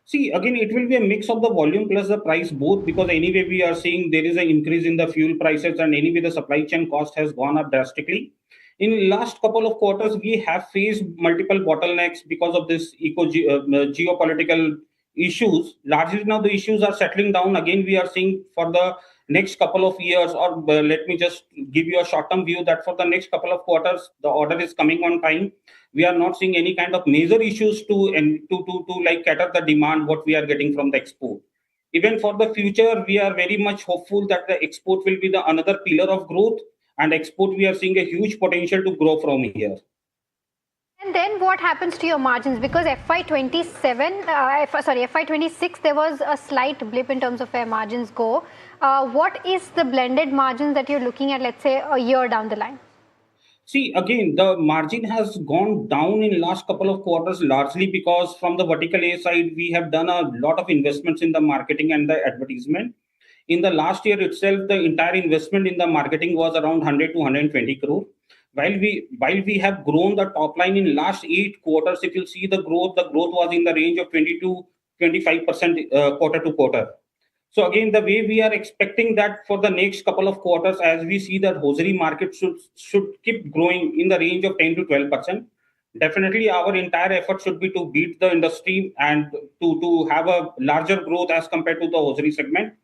See, again, it will be a mix of the volume plus the price both, because anyway, we are seeing there is an increase in the fuel prices and anyway, the supply chain cost has gone up drastically. In last couple of quarters, we have faced multiple bottlenecks because of this geopolitical issues. Largely now the issues are settling down. Again, we are seeing for the next couple of years, or let me just give you a short-term view that for the next couple of quarters, the order is coming on time. We are not seeing any kind of major issues to like cater the demand what we are getting from the export. Even for the future, we are very much hopeful that the export will be the another pillar of growth, and export we are seeing a huge potential to grow from here. And then what happens to your margins? Because FY26, there was a slight blip in terms of where margins go. What is the blended margins that you're looking at, let's say, a year down the line? See, again, the margin has gone down in last couple of quarters, largely because from the vertical A side, we have done a lot of investments in the marketing and the advertisement. In the last year itself, the entire investment in the marketing was around 100 to 120 crore. While we have grown the top line in last 8 quarters, if you see the growth was in the range of 20 to 25% quarter to quarter. So again, the way we are expecting that for the next couple of quarters, as we see that hosiery market should keep growing in the range of 10 to 12%. Definitely, our entire effort should be to beat the industry and to have a larger growth as compared to the hosiery segment.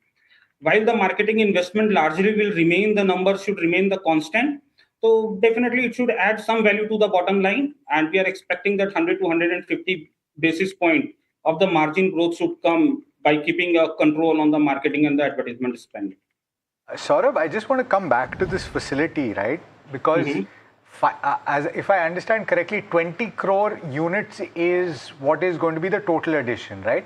While the marketing investment largely will remain, the numbers should remain the constant. So definitely, it should add some value to the bottom line, and we are expecting that 100 to 150 basis point of the margin growth should come by keeping a control on the marketing and the advertisement spend. Saurabh, I just want to come back to this facility, right? Because if I understand correctly, 20 crore units is what is going to be the total addition, right?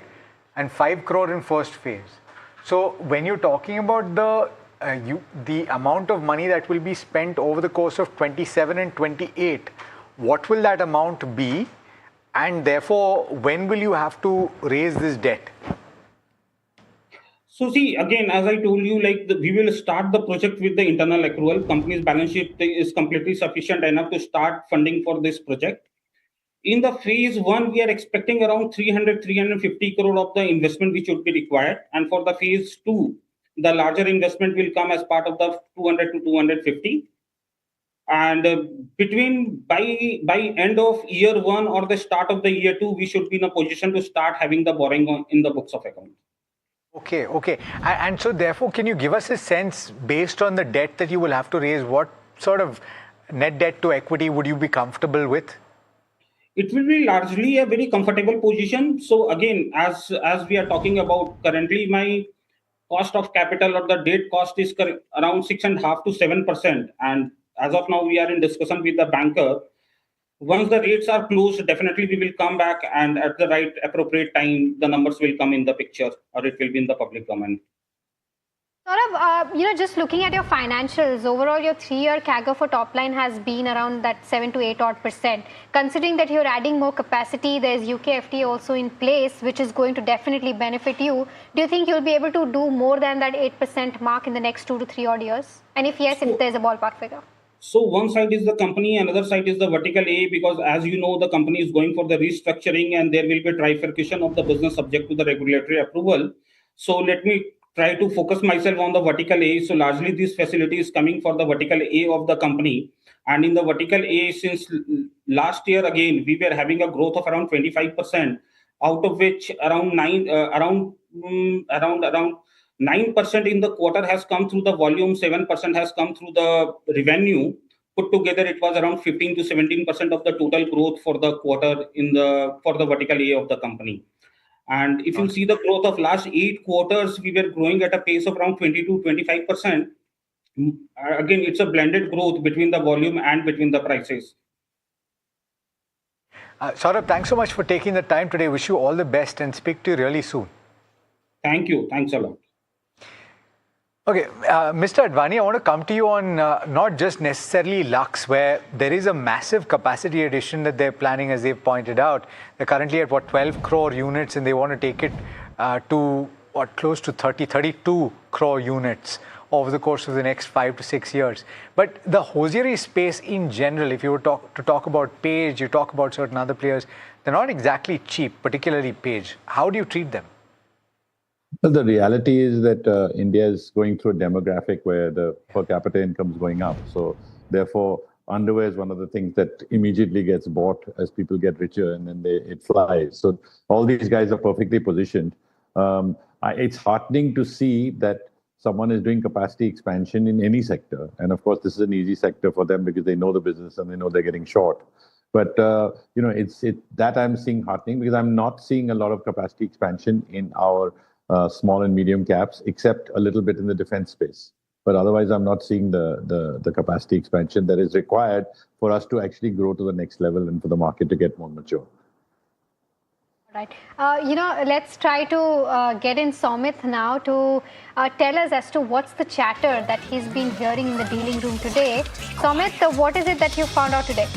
And 5 crore in first phase. So when you're talking about the amount of money that will be spent over the course of 27 and 28, what will that amount be? And therefore, when will you have to raise this debt? So see, again, as I told you, we will start the project with the internal accrual. Company's balance sheet is completely sufficient enough to start funding for this project. In the phase 1, we are expecting around 350 crore of the investment which would be required. And for the phase 2, the larger investment will come as part of the 200 to 250. And by end of year 1 or the start of the year 2, we should be in a position to start having the borrowing in the books of account. Okay. And so therefore, can you give us a sense, based on the debt that you will have to raise, what sort of net debt to equity would you be comfortable with? It will be largely a very comfortable position. So again, as we are talking about currently, my cost of capital or the debt cost is around 6.5 to 7%. And as of now, we are in discussion with the banker. Once the rates are closed, definitely we will come back, and at the right appropriate time, the numbers will come in the picture, or it will be in the public domain. Saurabh, just looking at your financials, overall your 3-year CAGR for top line has been around that 7 to 8 odd %. Considering that you're adding more capacity, there's UK FTA also in place, which is going to definitely benefit you. Do you think you'll be able to do more than that 8% mark in the next 2 to 3 odd years? And if yes, if there's a ballpark figure. So one side is the company, another side is the vertical A, because as you know, the company is going for the restructuring and there will be trifurcation of the business subject to the regulatory approval. So let me try to focus myself on the vertical A. So largely this facility is coming for the vertical A of the company. And in the vertical A, since last year, again, we were having a growth of around 25%, out of which around 9% in the quarter has come through the volume, 7% has come through the revenue. Put together, it was around 15 to 17% of the total growth for the quarter for the vertical A of the company. And if you see the growth of last 8 quarters, we were growing at a pace of around 20 to 25%. Again, it's a blended growth between the volume and between the prices. Saurabh, thanks so much for taking the time today. Wish you all the best and speak to you really soon. Thank you. Thanks a lot. Okay, Mr. Advani, I want to come to you on not just necessarily Lux, where there is a massive capacity addition that they're planning, as they've pointed out. They're currently at 12 crore units, and they want to take it to close to 32 crore units over the course of the next 5 to 6 years. But the hosiery space in general, if you were to talk about Page, you talk about certain other players, they're not exactly cheap, particularly Page. How do you treat them? Well, the reality is that India is going through a demographic where the per capita income is going up. So therefore, underwear is one of the things that immediately gets bought as people get richer, and then it flies. So all these guys are perfectly positioned. It's heartening to see that someone is doing capacity expansion in any sector. And of course, this is an easy sector for them because they know the business and they know they're getting short. But, it's that I'm seeing heartening, because I'm not seeing a lot of capacity expansion in our small and medium caps, except a little bit in the defense space. But otherwise, I'm not seeing the capacity expansion that is required for us to actually grow to the next level and for the market to get more mature. Right. Let's try to get in Somit now to tell us as to what's the chatter that he's been hearing in the dealing room today. Somit, what is it that you found out today?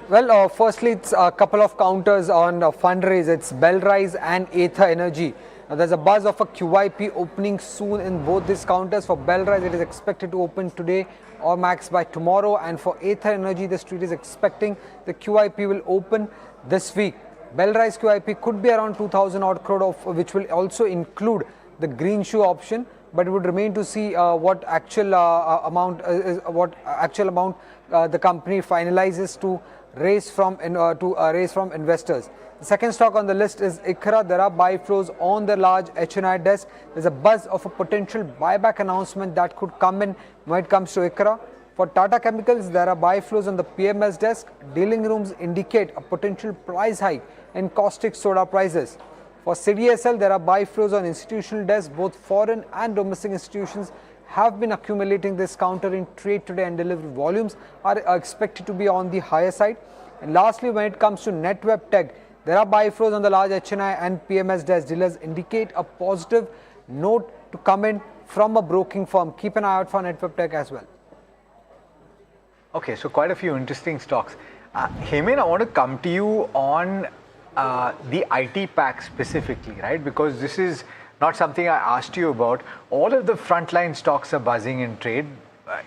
Well, firstly, it's a couple of counters on fundraise. It's Bellrise and Ather Energy. Now, there's a buzz of a QIP opening soon in both these counters. For Bellrise, it is expected to open today or max by tomorrow. And for Ather Energy, the street is expecting the QIP will open this week. Bellrise QIP could be around 2,000 odd crore, which will also include the green shoe option. But it would remain to see what actual amount the company finalizes to raise from investors. The second stock on the list is ICRA. There are buy flows on the large HNI desk. There's a buzz of a potential buyback announcement that could come in when it comes to ICRA. For Tata Chemicals, there are buy flows on the PMS desk. Dealing rooms indicate a potential price hike in caustic soda prices. For CDSL, there are buy flows on institutional desks. Both foreign and domestic institutions have been accumulating this counter in trade today, and delivery volumes are expected to be on the higher side. And lastly, when it comes to NetWeb Tech, there are buy flows on the large HNI and PMS desk. Dealers indicate a positive note to come in from a broking firm. Keep an eye out for NetWeb Tech as well. Okay, so quite a few interesting stocks. Hemen, I want to come to you on the IT pack specifically, right? Because this is not something I asked you about. All of the frontline stocks are buzzing in trade.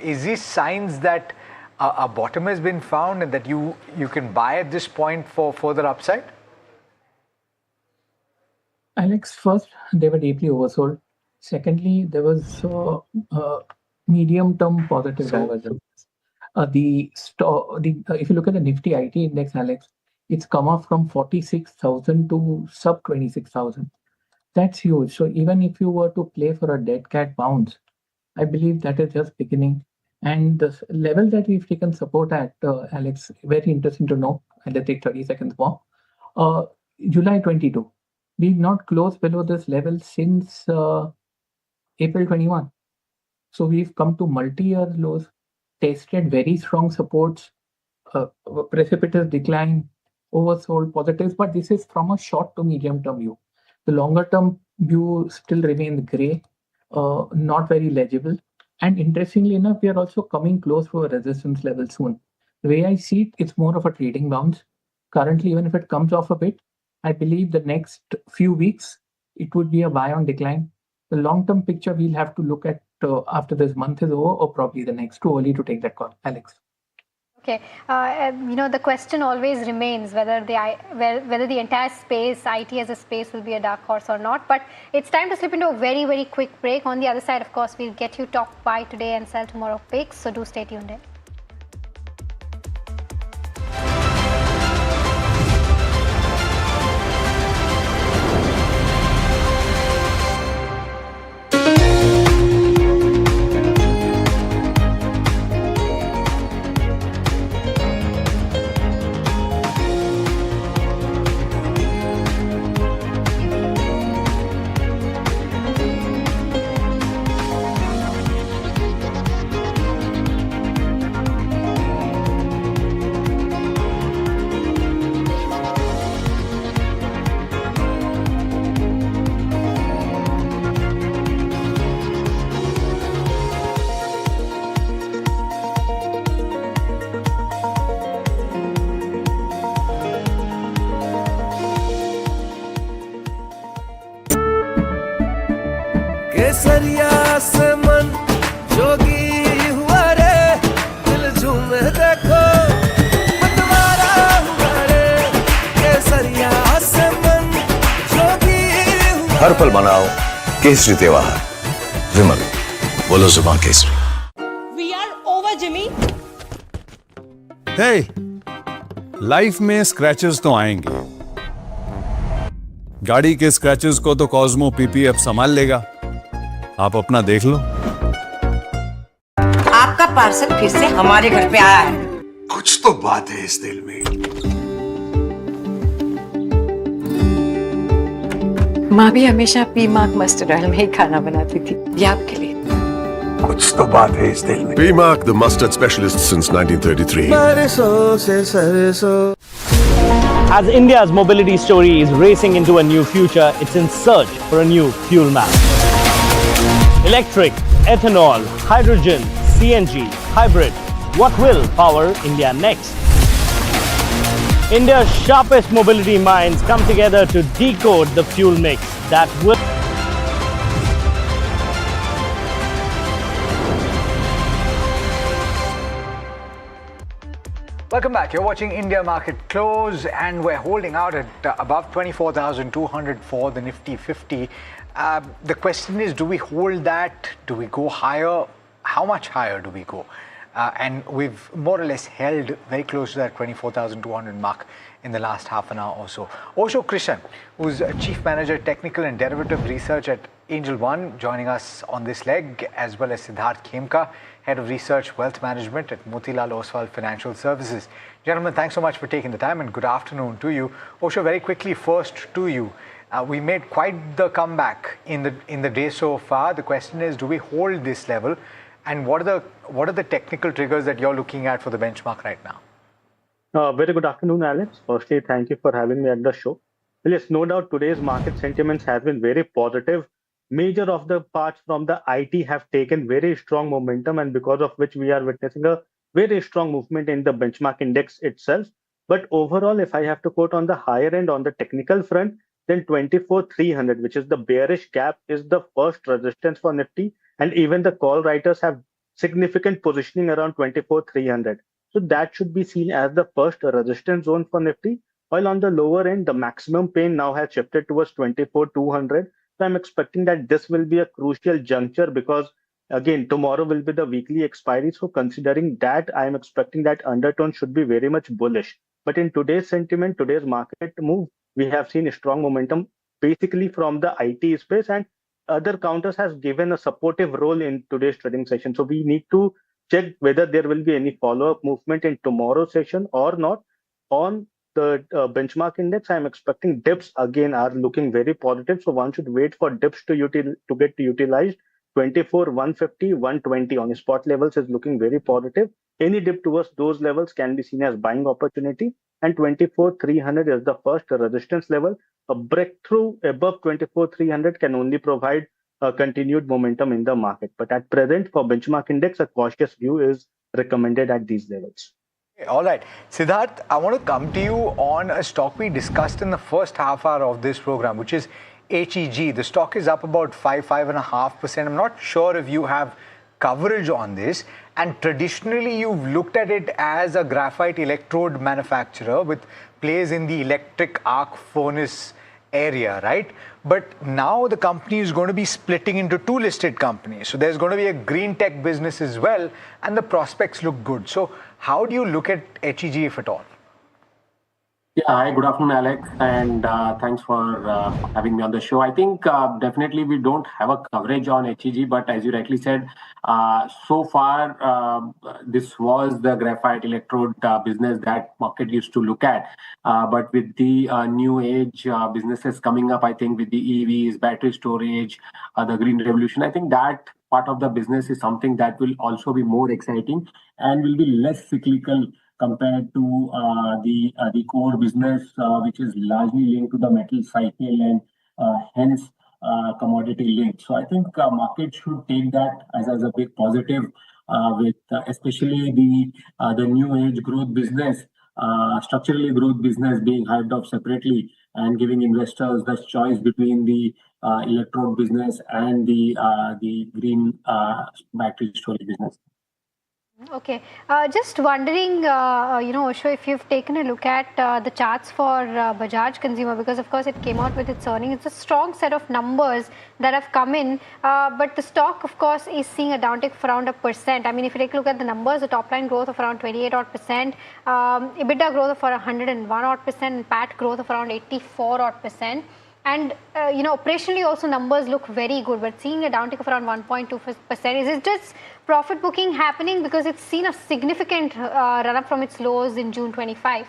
Is this signs that a bottom has been found and that you can buy at this point for further upside? Alex, first, they were deeply oversold. Secondly, there was medium-term positive divergence. If you look at the Nifty IT index, Alex, it's come up from 46,000 to sub 26,000. That's huge. So even if you were to play for a dead cat bounce, I believe that is just beginning. And the level that we've taken support at, Alex, very interesting to know. And let's take 30 seconds more. July 22. We've not closed below this level since April 21. So we've come to multi-year lows, tested very strong supports, precipitous decline, oversold positives, but this is from a short to medium term view. The longer term view still remains gray, not very legible. And interestingly enough, we are also coming close to a resistance level soon. The way I see it, it's more of a trading bounce. Currently, even if it comes off a bit, I believe the next few weeks, it would be a buy on decline. The long-term picture we'll have to look at after this month is over, or probably the next. Too early to take that call. Alex. Okay, the question always remains whether the entire space, IT as a space, will be a dark horse or not. But it's time to slip into a very, very quick break. On the other side, of course, we'll get you top buy today and sell tomorrow picks. So do stay tuned in. केसरिया से मन जोगी हुआ रे दिल झूमे देखो मतवारा हुआ रे केसरिया से मन जोगी हुआ हर पल मनाओ केसरी त्योहार विमल बोलो जुबान केसरी We are over, Jimmy. Hey life में स्क्रैचेस तो आएंगे गाड़ी के स्क्रैचेस को तो कॉस्मो पीपीएफ संभाल लेगा आप अपना देख लो आपका पार्सल फिर से हमारे घर पे आया है कुछ तो बात है इस दिल में माँ भी हमेशा पीमाक मस्टर्ड ऑयल में ही खाना बनाती थी, ये आपके लिए। कुछ तो बात है इस दिल में P-Mark, the mustard specialist since 1933. सरसों से सरसों As India's mobility story is racing into a new future, it's in search for a new fuel map. Electric, ethanol, hydrogen, CNG, hybrid. What will power India next? India's sharpest mobility minds come together to decode the fuel mix that will... Welcome back. You're watching India Market Close, and we're holding out at above 24,200 for the Nifty 50. The question is, do we hold that? Do we go higher? How much higher do we go? And we've more or less held very close to that 24,200 mark in the last half an hour or so. Osho Krishan, who's Chief Manager Technical and Derivative Research at Angel One, joining us on this leg, as well as Siddharth Khemka, Head of Research Wealth Management at Motilal Oswal Financial Services. Gentlemen, thanks so much for taking the time, and good afternoon to you. Osho, very quickly, first to you. We made quite the comeback in the day so far. The question is, do we hold this level? And what are the technical triggers that you're looking at for the benchmark right now? Very good afternoon, Alex. Firstly, thank you for having me at the show. Well, yes, no doubt today's market sentiments have been very positive. Major of the parts from the IT have taken very strong momentum, and because of which we are witnessing a very strong movement in the benchmark index itself. But overall, if I have to quote on the higher end on the technical front, then 24,300, which is the bearish gap, is the first resistance for Nifty. And even the call writers have significant positioning around 24,300. So that should be seen as the first resistance zone for Nifty. While on the lower end, the maximum pain now has shifted towards 24,200. So I'm expecting that this will be a crucial juncture because, again, tomorrow will be the weekly expiry. So considering that, I'm expecting that undertone should be very much bullish. But in today's sentiment, today's market move, we have seen a strong momentum basically from the IT space, and other counters has given a supportive role in today's trading session. So we need to check whether there will be any follow-up movement in tomorrow's session or not. On the benchmark index, I'm expecting dips again are looking very positive. So one should wait for dips to get utilized. 24, 150, 120 on spot levels is looking very positive. Any dip towards those levels can be seen as buying opportunity. and 24,300 is the first resistance level. A breakthrough above 24,300 can only provide continued momentum in the market. But at present, for benchmark index, a cautious view is recommended at these levels. All right. Siddharth, I want to come to you on a stock we discussed in the first half hour of this program, which is HEG. The stock is up about 5.5%. I'm not sure if you have coverage on this. And traditionally, you've looked at it as a graphite electrode manufacturer with plays in the electric arc furnace area, right? But now the company is going to be splitting into two listed companies. So there's going to be a green tech business as well, and the prospects look good. So how do you look at HEG, if at all? Yeah, hi, good afternoon, Alex, and thanks for having me on the show. I think definitely we don't have a coverage on HEG, but as you rightly said, so far this was the graphite electrode business that market used to look at. But with the new age businesses coming up, I think with the EVs, battery storage, the green revolution, I think that part of the business is something that will also be more exciting and will be less cyclical compared to the core business, which is largely linked to the metal cycle and hence commodity linked. So I think market should take that as a big positive, with especially the new age growth business, structurally growth business being hyped up separately and giving investors the choice between the electrode business and the green battery storage business. Okay, just wondering, Osho, if you've taken a look at the charts for Bajaj Consumer, because of course it came out with its earnings. It's a strong set of numbers that have come in, but the stock, of course, is seeing a downtick of around 1%. I mean, if you take a look at the numbers, the top line growth of around 28%, EBITDA growth of around 101%, and PAT growth of around 84%. And, operationally also numbers look very good, but seeing a downtick of around 1.2%, is it just profit booking happening because it's seen a significant run-up from its lows in June 25?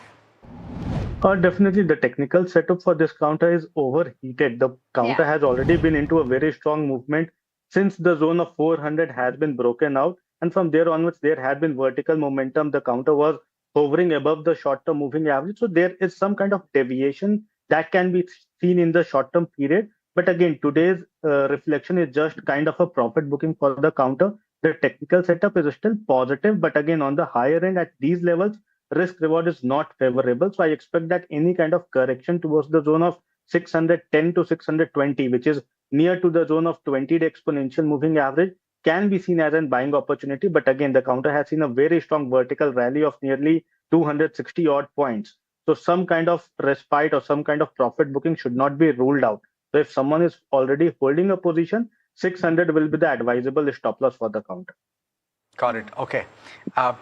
Definitely, the technical setup for this counter is overheated. The counter has already been into a very strong movement since the zone of 400 has been broken out. And from there onwards, there had been vertical momentum. The counter was hovering above the short-term moving average. So there is some kind of deviation that can be seen in the short-term period. But again, today's reflection is just kind of a profit booking for the counter. The technical setup is still positive, but again, on the higher end at these levels, risk reward is not favorable. So I expect that any kind of correction towards the zone of 610 to 620, which is near to the zone of 20-day exponential moving average, can be seen as a buying opportunity. But again, the counter has seen a very strong vertical rally of nearly 260 odd points. So some kind of respite or some kind of profit booking should not be ruled out. So if someone is already holding a position, 600 will be the advisable stop loss for the counter. Got it. Okay.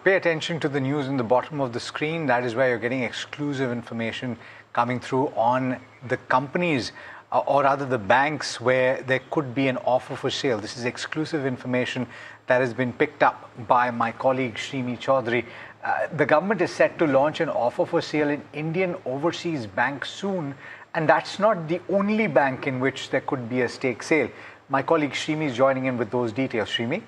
Pay attention to the news in the bottom of the screen. That is where you're getting exclusive information coming through on the companies, or rather the banks where there could be an offer for sale. This is exclusive information that has been picked up by my colleague Shrimi Chaudhary. The government is set to launch an offer for sale in Indian Overseas Bank soon, and that's not the only bank in which there could be a stake sale. My colleague Shrimi is joining in with those details. Shrimi?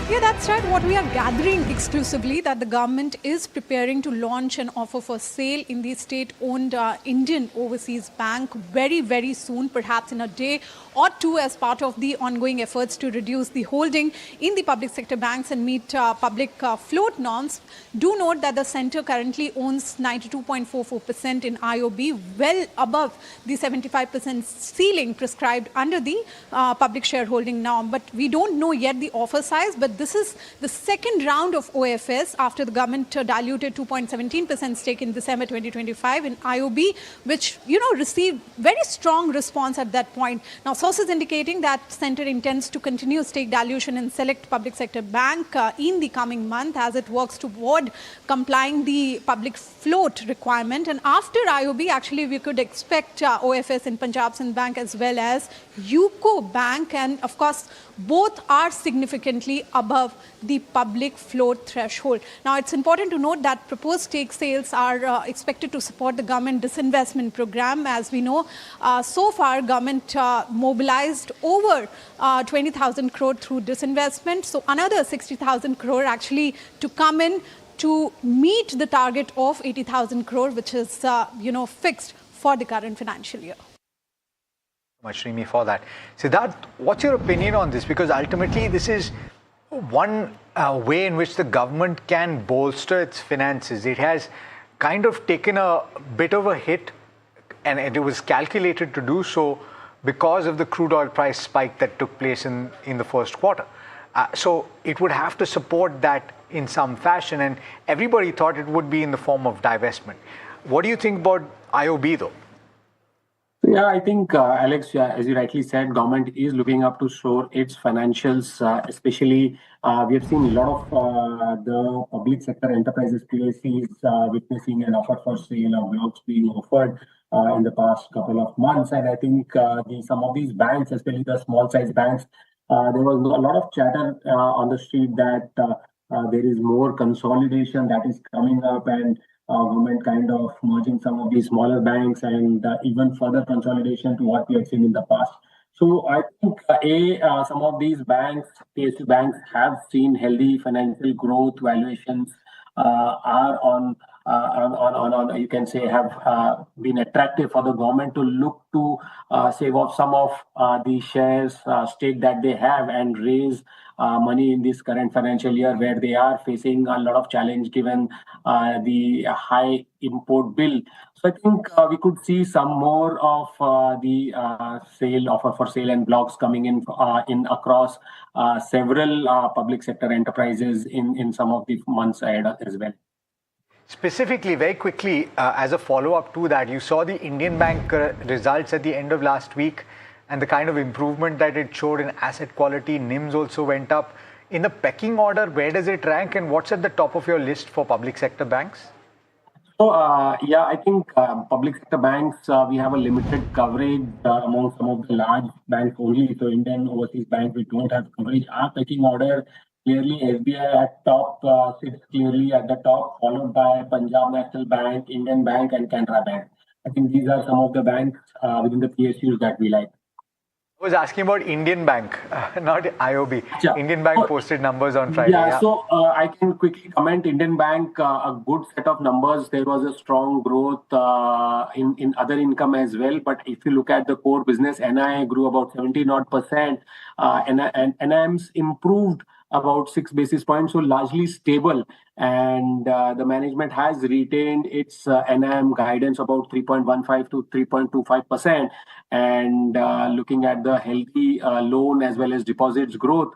Yeah, that's right. What we are gathering exclusively that the government is preparing to launch an offer for sale in the state-owned Indian Overseas Bank very, very soon, perhaps in a day or two, as part of the ongoing efforts to reduce the holding in the public sector banks and meet public float norms. Do note that the centre currently owns 92.44% in IOB, well above the 75% ceiling prescribed under the public shareholding norm. But we don't know yet the offer size, but this is the second round of OFS after the government diluted 2.17% stake in December 2025 in IOB, which, received very strong response at that point. Now, sources indicating that Centre intends to continue stake dilution in select public sector bank in the coming month as it works toward complying the public float requirement. And after IOB, actually, we could expect OFS in Punjab Sind Bank as well as UCO Bank. And of course, both are significantly above the public float threshold. Now, it's important to note that proposed stake sales are expected to support the government disinvestment program. As we know, so far, government mobilized over 20,000 crore through disinvestment. So another 60,000 crore actually to come in to meet the target of 80,000 crore, which is, fixed for the current financial year. Much, Rimi, for that. Siddharth, what's your opinion on this? Because ultimately, this is one way in which the government can bolster its finances. It has kind of taken a bit of a hit, and it was calculated to do so because of the crude oil price spike that took place in the first quarter. So it would have to support that in some fashion, and everybody thought it would be in the form of divestment. What do you think about IOB, though? Yeah, I think, Alex, as you rightly said, government is looking up to shore its financials, especially we have seen a lot of the public sector enterprises, PSCs, witnessing an offer for sale or blocks being offered in the past couple of months. And I think some of these banks, especially the small size banks, there was a lot of chatter on the street that there is more consolidation that is coming up, and government kind of merging some of these smaller banks and even further consolidation to what we have seen in the past. So I think some of these banks, PSU banks, have seen healthy financial growth. Valuations are on you can say have been attractive for the government to look to save off some of the shares stake that they have and raise money in this current financial year, where they are facing a lot of challenge given the high import bill. So I think we could see some more of the sale offer for sale and blocks coming in across several public sector enterprises in some of the months ahead as well. Specifically, very quickly, as a follow-up to that, you saw the Indian Bank results at the end of last week, and the kind of improvement that it showed in asset quality. NIMs also went up. In the pecking order, where does it rank, and what's at the top of your list for public sector banks? So, I think public sector banks, we have a limited coverage among some of the large banks only. So, Indian Overseas Bank, we don't have coverage. Our pecking order, clearly SBI at top, sits clearly at the top, followed by Punjab National Bank, Indian Bank, and Canara Bank. I think these are some of the banks within the PSUs that we like. I was asking about Indian Bank, not IOB. Yeah. Indian Bank posted numbers on Friday. Yeah, so I can quickly comment. Indian Bank, a good set of numbers. There was a strong growth in other income as well. But if you look at the core business, NII grew about 70% and NIMs improved about 6 basis points, so largely stable. And the management has retained its NIM guidance about 3.15 to 3.25%. And looking at the healthy loan as well as deposits growth,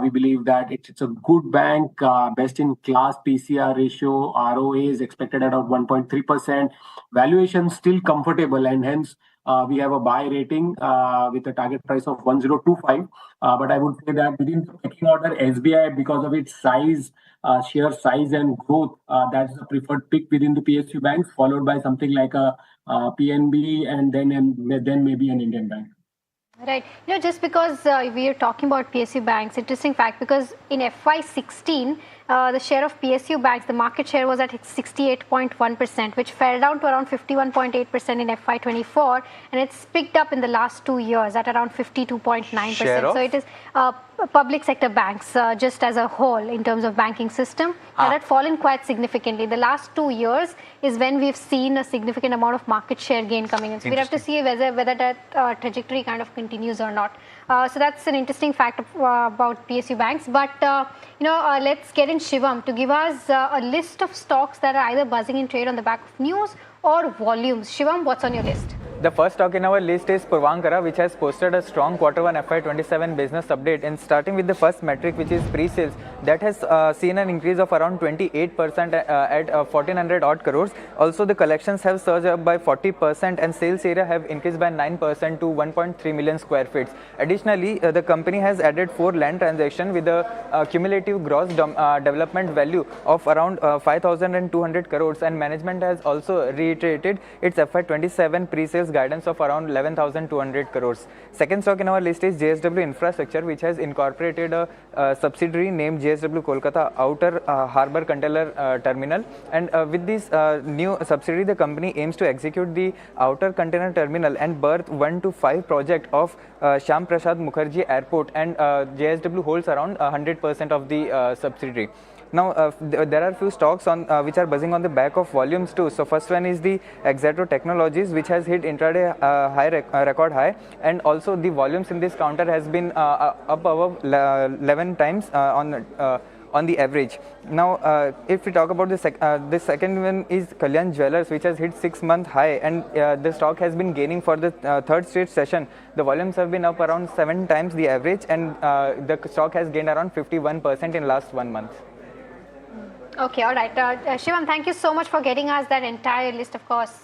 we believe that it's a good bank, best in class PCR ratio, ROA is expected at about 1.3%. Valuation still comfortable, and hence we have a buy rating with a target price of 1025. But I would say that within the pecking order, SBI, because of its size, sheer size and growth, that's the preferred pick within the PSU banks, followed by something like a PNB and then maybe an Indian bank. Right. Just because we are talking about PSU banks, interesting fact, because in FY16, the share of PSU banks, the market share was at 68.1%, which fell down to around 51.8% in FY24, and it's picked up in the last 2 years at around 52.9%. So it is public sector banks, just as a whole in terms of banking system, that had fallen quite significantly. The last 2 years is when we've seen a significant amount of market share gain coming in. So we have to see whether that trajectory kind of continues or not. So that's an interesting fact about PSU banks. But let's get in Shivam to give us a list of stocks that are either buzzing in trade on the back of news or volumes. Shivam, what's on your list? The first stock in our list is Puravankara, which has posted a strong Q1 FY27 business update. And starting with the first metric, which is pre-sales, that has seen an increase of around 28% at 1400 odd crores. Also, the collections have surged up by 40% and sales area have increased by 9% to 1.3 million square feet. Additionally, the company has added 4 land transactions with a cumulative gross development value of around 5,200 crores. And management has also reiterated its FY27 pre-sales guidance of around 11,200 crores. Second stock in our list is JSW Infrastructure, which has incorporated a subsidiary named JSW Kolkata Outer Harbour Container Terminal. And with this new subsidiary, the company aims to execute the Outer Container Terminal and berth 1 to 5 project of Shyam Prasad Mukherjee Airport, and JSW holds around 100% of the subsidiary. Now, there are few stocks on which are buzzing on the back of volumes too. So first one is the Exato Technologies, which has hit intraday record high, and also the volumes in this counter has been up above 11 times on the average. Now, if we talk about the second one is Kalyan Jewellers, which has hit 6-month high, and the stock has been gaining for the third straight session. The volumes have been up around 7 times the average, and the stock has gained around 51% in last 1 month. Okay, all right. Shivam, thank you so much for getting us that entire list. Of course,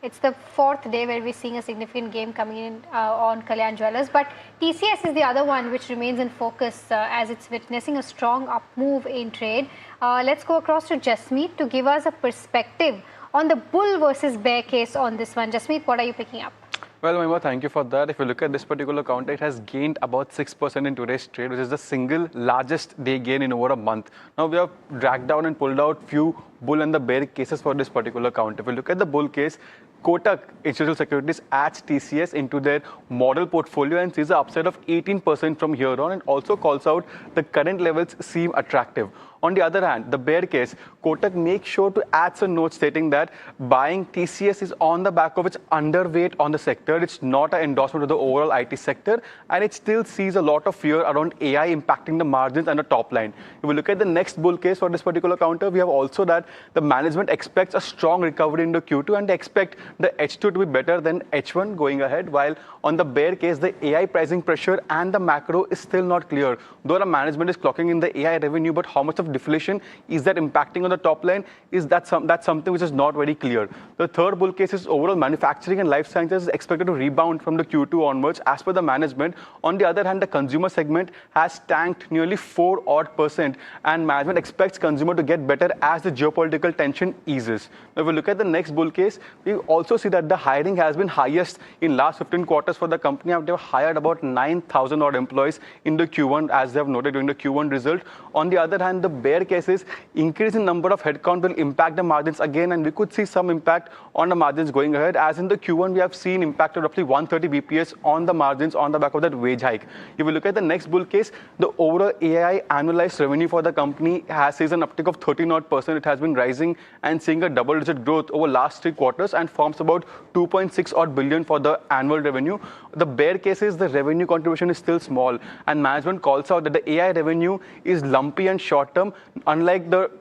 it's the fourth day where we're seeing a significant gain coming in on Kalyan Jewellers. But TCS is the other one which remains in focus as it's witnessing a strong up move in trade. Let's go across to Jasmeet to give us a perspective on the bull versus bear case on this one. Jasmeet, what are you picking up? Well, Mahima, thank you for that. If you look at this particular counter, it has gained about 6% in today's trade, which is the single largest day gain in over a month. Now, we have dragged down and pulled out few bull and the bear cases for this particular counter. If you look at the bull case, Kotak Institutional Securities adds TCS into their model portfolio and sees an upside of 18% from here on, and also calls out the current levels seem attractive. On the other hand, the bear case, Kotak makes sure to add some notes stating that buying TCS is on the back of its underweight on the sector. It's not an endorsement of the overall IT sector, and it still sees a lot of fear around AI impacting the margins and the top line. If we look at the next bull case for this particular counter, we have also that the management expects a strong recovery in the Q2, and they expect the H2 to be better than H1 going ahead, while on the bear case, the AI pricing pressure and the macro is still not clear. Though the management is clocking in the AI revenue, but how much of deflation is that impacting on the top line? That's something which is not very clear. The third bull case is overall manufacturing and life sciences is expected to rebound from the Q2 onwards as per the management. On the other hand, the consumer segment has tanked nearly 4% and management expects consumer to get better as the geopolitical tension eases. Now, if we look at the next bull case, we also see that the hiring has been highest in last 15 quarters for the company. They have hired about 9,000 odd employees in the Q1, as they have noted during the Q1 result. On the other hand, the bear cases, increase in number of headcount will impact the margins again, and we could see some impact on the margins going ahead. As in the Q1, we have seen impact of roughly 130 BPS on the margins on the back of that wage hike. If we look at the next bull case, the overall AI annualized revenue for the company has seen an uptick of 13%. It has been rising and seeing a double-digit growth over last 3 quarters and forms about 2.6 odd billion for the annual revenue. The bear case is the revenue contribution is still small, and management calls out that the AI revenue is lumpy and short term, unlike the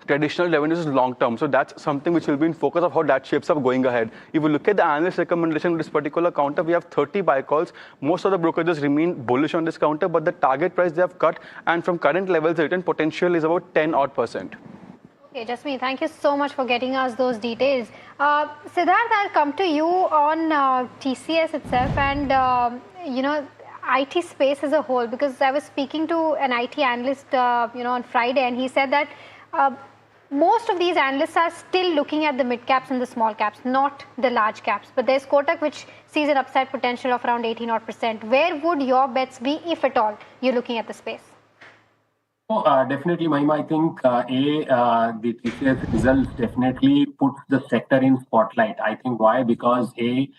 traditional revenues is long term. So that's something which will be in focus of how that shapes up going ahead. If you look at the analyst recommendation of this particular counter, we have 30 buy calls. Most of the brokerages remain bullish on this counter, but the target price they have cut, and from current levels, the return potential is about 10 odd %. Okay, Jasmeet, thank you so much for getting us those details. Siddharth, I'll come to you on TCS itself and, IT space as a whole, because I was speaking to an IT analyst, on Friday, and he said that most of these analysts are still looking at the mid caps and the small caps, not the large caps. But there's Kotak, which sees an upside potential of around 18%. Where would your bets be, if at all, you're looking at the space? Definitely, Mahima. I think the TCS results definitely puts the sector in spotlight. I think why? Because if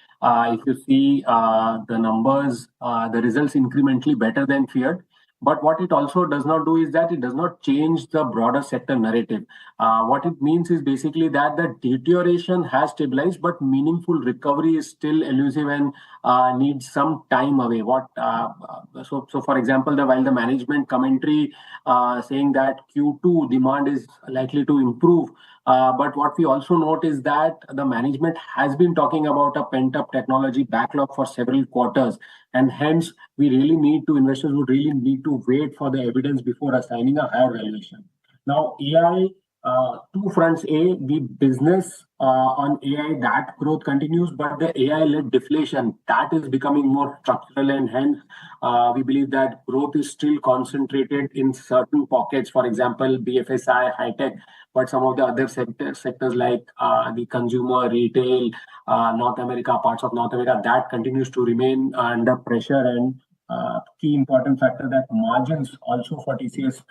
you see the numbers, the results incrementally better than feared. But what it also does not do is that it does not change the broader sector narrative. What it means is basically that the deterioration has stabilized, but meaningful recovery is still elusive and needs some time away. So for example, while the management commentary saying that Q2 demand is likely to improve, but what we also note is that the management has been talking about a pent-up technology backlog for several quarters, and hence investors would really need to wait for the evidence before assigning a higher valuation. Now, AI, 2 fronts. The business on AI, that growth continues, but the AI-led deflation, that is becoming more structural, and hence we believe that growth is still concentrated in certain pockets, for example, BFSI, high-tech, but some of the other sectors like the consumer, retail, North America, parts of North America, that continues to remain under pressure. And key important factor that margins also for TCS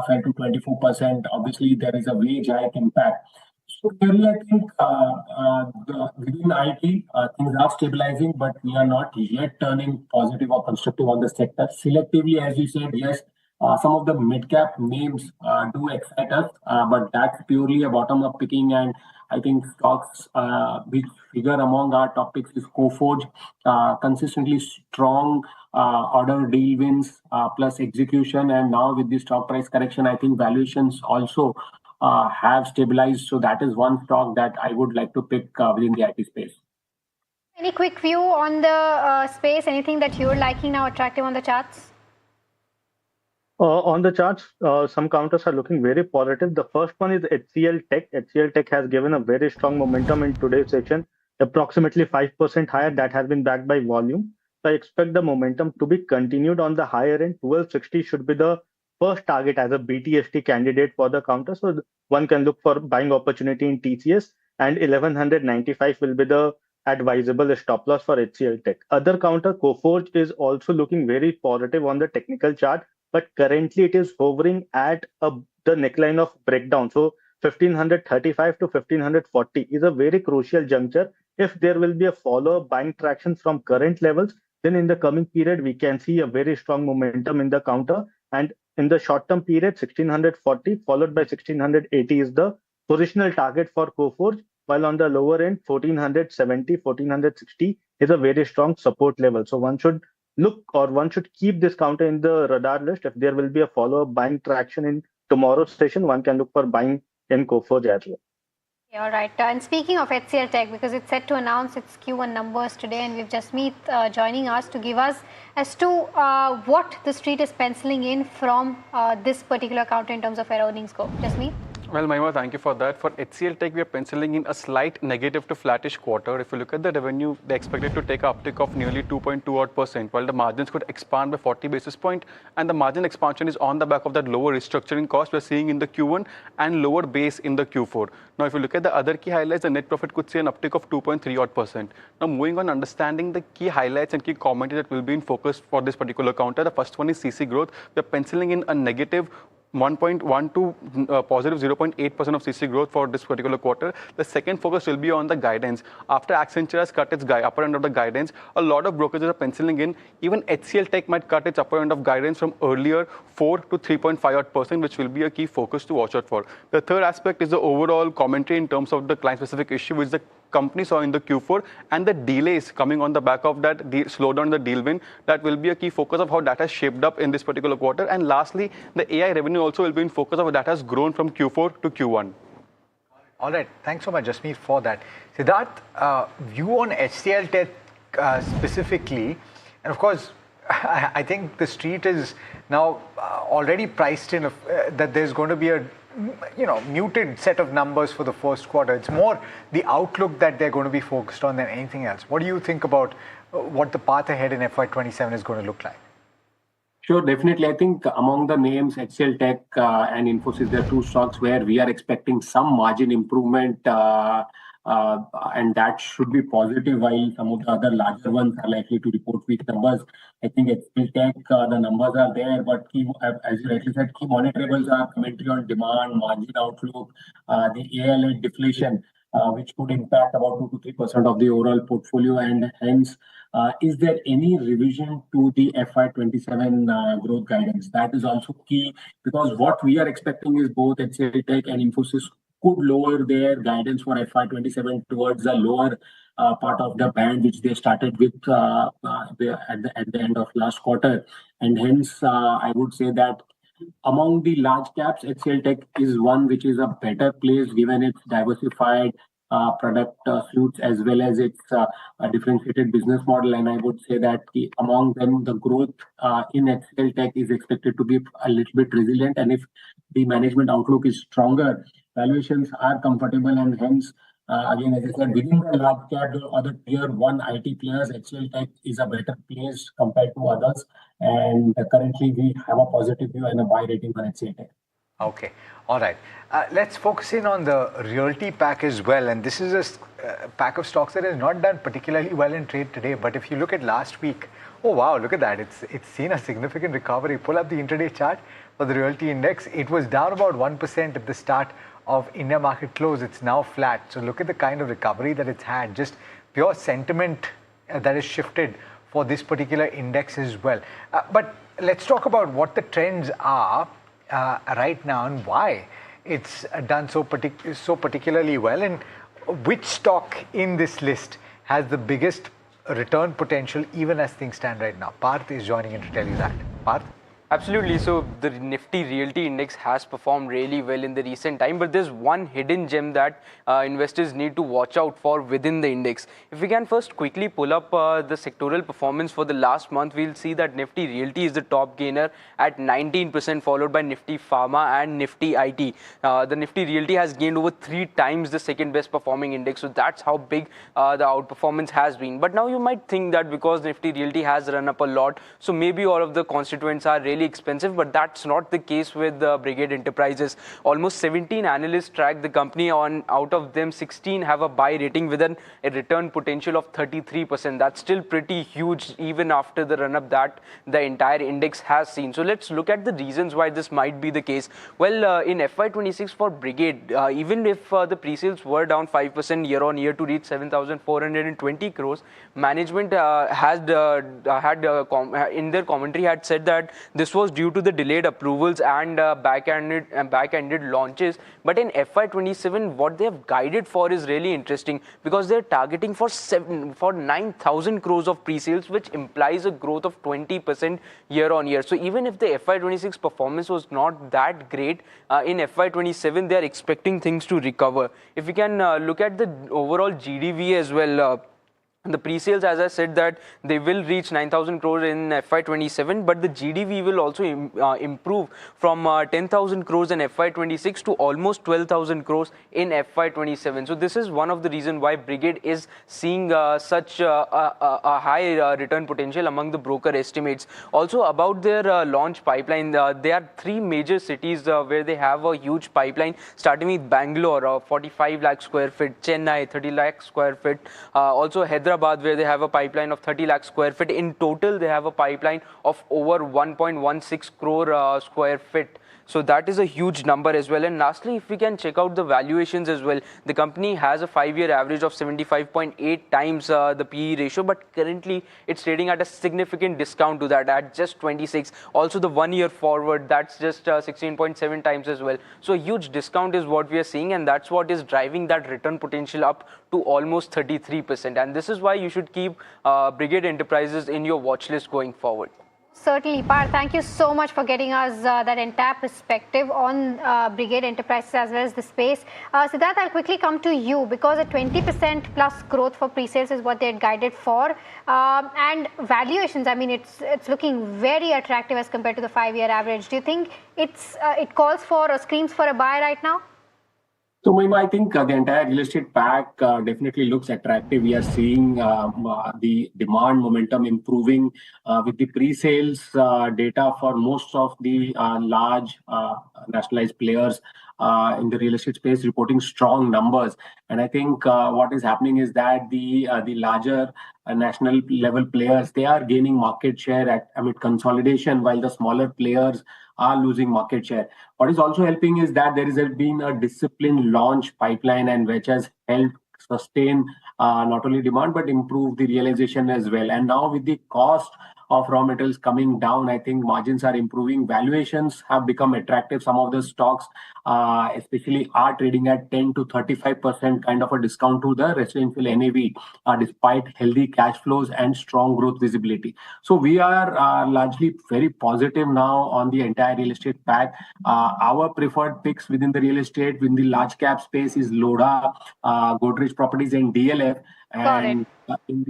fell to 24%. Obviously, there is a wage hike impact. So clearly, I think within IT, things are stabilizing, but we are not yet turning positive or constructive on the sector. Selectively, as you said, yes, some of the mid-cap names do excite us, but that's purely a bottom-up picking. And I think stocks which figure among our top picks is Coforge, consistently strong order deal wins plus execution. And now with the stock price correction, I think valuations also have stabilized. So that is one stock that I would like to pick within the IT space. Any quick view on the space? Anything that you're liking now, attractive on the charts? On the charts, some counters are looking very positive. The first one is HCL Tech. HCL Tech has given a very strong momentum in today's session, approximately 5% higher. That has been backed by volume. So I expect the momentum to be continued on the higher end. 1260 should be the first target as a BTST candidate for the counter. So one can look for buying opportunity in TCS, and 1195 will be the advisable stop loss for HCL Tech. Other counter, Coforge, is also looking very positive on the technical chart, but currently it is hovering at the neckline of breakdown. So 1535 to 1540 is a very crucial juncture. If there will be a follow-up buying traction from current levels, then in the coming period, we can see a very strong momentum in the counter. And in the short-term period, 1640 followed by 1680 is the positional target for Coforge, while on the lower end, 1470, 1460 is a very strong support level. So one should one should keep this counter in the radar list. If there will be a follow-up buying traction in tomorrow's session, one can look for buying in Coforge as well. Yeah, all right. And speaking of HCL Tech, because it's set to announce its Q1 numbers today, and we've Jasmeet joining us to give us as to what the street is penciling in from this particular counter in terms of their earnings go. Jasmeet? Well, Mahima, thank you for that. For HCL Tech, we are penciling in a slight negative to flattish quarter. If you look at the revenue, they expected to take an uptick of nearly 2.2%, while the margins could expand by 40 basis points. And the margin expansion is on the back of that lower restructuring cost we're seeing in the Q1 and lower base in the Q4. Now, if you look at the other key highlights, the net profit could see an uptick of 2.3%. Now, moving on, understanding the key highlights and key commentary that will be in focus for this particular counter. The first one is CC growth. We're penciling in a negative 1.1 to positive 0.8% of CC growth for this particular quarter. The second focus will be on the guidance. After Accenture has cut its upper end of the guidance, a lot of brokerages are penciling in. Even HCL Tech might cut its upper end of guidance from earlier 4 to 3.5%, which will be a key focus to watch out for. The third aspect is the overall commentary in terms of the client-specific issue, which the company saw in the Q4, and the delays coming on the back of that slowdown in the deal win. That will be a key focus of how that has shaped up in this particular quarter. And lastly, the AI revenue also will be in focus of how that has grown from Q4 to Q1. All right, thanks so much, Jasmeet, for that. Siddharth, view on HCL Tech specifically, and of course, I think the street is now already priced in that there's going to be a muted set of numbers for the first quarter. It's more the outlook that they're going to be focused on than anything else. What do you think about what the path ahead in FY27 is going to look like? Sure, definitely. I think among the names, HCL Tech and Infosys, there are two stocks where we are expecting some margin improvement, and that should be positive, while some of the other larger ones are likely to report weak numbers. I think HCL Tech, the numbers are there, but as you rightly said, key monitorables are commentary on demand, margin outlook, the AI-led deflation, which could impact about 2 to 3% of the overall portfolio, and hence, is there any revision to the FY27 growth guidance? That is also key, because what we are expecting is both HCL Tech and Infosys could lower their guidance for FY27 towards the lower part of the band, which they started with at the end of last quarter. And hence, I would say that among the large caps, HCL Tech is one which is a better place given its diversified product suites as well as its differentiated business model. And I would say that among them, the growth in HCL Tech is expected to be a little bit resilient. And if the management outlook is stronger, valuations are comfortable, and hence, again, as I said, within the large cap, the other tier 1 IT players, HCL Tech is a better place compared to others. And currently, we have a positive view and a buy rating on HCL Tech. Okay, all right. Let's focus in on the realty pack as well. And this is a pack of stocks that has not done particularly well in trade today. But if you look at last week, oh wow, look at that. It's seen a significant recovery. Pull up the intraday chart for the realty index. It was down about 1% at the start of India market close. It's now flat. So look at the kind of recovery that it's had. Just pure sentiment that has shifted for this particular index as well. But let's talk about what the trends are right now and why it's done so particularly well, and which stock in this list has the biggest return potential even as things stand right now. Parth is joining in to tell you that. Parth? Absolutely. So the Nifty Realty Index has performed really well in the recent time, but there's one hidden gem that investors need to watch out for within the index. If we can first quickly pull up the sectoral performance for the last month, we'll see that Nifty Realty is the top gainer at 19%, followed by Nifty Pharma and Nifty IT. The Nifty Realty has gained over 3 times the second best performing index, so that's how big the outperformance has been. But now you might think that because Nifty Realty has run up a lot, so maybe all of the constituents are really expensive, but that's not the case with Brigade Enterprises. Almost 17 analysts track the company. Out of them, 16 have a buy rating with a return potential of 33%. That's still pretty huge even after the run-up that the entire index has seen. So let's look at the reasons why this might be the case. Well, in FY26 for Brigade, even if the pre-sales were down 5% year-on-year to reach 7,420 crores, management in their commentary had said that this was due to the delayed approvals and back-ended launches. But in FY27, what they have guided for is really interesting, because they're targeting for 9,000 crores of pre-sales, which implies a growth of 20% year-on-year. So even if the FY26 performance was not that great, in FY27 they are expecting things to recover. If we can look at the overall GDV as well, the pre-sales, as I said, that they will reach 9,000 crores in FY27, but the GDV will also improve from 10,000 crores in FY26 to almost 12,000 crores in FY27. So this is one of the reasons why Brigade is seeing such a high return potential among the broker estimates. Also about their launch pipeline, there are 3 major cities where they have a huge pipeline, starting with Bangalore, 45 lakh square feet, Chennai, 30 lakh square feet, also Hyderabad, where they have a pipeline of 30 lakh square feet. In total, they have a pipeline of over 1.16 crore square feet. So that is a huge number as well. And lastly, if we can check out the valuations as well, the company has a 5-year average of 75.8 times the PE ratio, but currently it's trading at a significant discount to that at just 26. Also the 1-year forward, that's just 16.7 times as well. So a huge discount is what we are seeing, and that's what is driving that return potential up to almost 33%. And this is why you should keep Brigade Enterprises in your watch list going forward. Certainly, Parth, thank you so much for getting us that entire perspective on Brigade Enterprises as well as the space. Siddharth, I'll quickly come to you, because a 20% plus growth for pre-sales is what they had guided for. And valuations, I mean, it's looking very attractive as compared to the 5-year average. Do you think it calls for or screams for a buy right now? So, Mahima, I think the entire real estate pack definitely looks attractive. We are seeing the demand momentum improving with the pre-sales data for most of the large nationalized players in the real estate space reporting strong numbers. And I think what is happening is that the larger national level players, they are gaining market share amid consolidation, while the smaller players are losing market share. What is also helping is that there has been a disciplined launch pipeline, and which has helped sustain not only demand but improve the realization as well. And now with the cost of raw materials coming down, I think margins are improving. Valuations have become attractive. Some of the stocks especially are trading at 10 to 35% kind of a discount to the residential NAV, despite healthy cash flows and strong growth visibility. So we are largely very positive now on the entire real estate pack. Our preferred picks within the real estate, within the large cap space, is Lodha, Godrej Properties, and DLF. And in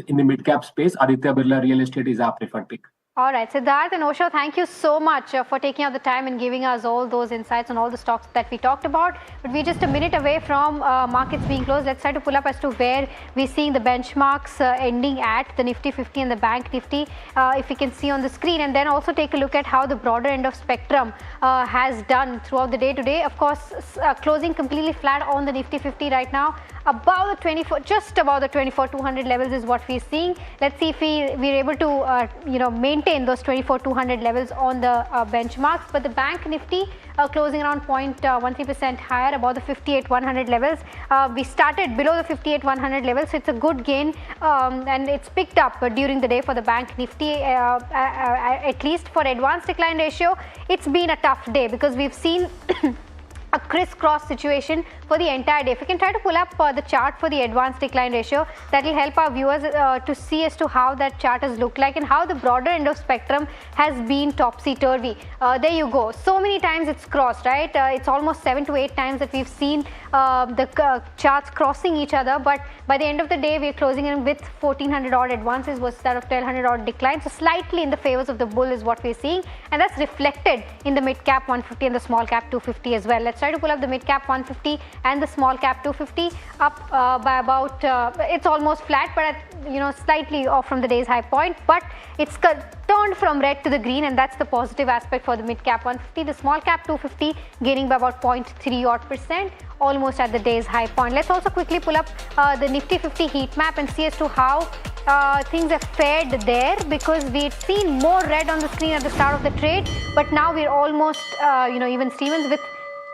the mid cap space, Aditya Birla Real Estate is our preferred pick. All right, Siddharth and Osho, thank you so much for taking out the time and giving us all those insights on all the stocks that we talked about. But we're just a minute away from markets being closed. Let's try to pull up as to where we're seeing the benchmarks ending at, the Nifty 50 and the Bank Nifty, if we can see on the screen. And then also take a look at how the broader end of spectrum has done throughout the day today. Of course, closing completely flat on the Nifty 50 right now. About the 24, just about the 24,200 levels is what we're seeing. Let's see if we're able to, maintain maintain those 24,200 levels on the benchmarks. But the bank Nifty closing around 0.13% higher, above the 58,100 levels. We started below the 58,100 levels, so it's a good gain, and it's picked up during the day for the bank Nifty. At least for advanced decline ratio, it's been a tough day because we've seen a crisscross situation for the entire day. If we can try to pull up the chart for the advanced decline ratio, that will help our viewers to see as to how that chart has looked like and how the broader end of spectrum has been topsy-turvy. There you go. So many times it's crossed, right? It's almost 7 to 8 times that we've seen the charts crossing each other, but by the end of the day, we're closing in with 1,400 odd advances versus that of 1,200 odd declines. So slightly in the favors of the bull is what we're seeing, and that's reflected in the mid cap 150 and the small cap 250 as well. Let's try to pull up the mid cap 150 and the small cap 250 up by about, it's almost flat, but slightly off from the day's high point, but it's turned from red to the green, and that's the positive aspect for the mid cap 150. The small cap 250 gaining by about 0.3 odd %, almost at the day's high point. Let's also quickly pull up the Nifty 50 heat map and see as to how things have fared there, because we'd seen more red on the screen at the start of the trade, but now we're almost even Stevens with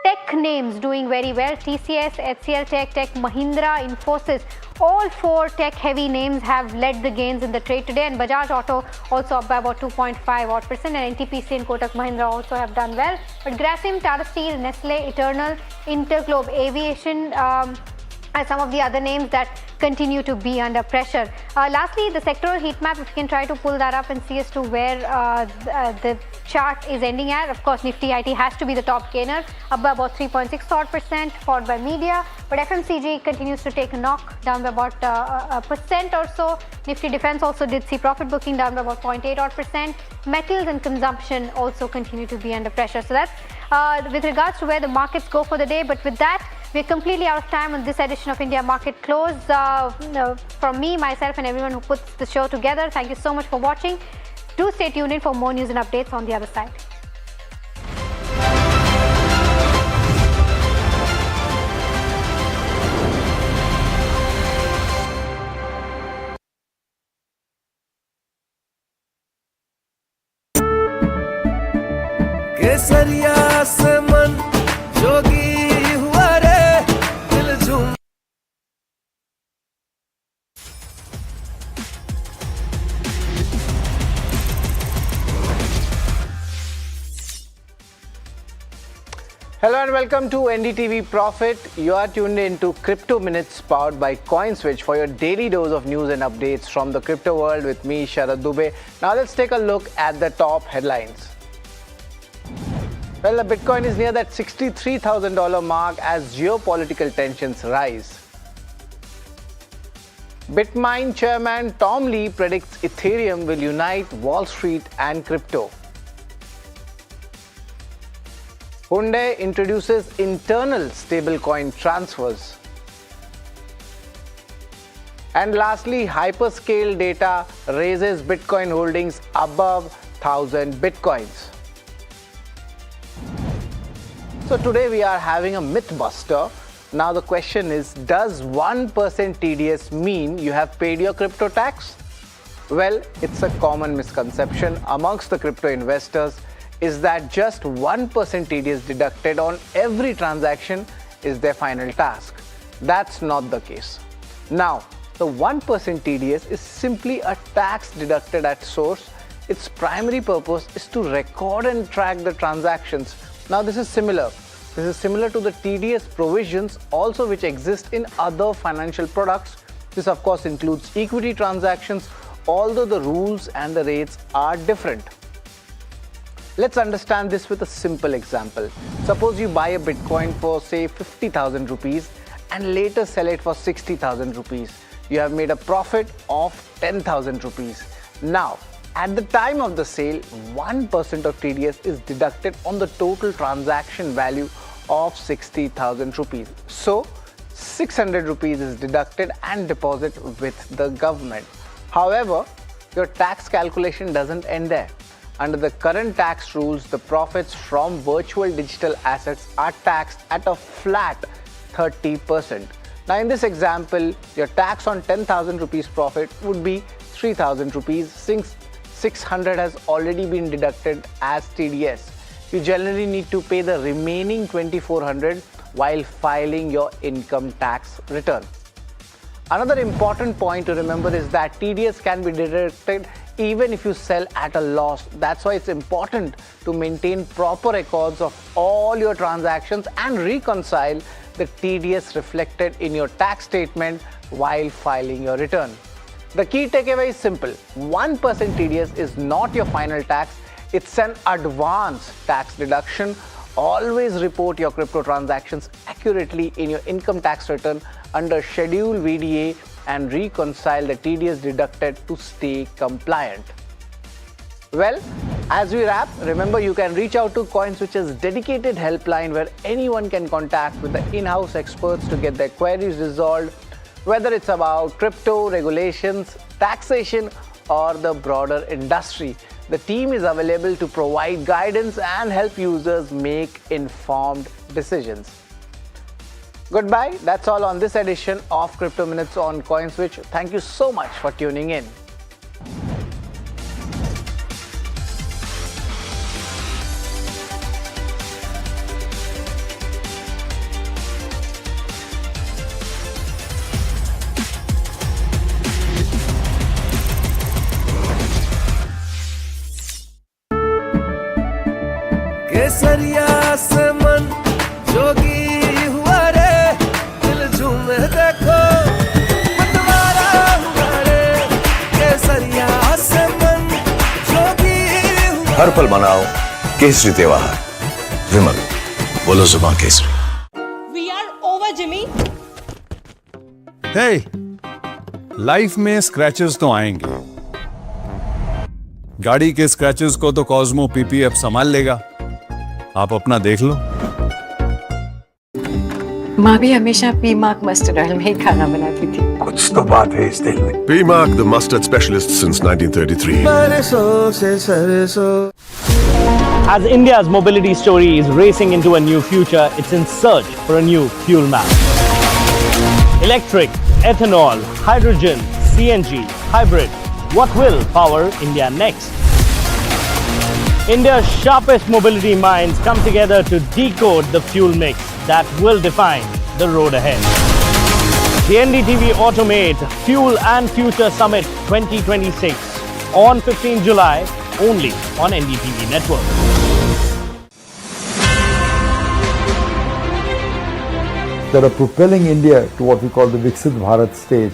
tech names doing very well. TCS, HCL Tech, Mahindra, Infosys, all 4 tech heavy names have led the gains in the trade today, and Bajaj Auto also up by about 2.5 odd %, and NTPC and Kotak Mahindra also have done well. But Grasim, Tata Steel, Nestle, Eternal, Interglobe Aviation, and some of the other names that continue to be under pressure. Lastly, the sectoral heat map, if you can try to pull that up and see as to where the chart is ending at. Of course, Nifty IT has to be the top gainer, up by about 3.6 odd %, followed by media. But FMCG continues to take a knock, down by about a % or so. Nifty Defense also did see profit booking, down by about 0.8 odd %. Metals and consumption also continue to be under pressure. So that's with regards to where the markets go for the day. But with that, we're completely out of time on this edition of India Market Close. From me, myself, and everyone who puts the show together, thank you so much for watching. Do stay tuned in for more news and updates on the other side. केसरिया से मन जोगी हुआ रे दिल झूम Hello and welcome to NDTV Profit. You are tuned in to Crypto Minutes powered by CoinSwitch for your daily dose of news and updates from the crypto world with me, Sharad Dubey. Now let's take a look at the top headlines. Well, the Bitcoin is near that $63,000 mark as geopolitical tensions rise. Bitmain chairman Tom Lee predicts Ethereum will unite Wall Street and crypto. Hyundai introduces internal stablecoin transfers. And lastly, hyperscale data raises Bitcoin holdings above 1,000 Bitcoins. So today we are having a myth buster. Now the question is, does 1% TDS mean you have paid your crypto tax? Well, it's a common misconception amongst the crypto investors is that just 1% TDS deducted on every transaction is their final task. That's not the case. Now, the 1% TDS is simply a tax deducted at source. Its primary purpose is to record and track the transactions. Now, this is similar to the TDS provisions also which exist in other financial products. This of course includes equity transactions, although the rules and the rates are different. Let's understand this with a simple example. Suppose you buy a Bitcoin for say 50,000 rupees and later sell it for 60,000 rupees. You have made a profit of 10,000 rupees. Now, at the time of the sale, 1% of TDS is deducted on the total transaction value of 60,000 rupees. So, 600 rupees is deducted and deposited with the government. However, your tax calculation doesn't end there. Under the current tax rules, the profits from virtual digital assets are taxed at a flat 30%. Now in this example, your tax on 10,000 rupees profit would be 3,000 rupees 600 has already been deducted as TDS. You generally need to pay the remaining 2400 while filing your income tax return. Another important point to remember is that TDS can be deducted even if you sell at a loss. That's why it's important to maintain proper records of all your transactions and reconcile the TDS reflected in your tax statement while filing your return. The key takeaway is simple. 1% TDS is not your final tax. It's an advance tax deduction. Always report your crypto transactions accurately in your income tax return under Schedule VDA and reconcile the TDS deducted to stay compliant. Well, as we wrap, remember you can reach out to CoinSwitch's dedicated helpline where anyone can contact with the in-house experts to get their queries resolved, whether it's about crypto, regulations, taxation, or the broader industry. The team is available to provide guidance and help users make informed decisions. Goodbye. That's all on this edition of Crypto Minutes on CoinSwitch. Thank you so much for tuning in. केसरिया से मन जोगी हुआ रे दिल झूमे देखो पतवारा हुआ रे केसरिया से मन जोगी हुआ हर पल मनाओ केसरी त्योहार। विमल, बोलो जुबान केसरी। We are over, Jimmy. Hey, life में स्क्रैचेस तो आएंगे। गाड़ी के स्क्रैचेस को तो कॉस्मो पीपीएफ संभाल लेगा। आप अपना देख लो। माँ भी हमेशा पी मार्क मस्टर्ड ऑयल में ही खाना बनाती थी। कुछ तो बात है इस दिल में। P-Mark, the mustard specialist since 1933. As India's mobility story is racing into a new future, it's in search for a new fuel map. Electric, ethanol, hydrogen, CNG, hybrid. What will power India next? India's sharpest mobility minds come together to decode the fuel mix that will define the road ahead. The NDTV Automate Fuel and Future Summit 2026 on 15 July only on NDTV Network. That are propelling India to what we call the Viksit Bharat stage.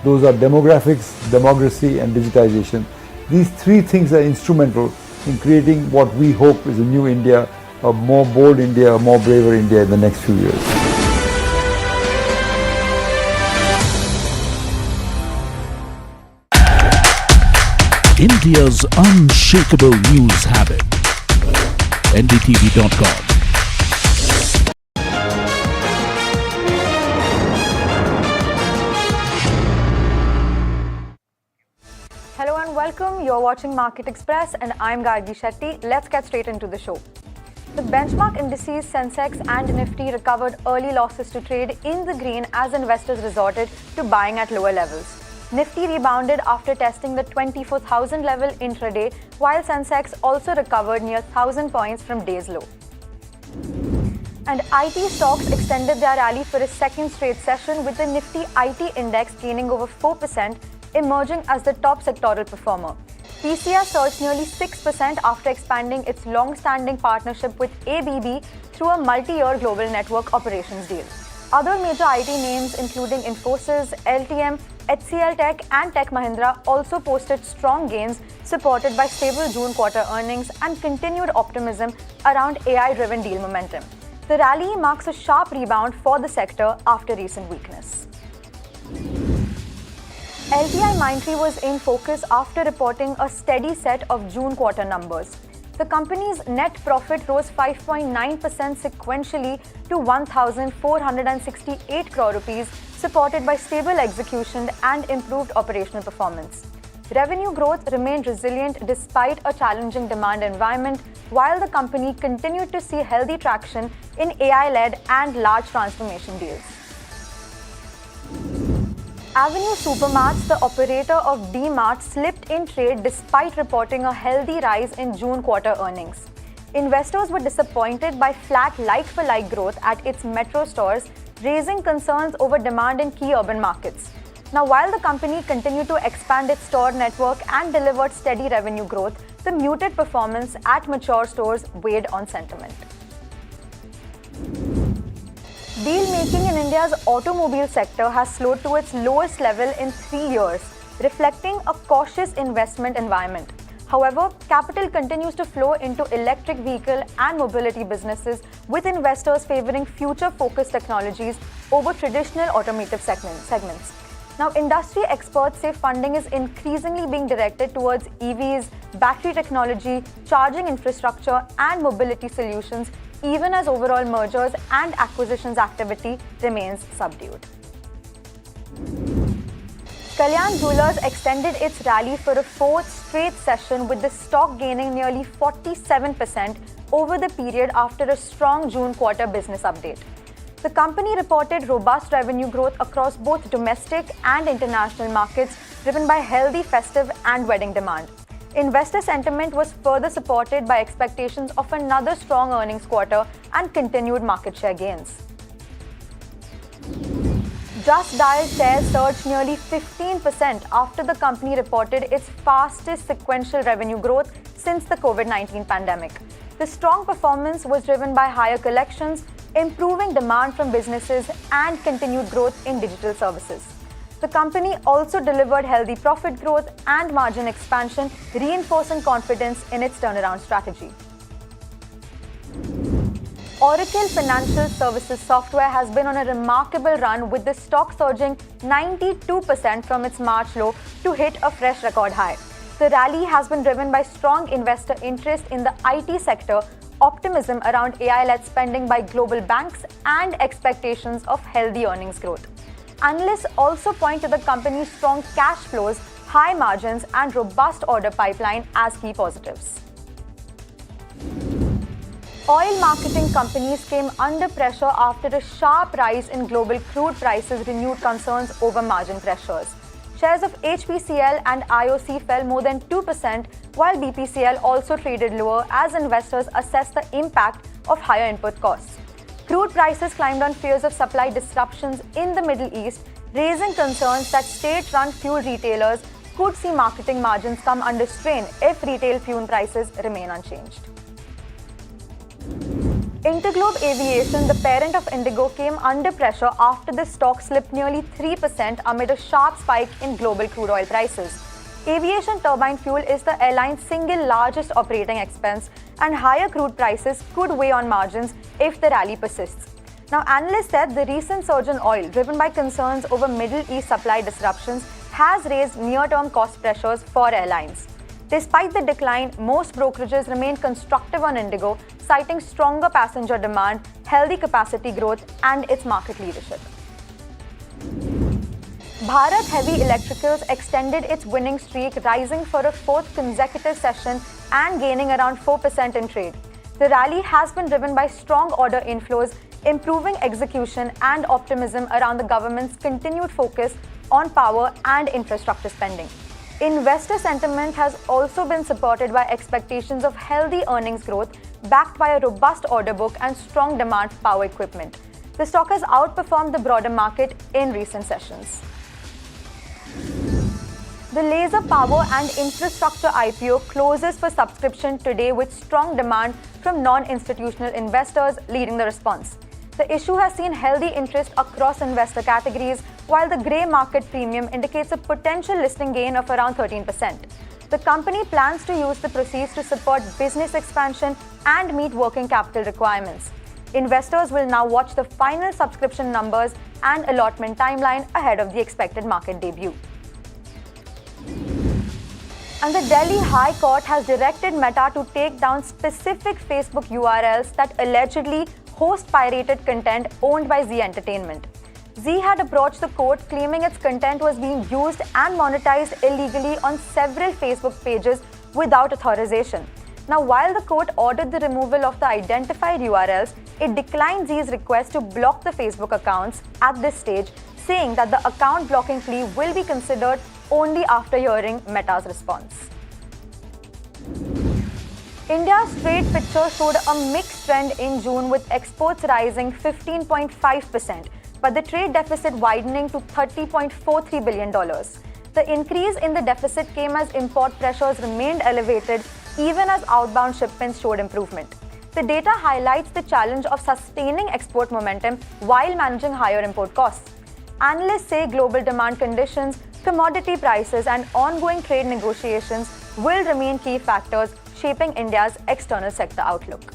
Those are demographics, democracy and digitization. These three things are instrumental in creating what we hope is a new India, a more bold India, a more braver India in the next few years. India's unshakable news habit. NDTV.com. Hello and welcome. You're watching Market Express and I'm Gargi Shetty. Let's get straight into the show. The benchmark indices Sensex and Nifty recovered early losses to trade in the green as investors resorted to buying at lower levels. Nifty rebounded after testing the 24,000 level intraday, while Sensex also recovered near 1,000 points from day's low. And IT stocks extended their rally for a second straight session, with the Nifty IT index gaining over 4%, emerging as the top sectoral performer. PCS surged nearly 6% after expanding its long-standing partnership with ABB through a multi-year global network operations deal. Other major IT names including Infosys, LTM, HCL Tech and Tech Mahindra also posted strong gains, supported by stable June quarter earnings and continued optimism around AI-driven deal momentum. The rally marks a sharp rebound for the sector after recent weakness. LTIMindtree was in focus after reporting a steady set of June quarter numbers. The company's net profit rose 5.9% sequentially to 1,468 crore rupees, supported by stable execution and improved operational performance. Revenue growth remained resilient despite a challenging demand environment, while the company continued to see healthy traction in AI-led and large transformation deals. Avenue Supermarts, the operator of D-Mart, slipped in trade despite reporting a healthy rise in June quarter earnings. Investors were disappointed by flat like-for-like growth at its metro stores, raising concerns over demand in key urban markets. Now, while the company continued to expand its store network and delivered steady revenue growth, the muted performance at mature stores weighed on sentiment. Deal-making in India's automobile sector has slowed to its lowest level in 3 years, reflecting a cautious investment environment. However, capital continues to flow into electric vehicle and mobility businesses, with investors favoring future-focused technologies over traditional automotive segments. Now, industry experts say funding is increasingly being directed towards EVs, battery technology, charging infrastructure, and mobility solutions, even as overall mergers and acquisitions activity remains subdued. Kalyan Jewellers extended its rally for a fourth straight session, with the stock gaining nearly 47% over the period after a strong June quarter business update. The company reported robust revenue growth across both domestic and international markets, driven by healthy festive and wedding demand. Investor sentiment was further supported by expectations of another strong earnings quarter and continued market share gains. Just Dial shares surged nearly 15% after the company reported its fastest sequential revenue growth since the COVID-19 pandemic. The strong performance was driven by higher collections, improving demand from businesses, and continued growth in digital services. The company also delivered healthy profit growth and margin expansion, reinforcing confidence in its turnaround strategy. Oracle Financial Services Software has been on a remarkable run, with the stock surging 92% from its March low to hit a fresh record high. The rally has been driven by strong investor interest in the IT sector, optimism around AI-led spending by global banks, and expectations of healthy earnings growth. Analysts also point to the company's strong cash flows, high margins, and robust order pipeline as key positives. Oil marketing companies came under pressure after a sharp rise in global crude prices renewed concerns over margin pressures. Shares of HPCL and IOC fell more than 2%, while BPCL also traded lower as investors assessed the impact of higher input costs. Crude prices climbed on fears of supply disruptions in the Middle East, raising concerns that state-run fuel retailers could see marketing margins come under strain if retail fuel prices remain unchanged. Interglobe Aviation, the parent of Indigo, came under pressure after the stock slipped nearly 3% amid a sharp spike in global crude oil prices. Aviation turbine fuel is the airline's single largest operating expense, and higher crude prices could weigh on margins if the rally persists. Now, analysts said the recent surge in oil, driven by concerns over Middle East supply disruptions, has raised near-term cost pressures for airlines. Despite the decline, most brokerages remain constructive on Indigo, citing stronger passenger demand, healthy capacity growth, and its market leadership. Bharat Heavy Electricals extended its winning streak, rising for a fourth consecutive session and gaining around 4% in trade. The rally has been driven by strong order inflows, improving execution, and optimism around the government's continued focus on power and infrastructure spending. Investor sentiment has also been supported by expectations of healthy earnings growth, backed by a robust order book and strong demand for power equipment. The stock has outperformed the broader market in recent sessions. The Laser Power and Infrastructure IPO closes for subscription today, with strong demand from non-institutional investors leading the response. The issue has seen healthy interest across investor categories, while the grey market premium indicates a potential listing gain of around 13%. The company plans to use the proceeds to support business expansion and meet working capital requirements. Investors will now watch the final subscription numbers and allotment timeline ahead of the expected market debut. And the Delhi High Court has directed Meta to take down specific Facebook URLs that allegedly host pirated content owned by Zee Entertainment. Zee had approached the court claiming its content was being used and monetized illegally on several Facebook pages without authorization. Now, while the court ordered the removal of the identified URLs, it declined Zee's request to block the Facebook accounts at this stage, saying that the account blocking plea will be considered only after hearing Meta's response. India's trade picture showed a mixed trend in June, with exports rising 15.5%, but the trade deficit widening to $30.43 billion. The increase in the deficit came as import pressures remained elevated even as outbound shipments showed improvement. The data highlights the challenge of sustaining export momentum while managing higher import costs. Analysts say global demand conditions, commodity prices, and ongoing trade negotiations will remain key factors shaping India's external sector outlook.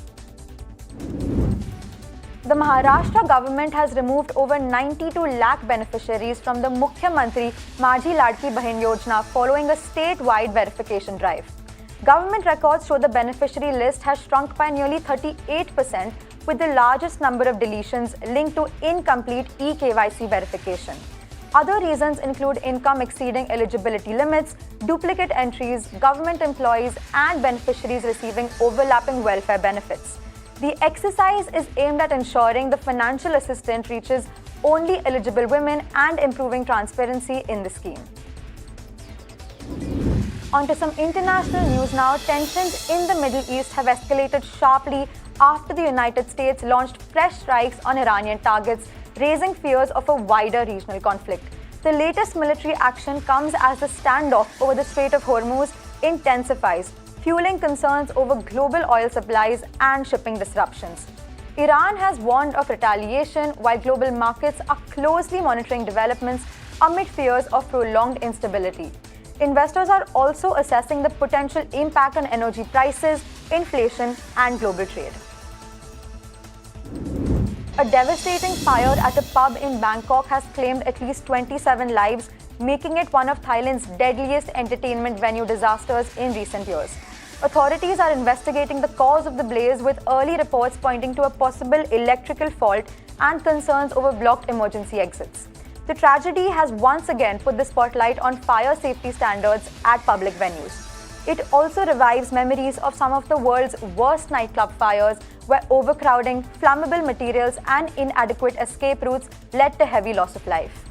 The Maharashtra government has removed over 92 lakh beneficiaries from the Mukhyamantri Majhi Ladki Bahin Yojana following a statewide verification drive. Government records show the beneficiary list has shrunk by nearly 38%, with the largest number of deletions linked to incomplete eKYC verification. Other reasons include income exceeding eligibility limits, duplicate entries, government employees, and beneficiaries receiving overlapping welfare benefits. The exercise is aimed at ensuring the financial assistance reaches only eligible women and improving transparency in the scheme. On to some international news now. Tensions in the Middle East have escalated sharply after the United States launched fresh strikes on Iranian targets, raising fears of a wider regional conflict. The latest military action comes as the standoff over the Strait of Hormuz intensifies, fueling concerns over global oil supplies and shipping disruptions. Iran has warned of retaliation, while global markets are closely monitoring developments amid fears of prolonged instability. Investors are also assessing the potential impact on energy prices, inflation, and global trade. A devastating fire at a pub in Bangkok has claimed at least 27 lives, making it one of Thailand's deadliest entertainment venue disasters in recent years. Authorities are investigating the cause of the blaze, with early reports pointing to a possible electrical fault and concerns over blocked emergency exits. The tragedy has once again put the spotlight on fire safety standards at public venues. It also revives memories of some of the world's worst nightclub fires, where overcrowding, flammable materials, and inadequate escape routes led to heavy loss of life.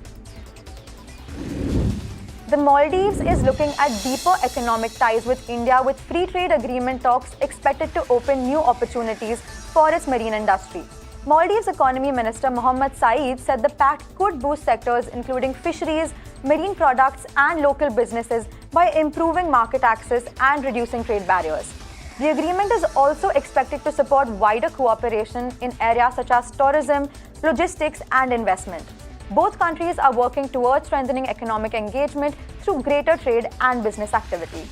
The Maldives is looking at deeper economic ties with India, with free trade agreement talks expected to open new opportunities for its marine industry. Maldives Economy Minister Mohammed Saeed said the pact could boost sectors including fisheries, marine products, and local businesses by improving market access and reducing trade barriers. The agreement is also expected to support wider cooperation in areas such as tourism, logistics, and investment. Both countries are working towards strengthening economic engagement through greater trade and business activity.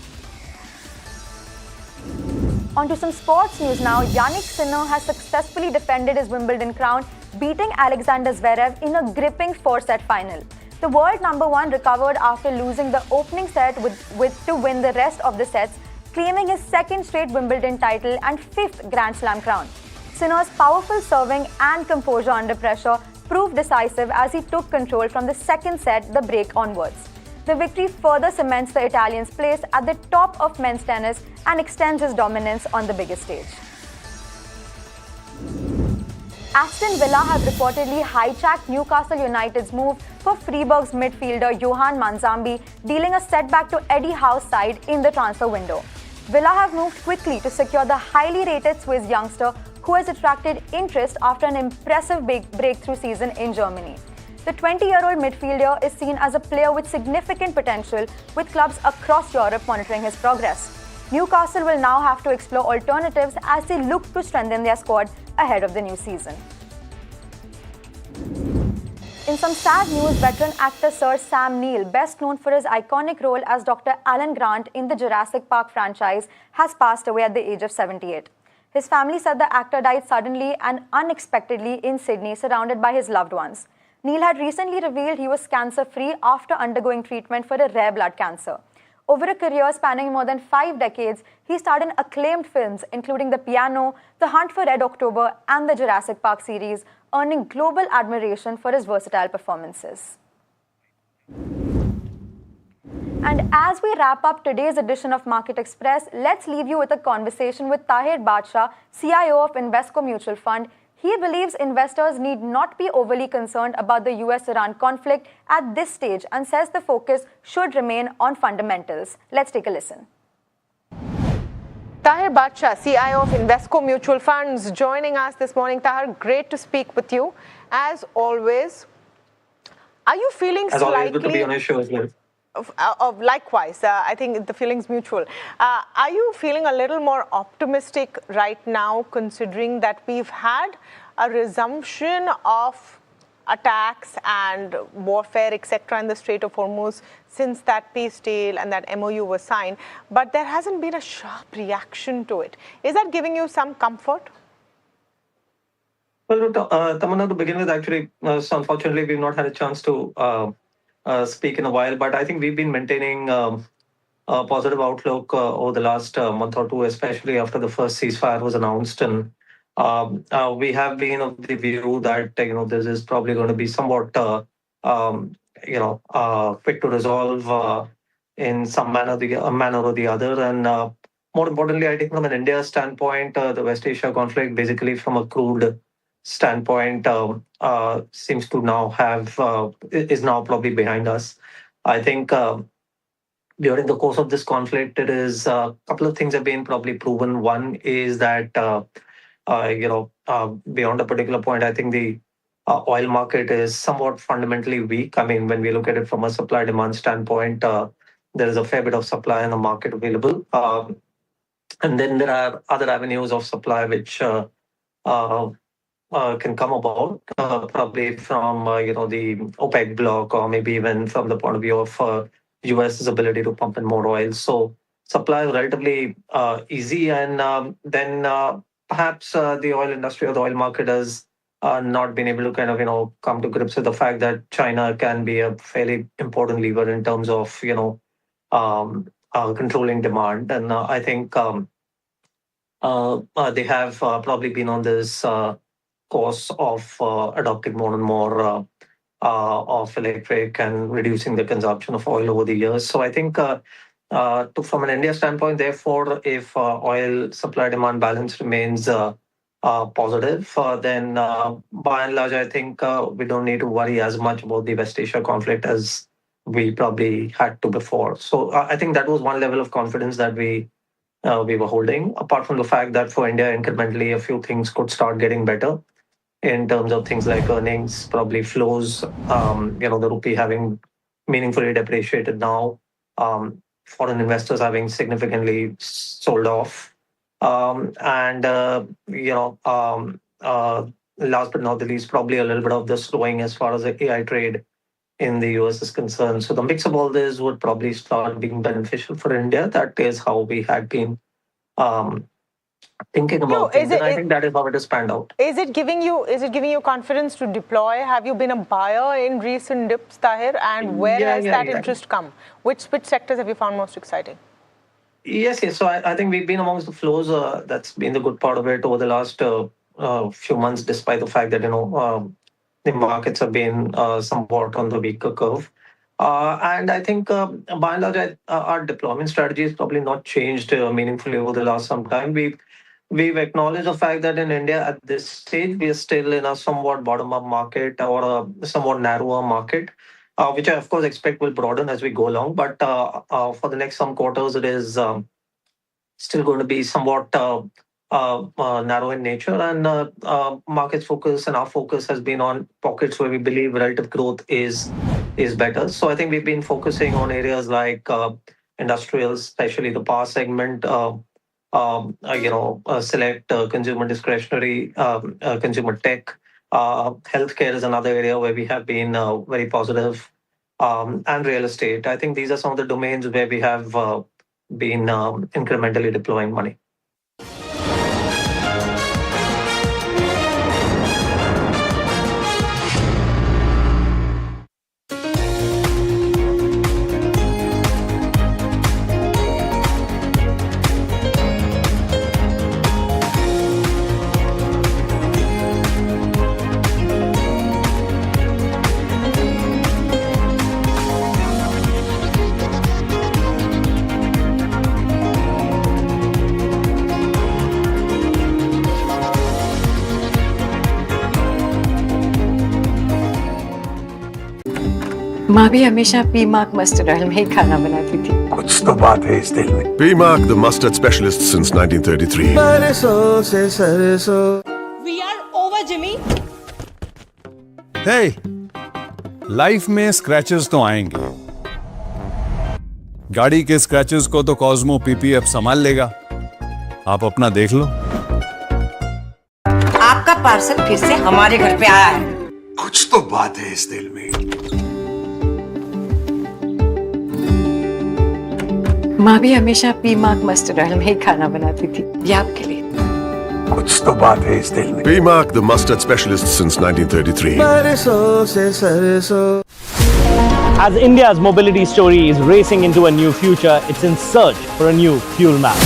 On to some sports news now. Yannick Sinner has successfully defended his Wimbledon crown, beating Alexander Zverev in a gripping 4-set final. The world number one recovered after losing the opening set to win the rest of the sets, claiming his second straight Wimbledon title and fifth Grand Slam crown. Sinner's powerful serving and composure under pressure proved decisive as he took control from the second set, the break onwards. The victory further cements the Italian's place at the top of men's tennis and extends his dominance on the biggest stage. Aston Villa have reportedly hijacked Newcastle United's move for Freiburg's midfielder Johan Manzambi, dealing a setback to Eddie Howe's side in the transfer window. Villa have moved quickly to secure the highly rated Swiss youngster, who has attracted interest after an impressive breakthrough season in Germany. The 20-year-old midfielder is seen as a player with significant potential, with clubs across Europe monitoring his progress. Newcastle will now have to explore alternatives as they look to strengthen their squad ahead of the new season. In some sad news, veteran actor Sir Sam Neill, best known for his iconic role as Dr. Alan Grant in the Jurassic Park franchise, has passed away at the age of 78. His family said the actor died suddenly and unexpectedly in Sydney, surrounded by his loved ones. Neill had recently revealed he was cancer-free after undergoing treatment for a rare blood cancer. Over a career spanning more than 5 decades, he starred in acclaimed films including The Piano, The Hunt for Red October, and the Jurassic Park series, earning global admiration for his versatile performances. And as we wrap up today's edition of Market Express, let's leave you with a conversation with Tahir Badshah, CIO of Invesco Mutual Fund. He believes investors need not be overly concerned about the US-Iran conflict at this stage and says the focus should remain on fundamentals. Let's take a listen. Tahir Badshah, CIO of Invesco Mutual Funds, joining us this morning. Tahir, great to speak with you. As always, are you feeling As always, good to be on your show as well. Likewise, I think the feeling's mutual. Are you feeling a little more optimistic right now, considering that we've had a resumption of attacks and warfare, etc., in the Strait of Hormuz since that peace deal and that MOU was signed, but there hasn't been a sharp reaction to it? Is that giving you some comfort? Well, Tamanna, to begin with, actually, so unfortunately, we've not had a chance to speak in a while, but I think we've been maintaining a positive outlook over the last month or two, especially after the first ceasefire was announced. And we have been of the view that this is probably going to be somewhat quick to resolve in some manner or the other. And more importantly, I think from an India standpoint, the West Asia conflict, basically from a crude standpoint, seems to now is now probably behind us. I think during the course of this conflict, it is a couple of things have been probably proven. One is that beyond a particular point, I think the oil market is somewhat fundamentally weak. I mean, when we look at it from a supply-demand standpoint, there is a fair bit of supply in the market available, and then there are other avenues of supply which can come about, probably from the OPEC bloc, or maybe even from the point of view of US's ability to pump in more oil. So supply is relatively easy, and then perhaps the oil industry or the oil market has not been able to kind of come to grips with the fact that China can be a fairly important lever in terms of controlling demand. And I think they have probably been on this course of adopting more and more of electric and reducing the consumption of oil over the years. So I think from an India standpoint, therefore, if oil supply-demand balance remains positive, then by and large, I think we don't need to worry as much about the West Asia conflict as we probably had to before. So I think that was one level of confidence that we were holding, apart from the fact that for India, incrementally, a few things could start getting better in terms of things like earnings, probably flows, the rupee having meaningfully depreciated now, foreign investors having significantly sold off. And last but not the least, probably a little bit of the slowing as far as the AI trade in the US is concerned. So the mix of all this would probably start being beneficial for India. That is how we had been thinking about things, and I think that is how it has panned out. Is it giving you confidence to deploy? Have you been a buyer in recent dips, Tahir? And where has that interest come? Which sectors have you found most exciting? Yes. So I think we've been amongst the flows. That's been the good part of it over the last few months, despite the fact that the markets have been somewhat on the weaker curve. And I think by and large, our deployment strategy has probably not changed meaningfully over the last some time. We've acknowledged the fact that in India at this stage, we are still in a somewhat bottom-up market or a somewhat narrower market, which I, of course, expect will broaden as we go along. But for the next some quarters, it is still going to be somewhat narrow in nature. And markets focus and our focus has been on pockets where we believe relative growth is better. So I think we've been focusing on areas like industrials, especially the power segment, select consumer discretionary, consumer tech. Healthcare is another area where we have been very positive, and real estate. I think these are some of the domains where we have been incrementally deploying money. माँ भी हमेशा P mark mustard oil में ही खाना बनाती थी। कुछ तो बात है इस दिल में। P-Mark, the mustard specialist since 1933. बरसों से सरसों। We are over, Jimmy. Hey, life में स्क्रैचेस तो आएंगे। गाड़ी के स्क्रैचेस को तो कॉस्मो पीपीएफ संभाल लेगा। आप अपना देख लो। आपका पार्सल फिर से हमारे घर पे आया है। कुछ तो बात है इस दिल में। माँ भी हमेशा पी मार्क मस्टर्ड ऑयल में ही खाना बनाती थी। ये आपके लिए। कुछ तो बात है इस दिल में। P-Mark, the mustard specialist since 1933. बरसों से सरसों। As India's mobility story is racing into a new future, it's in search for a new fuel map.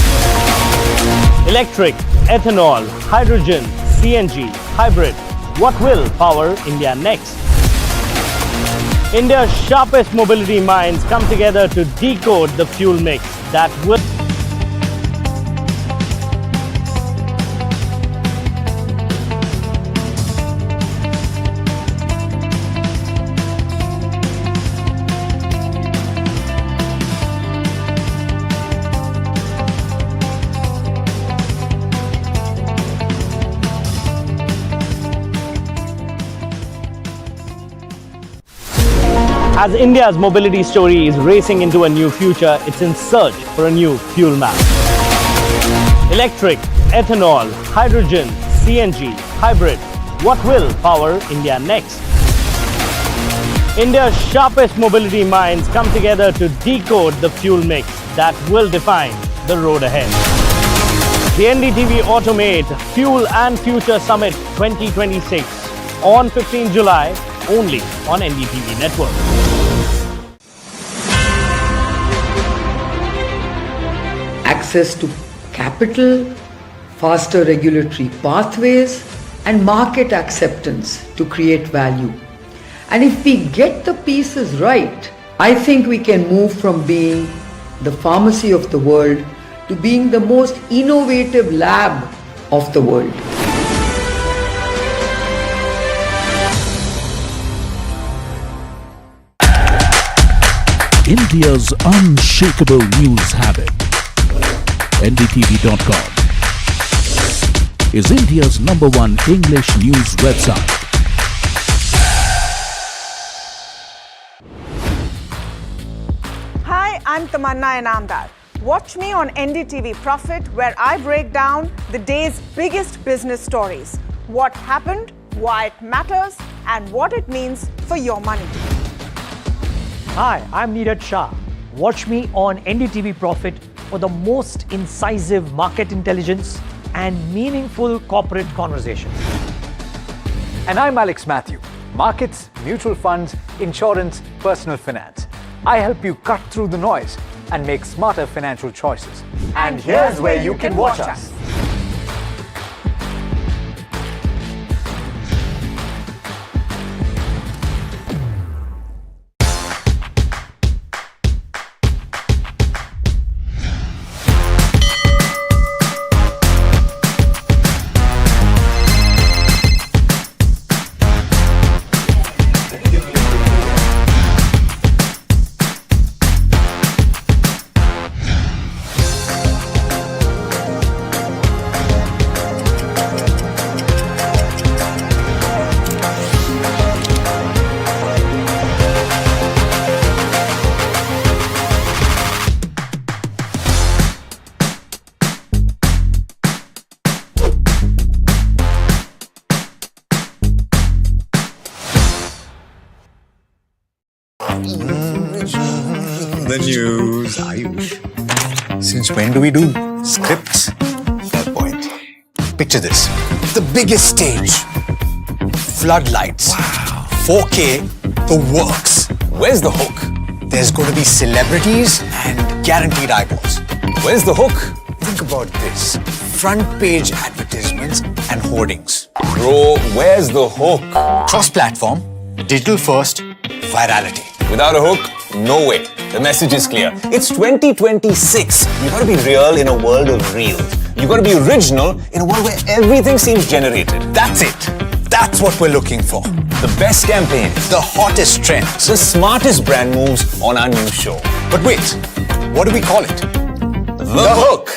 Electric, ethanol, hydrogen, CNG, hybrid. What will power India next? India's sharpest mobility minds come together to decode the fuel mix that will. As India's mobility story is racing into a new future, it's in search for a new fuel map. Electric, ethanol, hydrogen, CNG, hybrid. What will power India next? India's sharpest mobility minds come together to decode the fuel mix that will define the road ahead. The NDTV Automate Fuel and Future Summit 2026 on 15 July only on NDTV Network. Access to capital, faster regulatory pathways, and market acceptance to create value. And if we get the pieces right, I think we can move from being the pharmacy of the world to being the most innovative lab of the world. India's unshakable news habit. NDTV.com is India's #1 English news website. Hi, I'm Tamanna Inamdar. Watch me on NDTV Profit, where I break down the day's biggest business stories. What happened, why it matters, and what it means for your money. Hi, I'm Neeraj Shah. Watch me on NDTV Profit for the most incisive market intelligence and meaningful corporate conversations. And I'm Alex Matthew. Markets, mutual funds, insurance, personal finance. I help you cut through the noise and make smarter financial choices. And here's where you can watch us. The news, Ayush. Since when do we do scripts? Fair point. Picture this. The biggest stage. Floodlights. Wow. 4K. The works. Where's the hook? There's going to be celebrities and guaranteed eyeballs. Where's the hook? Think about this. Front page advertisements and hoardings. Bro, where's the hook? Cross-platform, digital first, virality. Without a hook, no way. The message is clear. It's 2026. You gotta be real in a world of real. You gotta be original in a world where everything seems generated. That's it. That's what we're looking for. The best campaigns, the hottest trends, the smartest brand moves on our new show. But wait, what do we call it? The Hook.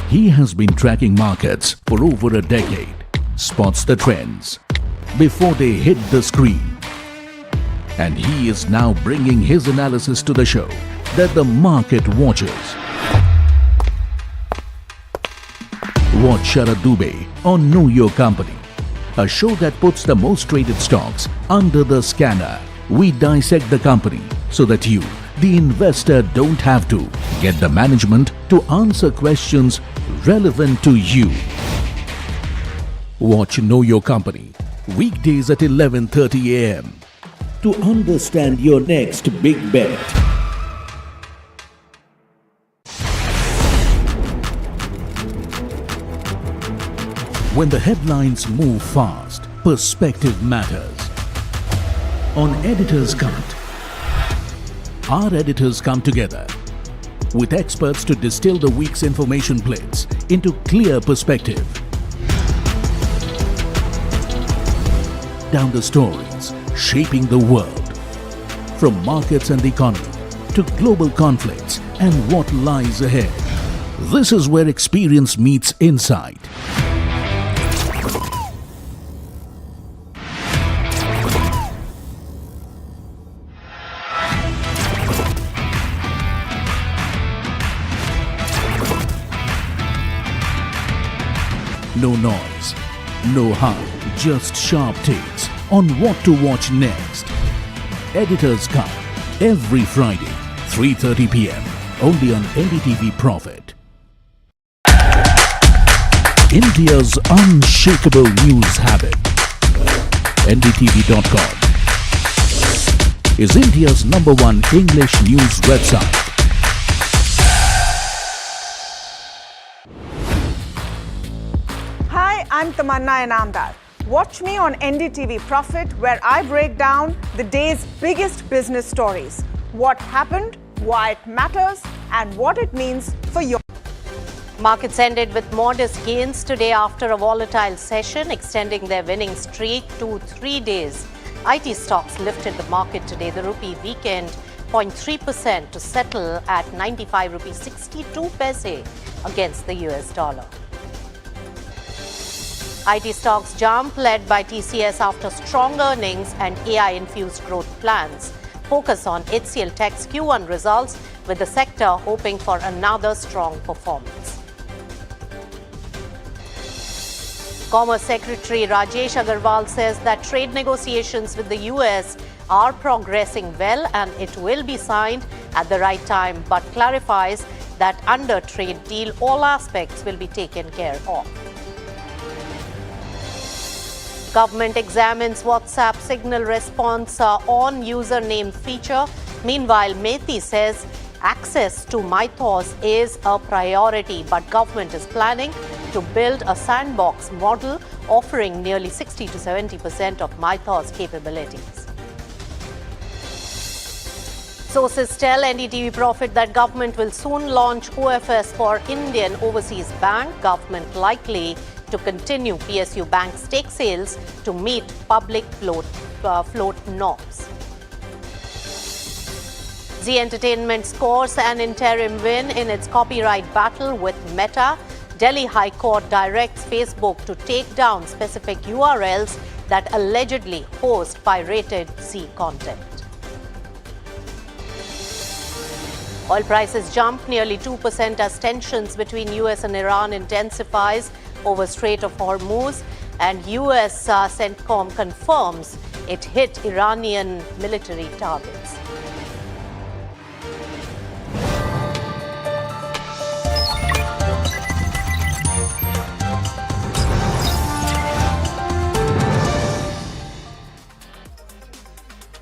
He has been tracking markets for over a decade, spots the trends before they hit the screen. And he is now bringing his analysis to the show that the market watches. Watch Sharad Dubey on Know Your Company, a show that puts the most traded stocks under the scanner. We dissect the company so that you, the investor, don't have to get the management to answer questions relevant to you. Watch Know Your Company weekdays at 11:30 a.m. to understand your next big bet. When the headlines move fast, perspective matters. On Editor's Cut, our editors come together with experts to distill the week's information plates into clear perspective. Down the stories shaping the world, from markets and the economy to global conflicts and what lies ahead. This is where experience meets insight. No noise, no hype, just sharp takes on what to watch next. Editor's Cut, every Friday, 3:30 p.m. only on NDTV Profit. India's unshakable news habit. NDTV.com is India's #1 English news website. Hi, I'm Tamanna Inamdar. Watch me on NDTV Profit, where I break down the day's biggest business stories. What happened, why it matters, and what it means for your. Markets ended with modest gains today after a volatile session, extending their winning streak to 3 days. IT stocks lifted the market today. The rupee weakened 0.3% to settle at 95 rupees 62 paise against the US dollar. IT stocks jump led by TCS after strong earnings and AI-infused growth plans. Focus on HCL Tech's Q1 results, with the sector hoping for another strong performance. Commerce Secretary Rajesh Agarwal says that trade negotiations with the US are progressing well and it will be signed at the right time, but clarifies that under trade deal, all aspects will be taken care of. Government examines WhatsApp signal response on username feature. Meanwhile, Methi says access to Mythos is a priority, but government is planning to build a sandbox model offering nearly 60 to 70% of Mythos capabilities. Sources tell NDTV Profit that government will soon launch OFS for Indian Overseas Bank. Government likely to continue PSU bank stake sales to meet public float norms. Zee Entertainment scores an interim win in its copyright battle with Meta. Delhi High Court directs Facebook to take down specific URLs that allegedly host pirated Zee content. Oil prices jumped nearly 2% as tensions between US and Iran intensifies over Strait of Hormuz, and US CENTCOM confirms it hit Iranian military targets.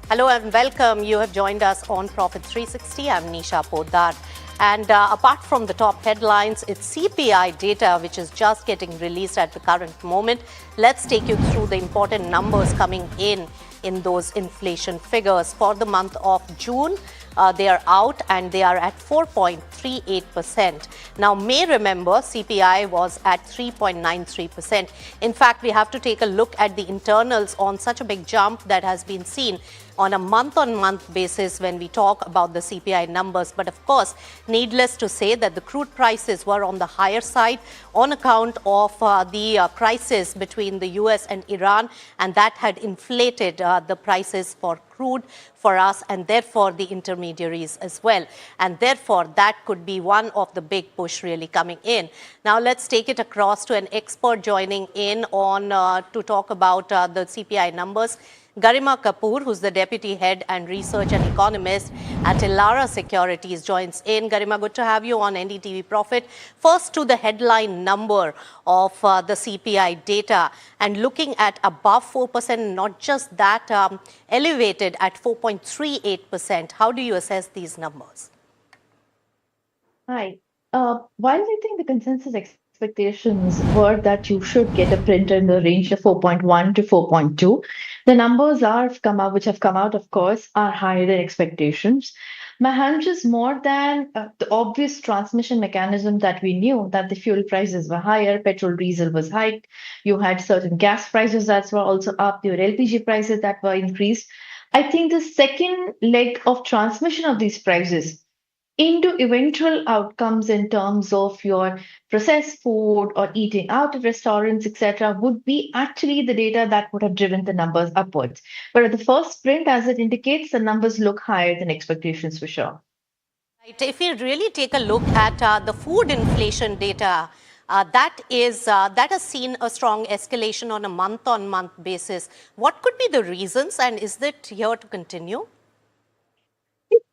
Hello and welcome. You have joined us on Profit 360. I'm Nisha Poddar. And apart from the top headlines, it's CPI data which is just getting released at the current moment. Let's take you through the important numbers coming in those inflation figures. For the month of June, They are out and they are at 4.38%. Now, may remember CPI was at 3.93%. In fact, we have to take a look at the internals on such a big jump that has been seen on a month-on-month basis when we talk about the CPI numbers. But of course, needless to say that the crude prices were on the higher side on account of the crisis between the US and Iran, and that had inflated the prices for crude for us and therefore the intermediaries as well. And therefore, that could be one of the big push really coming in. Now, let's take it across to an expert joining in on to talk about the CPI numbers. Garima Kapoor, who's the Deputy Head and Research and Economist at Elara Securities, joins in. Garima, good to have you on NDTV Profit. First to the headline number of the CPI data, and looking at above 4%, not just that, elevated at 4.38%. How do you assess these numbers? Hi. While I think the consensus expectations were that you should get a print in the range of 4.1 to 4.2, the numbers which have come out, of course, are higher than expectations. My hunch is more than the obvious transmission mechanism that we knew, that the fuel prices were higher, petrol, diesel was hiked. You had certain gas prices that were also up, your LPG prices that were increased. I think the second leg of transmission of these prices into eventual outcomes in terms of your processed food or eating out at restaurants, etc., would be actually the data that would have driven the numbers upwards. But at the first print, as it indicates, the numbers look higher than expectations for sure. Right. If we really take a look at the food inflation data, that has seen a strong escalation on a month-on-month basis. What could be the reasons, and is it here to continue?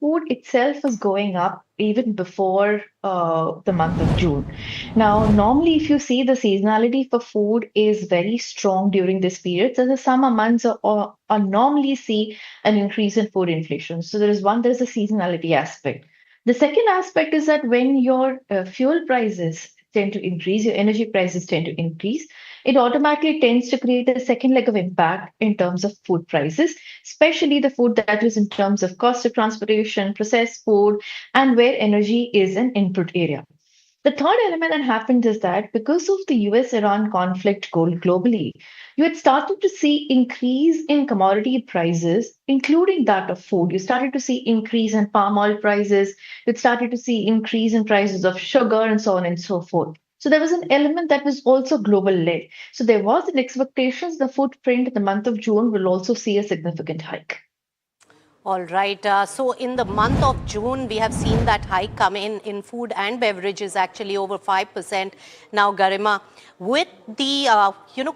Food itself was going up even before the month of June. Now, normally, if you see the seasonality for food is very strong during this period, so the summer months are normally see an increase in food inflation. So there's a seasonality aspect. The second aspect is that when your fuel prices tend to increase, your energy prices tend to increase, it automatically tends to create a second leg of impact in terms of food prices, especially the food that is in terms of cost of transportation, processed food, and where energy is an input area. The third element that happened is that because of the US-Iran conflict globally, you had started to see increase in commodity prices, including that of food. You started to see increase in palm oil prices. You started to see increase in prices of sugar and so on and so forth. So there was an element that was also global led. So there was an expectation the footprint in the month of June will also see a significant hike. All right. So in the month of June, we have seen that hike come in food and beverages, actually over 5%. Now, Garima, with the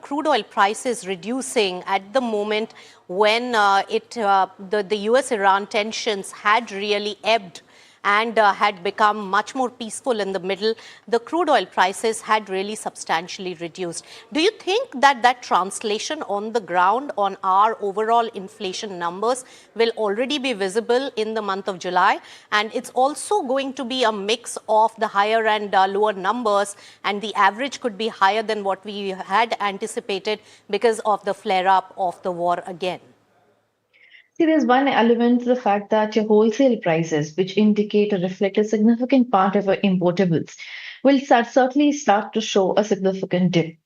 crude oil prices reducing at the moment when the US-Iran tensions had really ebbed and had become much more peaceful in the middle, the crude oil prices had really substantially reduced. Do you think that that translation on the ground on our overall inflation numbers will already be visible in the month of July? And it's also going to be a mix of the higher and lower numbers, and the average could be higher than what we had anticipated because of the flare-up of the war again. See, there's one element to the fact that your wholesale prices, which indicate or reflect a significant part of our importables, will certainly start to show a significant dip.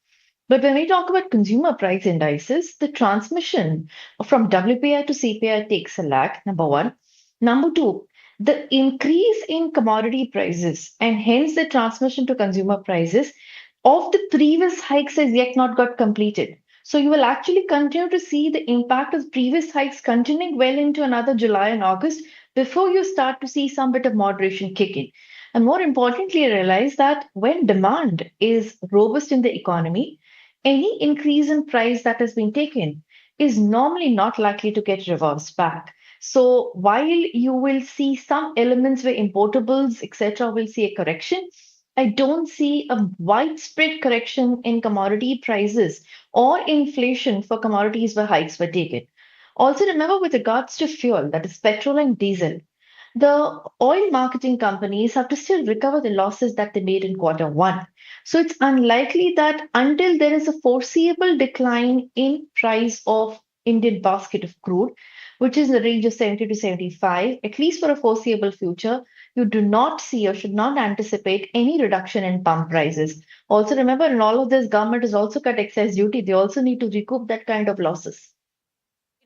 But when we talk about consumer price indices, the transmission from WPI to CPI takes a lag, number one. Number two, the increase in commodity prices and hence the transmission to consumer prices of the previous hikes has yet not got completed. So you will actually continue to see the impact of previous hikes continuing well into another July and August before you start to see some bit of moderation kick in. And more importantly, realize that when demand is robust in the economy, any increase in price that has been taken is normally not likely to get reversed back. So while you will see some elements where importables, etc., will see a correction, I don't see a widespread correction in commodity prices or inflation for commodities where hikes were taken. Also, remember with regards to fuel, that is petrol and diesel, the oil marketing companies have to still recover the losses that they made in quarter one. So it's unlikely that until there is a foreseeable decline in price of Indian basket of crude, which is in the range of 70 to 75, at least for a foreseeable future, you do not see or should not anticipate any reduction in pump prices. Also, remember, in all of this, government has also cut excise duty. They also need to recoup that kind of losses.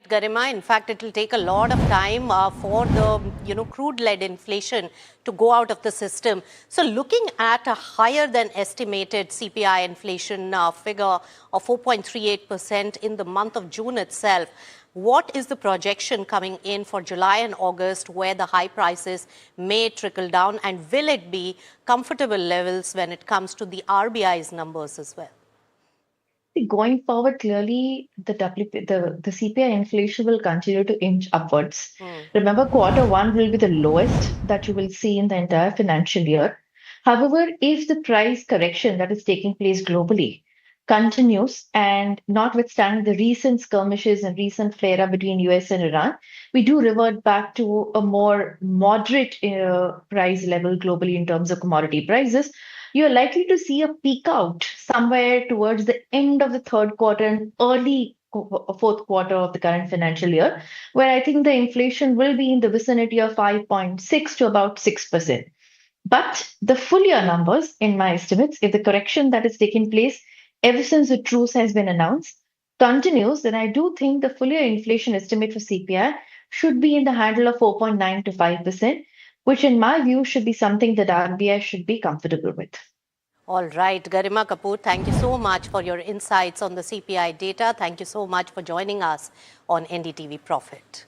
Garima, in fact, it will take a lot of time for the crude-led inflation to go out of the system. So looking at a higher than estimated CPI inflation figure of 4.38% in the month of June itself, what is the projection coming in for July and August where the high prices may trickle down, and will it be comfortable levels when it comes to the RBI's numbers as well? Going forward, clearly the CPI inflation will continue to inch upwards. Remember, Q1 will be the lowest that you will see in the entire financial year. However, if the price correction that is taking place globally continues, and notwithstanding the recent skirmishes and recent flare-up between US and Iran, we do revert back to a more moderate price level globally in terms of commodity prices, you're likely to see a peak out somewhere towards the end of the third quarter and early fourth quarter of the current financial year, where I think the inflation will be in the vicinity of 5.6 to about 6%. But the full year numbers, in my estimates, if the correction that is taking place ever since the truce has been announced continues, then I do think the full year inflation estimate for CPI should be in the handle of 4.9 to 5%, which in my view should be something that RBI should be comfortable with. All right, Garima Kapoor, thank you so much for your insights on the CPI data. Thank you so much for joining us on NDTV Profit.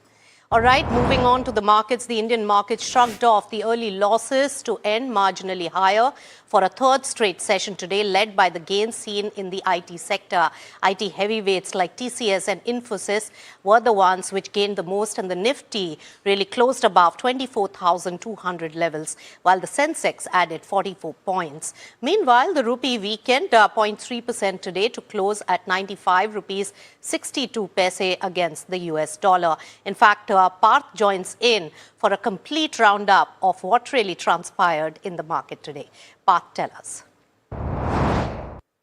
All right, moving on to the markets. The Indian market shrugged off the early losses to end marginally higher for a third straight session today, led by the gains seen in the IT sector. IT heavyweights like TCS and Infosys were the ones which gained the most, and the Nifty really closed above 24,200 levels, while the Sensex added 44 points. Meanwhile, the rupee weakened 0.3% today to close at 95 rupees 62 paise against the US dollar. In fact, Parth joins in for a complete roundup of what really transpired in the market today. Parth, tell us.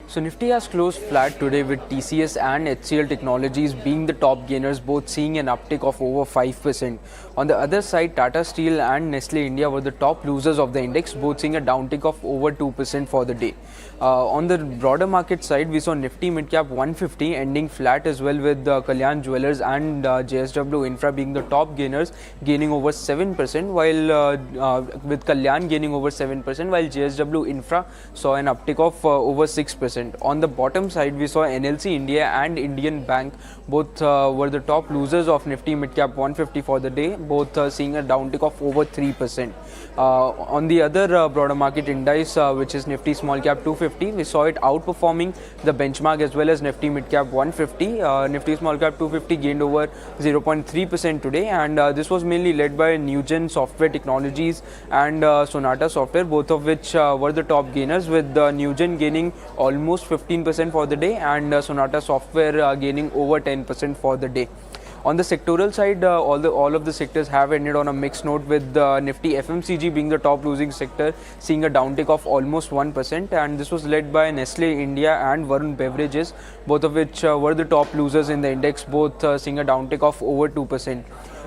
So Nifty has closed flat today with TCS and HCL Technologies being the top gainers, both seeing an uptick of over 5%. On the other side, Tata Steel and Nestle India were the top losers of the index, both seeing a downtick of over 2% for the day. On the broader market side, we saw Nifty Midcap 150 ending flat as well, with Kalyan Jewellers and JSW Infra being the top gainers, gaining over 7%, while with Kalyan gaining over 7%, while JSW Infra saw an uptick of over 6%. On the bottom side, we saw NLC India and Indian Bank both were the top losers of Nifty Midcap 150 for the day, both seeing a downtick of over 3%. On the other broader market index, which is Nifty Small Cap 250, we saw it outperforming the benchmark as well as Nifty Midcap 150. Nifty Small Cap 250 gained over 0.3% today, and this was mainly led by Newgen Software Technologies and Sonata Software, both of which were the top gainers, with Newgen gaining almost 15% for the day and Sonata Software gaining over 10% for the day. On the sectoral side, all of the sectors have ended on a mixed note, with Nifty FMCG being the top losing sector, seeing a downtick of almost 1%, and this was led by Nestle India and Varun Beverages, both of which were the top losers in the index, both seeing a downtick of over 2%.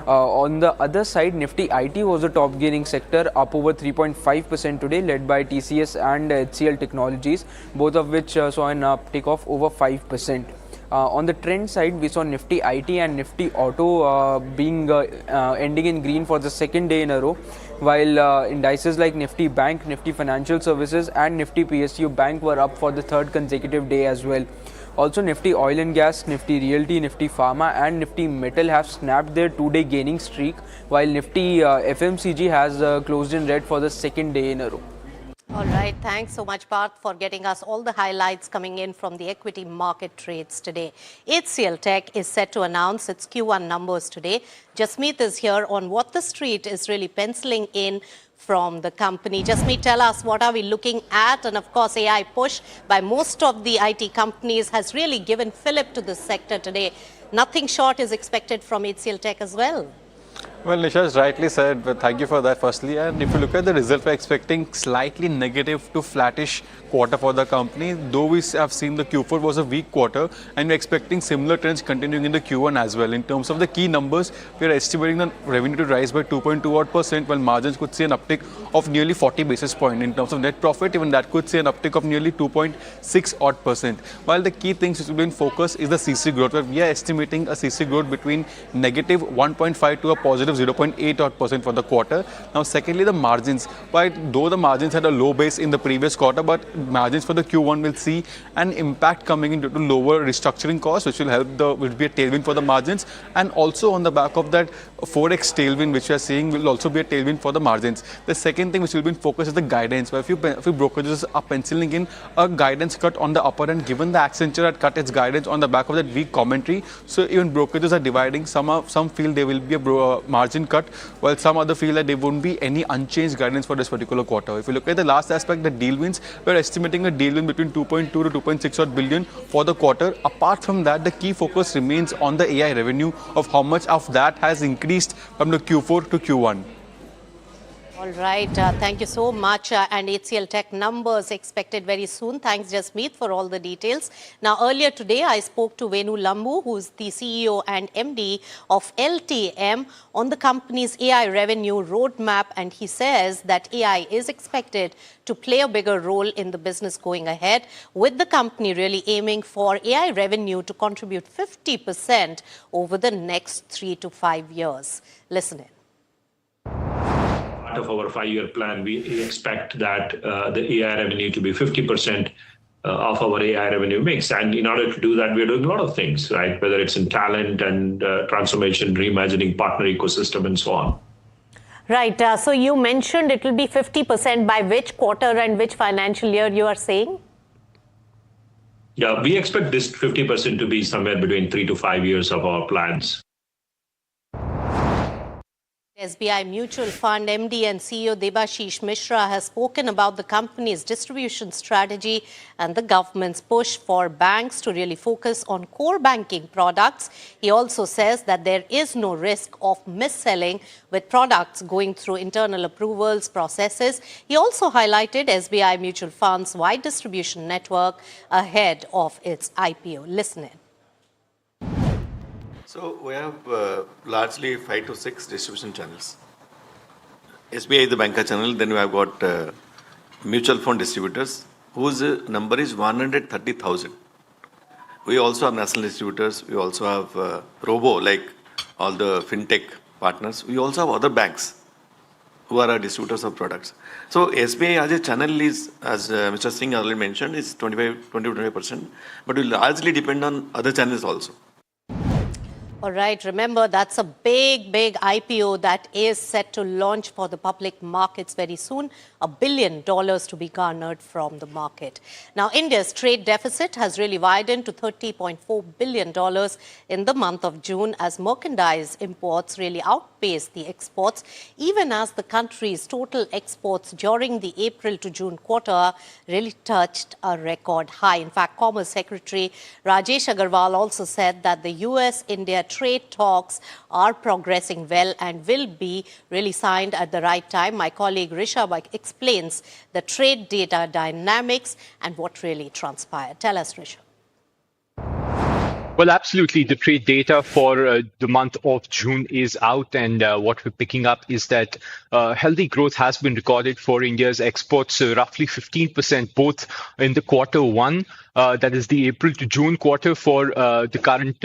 On the other side, Nifty IT was the top gaining sector, up over 3.5% today, led by TCS and HCL Technologies, both of which saw an uptick of over 5%. On the trend side, we saw Nifty IT and Nifty Auto being ending in green for the second day in a row, while indices like Nifty Bank, Nifty Financial Services and Nifty PSU Bank were up for the third consecutive day as well. Also, Nifty Oil and Gas, Nifty Realty, Nifty Pharma and Nifty Metal have snapped their two-day gaining streak, while Nifty FMCG has closed in red for the second day in a row. All right, thanks so much, Parth, for getting us all the highlights coming in from the equity market trades today. HCL Tech is set to announce its Q1 numbers today. Jasmeet is here on what the street is really penciling in from the company. Jasmeet, tell us, what are we looking at? And of course, AI push by most of the IT companies has really given fillip to this sector today. Nothing short is expected from HCL Tech as well. Well, Nisha's rightly said, but thank you for that firstly. And if you look at the result, we're expecting slightly negative to flattish quarter for the company. Though we have seen the Q4 was a weak quarter, and we're expecting similar trends continuing in the Q1 as well. In terms of the key numbers, we're estimating the revenue to rise by 2.2%, while margins could see an uptick of nearly 40 basis points. In terms of net profit, even that could see an uptick of nearly 2.6%. While the key things which will be in focus is the CC growth, where we are estimating a CC growth between negative 1.5 to a positive 0.8% for the quarter. Now, secondly, the margins. Though the margins had a low base in the previous quarter, but margins for the Q1 will see an impact coming in due to lower restructuring costs, which will be a tailwind for the margins. And also on the back of that Forex tailwind, which we are seeing, will also be a tailwind for the margins. The second thing which will be in focus is the guidance, where a few brokerages are penciling in a guidance cut on the upper end, given the Accenture had cut its guidance on the back of that weak commentary. So even brokerages are dividing. Some feel there will be a margin cut, while some other feel that there won't be any unchanged guidance for this particular quarter. If you look at the last aspect, the deal wins, we're estimating a deal win between 2.2 to 2.6 billion for the quarter. Apart from that, the key focus remains on the AI revenue, of how much of that has increased from the Q4 to Q1. All right. Thank you so much. And HCL Tech numbers expected very soon. Thanks, Jasmeet, for all the details. Now, earlier today, I spoke to Venu Lambu, who's the CEO and MD of LTM, on the company's AI revenue roadmap. And he says that AI is expected to play a bigger role in the business going ahead, with the company really aiming for AI revenue to contribute 50% over the next 3 to 5 years. Listen in. Of our 5-year plan, we expect that the AI revenue to be 50% of our AI revenue mix. And in order to do that, we're doing a lot of things, right? Whether it's in talent and transformation, reimagining partner ecosystem, and so on. Right. So you mentioned it will be 50% by which quarter and which financial year you are saying? Yeah, we expect this 50% to be somewhere between 3 to 5 years of our plans. SBI Mutual Fund MD and CEO Debashish Mishra has spoken about the company's distribution strategy and the government's push for banks to really focus on core banking products. He also says that there is no risk of mis-selling with products going through internal approvals processes. He also highlighted SBI Mutual Fund's wide distribution network ahead of its IPO. Listen in. So we have largely 5 to 6 distribution channels. SBI is the banker channel. Then we have got mutual fund distributors, whose number is 130,000. We also have national distributors. We also have robo, like all the fintech partners. We also have other banks who are our distributors of products. So SBI as a channel is, as Mr. Singh already mentioned, is 20-25%, but will largely depend on other channels also. All right. Remember, that's a big IPO that is set to launch for the public markets very soon. $1 billion to be garnered from the market. Now, India's trade deficit has really widened to $30.4 billion in the month of June, as merchandise imports really outpaced the exports, even as the country's total exports during the April to June quarter really touched a record high. In fact, Commerce Secretary Rajesh Agarwal also said that the US-India trade talks are progressing well and will be really signed at the right time. My colleague Rishabh explains the trade data dynamics and what really transpired. Tell us, Rishabh. Well, absolutely. The trade data for the month of June is out, and what we're picking up is that healthy growth has been recorded for India's exports, roughly 15%, both in the quarter one, that is the April to June quarter for the current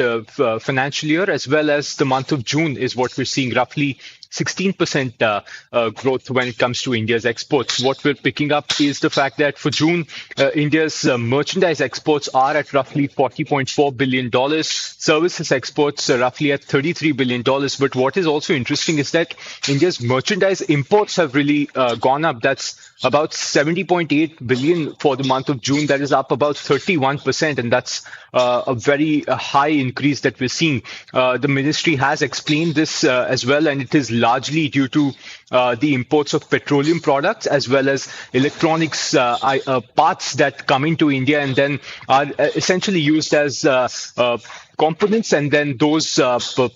financial year, as well as the month of June is what we're seeing, roughly 16% growth when it comes to India's exports. What we're picking up is the fact that for June, India's merchandise exports are at roughly $40.4 billion. Services exports are roughly at $33 billion. But what is also interesting is that India's merchandise imports have really gone up. That's about 70.8 billion for the month of June. That is up about 31%, and that's a very high increase that we're seeing. The ministry has explained this as well, and it is largely due to the imports of petroleum products as well as electronics parts that come into India and then are essentially used as components, and then those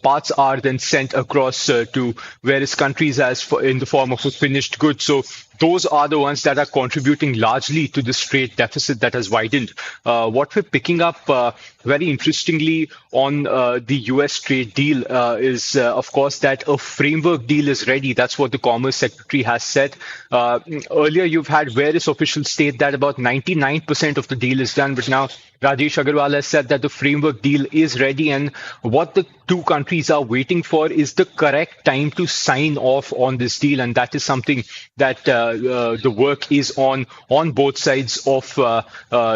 parts are then sent across to various countries in the form of a finished good. So those are the ones that are contributing largely to this trade deficit that has widened. What we're picking up very interestingly on the US trade deal is, of course, that a framework deal is ready. That's what the Commerce Secretary has said. Earlier, you've had various officials state that about 99% of the deal is done, but now Rajesh Agarwal has said that the framework deal is ready, and what the two countries are waiting for is the correct time to sign off on this deal, and that is something that the work is on both sides of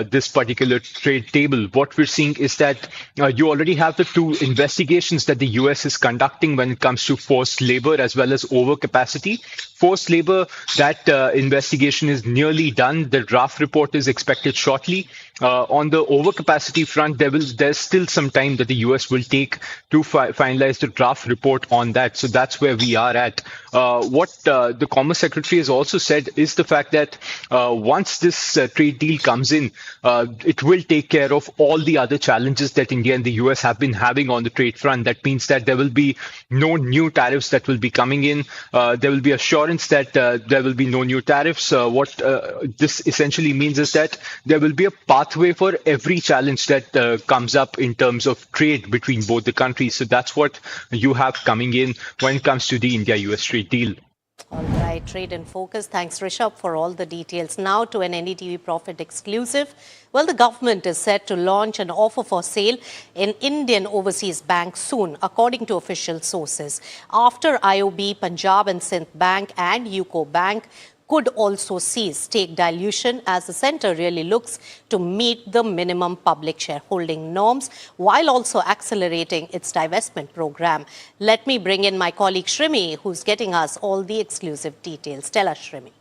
this particular trade table. What we're seeing is that you already have the two investigations that the US is conducting when it comes to forced labor as well as overcapacity. Forced labor, that investigation is nearly done. The draft report is expected shortly. On the overcapacity front, there's still some time that the US will take to finalize the draft report on that. So that's where we are at. What the Commerce Secretary has also said is the fact that once this trade deal comes in, it will take care of all the other challenges that India and the US have been having on the trade front. That means that there will be no new tariffs that will be coming in. There will be assurance that there will be no new tariffs. What this essentially means is that there will be a pathway for every challenge that comes up in terms of trade between both the countries. So that's what you have coming in when it comes to the India-US trade deal. All right, Trade in Focus. Thanks, Rishabh, for all the details. Now to an NDTV Profit exclusive. Well, the government is set to launch an offer for sale in Indian Overseas Bank soon, according to official sources. After IOB, Punjab and Sindh Bank and UCO Bank could also see stake dilution as the centre really looks to meet the minimum public shareholding norms while also accelerating its divestment program. Let me bring in my colleague Shrimi, who's getting us all the exclusive details. Tell us, Shrimi.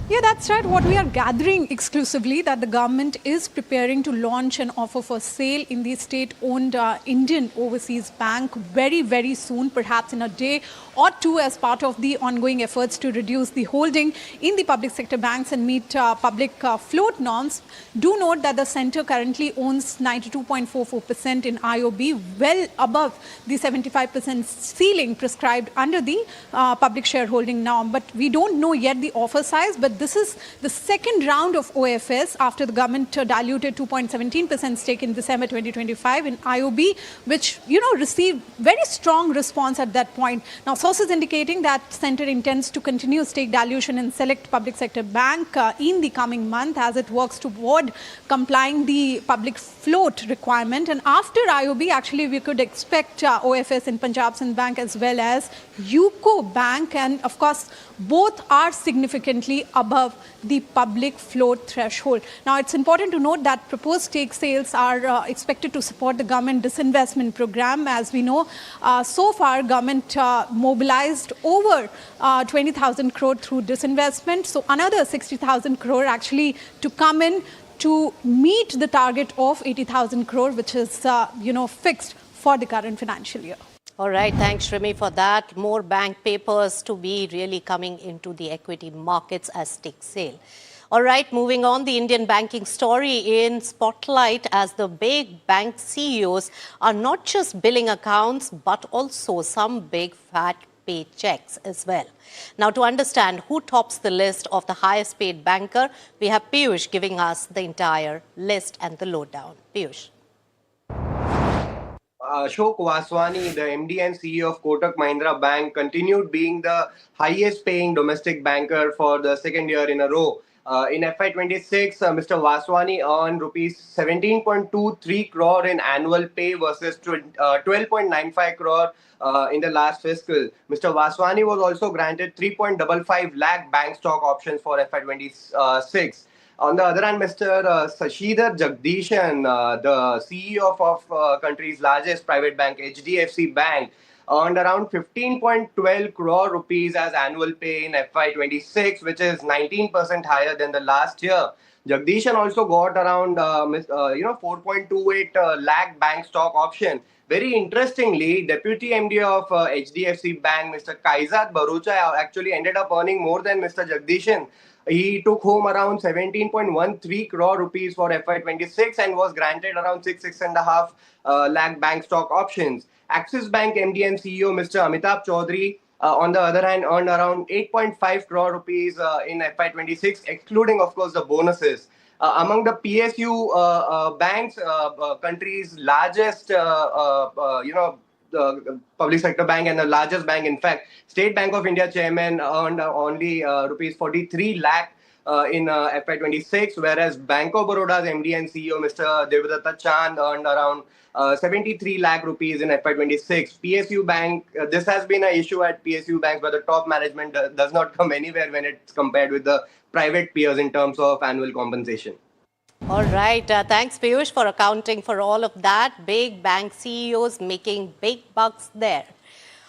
Yeah, that's right. What we are gathering exclusively that the government is preparing to launch an offer for sale in the state-owned Indian Overseas Bank very, very soon, perhaps in a day or two, as part of the ongoing efforts to reduce the holding in the public sector banks and meet public float norms. Do note that the centre currently owns 92.44% in IOB, well above the 75% ceiling prescribed under the public shareholding norm. But we don't know yet the offer size, but this is the second round of OFS after the government diluted 2.17% stake in December 2025 in IOB, which, received very strong response at that point. Now, sources indicating that centre intends to continue stake dilution in select public sector bank in the coming month as it works toward complying the public float requirement. And after IOB, actually, we could expect OFS in Punjab Sindh Bank as well as UCO Bank. And of course, both are significantly above the public float threshold. Now, it's important to note that proposed stake sales are expected to support the government disinvestment program. As we know, so far, government mobilized over 20,000 crore through disinvestment. So another 60,000 crore actually to come in to meet the target of 80,000 crore, which is, fixed for the current financial year. All right, thanks, Shrimi, for that. More bank papers to be really coming into the equity markets as stake sale. All right, moving on, the Indian banking story in spotlight as the big bank CEOs are not just billing accounts, but also some big fat paychecks as well. Now, to understand who tops the list of the highest paid banker, we have Piyush giving us the entire list and the lowdown. Piyush. Ashok Vaswani, the MD and CEO of Kotak Mahindra Bank, continued being the highest paying domestic banker for the second year in a row. In FY26, Mr. Vaswani earned rupees 17.23 crore in annual pay versus 12.95 crore in the last fiscal. Mr. Vaswani was also granted 3.55 lakh bank stock options for FY26. On the other hand, Mr. Sashidhar Jagdishan, the CEO of country's largest private bank, HDFC Bank, earned around 15.12 crore rupees as annual pay in FY26, which is 19% higher than the last year. Jagdishan also got around 4.28 lakh bank stock option, Very interestingly, Deputy MD of HDFC Bank, Mr. Kaizad Barucha, actually ended up earning more than Mr. Jagdishan. He took home around 17.13 crore rupees for FY26 and was granted around 6.5 lakh bank stock options. Axis Bank MD and CEO Mr. Amitabh Chaudhary, on the other hand, earned around 8.5 crore rupees in FY26, excluding, of course, the bonuses. Among the PSU banks, country's largest, public sector bank and the largest bank, in fact, State Bank of India chairman earned only rupees 43 lakh in FY26, whereas Bank of Baroda's MD and CEO, Mr. Devadatta Chand, earned around 73 lakh rupees in FY26. PSU Bank, this has been an issue at PSU banks where the top management does not come anywhere when it's compared with the private peers in terms of annual compensation. All right. Thanks, Piyush, for accounting for all of that. Big bank CEOs making big bucks there.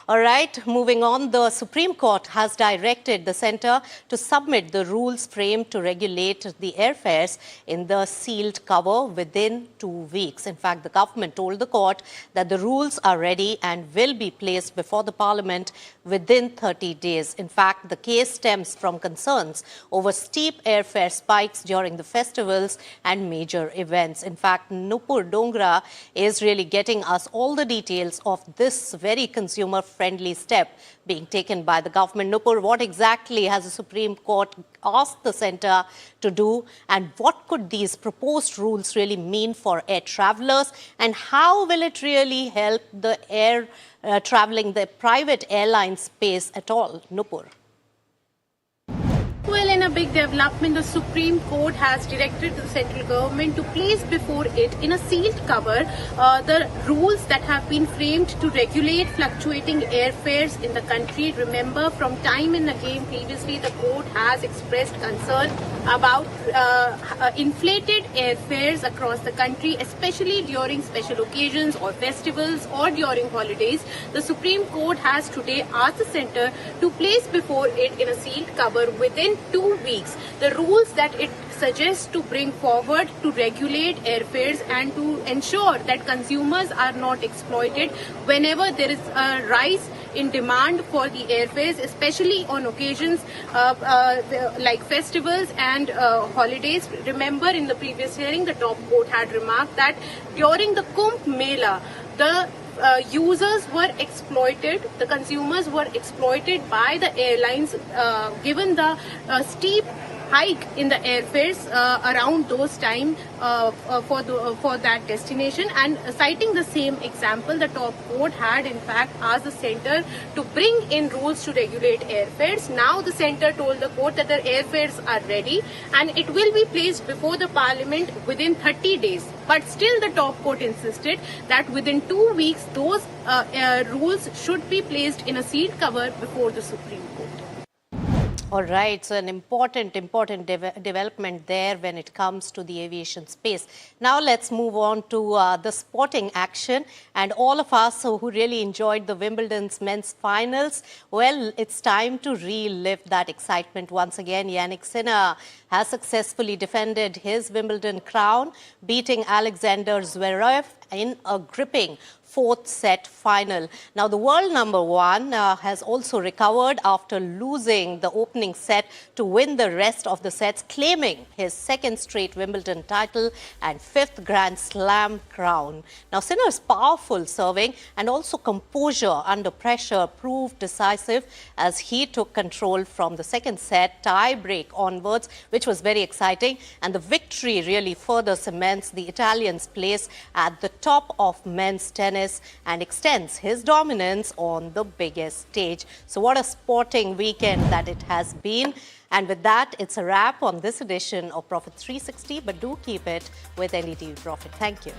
All right, moving on, the Supreme Court has directed the centre to submit the rules framed to regulate the airfares in the sealed cover within 2 weeks. In fact, the government told the court that the rules are ready and will be placed before the Parliament within 30 days. In fact, the case stems from concerns over steep airfare spikes during the festivals and major events. In fact, Nupur Dongra is really getting us all the details of this very consumer-friendly step being taken by the government. Nupur, what exactly has the Supreme Court asked the centre to do, and what could these proposed rules really mean for air travellers, and how will it really help the air travelling, the private airline space at all? Nupur. Well, in a big development, the Supreme Court has directed the central government to place before it in a sealed cover the rules that have been framed to regulate fluctuating airfares in the country. Remember, from time and again previously, the court has expressed concern about inflated airfares across the country, especially during special occasions or festivals or during holidays. The Supreme Court has today asked the centre to place before it in a sealed cover within 2 weeks the rules that it suggests to bring forward to regulate airfares and to ensure that consumers are not exploited whenever there is a rise in demand for the airfares, especially on occasions like festivals and holidays. Remember, in the previous hearing, the top court had remarked that during the Kumbh Mela, the users were exploited, the consumers were exploited by the airlines given the steep hike in the airfares around those time for that destination. And citing the same example, the top court had in fact asked the centre to bring in rules to regulate airfares. Now the centre told the court that the airfares are ready and it will be placed before the Parliament within 30 days. But still the top court insisted that within 2 weeks those rules should be placed in a sealed cover before the Supreme Court. All right, so an important development there when it comes to the aviation space. Now let's move on to the sporting action, and all of us who really enjoyed the Wimbledon's men's finals, well, it's time to relive that excitement once again. Yannick Sinner has successfully defended his Wimbledon crown, beating Alexander Zverev in a gripping fourth set final. Now, the world number one has also recovered after losing the opening set to win the rest of the sets, claiming his second straight Wimbledon title and fifth Grand Slam crown. Now, Sinner's powerful serving and also composure under pressure proved decisive as he took control from the second set tie-break onwards, which was very exciting. And the victory really further cements the Italian's place at the top of men's tennis and extends his dominance on the biggest stage. So what a sporting weekend that it has been. And with that, it's a wrap on this edition of Profit 360, but do keep it with NDTV Profit. Thank you.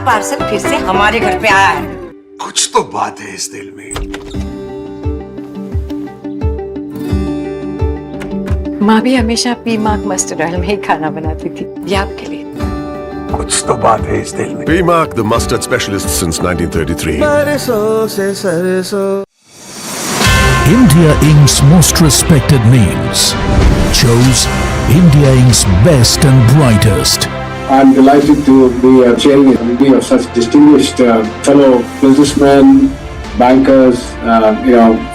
Parcel फिर से हमारे घर पे आया है। कुछ तो बात है इस दिल में। माँ भी हमेशा पीमाक मस्टर्ड ऑयल में ही खाना बनाती थी, ये आपके लिए। कुछ तो बात है इस दिल में। P-Mark, the mustard specialist since 1933. India Inc.'s most respected names chose India Inc.'s best and brightest. I'm delighted to be chairing a committee of such distinguished fellow businessmen, bankers.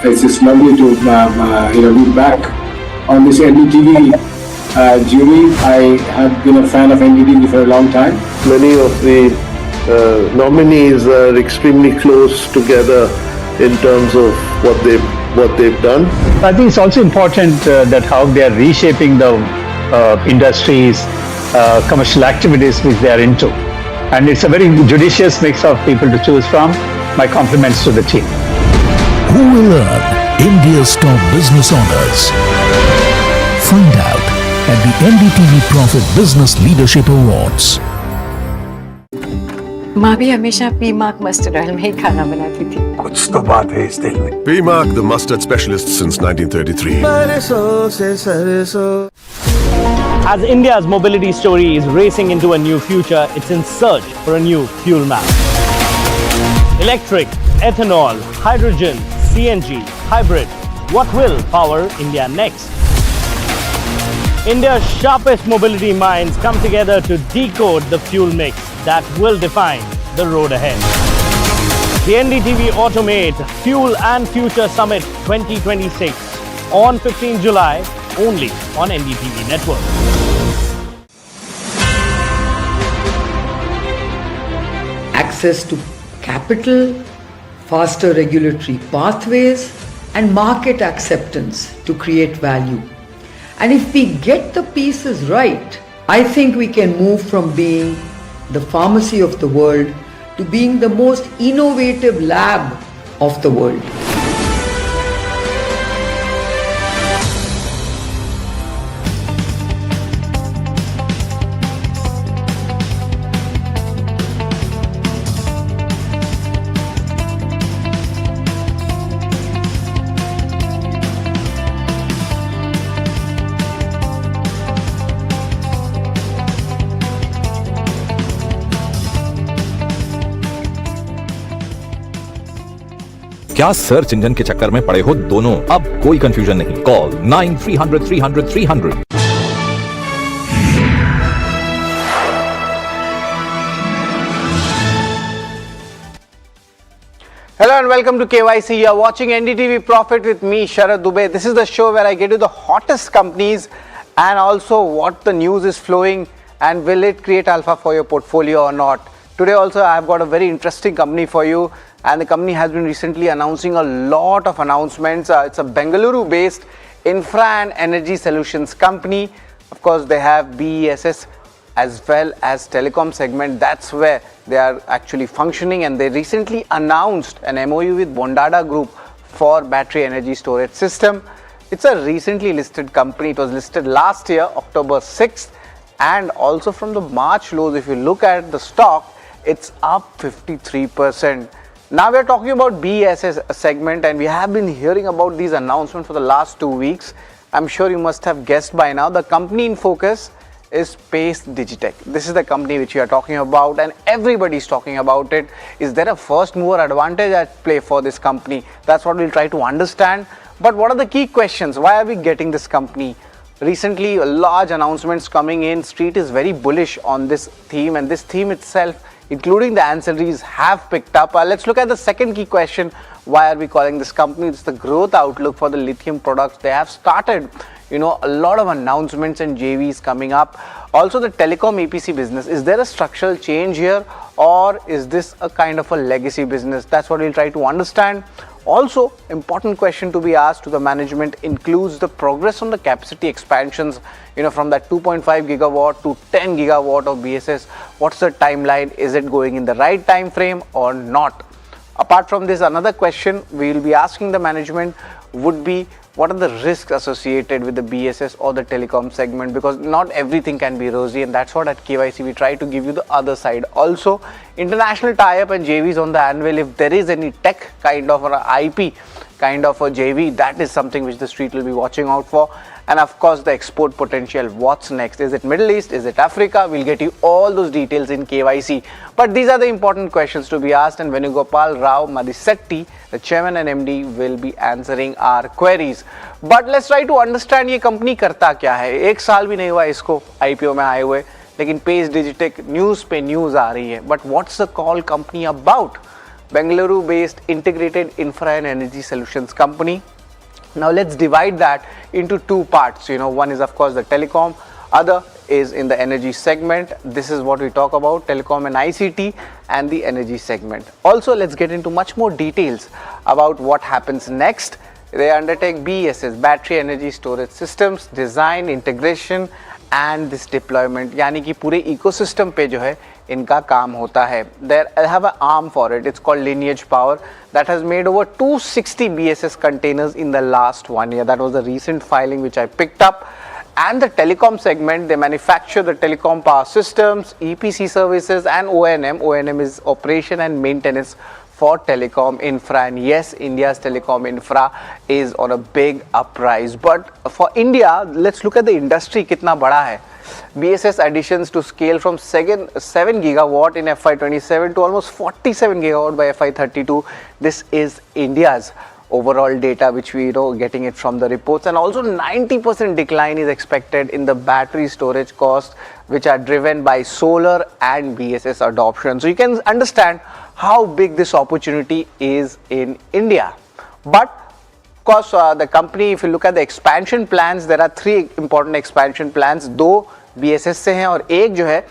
It's lovely to be back on this NDTV jury. I have been a fan of NDTV for a long time. Many of the nominees are extremely close together in terms of what they've done. I think it's also important that how they are reshaping the industries, commercial activities which they are into. And it's a very judicious mix of people to choose from. My compliments to the team. Who will earn India's top business honors? Find out at the NDTV Profit Business Leadership Awards. माँ भी हमेशा पीमाक mustard oil में ही खाना बनाती थी। कुछ तो बात है इस दिल में। P-Mark, the mustard specialist since 1933. As India's mobility story is racing into a new future, it's in search for a new fuel map. Electric, ethanol, hydrogen, CNG, hybrid. What will power India next? India's sharpest mobility minds come together to decode the fuel mix that will define the road ahead. The NDTV Automate Fuel and Future Summit 2026 on 15 July only on NDTV Network. Access to capital, faster regulatory pathways, and market acceptance to create value. And if we get the pieces right, I think we can move from being the pharmacy of the world to being the most innovative lab of the world. क्या search engine के चक्कर में पड़े हो दोनों? अब कोई confusion नहीं। Call 9300 Hello and welcome to KYC. You are watching NDTV Profit with me, Sharad Dubey. This is the show where I get you the hottest companies and also what the news is flowing and will it create alpha for your portfolio or not. Today also I have got a very interesting company for you, and the company has been recently announcing a lot of announcements. It's a Bengaluru based infra and energy solutions company. Of course they have BESS as well as telecom segment. That's where they are actually functioning, and they recently announced an MOU with Bondada Group for battery energy storage system. It's a recently listed company. It was listed last year October 6th, and also from the March lows if you look at the stock, it's up 53%. Now we are talking about BESS segment, and we have been hearing about these announcements for the last 2 weeks. I'm sure you must have guessed by now. The company in focus is Pace Digitech. This is the company which we are talking about, and everybody is talking about it. Is there a first mover advantage at play for this company? That's what we'll try to understand. But what are the key questions? Why are we getting this company? Recently, large announcements coming in. Street is very bullish on this theme, and this theme itself, including the ancillaries, have picked up. Let's look at the second key question. Why are we calling this company? It's the growth outlook for the lithium products. They have started, a lot of announcements and JVs coming up. Also the telecom EPC business. Is there a structural change here, or is this a kind of a legacy business? That's what we'll try to understand. Also, important question to be asked to the management includes the progress on the capacity expansions, from that 2.5 gigawatt to 10 gigawatt of BSS. What's the timeline? Is it going in the right time frame or not? Apart from this, another question we will be asking the management would be, what are the risks associated with the BSS or the telecom segment, because not everything can be rosy, and that's what at KYC we try to give you the other side. Also, international tie-up and JVs on the anvil. If there is any tech kind of or IP kind of a JV, that is something which the street will be watching out for. And of course, the export potential. What's next? Is it Middle East? Is it Africa? We'll get you all those details in KYC. But these are the important questions to be asked, and Venugopal Rao Madisetti, the chairman and MD, will be answering our queries. But let's try to understand ये company करता क्या है. एक साल भी नहीं हुआ इसको IPO में आए हुए, लेकिन पेज डिजिटेक न्यूज़ पे न्यूज़ आ रही है. But what's the call company about? Bengaluru-based integrated infra and energy solutions company. Now let's divide that into two parts. One is of course the telecom, other is in the energy segment. This is what we talk about, telecom and ICT and the energy segment. Also, let's get into much more details about what happens next. They undertake BESS, battery energy storage systems, design, integration and this deployment. यानी कि पूरे ecosystem पे जो है इनका काम होता है. They have an arm for it. It's called Lineage Power that has made over 260 BSS containers in the last 1 year. That was the recent filing which I picked up. And the telecom segment, they manufacture the telecom power systems, EPC services and O&M. O&M is operation and maintenance for telecom infra. And yes, India's telecom infra is on a big uprise. But for India, let's look at the industry. Kitna bada hai. BSS additions to scale from 7 gigawatt in FY27 to almost 47 gigawatt by FY32. This is India's overall data, which we getting it from the reports. And also 90% decline is expected in the battery storage costs, which are driven by solar and BSS adoption. So you can understand how big this opportunity is in India. But of course, the company, if you look at the expansion plans, there are 3 important expansion plans. 2 BSS से हैं और एक जो है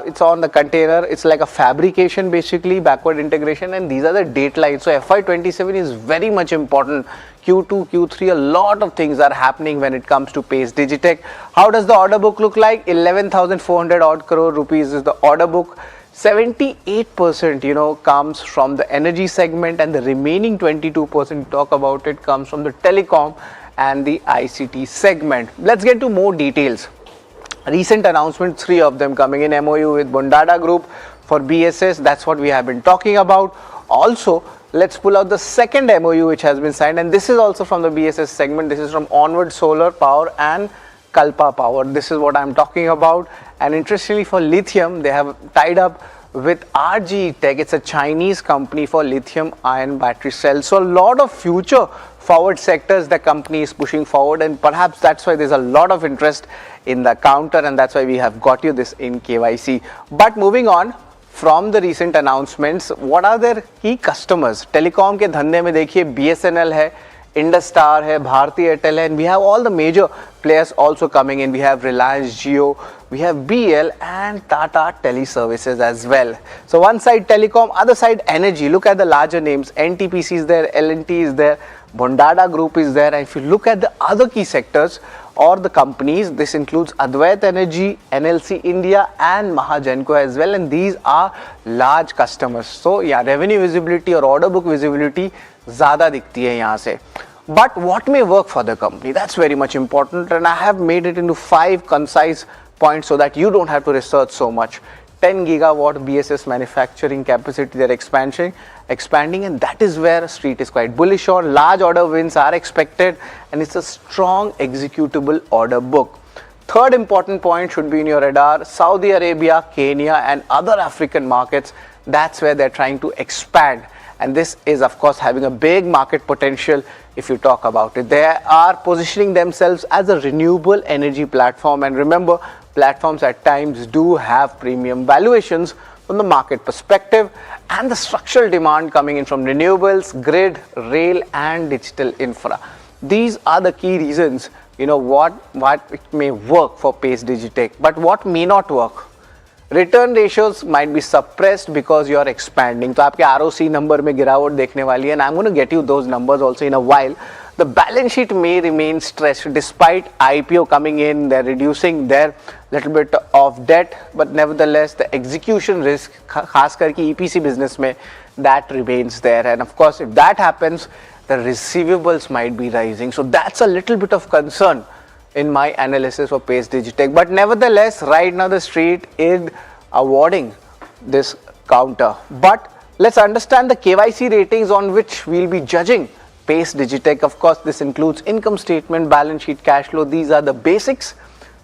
it's on the container. It's like a fabrication, basically backward integration, and these are the date lines. So FY27 is very much important. Q2, Q3, a lot of things are happening when it comes to Pace Digitech. How does the order book look like? 11,400 odd crore rupees is the order book. 78% comes from the energy segment, and the remaining 22% talk about it comes from the telecom and the ICT segment. Let's get to more details. Recent announcement, 3 of them coming in. MOU with Bondada Group for BSS, that's what we have been talking about. Also, let's pull out the second MOU which has been signed, and this is also from the BSS segment. This is from Onward Solar Power and Kalpa Power. This is what I'm talking about. And interestingly, for lithium, they have tied up with RG Tech. It's a Chinese company for lithium ion battery cells. So a lot of future forward sectors the company is pushing forward, and perhaps that's why there's a lot of interest in the counter, and that's why we have got you this in KYC. But moving on from the recent announcements, what are their key customers? Telecom के धंधे में देखिए BSNL है, Industar है, Bharti Airtel है, and we have all the major players also coming in. We have Reliance Jio, we have BL and Tata Teleservices as well. So one side telecom, other side energy. Look at the larger names. NTPC is there, L&T is there, Bondada Group is there. And if you look at the other key sectors or the companies, this includes Advait Energy, NLC India and Mahagenco as well, and these are large customers. So yeah, revenue visibility or order book visibility ज़्यादा दिखती है यहाँ से. But what may work for the company? That's very much important, and I have made it into 5 concise points so that you don't have to research so much. 10 gigawatt BSS manufacturing capacity they're expanding, and that is where Street is quite bullish on. Large order wins are expected, and it's a strong executable order book. Third important point should be in your radar: Saudi Arabia, Kenya and other African markets. That's where they're trying to expand, and this is of course having a big market potential if you talk about it. They are positioning themselves as a renewable energy platform, and remember, platforms at times do have premium valuations from the market perspective, and the structural demand coming in from renewables, grid, rail and digital infra. These are the key reasons what it may work for Pace Digitech. But what may not work? Return ratios might be suppressed because you are expanding. तो आपके ROC number में गिरावट देखने वाली है, and I'm going to get you those numbers also in a while. The balance sheet may remain stressed despite IPO coming in. They're reducing their little bit of debt, but nevertheless the execution risk, खास करके EPC business में, that remains there. And of course, if that happens, the receivables might be rising. So that's a little bit of concern in my analysis for Pace Digitech. But nevertheless, right now the street is awarding this counter. But let's understand the KYC ratings on which we'll be judging Pace Digitech. Of course, this includes income statement, balance sheet, cash flow. These are the basics.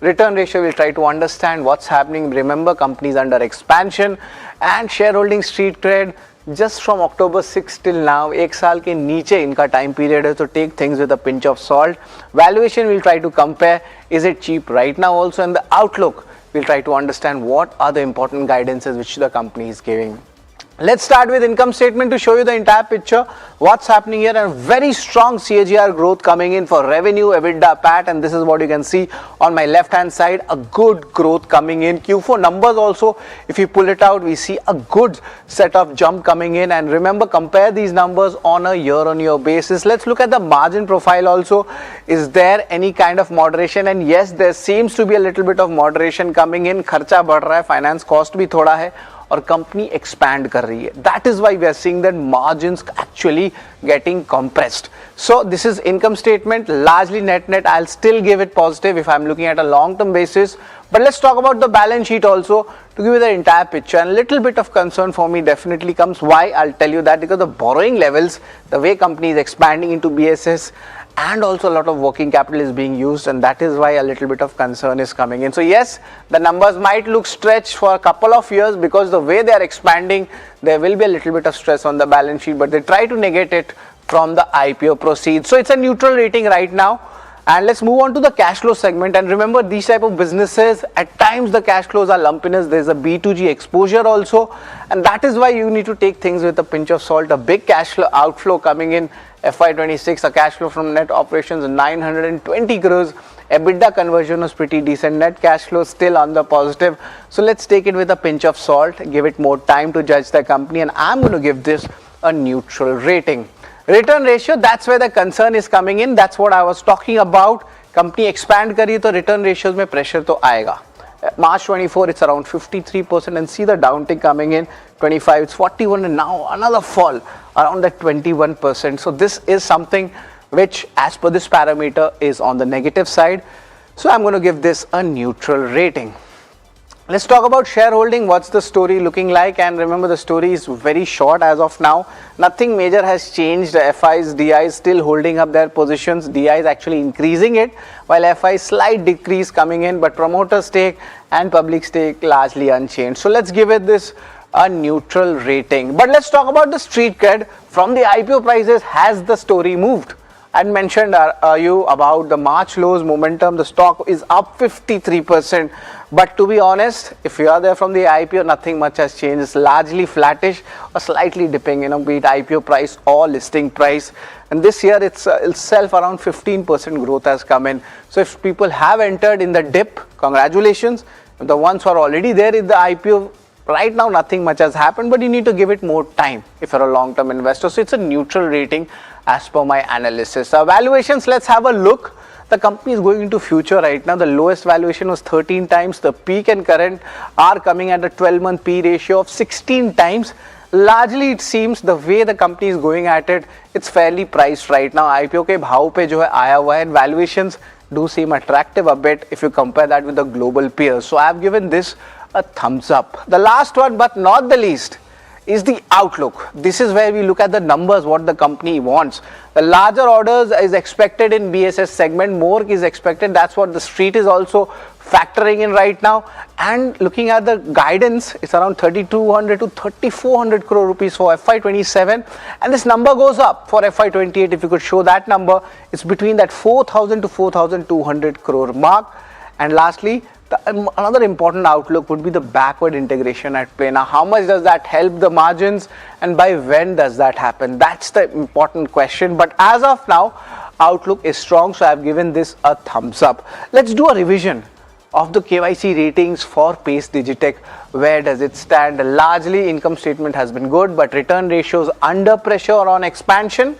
Return ratio, we'll try to understand what's happening. Remember, companies under expansion, and shareholding street cred just from October 6 till now, एक साल के नीचे इनका time period है, so take things with a pinch of salt. Valuation, we'll try to compare, is it cheap right now also, and the outlook, we'll try to understand what are the important guidances which the company is giving. Let's start with income statement to show you the entire picture, what's happening here, and very strong CAGR growth coming in for revenue, EBITDA, PAT, and this is what you can see on my left hand side, a good growth coming in. Q4 numbers also, if you pull it out, we see a good set of jump coming in, and remember, compare these numbers on a year-on-year basis. Let's look at the margin profile also. Is there any kind of moderation? And yes, there seems to be a little bit of moderation coming in. खर्चा बढ़ रहा है, finance cost भी थोड़ा है, और company expand कर रही है. That is why we are seeing that margins actually getting compressed. So this is income statement, largely net I'll still give it positive if I'm looking at a long term basis. But let's talk about the balance sheet also to give you the entire picture. And a little bit of concern for me definitely comes. Why? I'll tell you that because the borrowing levels, the way company is expanding into BSS, and also a lot of working capital is being used, and that is why a little bit of concern is coming in. So yes, the numbers might look stretched for a couple of years because the way they are expanding, there will be a little bit of stress on the balance sheet, but they try to negate it from the IPO proceeds. So it's a neutral rating right now. And let's move on to the cash flow segment. And remember, these type of businesses, at times the cash flows are lumpiness. There's a B2G exposure also, and that is why you need to take things with a pinch of salt. A big cash flow outflow coming in FY26, a cash flow from net operations 920 crores. EBITDA conversion was pretty decent. Net cash flow still on the positive. So let's take it with a pinch of salt, give it more time to judge the company, and I'm going to give this a neutral rating. Return ratio, that's where the concern is coming in. That's what I was talking about. Company expand करी तो return ratios में pressure तो आएगा. March 24, it's around 53%, and see the downtick coming in. 25, it's 41, and now another fall around that 21%. So this is something which, as per this parameter, is on the negative side. So I'm going to give this a neutral rating. Let's talk about shareholding. What's the story looking like? And remember, the story is very short as of now. Nothing major has changed. FIs, DIs still holding up their positions. DI is actually increasing it, while FI slight decrease coming in, but promoter stake and public stake largely unchanged. So let's give it this a neutral rating. But let's talk about the street cred. From the IPO prices, has the story moved? I mentioned you about the March lows momentum. The stock is up 53%. But to be honest, if you are there from the IPO, nothing much has changed. It's largely flattish or slightly dipping, be it IPO price or listing price. And this year it's itself around 15% growth has come in. So if people have entered in the dip, congratulations. The ones who are already there in the IPO, right now nothing much has happened, but you need to give it more time if you're a long-term investor. So it's a neutral rating as per my analysis. Valuations, let's have a look. The company is going into future right now. The lowest valuation was 13 times. The peak and current are coming at a 12-month P ratio of 16 times. Largely, it seems the way the company is going at it, it's fairly priced right now. IPO के भाव पे जो है आया हुआ है, valuations do seem attractive a bit if you compare that with the global peers. So I have given this a thumbs up. The last one, but not the least, is the outlook. This is where we look at the numbers, what the company wants. The larger orders is expected in BSS segment, more is expected. That's what the street is also factoring in right now. And looking at the guidance, it's around 3,200 to 3,400 crore rupees for FY27. And this number goes up for FY28. If you could show that number, it's between that 4,000 to 4,200 crore mark. And lastly, another important outlook would be the backward integration at play. Now, how much does that help the margins, and by when does that happen? That's the important question. But as of now, outlook is strong, so I've given this a thumbs up. Let's do a revision of the KYC ratings for Pace Digitech. Where does it stand? Largely, income statement has been good, but return ratios under pressure on expansion.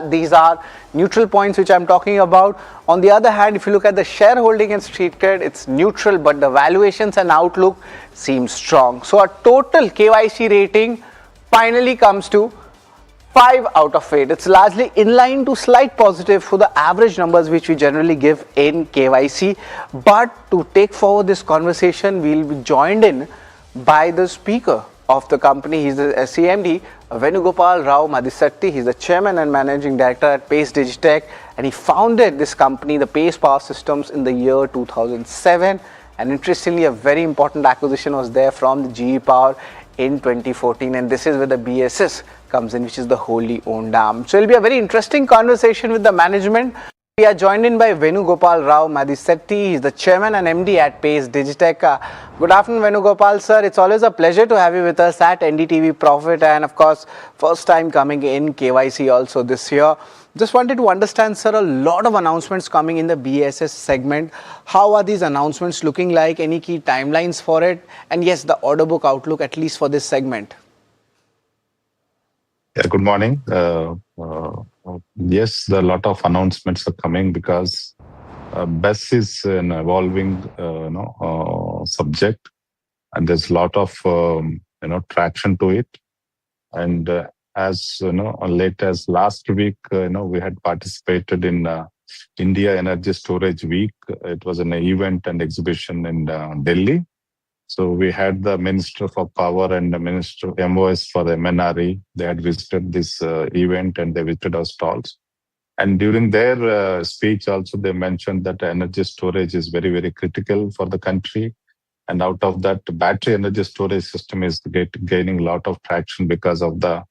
These are neutral points which I'm talking about. On the other hand, if you look at the shareholding and street cred, it's neutral, but the valuations and outlook seem strong. So a total KYC rating finally comes to 5 out of 8. It's largely in line to slight positive for the average numbers which we generally give in KYC. But to take forward this conversation, we'll be joined in by the speaker of the company. He's the CMD, Venugopal Rao Madhisetti. He's the chairman and managing director at Pace Digitech, and he founded this company, the Pace Power Systems, in the year 2007. And interestingly, a very important acquisition was there from the GE Power in 2014, and this is where the BSS comes in, which is the wholly owned arm. So it'll be a very interesting conversation with the management. We are joined in by Venugopal Rao Madhisetti. He's the chairman and MD at Pace Digitech. Good afternoon, Venugopal sir. It's always a pleasure to have you with us at NDTV Profit, and of course, first time coming in KYC also this year. Just wanted to understand, sir, a lot of announcements coming in the BSS segment. How are these announcements looking like? Any key timelines for it? And yes, the order book outlook, at least for this segment. Yeah, good morning. Yes, there are a lot of announcements are coming because BESS is an evolving subject, and there's a lot of traction to it. And as late as last week, we had participated in India Energy Storage Week. It was an event and exhibition in Delhi. So we had the Minister for Power and the Minister MOS for the MNRE. They had visited this event and they visited our stalls. And during their speech also, they mentioned that energy storage is very, very critical for the country. And out of that, battery energy storage system is gaining a lot of traction because of the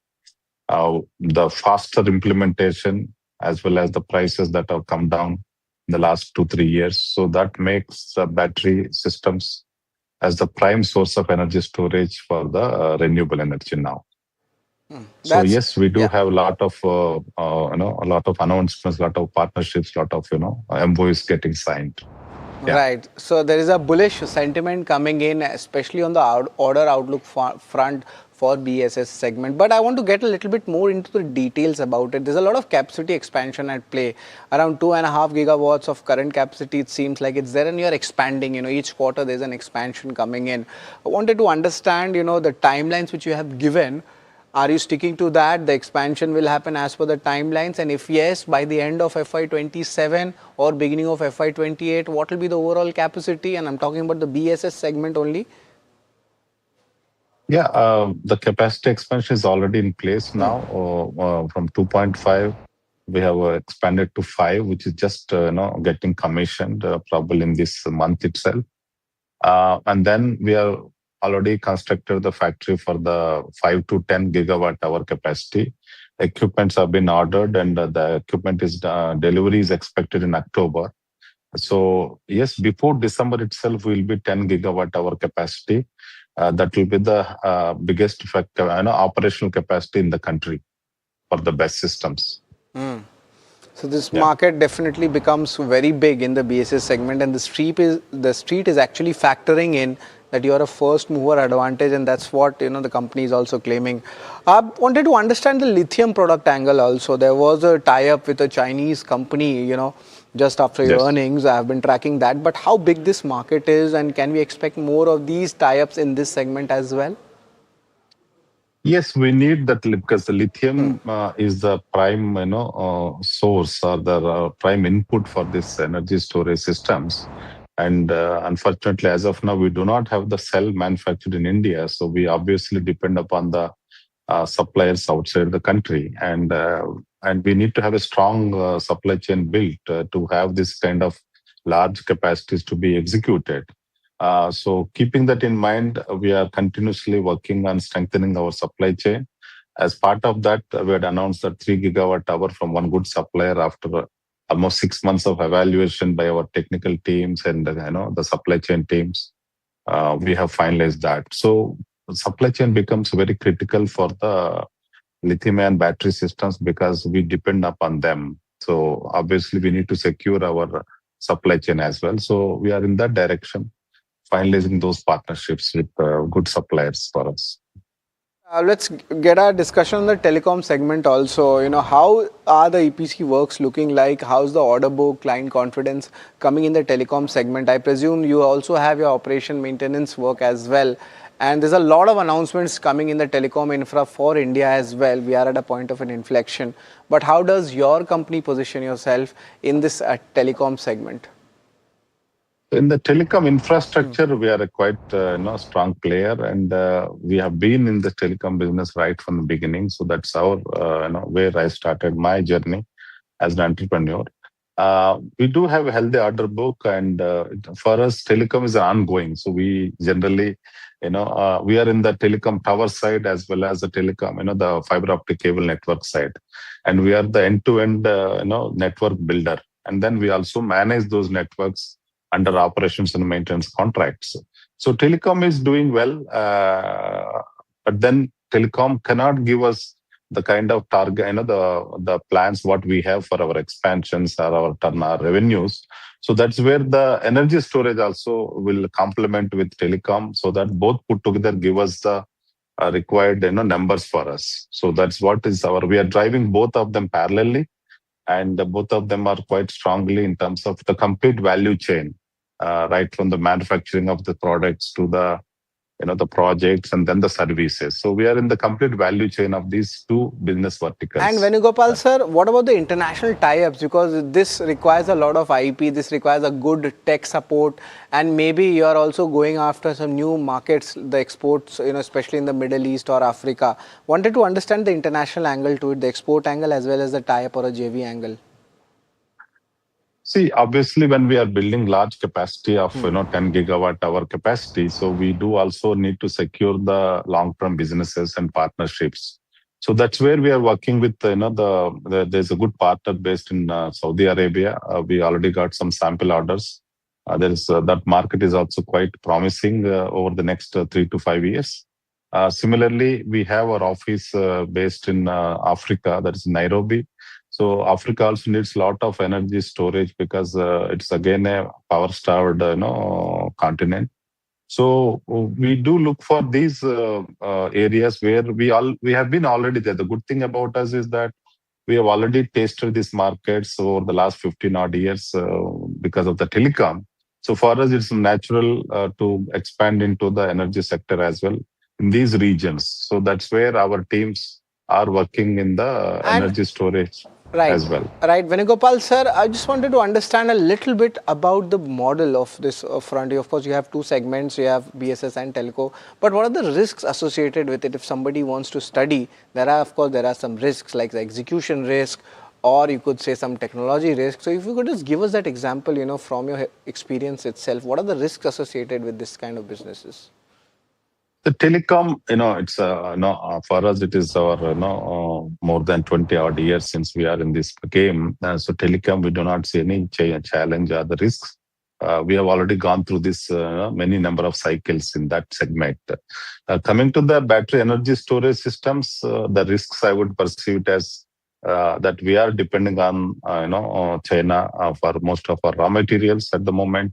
faster implementation as well as the prices that have come down in the last 2-3 years. So that makes battery systems as the prime source of energy storage for the renewable energy now. So yes, we do have a lot of a lot of announcements, a lot of partnerships, a lot of MOUs getting signed. Yeah. Right. So there is a bullish sentiment coming in, especially on the order outlook front for BSS segment. But I want to get a little bit more into the details about it. There's a lot of capacity expansion at play. Around 2.5 gigawatts of current capacity, it seems like it's there, and you're expanding. Each quarter there's an expansion coming in. I wanted to understand, the timelines which you have given. Are you sticking to that? The expansion will happen as per the timelines, and if yes, by the end of FY27 or beginning of FY28, what will be the overall capacity? And I'm talking about the BSS segment only. Yeah, the capacity expansion is already in place now. From 2.5, we have expanded to 5, which is just getting commissioned probably in this month itself. And then we are already constructed the factory for the 5 to 10 gigawatt hour capacity. Equipments have been ordered, and the equipment is delivery is expected in October. So yes, before December itself will be 10 gigawatt hour capacity. That will be the biggest operational capacity in the country for the BESS systems. So this market definitely becomes very big in the BSS segment, and the street is actually factoring in that you are a first mover advantage, and that's what the company is also claiming. I wanted to understand the lithium product angle also. There was a tie-up with a Chinese company, just after your earnings. I have been tracking that, but how big this market is, and can we expect more of these tie-ups in this segment as well? Yes, we need that because the lithium is the prime, source or the prime input for this energy storage systems. And unfortunately, as of now, we do not have the cell manufactured in India. So we obviously depend upon the suppliers outside the country. And we need to have a strong supply chain built to have this kind of large capacities to be executed. So keeping that in mind, we are continuously working on strengthening our supply chain. As part of that, we had announced that 3 gigawatt hour from one good supplier after almost 6 months of evaluation by our technical teams and the supply chain teams. We have finalized that. So supply chain becomes very critical for the lithium-ion battery systems because we depend upon them. So obviously we need to secure our supply chain as well. So we are in that direction, finalizing those partnerships with good suppliers for us. Let's get our discussion on the telecom segment also. How are the EPC works looking like? How's the order book, client confidence coming in the telecom segment? I presume you also have your operation maintenance work as well. And there's a lot of announcements coming in the telecom infra for India as well. We are at a point of an inflection. But how does your company position yourself in this telecom segment? In the telecom infrastructure, we are a quite strong player, and we have been in the telecom business right from the beginning. So that's our where I started my journey as an entrepreneur. We do have a healthy order book, and for us, telecom is ongoing. So we generally, we are in the telecom tower side as well as the telecom, the fiber optic cable network side, and we are the end-to-end, network builder. And then we also manage those networks under operations and maintenance contracts. So telecom is doing well, but then telecom cannot give us the kind of target, the plans what we have for our expansions or our revenues. So that's where the energy storage also will complement with telecom, so that both put together give us the required numbers for us. So that's what is we are driving both of them parallelly, and both of them are quite strongly in terms of the complete value chain, right from the manufacturing of the products to the the projects and then the services. So we are in the complete value chain of these two business verticals. And Venugopal sir, what about the international tie-ups? Because this requires a lot of IP, this requires a good tech support, and maybe you are also going after some new markets, the exports, especially in the Middle East or Africa. Wanted to understand the international angle to it, the export angle as well as the tie-up or a JV angle. See, obviously, when we are building large capacity of 10 gigawatt hour capacity, so we do also need to secure the long-term businesses and partnerships. So that's where we are working with there's a good partner based in Saudi Arabia. We already got some sample orders. That market is also quite promising over the next 3 to 5 years. Similarly, we have our office based in Africa, that is Nairobi. So Africa also needs a lot of energy storage because it's again a power-starved continent. So we do look for these areas where we have been already there. The good thing about us is that we have already tasted these markets over the last 15 odd years because of the telecom. So for us, it's natural to expand into the energy sector as well in these regions. So that's where our teams are working in the energy storage as well. Right. Venugopal sir, I just wanted to understand a little bit about the model of this front. Of course, you have two segments, you have BSS and telco, but what are the risks associated with it? If somebody wants to study, there are some risks like the execution risk, or you could say some technology risk. So if you could just give us that example, from your experience itself, what are the risks associated with this kind of businesses? The telecom, it's for us, it is our more than 20 odd years since we are in this game. So telecom, we do not see any challenge or the risks. We have already gone through this many number of cycles in that segment. Coming to the battery energy storage systems, the risks I would perceive it as that we are depending on China for most of our raw materials at the moment.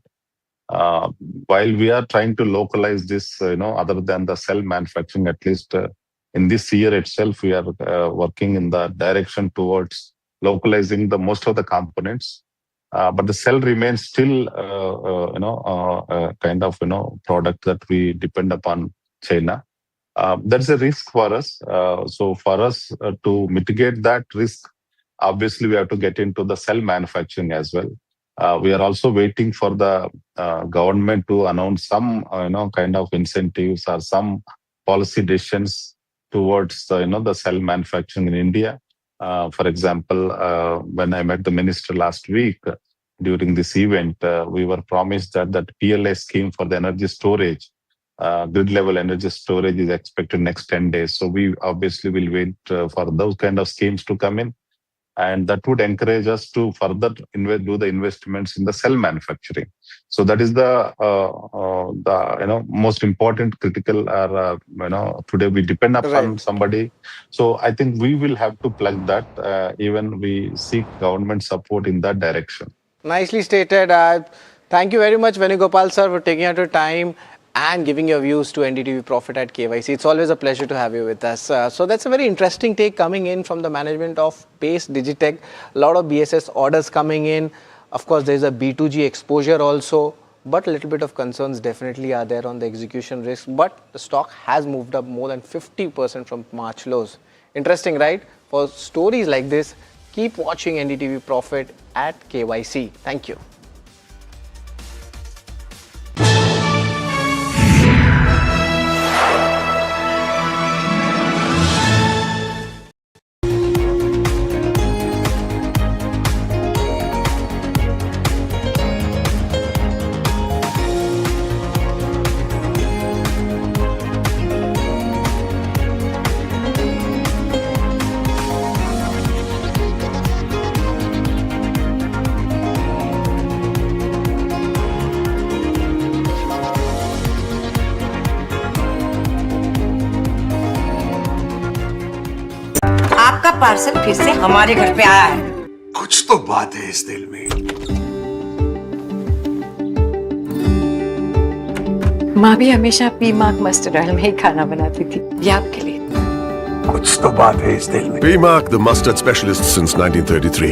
While we are trying to localize this, other than the cell manufacturing, at least in this year itself, we are working in the direction towards localizing the most of the components. But the cell remains still, kind of, product that we depend upon China. That's a risk for us. So for us to mitigate that risk, obviously we have to get into the cell manufacturing as well. We are also waiting for the government to announce some, kind of incentives or some policy decisions towards, the cell manufacturing in India. For example, when I met the minister last week during this event, we were promised that PLA scheme for the energy storage, grid level energy storage is expected next 10 days. So we obviously will wait for those kind of schemes to come in. And that would encourage us to further do the investments in the cell manufacturing. So that is the most important critical. Today we depend upon somebody. So I think we will have to plug that. Even we seek government support in that direction. Nicely stated. Thank you very much, Venugopal sir, for taking out your time and giving your views to NDTV Profit at KYC. It's always a pleasure to have you with us. So that's a very interesting take coming in from the management of Pace Digitech. A lot of BSS orders coming in. Of course, there's a B2G exposure also. but a little bit of concerns definitely are there on the execution risk. But the stock has moved up more than 50% from March lows. Interesting, right? For stories like this, keep watching NDTV Profit at KYC. Thank you. आपका parcel फिर से हमारे घर पे आया है। कुछ तो बात है इस दिल में। माँ भी हमेशा पीमाक मस्टर्ड ऑयल में ही खाना बनाती थी, ये आपके लिए। कुछ तो बात है इस दिल में। PMark, the mustard specialist since 1933.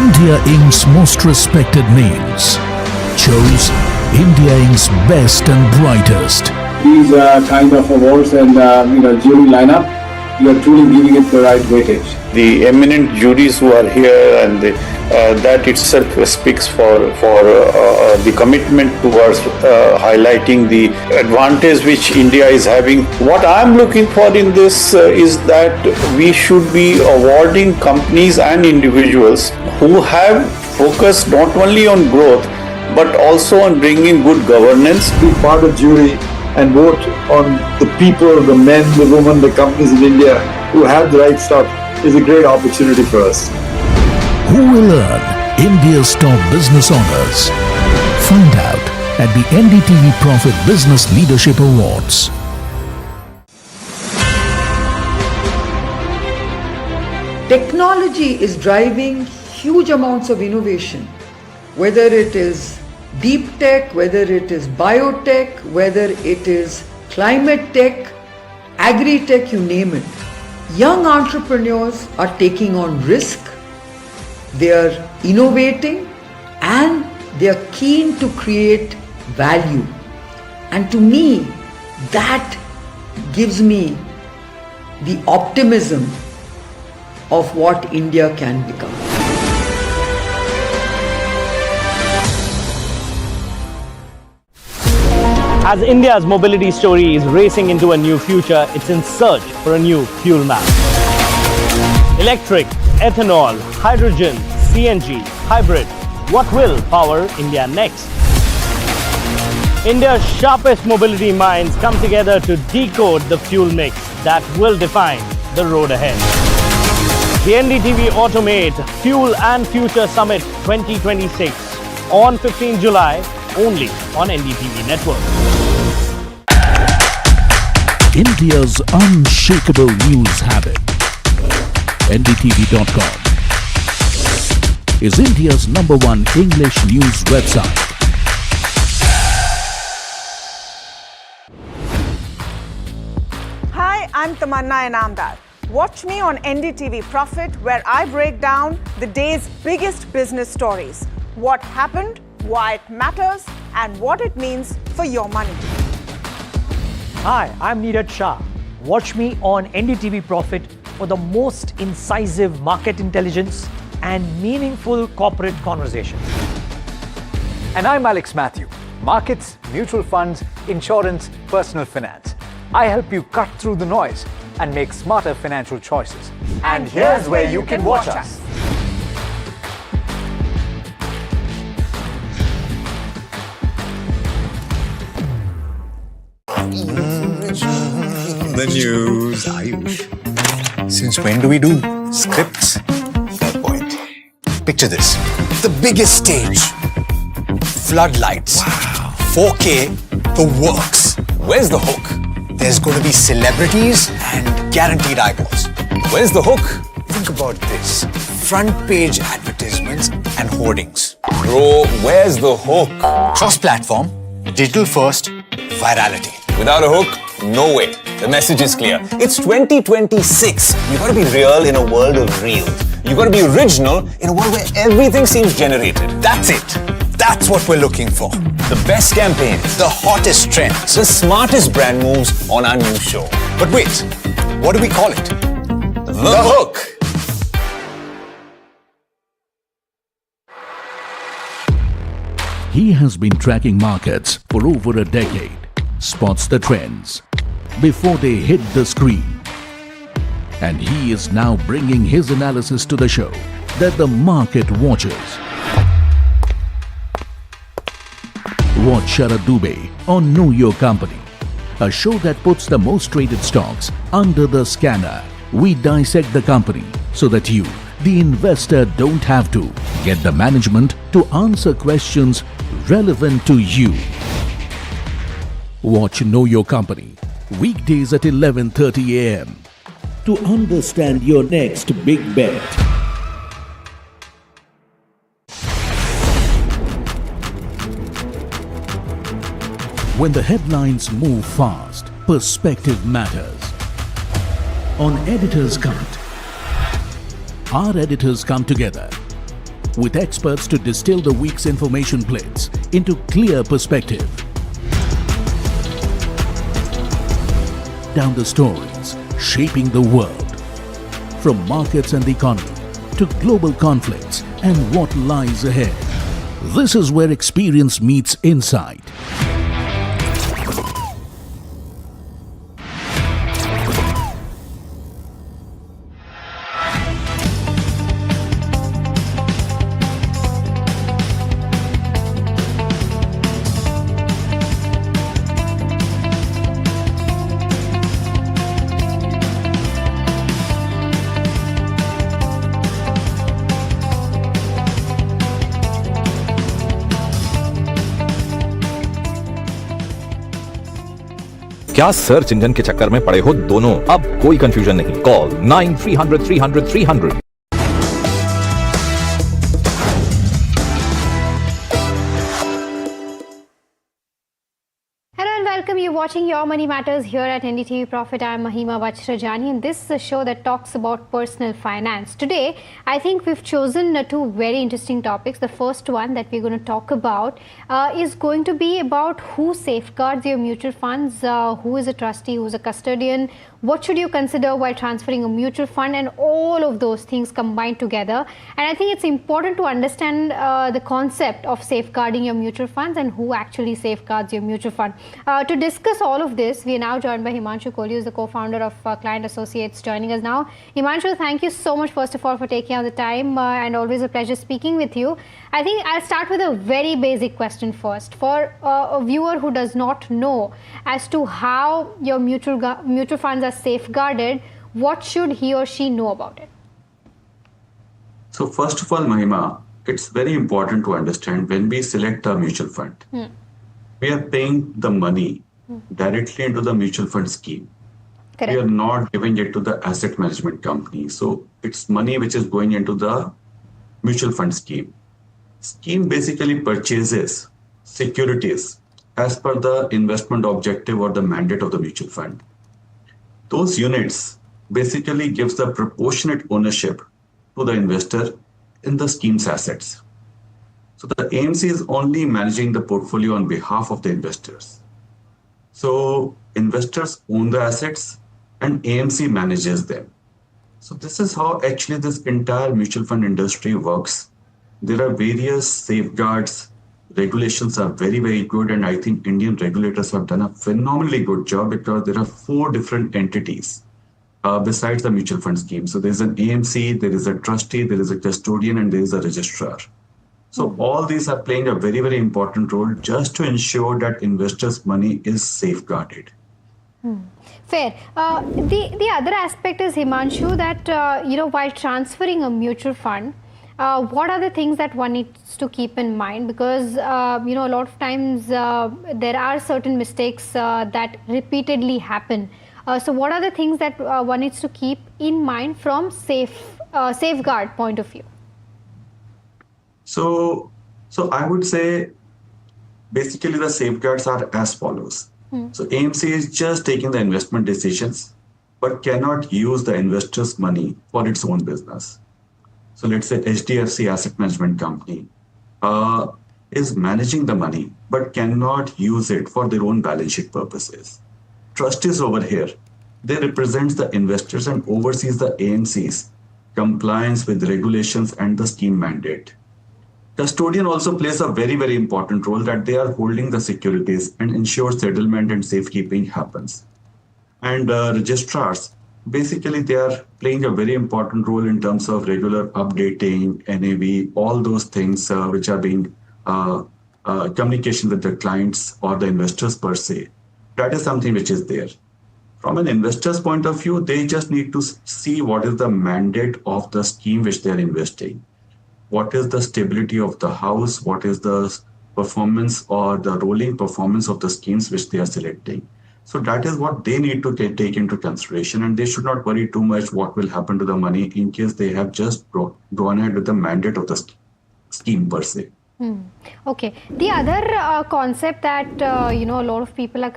India Inc.'s most respected names chose India Inc.'s best and brightest. These kind of awards and jury lineup, you are truly giving it the right weightage. The eminent juries who are here, and that itself speaks for the commitment towards highlighting the advantage which India is having. What I am looking for in this is that we should be awarding companies and individuals who have focused not only on growth but also on bringing good governance. Be part of the jury and vote on the people, the men, the women, the companies in India who have the right stuff is a great opportunity for us. Who will earn India's top business honors? Find out at the NDTV Profit Business Leadership Awards. Technology is driving huge amounts of innovation, whether it is deep tech, whether it is biotech, whether it is climate tech, agri-tech, you name it. Young entrepreneurs are taking on risk, they are innovating, and they are keen to create value. And to me, that gives me the optimism of what India can become. As India's mobility story is racing into a new future, it's in search for a new fuel map. Electric, ethanol, hydrogen, CNG, hybrid. What will power India next? India's sharpest mobility minds come together to decode the fuel mix that will define the road ahead. The NDTV Automate Fuel and Future Summit 2026 on 15 July only on NDTV Network. India's unshakable news habit. NDTV.com is India's #1 English news website. Hi, I'm Tamanna Inamdar. Watch me on NDTV Profit, where I break down the day's biggest business stories. What happened, why it matters, and what it means for your money. Hi, I'm Neeraj Shah. Watch me on NDTV Profit for the most incisive market intelligence and meaningful corporate conversations. And I'm Alex Matthew. Markets, mutual funds, insurance, personal finance. I help you cut through the noise and make smarter financial choices. And here's where you can watch us. The news, Ayush. Since when do we do scripts? Fair point. Picture this. The biggest stage. Floodlights. Wow. 4K, the works. Where's the hook? There's going to be celebrities and guaranteed eyeballs. Where's the hook? Think about this. Front page advertisements and hoardings. Bro, where's the hook? Cross-platform, digital first, virality. Without a hook, no way. The message is clear. It's 2026. You've got to be real in a world of reels. You've got to be original in a world where everything seems generated. That's it. That's what we're looking for. The best campaign, the hottest trends, the smartest brand moves on our new show. But wait, what do we call it? The Hook. He has been tracking markets for over a decade, spots the trends before they hit the screen. And he is now bringing his analysis to the show that the market watches. Watch Sharad Dubey on Know Your Company, a show that puts the most traded stocks under the scanner. We dissect the company so that you, the investor, don't have to get the management to answer questions relevant to you. Watch Know Your Company weekdays at 11:30 a.m. to understand your next big bet. When the headlines move fast, perspective matters. On Editor's Cut, our editors come together with experts to distill the week's information blitz into clear perspective. Down the stories shaping the world, from markets and the economy to global conflicts and what lies ahead. This is where experience meets insight. क्या search engine के चक्कर में पड़े हो दोनों? अब कोई confusion नहीं। Call 9300 Welcome, you're watching Your Money Matters here at NDTV Profit. I'm Mahima Vajrajani, and this is a show that talks about personal finance. Today, I think we've chosen two very interesting topics. The first one that we're going to talk about is going to be about who safeguards your mutual funds, who is a trustee, who's a custodian, what should you consider while transferring a mutual fund, and all of those things combined together. And I think it's important to understand the concept of safeguarding your mutual funds and who actually safeguards your mutual fund. To discuss all of this, we are now joined by Himanshu Kohli, who's the co-founder of Client Associates, joining us now. Himanshu, thank you so much, first of all, for taking out the time, and always a pleasure speaking with you. I think I'll start with a very basic question first. For a viewer who does not know as to how your mutual funds are safeguarded, what should he or she know about it? So first of all, Mahima, it's very important to understand when we select a mutual fund, we are paying the money directly into the mutual fund scheme. Correct. We are not giving it to the asset management company. So it's money which is going into the mutual fund scheme. Scheme basically purchases securities as per the investment objective or the mandate of the mutual fund. Those units basically gives the proportionate ownership to the investor in the scheme's assets. So the AMC is only managing the portfolio on behalf of the investors. So investors own the assets and AMC manages them. So this is how actually this entire mutual fund industry works. There are various safeguards. Regulations are very, very good. And I think Indian regulators have done a phenomenally good job because there are 4 different entities besides the mutual fund scheme. So there's an AMC, there is a trustee, there is a custodian, and there is a registrar. So all these are playing a very, very important role just to ensure that investors' money is safeguarded. Fair. The other aspect is, Himanshu, that while transferring a mutual fund, what are the things that one needs to keep in mind? Because a lot of times there are certain mistakes that repeatedly happen. So what are the things that one needs to keep in mind from safeguard point of view? So I would say basically the safeguards are as follows. So AMC is just taking the investment decisions, but cannot use the investors' money for its own business. so let's say HDFC Asset Management Company, is managing the money but cannot use it for their own balance sheet purposes. Trustees over here, they represent the investors and oversees the AMC's compliance with regulations and the scheme mandate. Custodian also plays a very, very important role, that they are holding the securities and ensure settlement and safekeeping happens. And registrars, basically they are playing a very important role in terms of regular updating, NAV, all those things which are being communication with the clients or the investors per se. That is something which is there. From an investor's point of view, they just need to see what is the mandate of the scheme which they are investing. What is the stability of the house? What is the performance or the rolling performance of the schemes which they are selecting? So that is what they need to take into consideration, and they should not worry too much what will happen to the money in case they have just gone ahead with the mandate of the scheme per se. Okay. The other concept that a lot of people are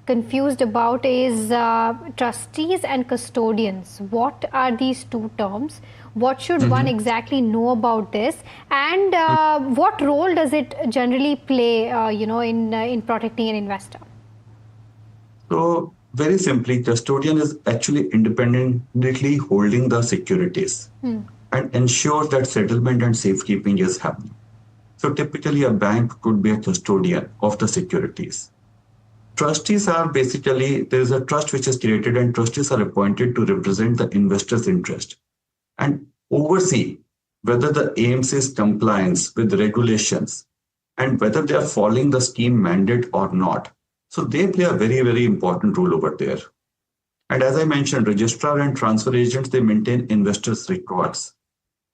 confused about is trustees and custodians. What are these two terms? What should one exactly know about this? And what role does it generally play, in protecting an investor? So very simply, custodian is actually independently holding the securities and ensures that settlement and safekeeping is happening. So typically a bank could be a custodian of the securities. Trustees are basically, there is a trust which is created and trustees are appointed to represent the investor's interest and oversee whether the AMC's compliance with regulations and whether they are following the scheme mandate or not. So they play a very, very important role over there. And as I mentioned, registrar and transfer agents, they maintain investors' records,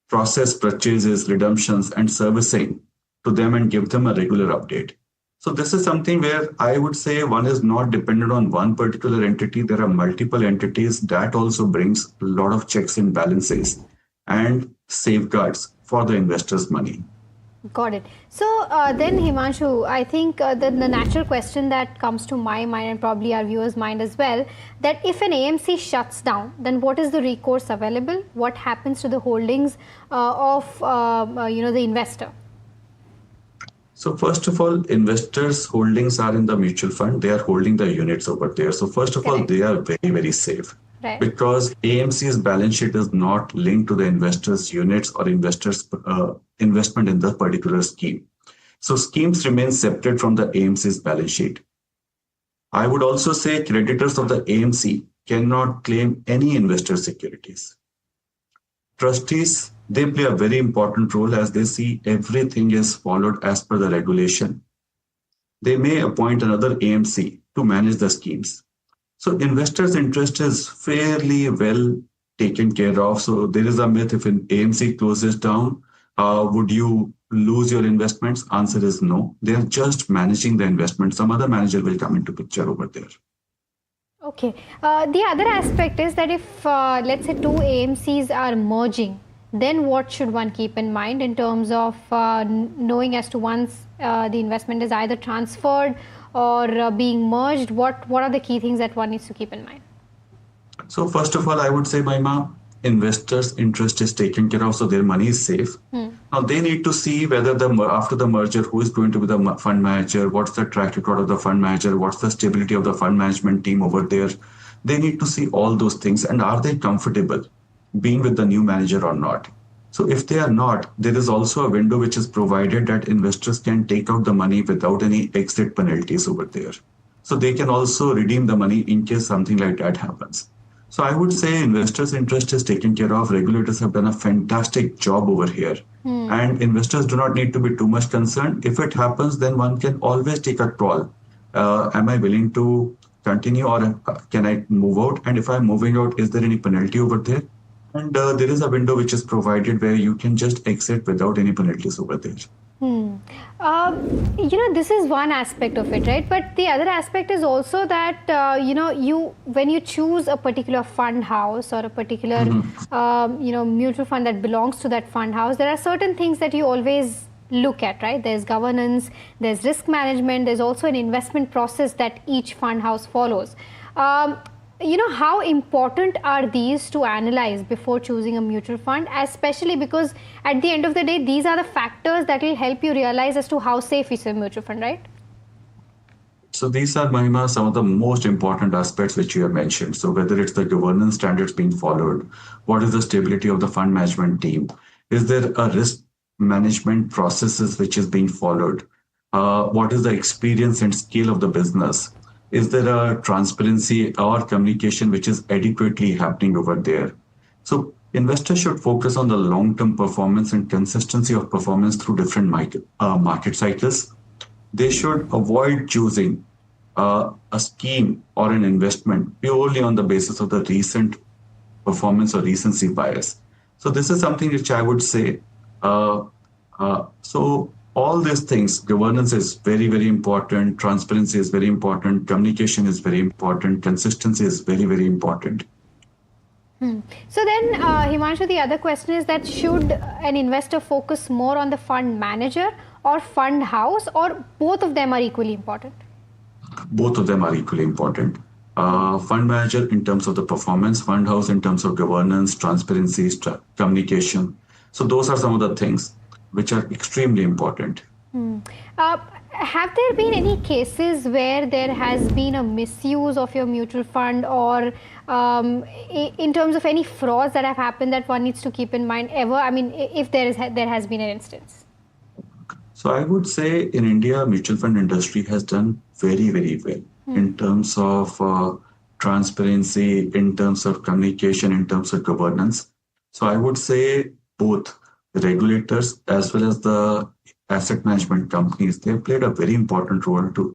process purchases, redemptions, and servicing to them and give them a regular update. So this is something where I would say one is not dependent on one particular entity. There are multiple entities. That also brings a lot of checks and balances and safeguards for the investor's money. Got it. So then Himanshu, I think the natural question that comes to my mind and probably our viewers' mind as well, that if an AMC shuts down, then what is the recourse available? What happens to the holdings of the investor? So first of all, investors' holdings are in the mutual fund. They are holding the units over there. So first of all, they are very, very safe. Right. Because AMC's balance sheet is not linked to the investors' units or investors' investment in the particular scheme. So schemes remain separate from the AMC's balance sheet. I would also say creditors of the AMC cannot claim any investor securities. Trustees, they play a very important role as they see everything is followed as per the regulation. They may appoint another AMC to manage the schemes. So investors' interest is fairly well taken care of. So there is a myth, if an AMC closes down, would you lose your investments? Answer is no. They are just managing the investment. Some other manager will come into picture over there. Okay. The other aspect is that if, let's say, two AMCs are merging, then what should one keep in mind in terms of knowing as to once the investment is either transferred or being merged, what are the key things that one needs to keep in mind? So first of all, I would say, Mahima, investors' interest is taken care of, so their money is safe. Now they need to see whether after the merger, who is going to be the fund manager, what's the track record of the fund manager, what's the stability of the fund management team over there. They need to see all those things, and are they comfortable being with the new manager or not. So if they are not, there is also a window which is provided that investors can take out the money without any exit penalties over there. So they can also redeem the money in case something like that happens. So I would say investors' interest is taken care of. Regulators have done a fantastic job over here. And investors do not need to be too much concerned. If it happens, then one can always take a call. Am I willing to continue or can I move out? And if I'm moving out, is there any penalty over there? And there is a window which is provided where you can just exit without any penalties over there. This is one aspect of it, right? But the other aspect is also that, when you choose a particular fund house or a particular, mutual fund that belongs to that fund house, there are certain things that you always look at, right? There's governance, there's risk management, there's also an investment process that each fund house follows. how important are these to analyze before choosing a mutual fund, especially because at the end of the day, these are the factors that will help you realize as to how safe is a mutual fund, right? So these are, Mahima, some of the most important aspects which you have mentioned. So whether it's the governance standards being followed, what is the stability of the fund management team? Is there a risk management processes which is being followed? What is the experience and scale of the business? Is there a transparency or communication which is adequately happening over there? So investors should focus on the long-term performance and consistency of performance through different market cycles. They should avoid choosing a scheme or an investment purely on the basis of the recent performance or recency bias. So this is something which I would say. So all these things, governance is very, very important. Transparency is very important. Communication is very important. Consistency is very, very important. So then, Himanshu, the other question is that should an investor focus more on the fund manager or fund house, or both of them are equally important? Both of them are equally important. Fund manager in terms of the performance, fund house in terms of governance, transparency, communication. So those are some of the things which are extremely important. Have there been any cases where there has been a misuse of your mutual fund, or in terms of any frauds that have happened that one needs to keep in mind ever? I mean, if there has been an instance. So I would say in India, mutual fund industry has done very, very well in terms of transparency, in terms of communication, in terms of governance. So I would say both the regulators as well as the asset management companies, they have played a very important role to